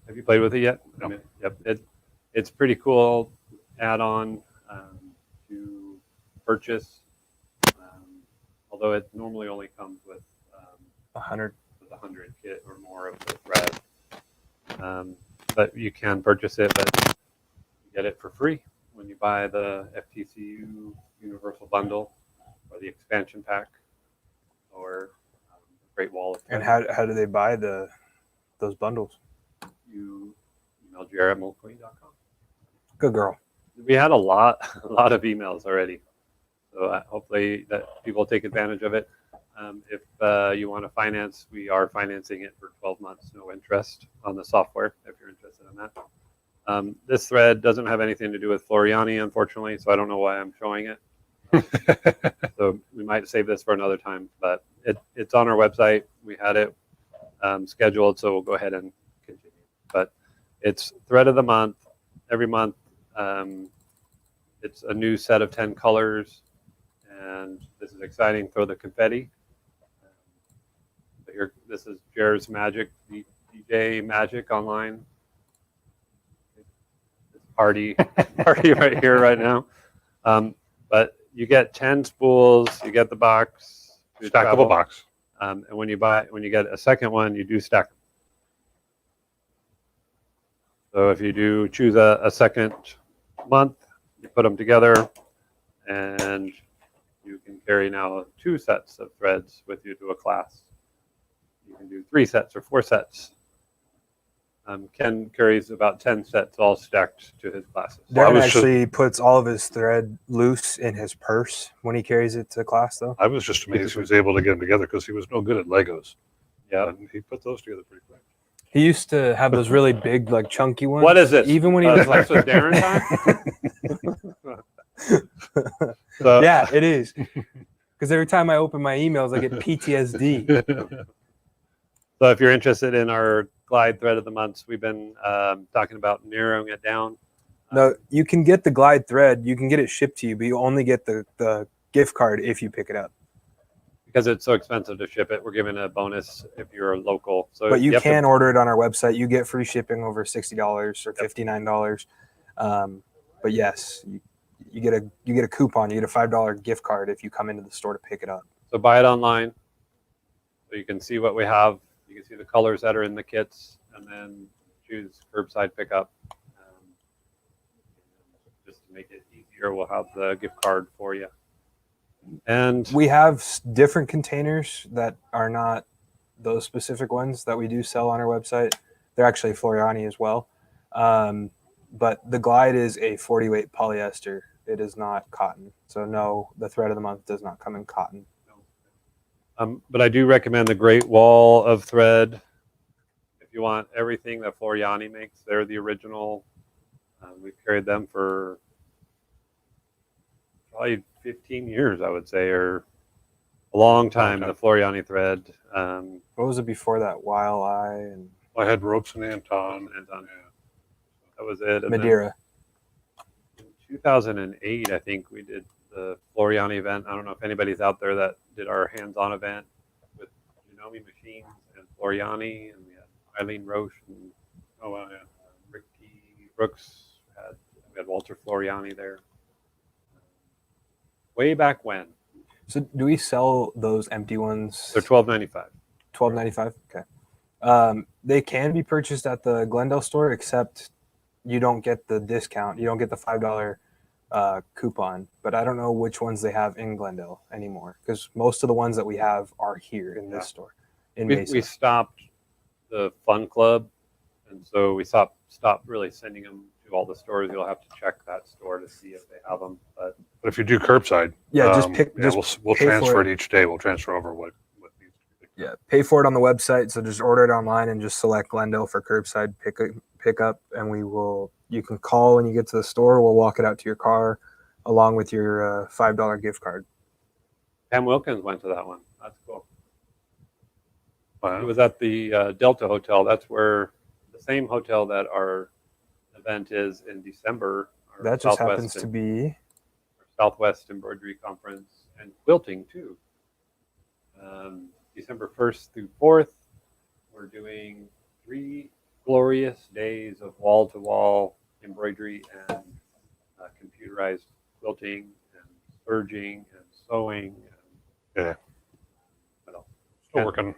Have you played with it yet? No. I mean, yep, it's pretty cool add-on to purchase, although it normally only comes with 100. with 100 kit or more of the thread. But you can purchase it, but you get it for free when you buy the FTCU Universal Bundle or the expansion pack or Great Wall of Thread. And how do they buy those bundles? You email Ger@molcoin.com. Good girl. We had a lot of emails already, so hopefully that people take advantage of it. If you want to finance, we are financing it for 12 months, no interest on the software, if you're interested in that. This thread doesn't have anything to do with Floriani, unfortunately, so I don't know why I'm showing it. So we might save this for another time, but it's on our website. We had it scheduled, so we'll go ahead and continue. But it's thread of the month. Every month, it's a new set of 10 colors, and this is exciting. Throw the confetti. Here, this is Ger's Magic, DJ Magic online. It's party right here, right now. But you get 10 spools. You get the box. Stackable box. And when you get a second one, you do stack them. So if you do choose a second month, you put them together, and you can carry now 2 sets of threads with you to a class. You can do 3 sets or 4 sets. Ken carries about 10 sets all stacked to his classes. Darren actually puts all of his thread loose in his purse when he carries it to class, though. I was just amazed he was able to get them together because he was no good at Legos. Yeah, and he put those together pretty quick. He used to have those really big, like chunky ones. What is it? Even when he was like, with Darren time? So, yeah, it is. Because every time I open my emails, I get PTSD. So if you're interested in our Glide Thread of the Months, we've been talking about narrowing it down. No, you can get the Glide thread. You can get it shipped to you, but you only get the gift card if you pick it up. Because it's so expensive to ship it, we're giving a bonus if you're local. So But you can to, order it on our website. You get free shipping over $60 or $59. But yes, you get a coupon. You get a $5 gift card if you come into the store to pick it up. So buy it online, so you can see what we have. You can see the colors that are in the kits, and then choose curbside pickup. Just to make it easier, we'll have the gift card for you. And we have different containers that are not those specific ones that we do sell on our website. They're actually Floriani as well. But the Glide is a 40 weight polyester. It is not cotton. So no, the thread of the month does not come in cotton. But I do recommend the Great Wall of Thread. If you want everything that Floriani makes, they're the original. We've carried them for probably 15 years, I would say, or a long time. The Floriani thread. What was it before that? Weil Eye and I had ropes and Anton. Yeah. That was it. And Madeira. in 2008, I think we did the Floriani event. I don't know if anybody's out there that did our hands-on event with Janome Machines and Floriani, and we had Eileen Roche and Ricky Brooks. We had Walter Floriani there. Way back when. So do we sell those empty ones? They're $12.95. $12.95. Okay. They can be purchased at the Glendale store, except you don't get the discount. You don't get the $5 coupon. But I don't know which ones they have in Glendale anymore, because most of the ones that we have are here in this store. In Mesa. We stopped the Fun Club, and so we stopped really sending them to all the stores. You'll have to check that store to see if they have them. But if you do curbside, we'll transfer it each day. We'll transfer over what needs to be. Yeah, pay for it on the website. So just order it online and just select Glendale for curbside pickup, and you can call when you get to the store. We'll walk it out to your car along with your $5 gift card. Pam Wilkins went to that one. That's cool. Wow. It was at the Delta Hotel. That's where the same hotel that our event is in December. our That just Southwest happens to be Southwest Embroidery Conference and quilting too. December 1st through 4th, we're doing 3 glorious days of wall-to-wall embroidery and computerized quilting and serging and sewing. And, Yeah. what else?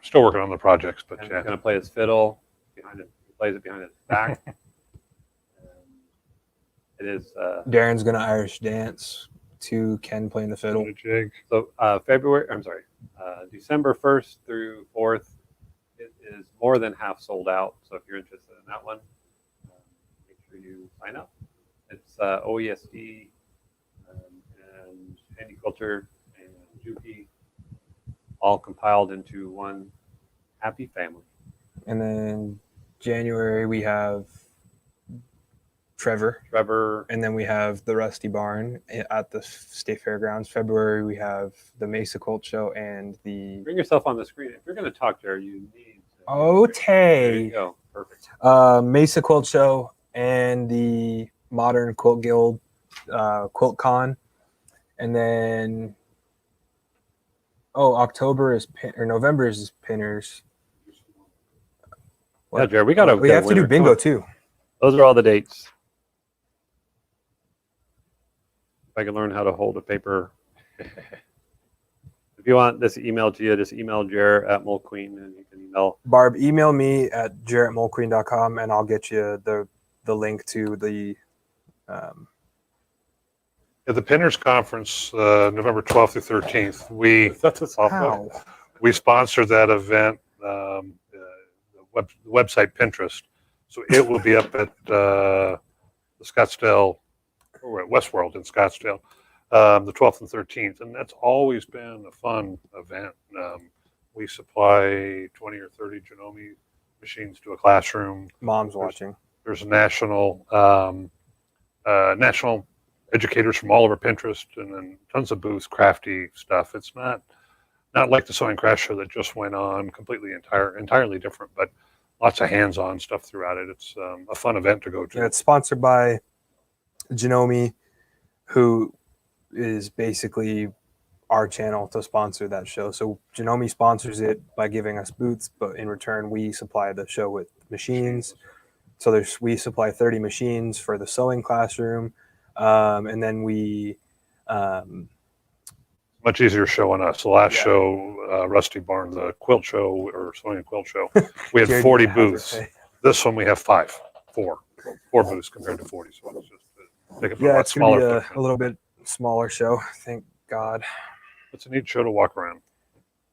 Still working on the projects, but And yeah. he's going to play his fiddle behind it. He plays it behind his back. It is Darren's gonna Irish dance to Ken playing the fiddle. Jig. so December 1st through 4th. It is more than half sold out. So if you're interested in that one, make sure you sign up. It's OESD and Handy Quilter and Jupi, all compiled into one happy family. And then January we have Trevor, and then we have the Rusty Barn at the State Fairgrounds. February we have the Mesa Quilt Show and the Bring yourself on the screen. If you're going to talk, Jared, you need to. There you go. Perfect. Mesa Quilt Show and the Modern Quilt Guild Quilt Con, and then November is Pinners. Yeah, Jared, we got to. We have to do bingo too. Those are all the dates. If I can learn how to hold a paper. If you want this email to you, just email Jer at Mulqueen, and you can email Barb, email me at jarrettmulqueen.com and I'll get you the link to the At the Pinners Conference, November 12th through 13th, we sponsored that event, the website Pinterest. So it will be up at the Scottsdale, or at Westworld in Scottsdale, the 12th and 13th. And that's always been a fun event. We supply 20 or 30 Janome machines to a classroom. Mom's watching. There's national educators from all over Pinterest, and then tons of booths, crafty stuff. It's not like the Sewing Craft Show that just went on, entirely different, but lots of hands-on stuff throughout it. It's a fun event to go to. Yeah, it's sponsored by Janome, who is basically our channel to sponsor that show. So Janome sponsors it by giving us booths, but in return we supply the show with machines. So we supply 30 machines for the sewing classroom, and then we much easier show on us. The last show, Rusty Barn, the quilt show or sewing and quilt show, we had 40 booths. This one we have four booths compared to 40. So it's just it's going to be a little bit smaller show. Thank God. It's a neat show to walk around.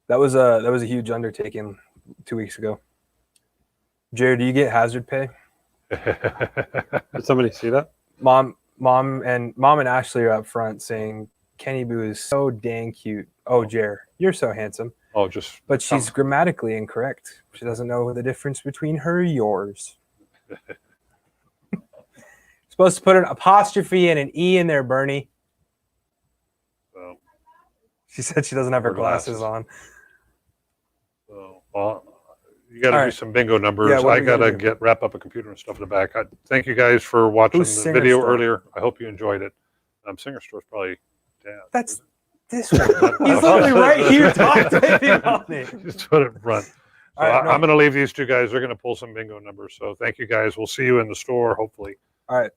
That was a huge undertaking 2 weeks ago. Jared, do you get hazard pay? Did somebody see that? Mom and Ashley are up front saying Kenny Boo is so dang cute. Oh, Jer, you're so handsome. Oh, but she's grammatically incorrect. She doesn't know the difference between her and yours. Supposed to put an apostrophe and an E in there, Bernie. So, she said she doesn't have her glasses on. So, you got to do some bingo numbers. Yeah, I got to wrap up a computer and stuff in the back. Thank you guys for watching the video earlier. I hope you enjoyed it. Singer Store's probably dead. That's this one. He's literally right here typing on it. Just put it in front. So I'm going to leave these two guys. They're going to pull some bingo numbers. So thank you guys. We'll see you in the store, hopefully. All right.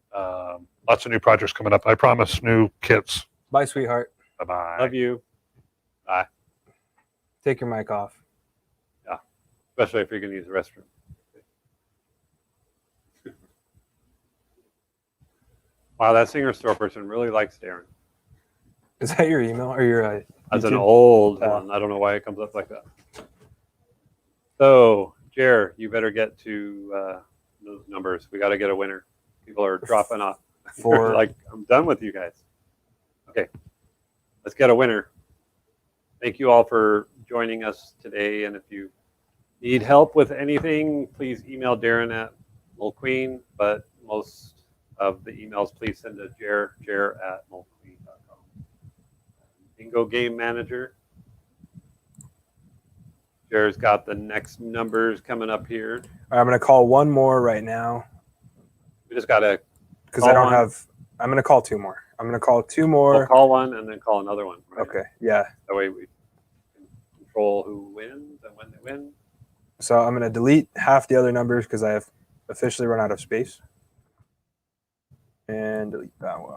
Lots of new projects coming up. I promise new kits. Bye, sweetheart. Bye-bye. Love you. Bye. Take your mic off. Yeah. Especially if you're going to use the restroom. Wow, that Singer Store person really likes Darren. Is that your email or your That's an old one. I don't know why it comes up like that. So, Jer, you better get to those numbers. We got to get a winner. People are dropping off. Like, I'm done with you guys. Okay, let's get a winner. Thank you all for joining us today. And if you need help with anything, please email Darren at Mulqueen. But most of the emails, please send to Jer at mulqueen.com. Bingo Game Manager. Jer's got the next numbers coming up here. All right, I'm going to call one more right now. We just got to. Because I don't have I'm gonna call two more. We'll more. call one and then call another one. Right? Okay, yeah. That way we can control who wins and when they win. So I'm gonna delete half the other numbers because I have officially run out of space. And delete that one.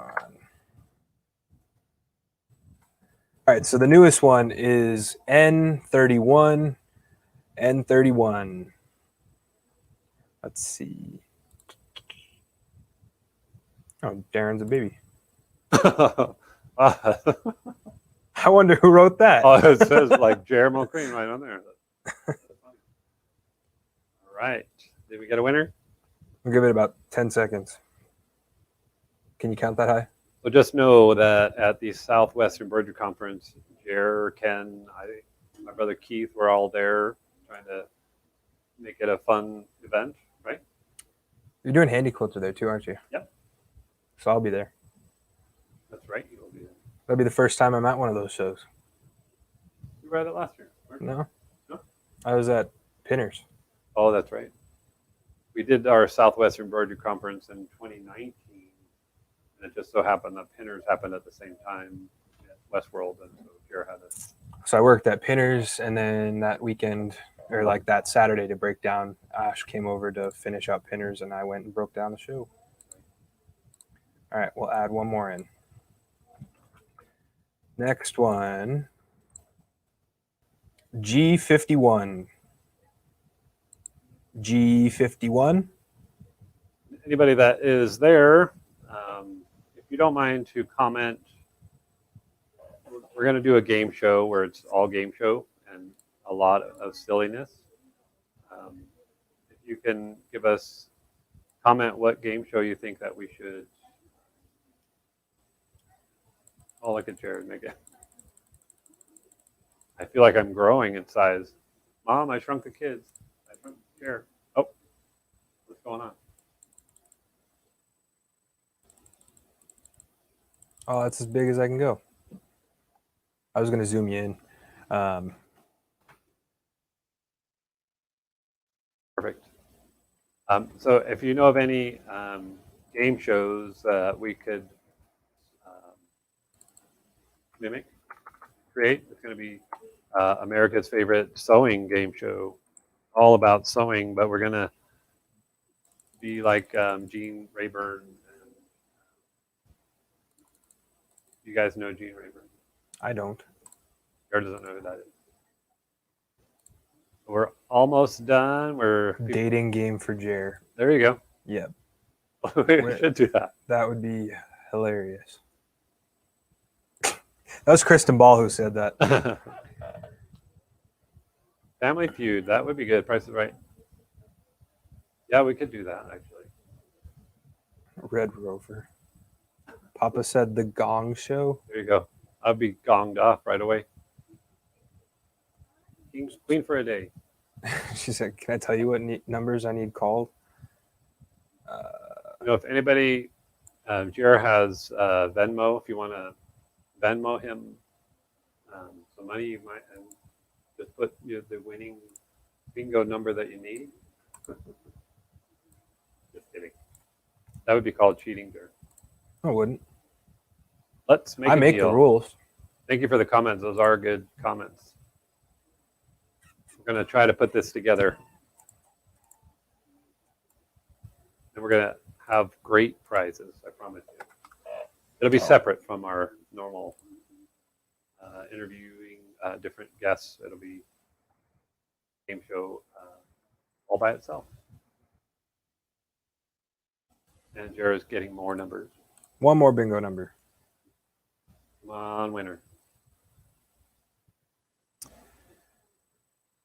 All right, so the newest one is N31. N31. Let's see. Oh, Darren's a baby. I wonder who wrote that. Oh, it says like Jeremy McQueen right on there. All right. Did we get a winner? I'll give it about 10 seconds. Can you count that high? Well, just know that at the Southwest Embroidery Conference, Jer, Ken, my brother Keith, we're all there trying to make it a fun event, right? You're doing handy quilter there too, aren't you? Yep. So I'll be there. That's right. You'll be there. That'll be the first time I'm at one of those shows. You were at it last year, weren't you? No. No? I was at Pinners. Oh, that's right. We did our Southwest Embroidery Conference in 2019, and it just so happened that Pinners happened at the same time at Westworld, and so Jer had it. So I worked at Pinners, and then that weekend, or like that Saturday to break down, Ash came over to finish up Pinners, and I went and broke down the show. All right, we'll add one more in. Next one, G51. G51. Anybody that is there, if you don't mind to comment, we're going to do a game show where it's all game show and a lot of silliness. If you can give us comment what game show you think that we should. Oh, look at Jared make it. I feel like I'm growing in size. Mom, I shrunk the kids. I shrunk the chair. Oh, what's going on? Oh, that's as big as I can go. I was going to zoom you in. Perfect. So if you know of any game shows we could mimic, create, it's going to be America's favorite sewing game show, all about sewing, but we're going to be like Gene Rayburn. You guys know Gene Rayburn? I don't. Jared doesn't know who that is. We're almost done. We're Dating game for Jer. there. You go. Yep. We should do that. That would be hilarious. That was Kristen Ball who said that. Family Feud. That would be good. Price is Right. Yeah, we could do that actually. Red Rover. Papa said the Gong Show. There you go. I'll be gonged off right away. Queen for a day. She said, "Can I tell you what numbers I need called?" You know, if anybody, Jer has Venmo. If you want to Venmo him some money, you might and just put the winning bingo number that you need. Just kidding. That would be called cheating, Jer. I wouldn't. Let's make. I make the rules. Thank you for the comments. Those are good comments. We're going to try to put this together. And we're going to have great prizes, I promise you. It'll be separate from our normal interviewing different guests. It'll be a game show all by itself. And Jared's getting more numbers. One more bingo number. Come on, winner.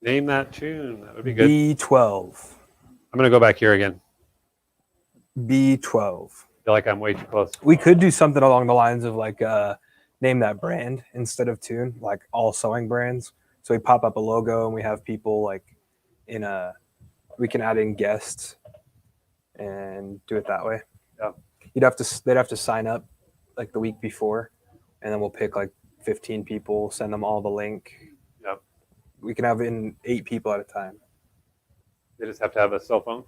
Name that tune. That would be good. B12. I'm going to go back here again. B12. I feel like I'm way too close. We could do something along the lines of like name that brand instead of tune, like all sewing brands. So we pop up a logo and we have people like we can add in guests and do it that way. Yeah. They'd have to sign up like the week before, and then we'll pick like 15 people, send them all the link. Yep. We can have in 8 people at a time. They just have to have a cell phone.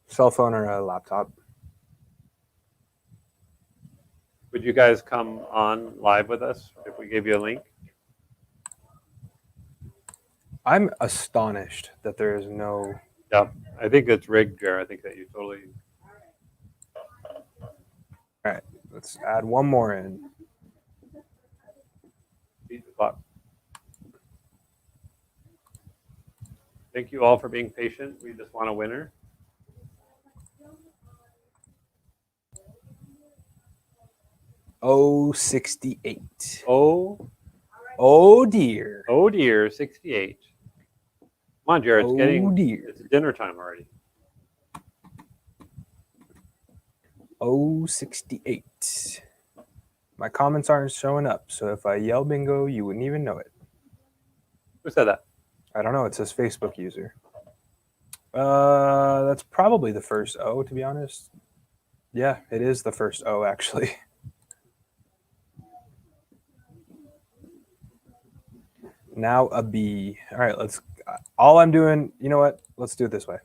Cell phone or a laptop. Would you guys come on live with us if we gave you a link? I'm astonished that there is no. Yeah, I think it's rigged, Ger. I think that you totally. All right, let's add one more in. Beat the clock. Thank you all for being patient. We just want a winner. Oh, 68. Oh, Oh dear. oh dear, 68. Come on, Jared. Oh dear. It's dinner time already. Oh, 68. My comments aren't showing up, so if I yell bingo, you wouldn't even know it. Who said that? I don't know. It says Facebook user. That's probably the first O, to be honest. Yeah, it is the first O, actually. Now a B. All right, let's. All I'm doing, you know what? Let's do it this way.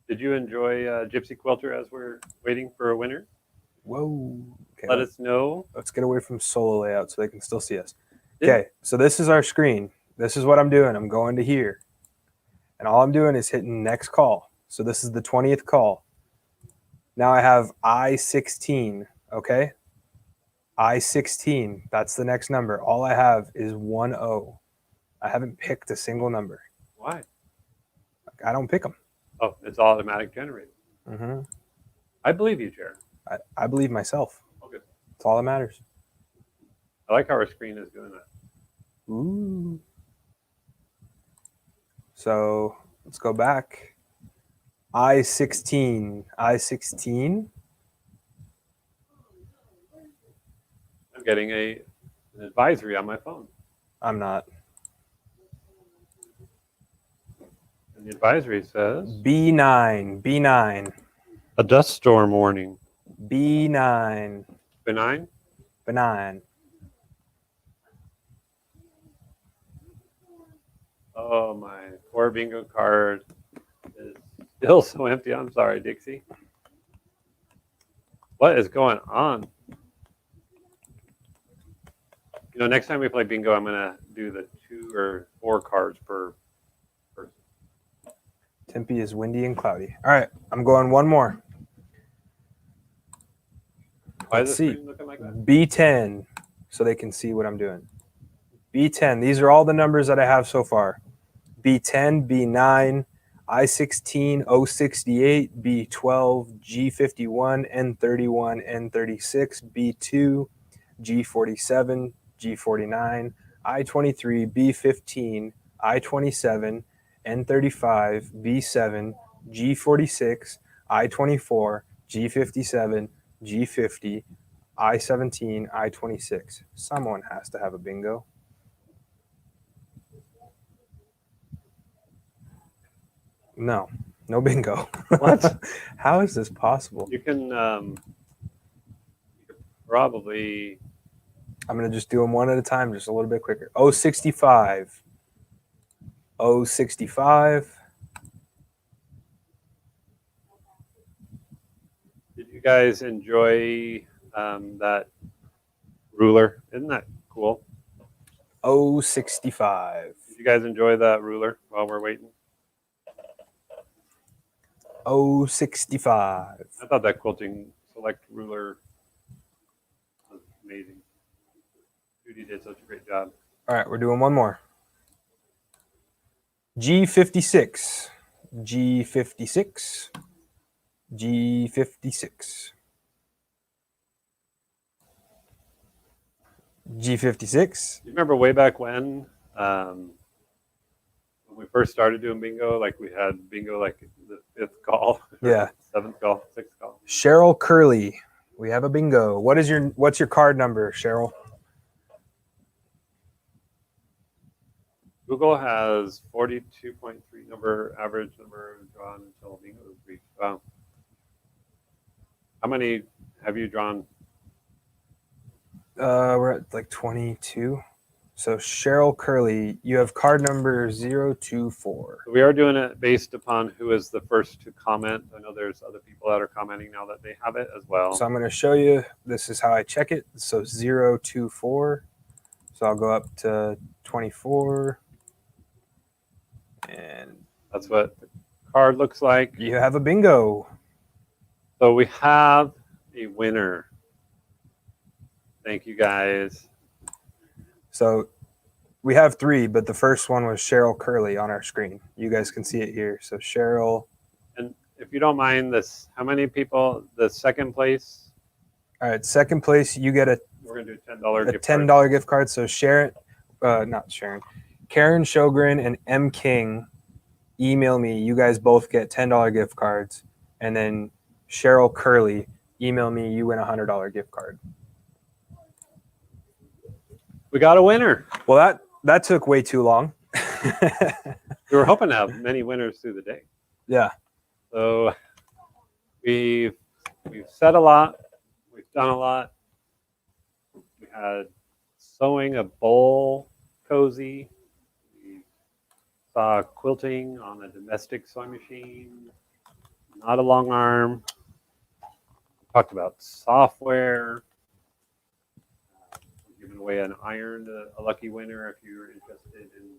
Did you enjoy Gypsy Quilter as we're waiting for a winner? Whoa. Okay, Let us know. let's get away from solo layout so they can still see us. Yeah. Okay, so this is our screen. This is what I'm doing. I'm going to here. And all I'm doing is hitting next call. So this is the 20th call. Now I have I-16, okay? I-16, that's the next number. All I have is 1 O. I haven't picked a single number. Why? I don't pick them. Oh, it's automatic generated. Mm-hmm. I believe you, Jared. I believe myself. Okay. That's all that matters. I like how our screen is doing that. Ooh. So let's go back. I-16. I-16. I'm getting an advisory on my phone. I'm not. And the advisory says B9. B9. a dust storm warning. B9. Benign. Benign. Oh, my poor bingo card is still so empty. I'm sorry, Dixie. What is going on? You know, next time we play bingo, I'm going to do the 2 or 4 cards per person. Tempe is windy and cloudy. All right, I'm going one more. Why Let's is the see. screen looking like that? B10, so they can see what I'm doing. B10, these are all the numbers that I have so far. B10, B9, I-16, O68, B12, G51, N31, N36, B2, G47, G49, I-23, B15, I-27, N35, B7, G46, I-24, G57, G50, I-17, I-26. Someone has to have a bingo. No, no bingo. What? How is this possible? You can probably. I'm going to just do them one at a time, just a little bit quicker. 065. 065. Did you guys enjoy that ruler? Isn't that cool? 065. Did you guys enjoy that ruler while we're waiting? 065. I thought that quilting select ruler was amazing. Judy did such a great job. All right, we're doing one more. G56. G56. G56. G56. You remember way back when we first started doing bingo, like we had bingo like the 5th call, Yeah. 7th call, 6th call. Cheryl Curley. We have a bingo. What's your card number, Cheryl? Google has 42.3 average number drawn until bingo is reached. Wow. How many have you drawn? We're at like 22. So Cheryl Curley, you have card number 024. We are doing it based upon who is the first to comment. I know there's other people that are commenting now that they have it as well. So I'm going to show you. This is how I check it. So 024. So I'll go up to 24. And That's what the card looks like. you have a bingo. So we have a winner. Thank you guys. So we have 3, but the first one was Cheryl Curley on our screen. You guys can see it here. So Cheryl. And if you don't mind this, how many people, the second place? All right, second place, you get a We're going to do $10 gift $10 card. gift card. So Sharon, not Sharon, Karen Shogren and M King, email me. You guys both get $10 gift cards. And then Cheryl Curley, email me. You win a $100 gift card. We got a winner. Well, that took way too long. We were hoping to have many winners through the day. Yeah. So we've said a lot. We've done a lot. We had sewing a bowl cozy. We saw quilting on a domestic sewing machine, not a long arm. We talked about software. We're giving away an iron to a lucky winner if you're interested in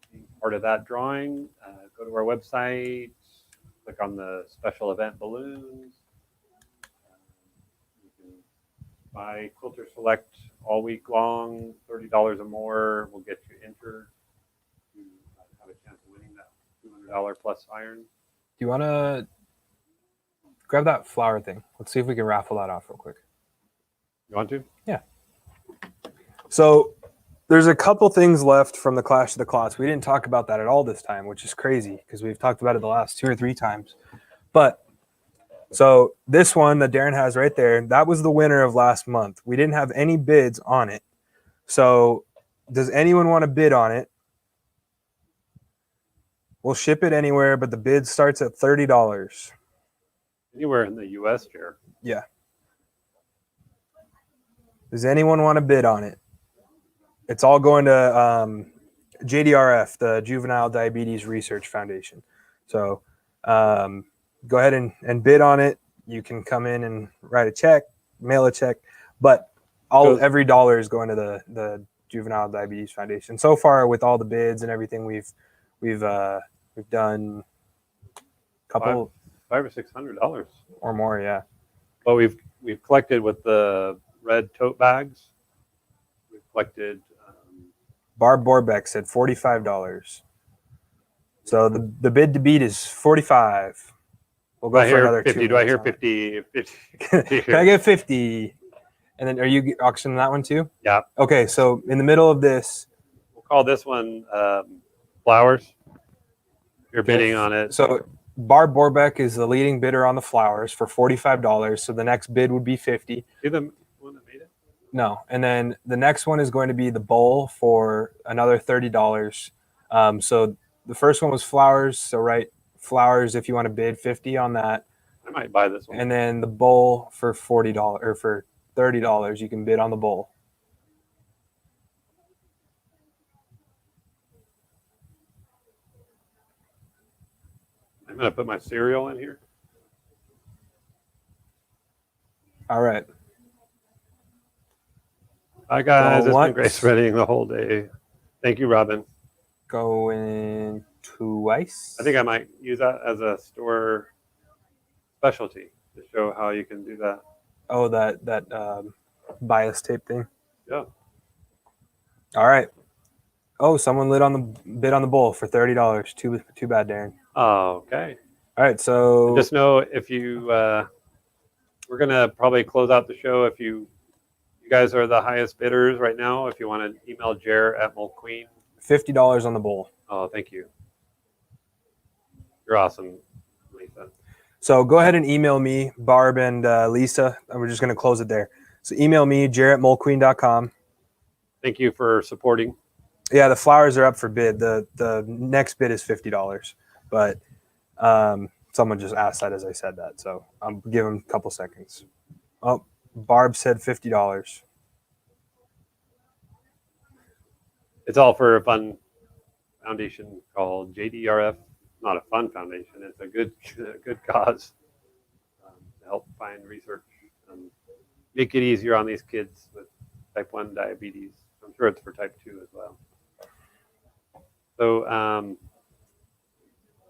being part of that drawing. Go to our website, click on the special event balloons. You can buy Quilter Select all week long, $30 or more will get you entered to have a chance of winning that $200 plus iron. Do you want to grab that flower thing? Let's see if we can raffle that off real quick. You want to? So there's a couple things left from the Clash of the Clots. We didn't talk about that at all this time, which is crazy because we've talked about it the last 2 or 3 times. But so this one that Darren has right there, that was the winner of last month. We didn't have any bids on it. So does anyone want to bid on it? We'll ship it anywhere, but the bid starts at $30. Anywhere in the U.S., Jer. Yeah. Does anyone want to bid on it? It's all going to JDRF, the Juvenile Diabetes Research Foundation. So go ahead and bid on it. You can come in and write a check, mail a check, but every dollar is going to the Juvenile Diabetes Foundation. So far, with all the bids and everything, we've done a couple $500 or $600 or more, yeah. But we've collected with the red tote bags. We've collected. Barb Borbeck said $45. So the bid to beat is 45. We'll go for another 50. 2 Do I hear minutes 50? 50 Can I get 50? And then are you auctioning that one too? Yeah. Okay, so in the middle of this, We'll call this one flowers. You're bidding on it. so Barb Borbeck is the leading bidder on the flowers for $45. So the next bid would be 50. See the one that made it? No, and then the next one is going to be the bowl for another $30. So the first one was flowers. So write flowers if you want to bid 50 on that, I might buy this one. and then the bowl for $40 or for $30. You can bid on the bowl. I'm going to put my cereal in here. All right. Hi, guys. It's Well, been great once- spreading the whole day. Thank you, Robin. Going twice. I think I might use that as a store specialty to show how you can do that. Oh, that bias tape thing. Yeah. All right. Oh, someone bid on the bowl for $30. Too bad, Darren. Okay. All right, so Just know if you, we're going to probably close out the show. If you guys are the highest bidders right now, if you want to email Jer at Mulqueen. $50 on the bowl. Oh, thank you. You're awesome, Lisa. So go ahead and email me, Barb and Lisa, and we're just going to close it there. So email me, jer@mulqueen.com. Thank you for supporting. Yeah, the flowers are up for bid. The next bid is $50, but someone just asked that as I said that, so I'll give them a couple seconds. Oh, Barb said $50. it's all for a fun foundation called JDRF. Not a fun foundation. It's a good cause to help find research and make it easier on these kids with type 1 diabetes. I'm sure it's for type 2 as well. So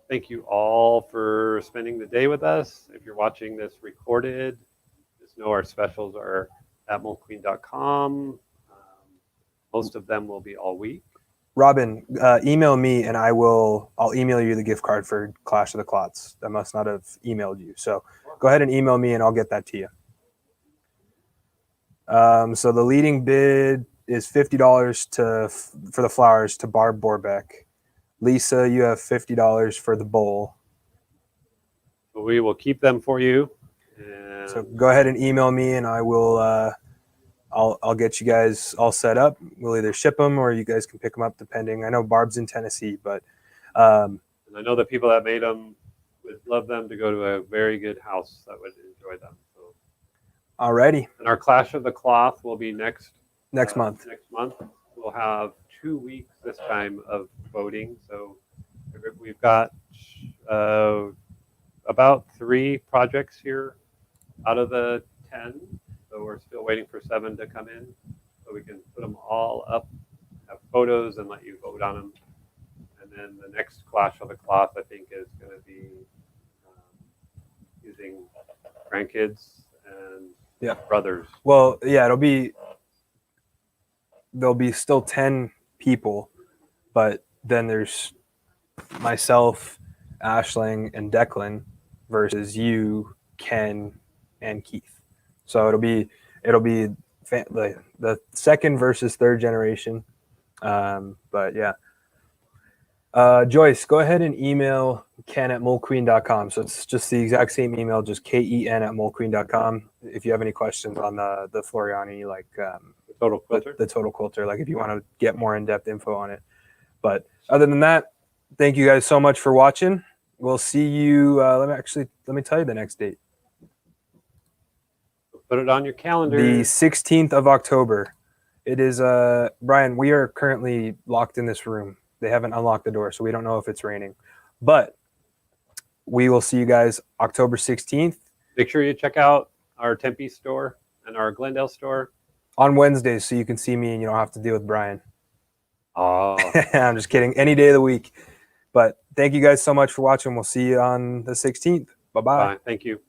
thank you all for spending the day with us. If you're watching this recorded, just know our specials are at molqueen.com. Most of them will be all week. Robin, email me and I'll email you the gift card for Clash of the Clots. I must not have emailed you. So go ahead and email me and I'll get that to you. So the leading bid is $50 for the flowers to Barb Borbeck. Lisa, you have $50 for the bowl. We will keep them for you. And So go ahead and email me and I will, I'll get you guys all set up. We'll either ship them or you guys can pick them up depending. I know Barb's in Tennessee, but and I know the people that made them would love them to go to a very good house that would enjoy them. So, alrighty, and our Clash of the Cloth will be next month. Next month, we'll have 2 weeks this time of voting. So we've got about 3 projects here out of the 10. So we're still waiting for 7 to come in, so we can put them all up, have photos, and let you vote on them. And then the next Clash of the Cloth, I think, is going to be using grandkids and brothers. Well, yeah, there'll be still 10 people, but then there's myself, Ashling, and Declan versus you, Ken, and Keith. So it'll be the second versus third generation. But yeah. Joyce, go ahead and email Ken at molqueen.com. So it's just the exact same email, just KEN@molqueen.com. If you have any questions on the Floriani, like Total Quilter. the Total Quilter, like if you want to get more in-depth info on it. But other than that, thank you guys so much for watching. We'll see you. Let me tell you the next date. Put it on your calendar. The 16th of October. It is Brian, we are currently locked in this room. They haven't unlocked the door, so we don't know if it's raining. But we will see you guys October 16th. Make sure you check out our Tempe store and our Glendale store On Wednesdays, so you can see me and you don't have to deal with Brian. Oh. I'm just kidding. Any day of the week. But thank you guys so much for watching. We'll see you on the 16th. Bye-bye. Bye. Thank you.